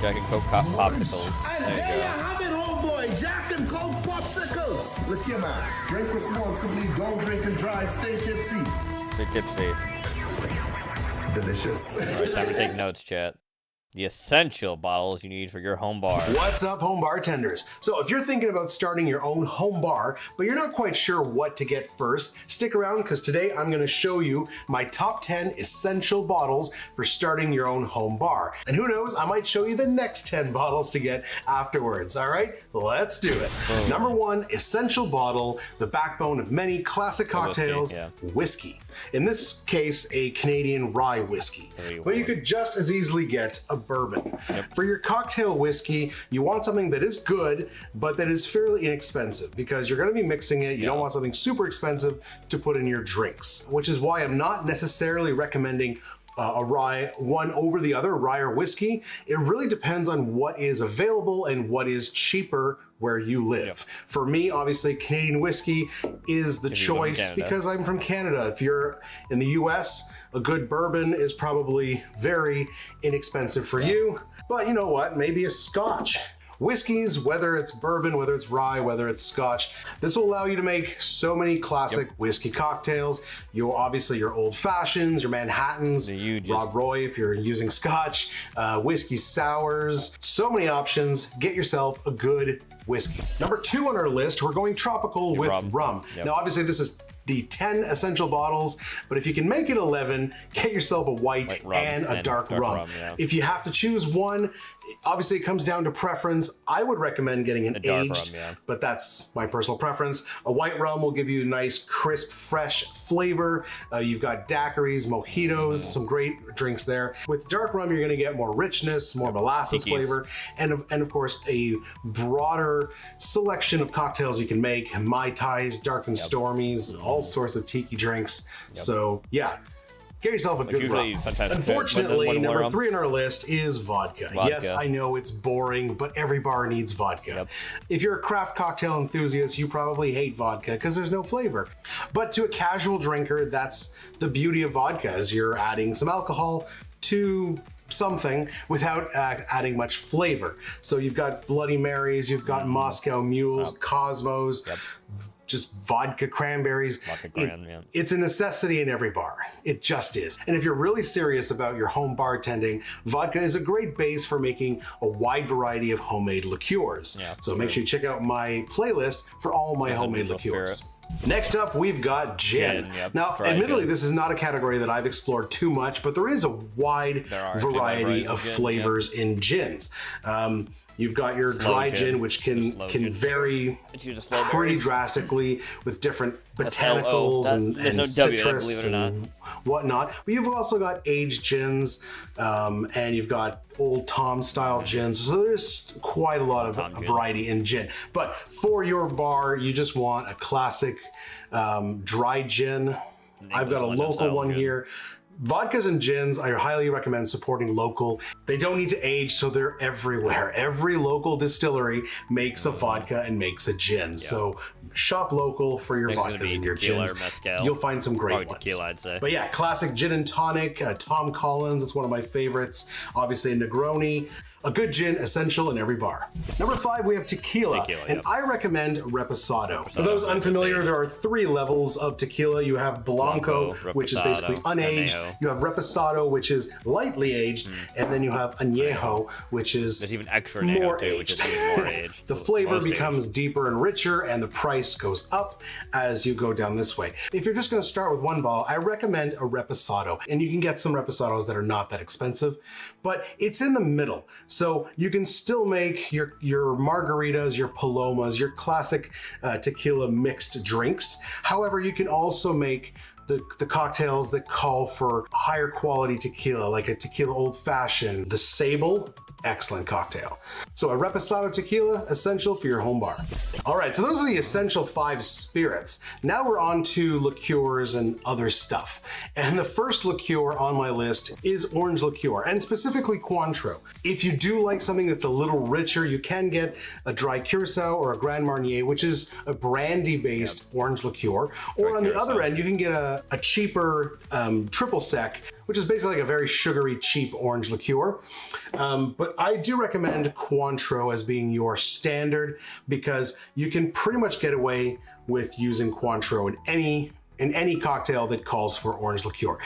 Jack and Coke popsicles. And there you have it, homeboy. Jack and Coke popsicles. boss. Look here, man. Drink responsibly, don't drink and drive, stay tipsy. Stay tipsy. Delicious. Alright, time to take notes, chat. The essential bottles you need for your home bar. What's up, home bartenders? So if you're thinking about starting your own home bar, but you're not quite sure what to get first, stick around because today I'm going to show you my top 10 essential bottles for starting your own home bar. And who knows, I might show you the next 10 bottles to get afterwards. All right, let's do it. Number 1 essential bottle, the backbone of many classic cocktails, whiskey. In this case, a Canadian rye whiskey. But you could just as easily get a bourbon. For your cocktail whiskey, you want something that is good, but that is fairly inexpensive because you're going to be mixing it. You don't want something super expensive to put in your drinks, which is why I'm not necessarily recommending a rye one over the other, rye or whiskey. It really depends on what is available and what is cheaper where you live. For me, obviously, Canadian whiskey is the choice because I'm from Canada. If you're in the US, a good bourbon is probably very inexpensive for you. But you know what? Maybe a Scotch. Whiskeys, whether it's bourbon, whether it's rye, whether it's Scotch, this will allow you to make so many classic whiskey cocktails. You'll obviously your old fashions, your Manhattans, Rob Roy if you're using Scotch, whiskey sours, so many options. Get yourself a good whiskey. Number 2 on our list, we're going tropical with rum. Now obviously this is the 10 essential bottles, but if you can make it 11, get yourself a white and a dark rum. If you have to choose one, obviously it comes down to preference. I would recommend getting an aged, but that's my personal preference. A white rum will give you a nice, crisp, fresh flavor. You've got daiquiris, mojitos, some great drinks there. With dark rum, you're gonna get more richness, more molasses flavor, and of course, a broader selection of cocktails you can make. Mai Tais, dark and stormies, all sorts of tiki drinks. So yeah, get yourself a good rum. Unfortunately, number 3 on our list is vodka. Yes, I know it's boring, but every bar needs vodka. If you're a craft cocktail enthusiast, you probably hate vodka because there's no flavor. But to a casual drinker, that's the beauty of vodka, is you're adding some alcohol to something without adding much flavor. So you've got Bloody Marys, you've got Moscow Mules, Cosmos, just vodka cranberries. It's a necessity in every bar. It just is. And if you're really serious about your home bartending, vodka is a great base for making a wide variety of homemade liqueurs. So make sure you check out my playlist for all my homemade liqueurs. Next up, we've got gin. Now, admittedly, this is not a category that I've explored too much, but there is a wide variety of flavors in gins. You've got your dry gin, which can vary pretty drastically with different botanicals and citrus and whatnot. But you've also got aged gins, and you've got Old Tom style gins. So there's quite a lot of variety in gin. But for your bar, you just want a classic dry gin. I've got a local one here. Vodkas and gins, I highly recommend supporting local. They don't need to age, so they're everywhere. Every local distillery makes a vodka and makes a gin. So shop local for your vodkas and your gins. You'll find some great ones. Tequila, I'd say. But yeah, classic gin and tonic, Tom Collins, it's one of my favorites. Obviously a Negroni. A good gin essential in every bar. Number 5, we have tequila, and I recommend Reposado. For those unfamiliar, there are 3 levels of tequila. You have Blanco, which is basically unaged. Añejo. You have Reposado, which is lightly aged, and then you have Añejo, which is There's even extra Añejo too, which is even more aged. The flavor becomes deeper and richer, and the price goes up as you go down this way. If you're just going to start with one bottle, I recommend a Reposado, and you can get some Reposados that are not that expensive, but it's in the middle. So you can still make your margaritas, your palomas, your classic tequila mixed drinks. However, you can also make the cocktails that call for higher quality tequila, like a tequila old fashioned, the Sable, excellent cocktail. So a Reposado tequila, essential for your home bar. All right, so those are the essential 5 spirits. Now we're on to liqueurs and other stuff. And the first liqueur on my list is orange liqueur, and specifically Cointreau. If you do like something that's a little richer, you can get a dry Curacao or a Grand Marnier, which is a brandy-based orange liqueur. Or on the other end, you can get a a cheaper triple sec, which is basically like a very sugary, cheap orange liqueur. But I do recommend Cointreau as being your standard because you can pretty much get away with using Cointreau in any cocktail that calls for orange liqueur.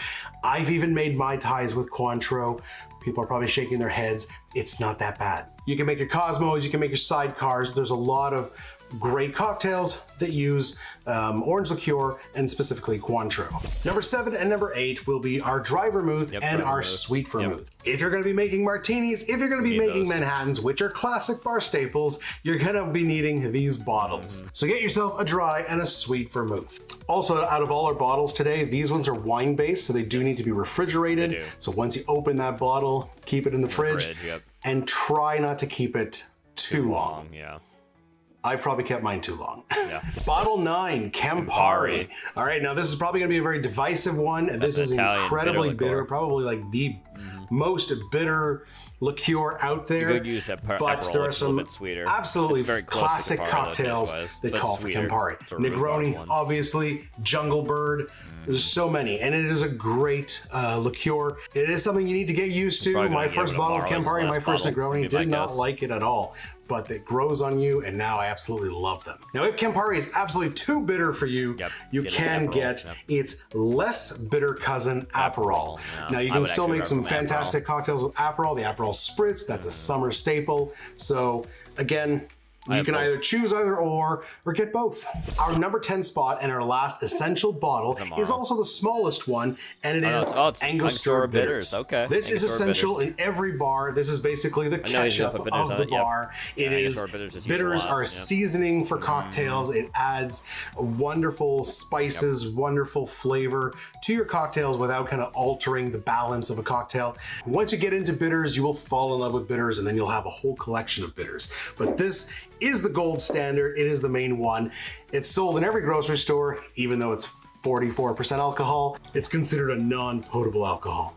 I've even made Mai Tais with Cointreau. People are probably shaking their heads. It's not that bad. You can make your Cosmos, you can make your sidecars. There's a lot of great cocktails that use orange liqueur and specifically Cointreau. Number 7 and number 8 will be our dry vermouth and our sweet vermouth. If you're gonna be making martinis, if you're gonna be making Manhattans, which are classic bar staples, you're gonna be needing these bottles. So get yourself a dry and a sweet vermouth. Also, out of all our bottles today, these ones are wine-based, so they do need to be refrigerated. So once you open that bottle, keep it in the fridge and try not to keep it too long. I've probably kept mine too long. Bottle 9, Campari. All right, now this is probably gonna be a very divisive one. And this is incredibly bitter, probably like the most bitter liqueur out there. You could use that but there are some absolutely classic cocktails that call for Campari. Negroni, obviously, Jungle Bird. There's so many, and it is a great liqueur. It is something you need to get used to. My first bottle of Campari, my first Negroni, did not like it at all, but it grows on you, and now I absolutely love them. Now, if Campari is absolutely too bitter for you, you can get its less bitter cousin, Aperol. Now, you can still make some fantastic cocktails with Aperol. The Aperol Spritz, that's a summer staple. So, again, you can either choose either or get both. Our number 10 spot and our last essential bottle is also the smallest one, and it is Angostura Bitters. Okay. This is essential in every bar. This is basically the ketchup of the bar. It is bitters are seasoning for cocktails. It adds wonderful spices, wonderful flavor to your cocktails without kind of altering the balance of a cocktail. Once you get into bitters, you will fall in love with bitters, and then you'll have a whole collection of bitters. But this is the gold standard. It is the main one. It's sold in every grocery store, even though it's 44% alcohol. It's considered a non-potable alcohol.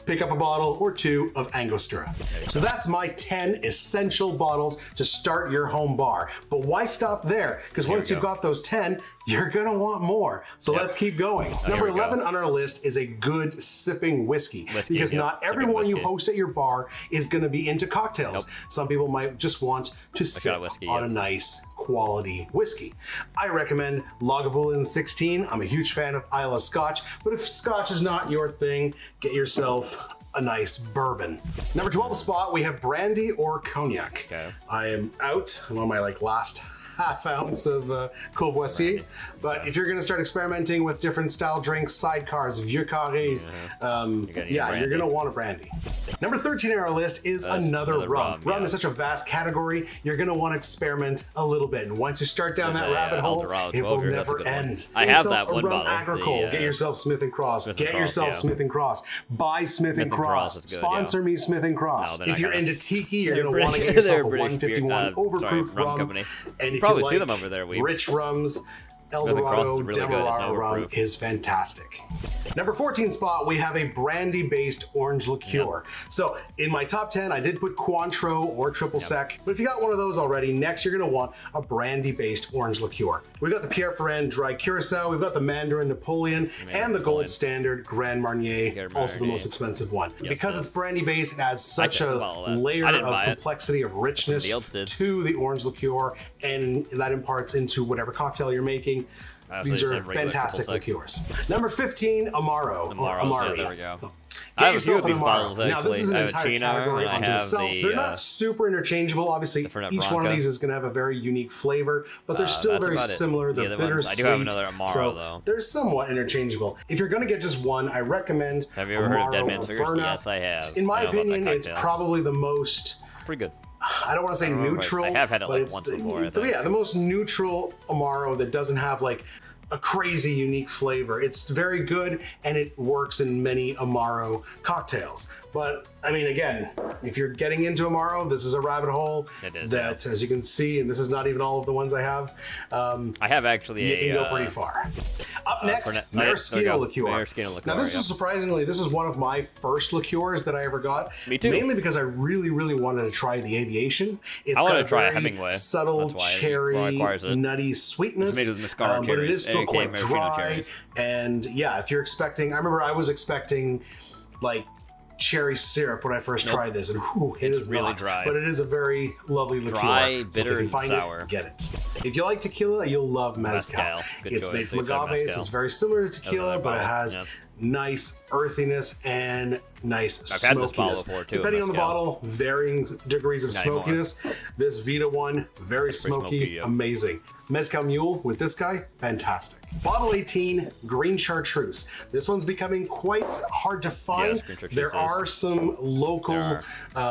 Pick up a bottle or two of Angostura. So that's my 10 essential bottles to start your home bar. But why stop there? Because once you've got those 10, you're gonna want more. So let's keep going. Number 11 on our list is a good sipping whiskey. Because not everyone you host at your bar is gonna be into cocktails. Some people might just want to sip on a nice quality whiskey. I recommend Lagavulin 16. I'm a huge fan of Islay Scotch, but if Scotch is not your thing, get yourself a nice bourbon. Number 12 spot, we have brandy or cognac. I am out. I'm on my last half ounce of Courvoisier. But if you're gonna start experimenting with different style drinks, sidecars, vieux carrés, you're gonna want a brandy. Number 13 on our list is another rum. Rum is such a vast category, you're gonna wanna experiment a little bit. And once you start down that rabbit hole, it will never end. I have that one bottle. Agricole. Get yourself Smith & Cross. Get yourself Smith & Cross. Buy Smith & Cross. Sponsor me, Smith & Cross. If you're into tiki, you're gonna wanna get yourself a 151 overproof rum. And if probably you see them over there. Rich rums, Eldorado, Demerara rum is fantastic. Number 14 spot, we have a brandy-based orange liqueur. So in my top 10, I did put Cointreau or triple sec, but if you got one of those already, next you're gonna want a brandy-based orange liqueur. We've got the Pierre Ferrand Dry Curacao, we've got the Mandarin Napoleon, and the gold standard Grand Marnier, also the most expensive one. Because it's brandy-based, it adds such a layer of complexity, of richness to the orange liqueur, and that imparts into whatever cocktail you're making. These are fantastic liqueurs. Number 15, Amaro. Amari. There we go. Get I have a few of these Amaro. bottles actually. Now this is an I have entire Chino, category and I unto have itself. the, They're not super interchangeable. Obviously, each one of these is going to have a very unique flavor, but they're still very similar. They're bitter, I do have another Amaro so though. They're somewhat interchangeable. If you're going to get just one, I recommend Have you ever heard of Dead Man's Fingers? Yes, I have. In my opinion, it's probably the most pretty good. I don't want to say neutral. I have had it but it's once before. I think. Yeah, the most neutral Amaro that doesn't have a crazy unique flavor. It's very good and it works in many Amaro cocktails. But I mean, again, if you're getting into Amaro, this is a rabbit hole that, as you can see, and this is not even all of the ones I have. I have actually you can go pretty far. Up next, maraschino liqueur. Now, this is surprisingly, this is one of my first liqueurs that I ever got. Me too. Mainly because I really, really wanted to try the Aviation. It's got a very subtle cherry, nutty sweetness, it's made with mascara but it is still aka quite maraschino dry. cherries. And yeah, if you're expecting, I remember I was expecting like cherry syrup when I first tried this, and it is really not dry. But it is a very lovely liqueur. Dry, So bitter, if you can find sour. it, get it. If you like tequila, you'll love mezcal. Good It's choice. made from They said agave, so mezcal. it's very similar to tequila, another but it bottle, has nice earthiness and nice I've had this smokiness. bottle before, too, Depending on the mezcal. bottle, varying degrees of Not anymore. smokiness. This Vita one, very smoky, smoky, yep. amazing. Mezcal Mule with this guy, fantastic. Bottle 18, Green Chartreuse. This one's becoming quite hard to find. Green Chartreuse There is. are some local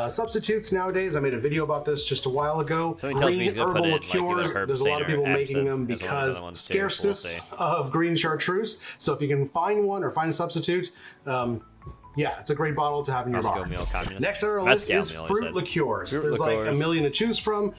substitutes nowadays. I made a video about this just a while ago. Something tells me Green he's gonna herbal put it in, like, either liqueurs. herb There's a lot of cider people or making absinthe them as one of the because other ones, too, so we'll scarceness see. of Green Chartreuse. So if you can find one or find a substitute, yeah, it's a great bottle to have in your bar. Next on our list is fruit liqueurs. There's like a million to choose from.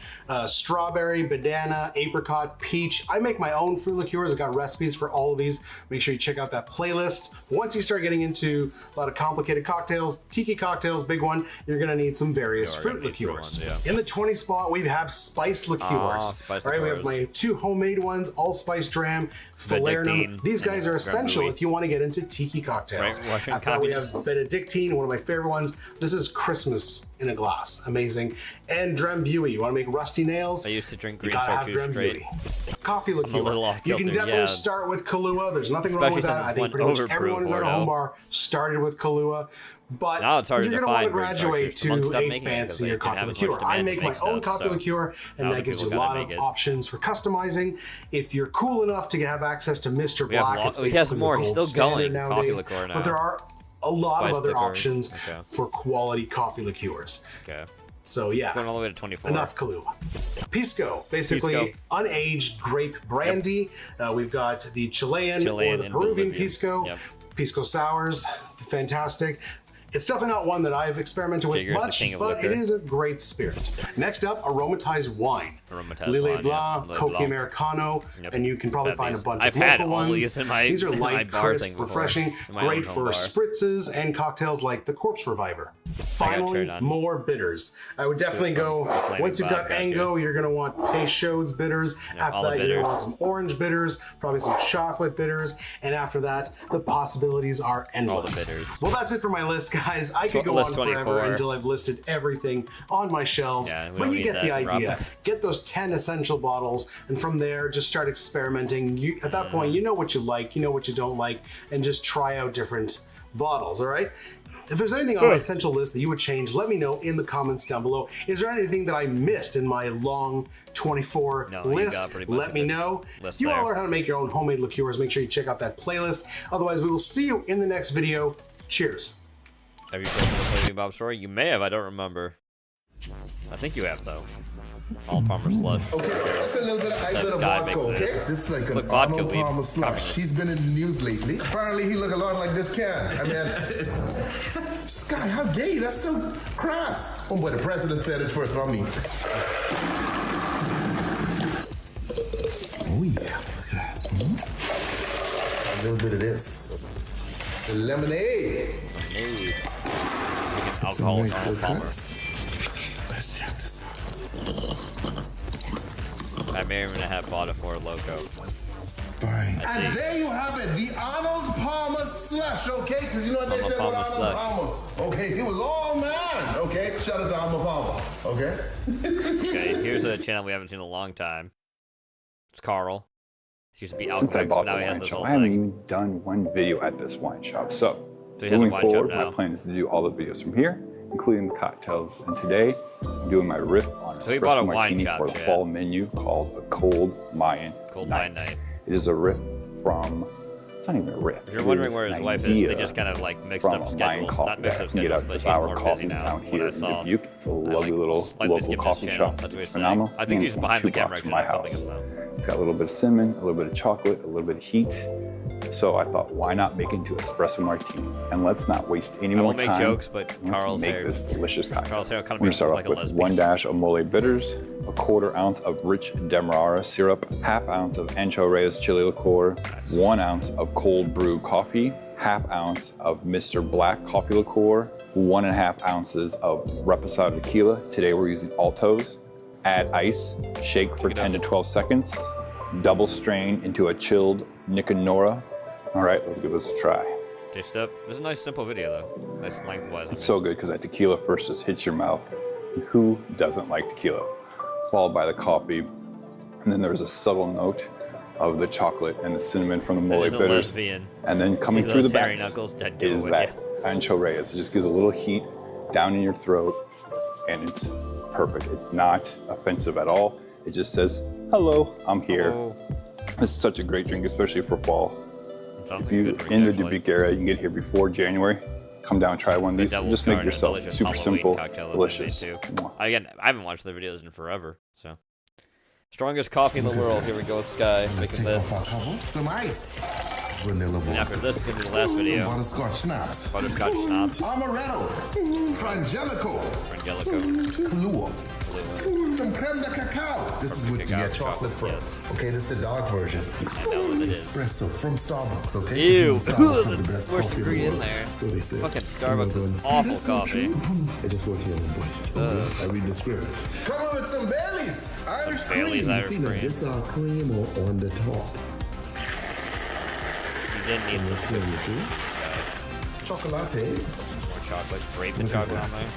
Strawberry, banana, apricot, peach. I make my own fruit liqueurs. I've got recipes for all of these. Make sure you check out that playlist. Once you start getting into a lot of complicated cocktails, tiki cocktails, big one, you're gonna need some various fruit liqueurs. In the 20 spot, we have spice liqueurs. Spice All right, we have liqueurs. my 2 homemade ones, allspice dram, falernum. Benedictine, These guys are and essential Grand if you want to get into tiki cocktails. Right, Russian After that, we communist. have Benedictine, one of my favorite ones. This is Christmas in a glass, amazing. And Drambuie, you want to make rusty nails? I used to drink You green gotta have chartreuse straight. Drambuie. Coffee I'm a little liqueur. off You can kilter, definitely yeah. start with Kahlua. There's nothing wrong with Especially that. I since think it's pretty much one everyone who's at a overproof home Bordeaux. bar started with Kahlua. But Now it's harder you're to going to find want to green graduate chartreuse. Someone to stopped a making it because fancier they didn't coffee have as much liqueur. I demand make to my make own stuff, coffee so liqueur, and now that the gives you a people gotta lot of make it. options for customizing. If you're cool enough to have access to Mr. We have Black, lo- it's he has basically more. the He's gold still standard going. Coffee nowadays. liqueur now. But there are a lot Spice of other liqueurs. options Okay. for quality coffee liqueurs. Okay. So yeah, Going all the way to 24. enough Kahlua. Pisco, basically Pisco. unaged grape brandy. We've got the Chilean or the and Peruvian Bolivian. Pisco. Yep. Pisco sours, fantastic. It's definitely not one that I've experimented with Jagger's the much, king of but liquor. it is a great spirit. Next up, aromatized wine. Aromatized Lillet wine, Blanc, yeah. Coke Blanc. Americano, Yep. and you can probably Had find a these. bunch I've of had local all ones. these in my- These are in my light, bar crisp, thing before. refreshing, In my own great home for bar. spritzes and cocktails like the Corpse Reviver. Finally, turned on. more bitters. I would definitely go, Flaming once you've got Bob, Ango, you're going to want Peychaud's bitters. Yeah, After all the that, you're going to bitters. want some orange bitters, probably some chocolate bitters, and after that, the possibilities are endless. bitters. Well, that's it for my list, guys. I could go on List forever 24. until I've listed everything on my shelves, Yeah, we but don't you need get the that, idea. Rob. Get those 10 essential bottles, and from there, just start experimenting. At that point, you know what you like, you know what you don't like, and just try out different bottles, all right? If there's anything on my essential list that you would change, let me know in the comments down below. Is there anything that I missed in my long 24 No, you list? got pretty much Let a me good know. list If you want to there. learn how to make your own homemade liqueurs, make sure you check out that playlist. Otherwise, we will see you in the next video. Cheers. Have you played the Flaming Bob story? You may have. I don't remember. I think you have though. All Palmer slush. Okay, that's a little bit of ice That and a guy vodka, making okay? this. This is like an Look, vodka Arnold weed. Palmer slush. He's been in the news lately. Apparently, he look a lot like this can. I mean, Sky, how gay? That's so crass. Oh, boy, the president said it first, not me. Oh, yeah. A little bit of this. The lemonade. Alcohol, nice Arnold little Palmer. cuts. Let's check this out. I may or may not have bought a Four Loco. Fine. I And see. there you have it, the Arnold Palmer slush, okay? Because you know what they Arnold said about Palmer Arnold Palmer. Okay, he was all man, okay? Shout out to Arnold Palmer, okay? Okay, here's a channel we haven't seen in a long time. It's Carl. He used to be Since I Alcox, bought now the he has wine this shop, whole I haven't thing. even done one video at this wine shop. So, So he has a moving wine shop forward, now. my plan is to do all the videos from here, including the cocktails. And today, I'm doing my riff on So he bought a espresso wine martini shop, for the Chad. fall menu called the Cold Mayan Cold Night. Mayan Night. It is a riff from, it's not even a riff. If you're It wondering is where his an wife is, idea they just kind of like mixed from up a Mayan schedules. coffee Not mixed that up I can get schedules, out but of she's our more busy coffee now. down When here I in saw, Dubuque. It's a lovely little slightly local skipped coffee his shop. channel. That's what It's he's saying. phenomenal. I think and he's it's behind the 2 camera blocks from actually my not filming house. us though. It's got a little bit of cinnamon, a little bit of chocolate, a little bit of heat, So I thought, why not make it into espresso martini? And let's not waste any more time. I won't make jokes, but Let's make this delicious cocktail. Carl's hair kind of We're gonna makes start him off like a with lesbian. 1 dash of mole bitters, a 1/4 ounce of rich demerara syrup, 1/2 ounce of Ancho Reyes chili liqueur, 1 ounce of cold brew coffee, 1/2 ounce of Mr. Black coffee liqueur, 1.5 ounces of Reposado tequila. Today we're using Altos. Add ice, shake for 10 to 12 seconds, double strain into a chilled Nicanora. All right, let's give this a try. Taste up. This is a nice simple video though. Nice lengthwise. It's so good because that tequila first just hits your mouth. And who doesn't like tequila? Followed by the coffee. And then there's a subtle note of the chocolate and the cinnamon from the mole That is a bitters. lesbian. And then coming See through the those hairy back knuckles? That do it is with that Ancho Reyes. It just gives a little heat down in your throat and it's perfect. It's not offensive at all. It just says, hello, I'm here. Hello. It's such a great drink, especially for fall. Sounds If like a you're good drink, in the actually. Dubuque area, you can get here before January. Come down, try one of these. Double Just make Garden, yourself delicious super Halloween simple, cocktail that they delicious. made too. Again, I haven't watched the videos in forever, so. Strongest coffee in the world. Here we go, Sky, making this. Some ice. Vanilla And after this is gonna be the last video. Butterscotch schnapps. Butterscotch schnapps. Amaretto. Frangelico. Frangelico. Kahlua. Some creme de cacao. This is what you get chocolate from. Okay, this is the dark version. I know what it is. Espresso from Starbucks, okay? Ew. Starbucks have the best Worst coffee in the ingredient world. there. So they say. Fucking Starbucks is awful coffee. I just work here in the boy. I read the script. Come on with some Baileys. Irish Baileys cream. Irish You see the cream. sour cream or on the top. You didn't need this. Cream, you see? Chocolate. More chocolate. Grape and chocolate on there.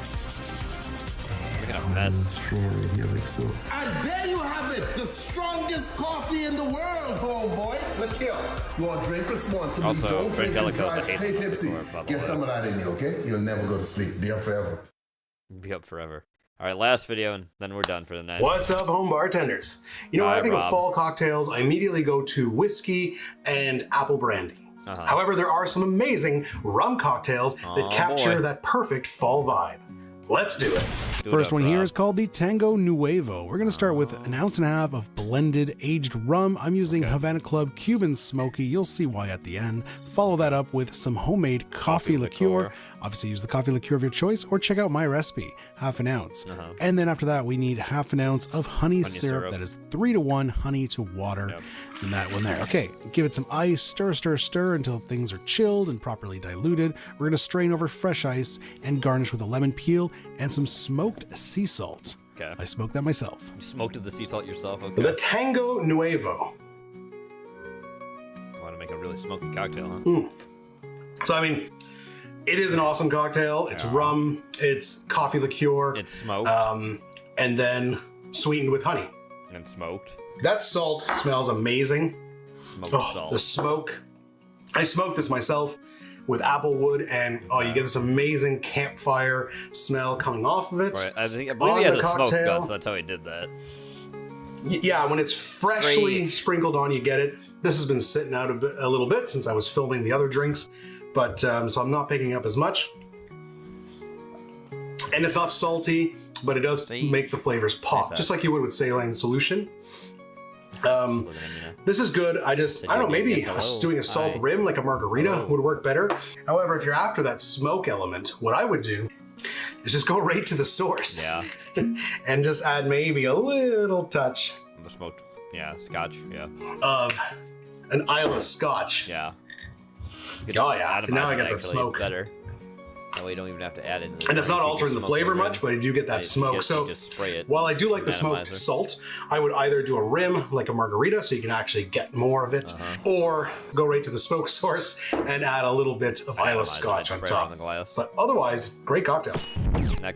Look at a mess. Strawberry here like so. And there you have it, the strongest coffee in the world, homeboy. Look here. You want to drink responsibly? Also, Don't drink and Frangelico drive. is a Stay hazel tipsy. liqueur, by the Get way. some of that in you, okay? You'll never go to sleep. Be up forever. Be up forever. All right, last video, and then we're done for the night. What's up, home bartenders? You know, when Hi, I think Rob. of fall cocktails, I immediately go to whiskey and apple brandy. However, there are some amazing rum cocktails that capture boy. that perfect fall vibe. Let's do it. First one here is called the Tango Nuevo. We're going to start with 1.5 ounces of blended aged rum. I'm using Havana Club Cuban Smoky. You'll see why at the end. Follow that up with some homemade coffee liqueur. Obviously use the coffee liqueur of your choice or check out my recipe, 1/2 ounce. And then after that, we need 1/2 ounce of honey syrup. That is 3-to-1 honey to water. And that one there. Okay, give it some ice, stir, stir, stir until things are chilled and properly diluted. We're going to strain over fresh ice and garnish with a lemon peel and some smoked sea salt. Okay. I smoked that myself. You smoked the sea salt yourself? Okay. The Tango Nuevo. You want to make a really smoky cocktail, huh? So, I mean, it is an awesome cocktail. It's rum, it's coffee liqueur. It's smoked. And then sweetened with honey. And smoked. That salt smells amazing. Smoked The smoke. I smoked this myself with apple wood, and you get this amazing campfire smell coming off of it. Right. I believe he has a smoke gun, so that's how he did that. Yeah, when it's freshly sprinkled on, you get it. This has been sitting out a little bit since I was filming the other drinks, but so I'm not picking up as much. And it's not salty, but it does make the flavors pop, just like you would with saline solution. This is good. I don't know, maybe doing a salt rim like a margarita would work better. However, if you're after that smoke element, what I would do is just go right to the source. Yeah. And just add maybe a little touch The smoked, scotch, of an Islay Scotch. Yeah. Oh yeah, so now I got that Actually, smoke. better. That way you don't even have to add it. And it's not altering the flavor much, but I do get that smoke. So just spray it. while I do like the smoked Atomizer. salt, I would either do a rim like a margarita so you can actually get more of it, or go right to the smoke source and add a little bit of Islay Scotch on spray it on top. the glass. But otherwise, great cocktail.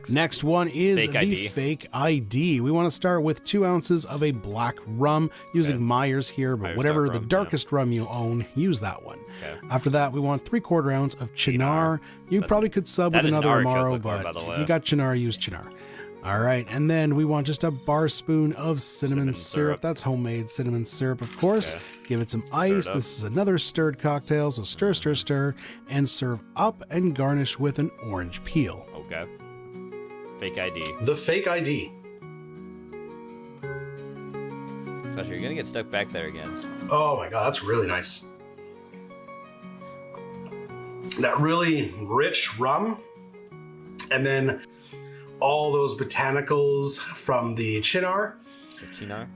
Next one is Fake the ID. Fake ID. We want to start with 2 ounces of a black rum, using Myers here, but Myers whatever dark the rum, darkest rum you own, use that one. Okay. After that, we want 3/4 ounce of Chinar. You probably could sub that with is an another artichoke Amaro, liqueur, by but the if way. you got Chinar, use Chinar. All right, and then we want just a bar spoon of cinnamon syrup. That's homemade cinnamon syrup, of course. Give it some ice. up. This is another stirred cocktail, so stir, stir, stir, and serve up and garnish with an orange peel. Okay. Fake ID. The Fake ID. Especially, you're gonna get stuck back there again. Oh my god, that's really nice. that really rich rum, and then all those botanicals from the Chinar.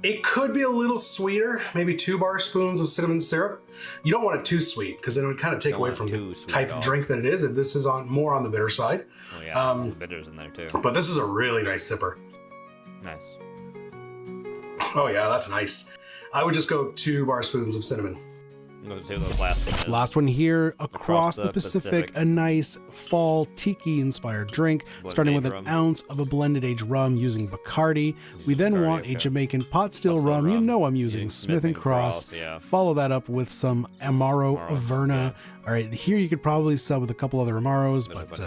It could be a little sweeter, maybe 2 bar spoons of cinnamon syrup. You don't want it too sweet because then it would kind of take away from the type of drink that it is. And this is more on the bitter side. Oh yeah, the bitters in there too. But this is a really nice sipper. Nice. Oh yeah, that's nice. I would just go 2 bar spoons of cinnamon. Last one here, Across the Pacific, a nice fall tiki-inspired drink, starting with an ounce of a blended age rum using Bacardi. We then want a Jamaican pot still rum. You know I'm using Smith & Cross. Follow that up with some Amaro Averna. All right, here you could probably sub with a couple other Amaros, but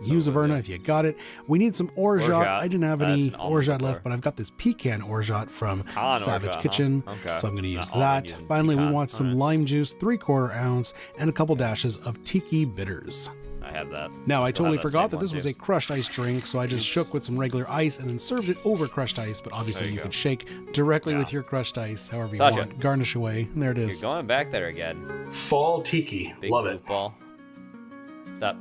use Averna if you got it. We need some Orgeat. I didn't have any Orgeat left, but I've got this pecan Orgeat from Savage Kitchen, so I'm going to use that. Finally, we want some lime juice, 3/4 ounce, and a couple dashes of tiki bitters. I have that. Now, I totally forgot that this was a crushed ice drink, so I just shook with some regular ice and then served it over crushed ice, but obviously you could shake directly with your crushed ice, however you want. Garnish away, and there it is. You're going back there again. Fall tiki. Big Love it. Ball. Stop.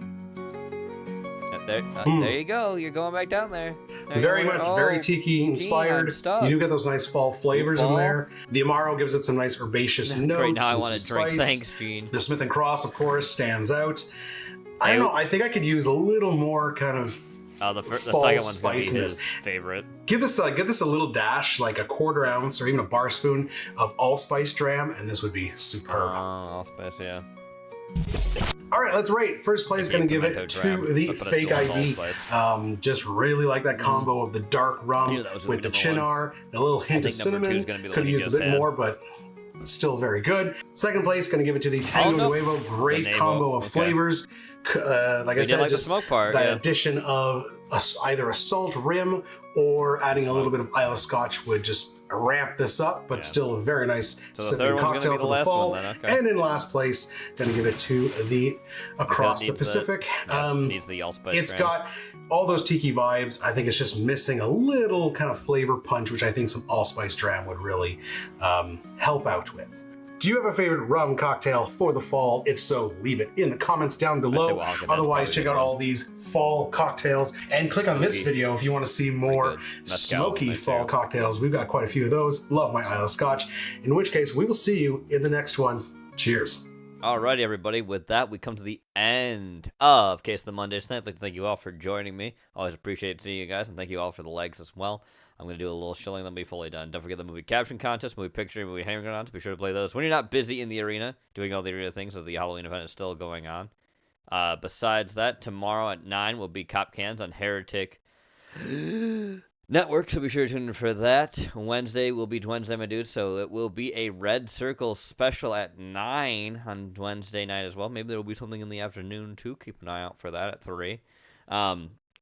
There you go. You're going back down there. Very much, very tiki inspired. You do get those nice fall flavors in there. The Amaro gives it some nice herbaceous notes. Right now I and want to some drink. spice. Thanks, Gene. The Smith & Cross, of course, stands out. I don't know. I think I could use a little more kind of the fall second one's gonna be spiciness. his favorite. Give this a little dash, like a 1/4 ounce or even a bar spoon of allspice dram, and this would be superb. Allspice, yeah. All right, let's rate. First place going to give it to the Fake ID. Just really like that combo of the dark rum with the Chinar, a little hint of cinnamon. Could have used a bit more, but still very good. Second place, going to give it to the Tango Nuevo. Great combo of flavors. Like I said, just the addition of either a salt rim or adding a little bit of Isla Scotch would just ramp this up, but still a very nice sipping cocktail for the fall. And in last place, going to give it to the Across the Pacific. It's got all those tiki vibes. I think it's just missing a little kind of flavor punch, which I think some allspice dram would really help out with. Do you have a favorite rum cocktail for the fall? If so, leave it in the comments down below. Otherwise, check out all these fall cocktails and click on this video if you want to see more smoky fall cocktails. We've got quite a few of those. Love my Isla Scotch. In which case, we will see you in the next one. Cheers. Alrighty, everybody. With that, we come to the end of Case of the Mondays tonight. I'd like to thank you all for joining me. Always appreciate seeing you guys, and thank you all for the likes as well. I'm going to do a little shilling, then be fully done. Don't forget the movie caption contest, movie picture, movie hand-grenades. Be sure to play those when you're not busy in the arena, doing all the arena things as the Halloween event is still going on. Besides that, tomorrow at 9 will be Cop Cans on Heretic Network, so be sure to tune in for that. Wednesday will be Wednesday, my dude, so it will be a Red Circle special at 9 on Wednesday night as well. Maybe there will be something in the afternoon, too. Keep an eye out for that at 3.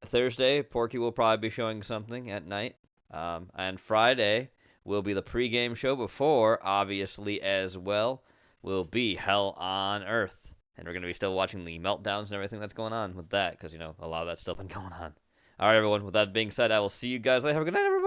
Thursday, Porky will probably be showing something at night. And Friday will be the pregame show before, obviously, as well, will be Hell on Earth. And we're going to be still watching the meltdowns and everything that's going on with that, because, you know, a lot of that's still been going on. All right, everyone, with that being said, I will see you guys later. Have a good night, everyone.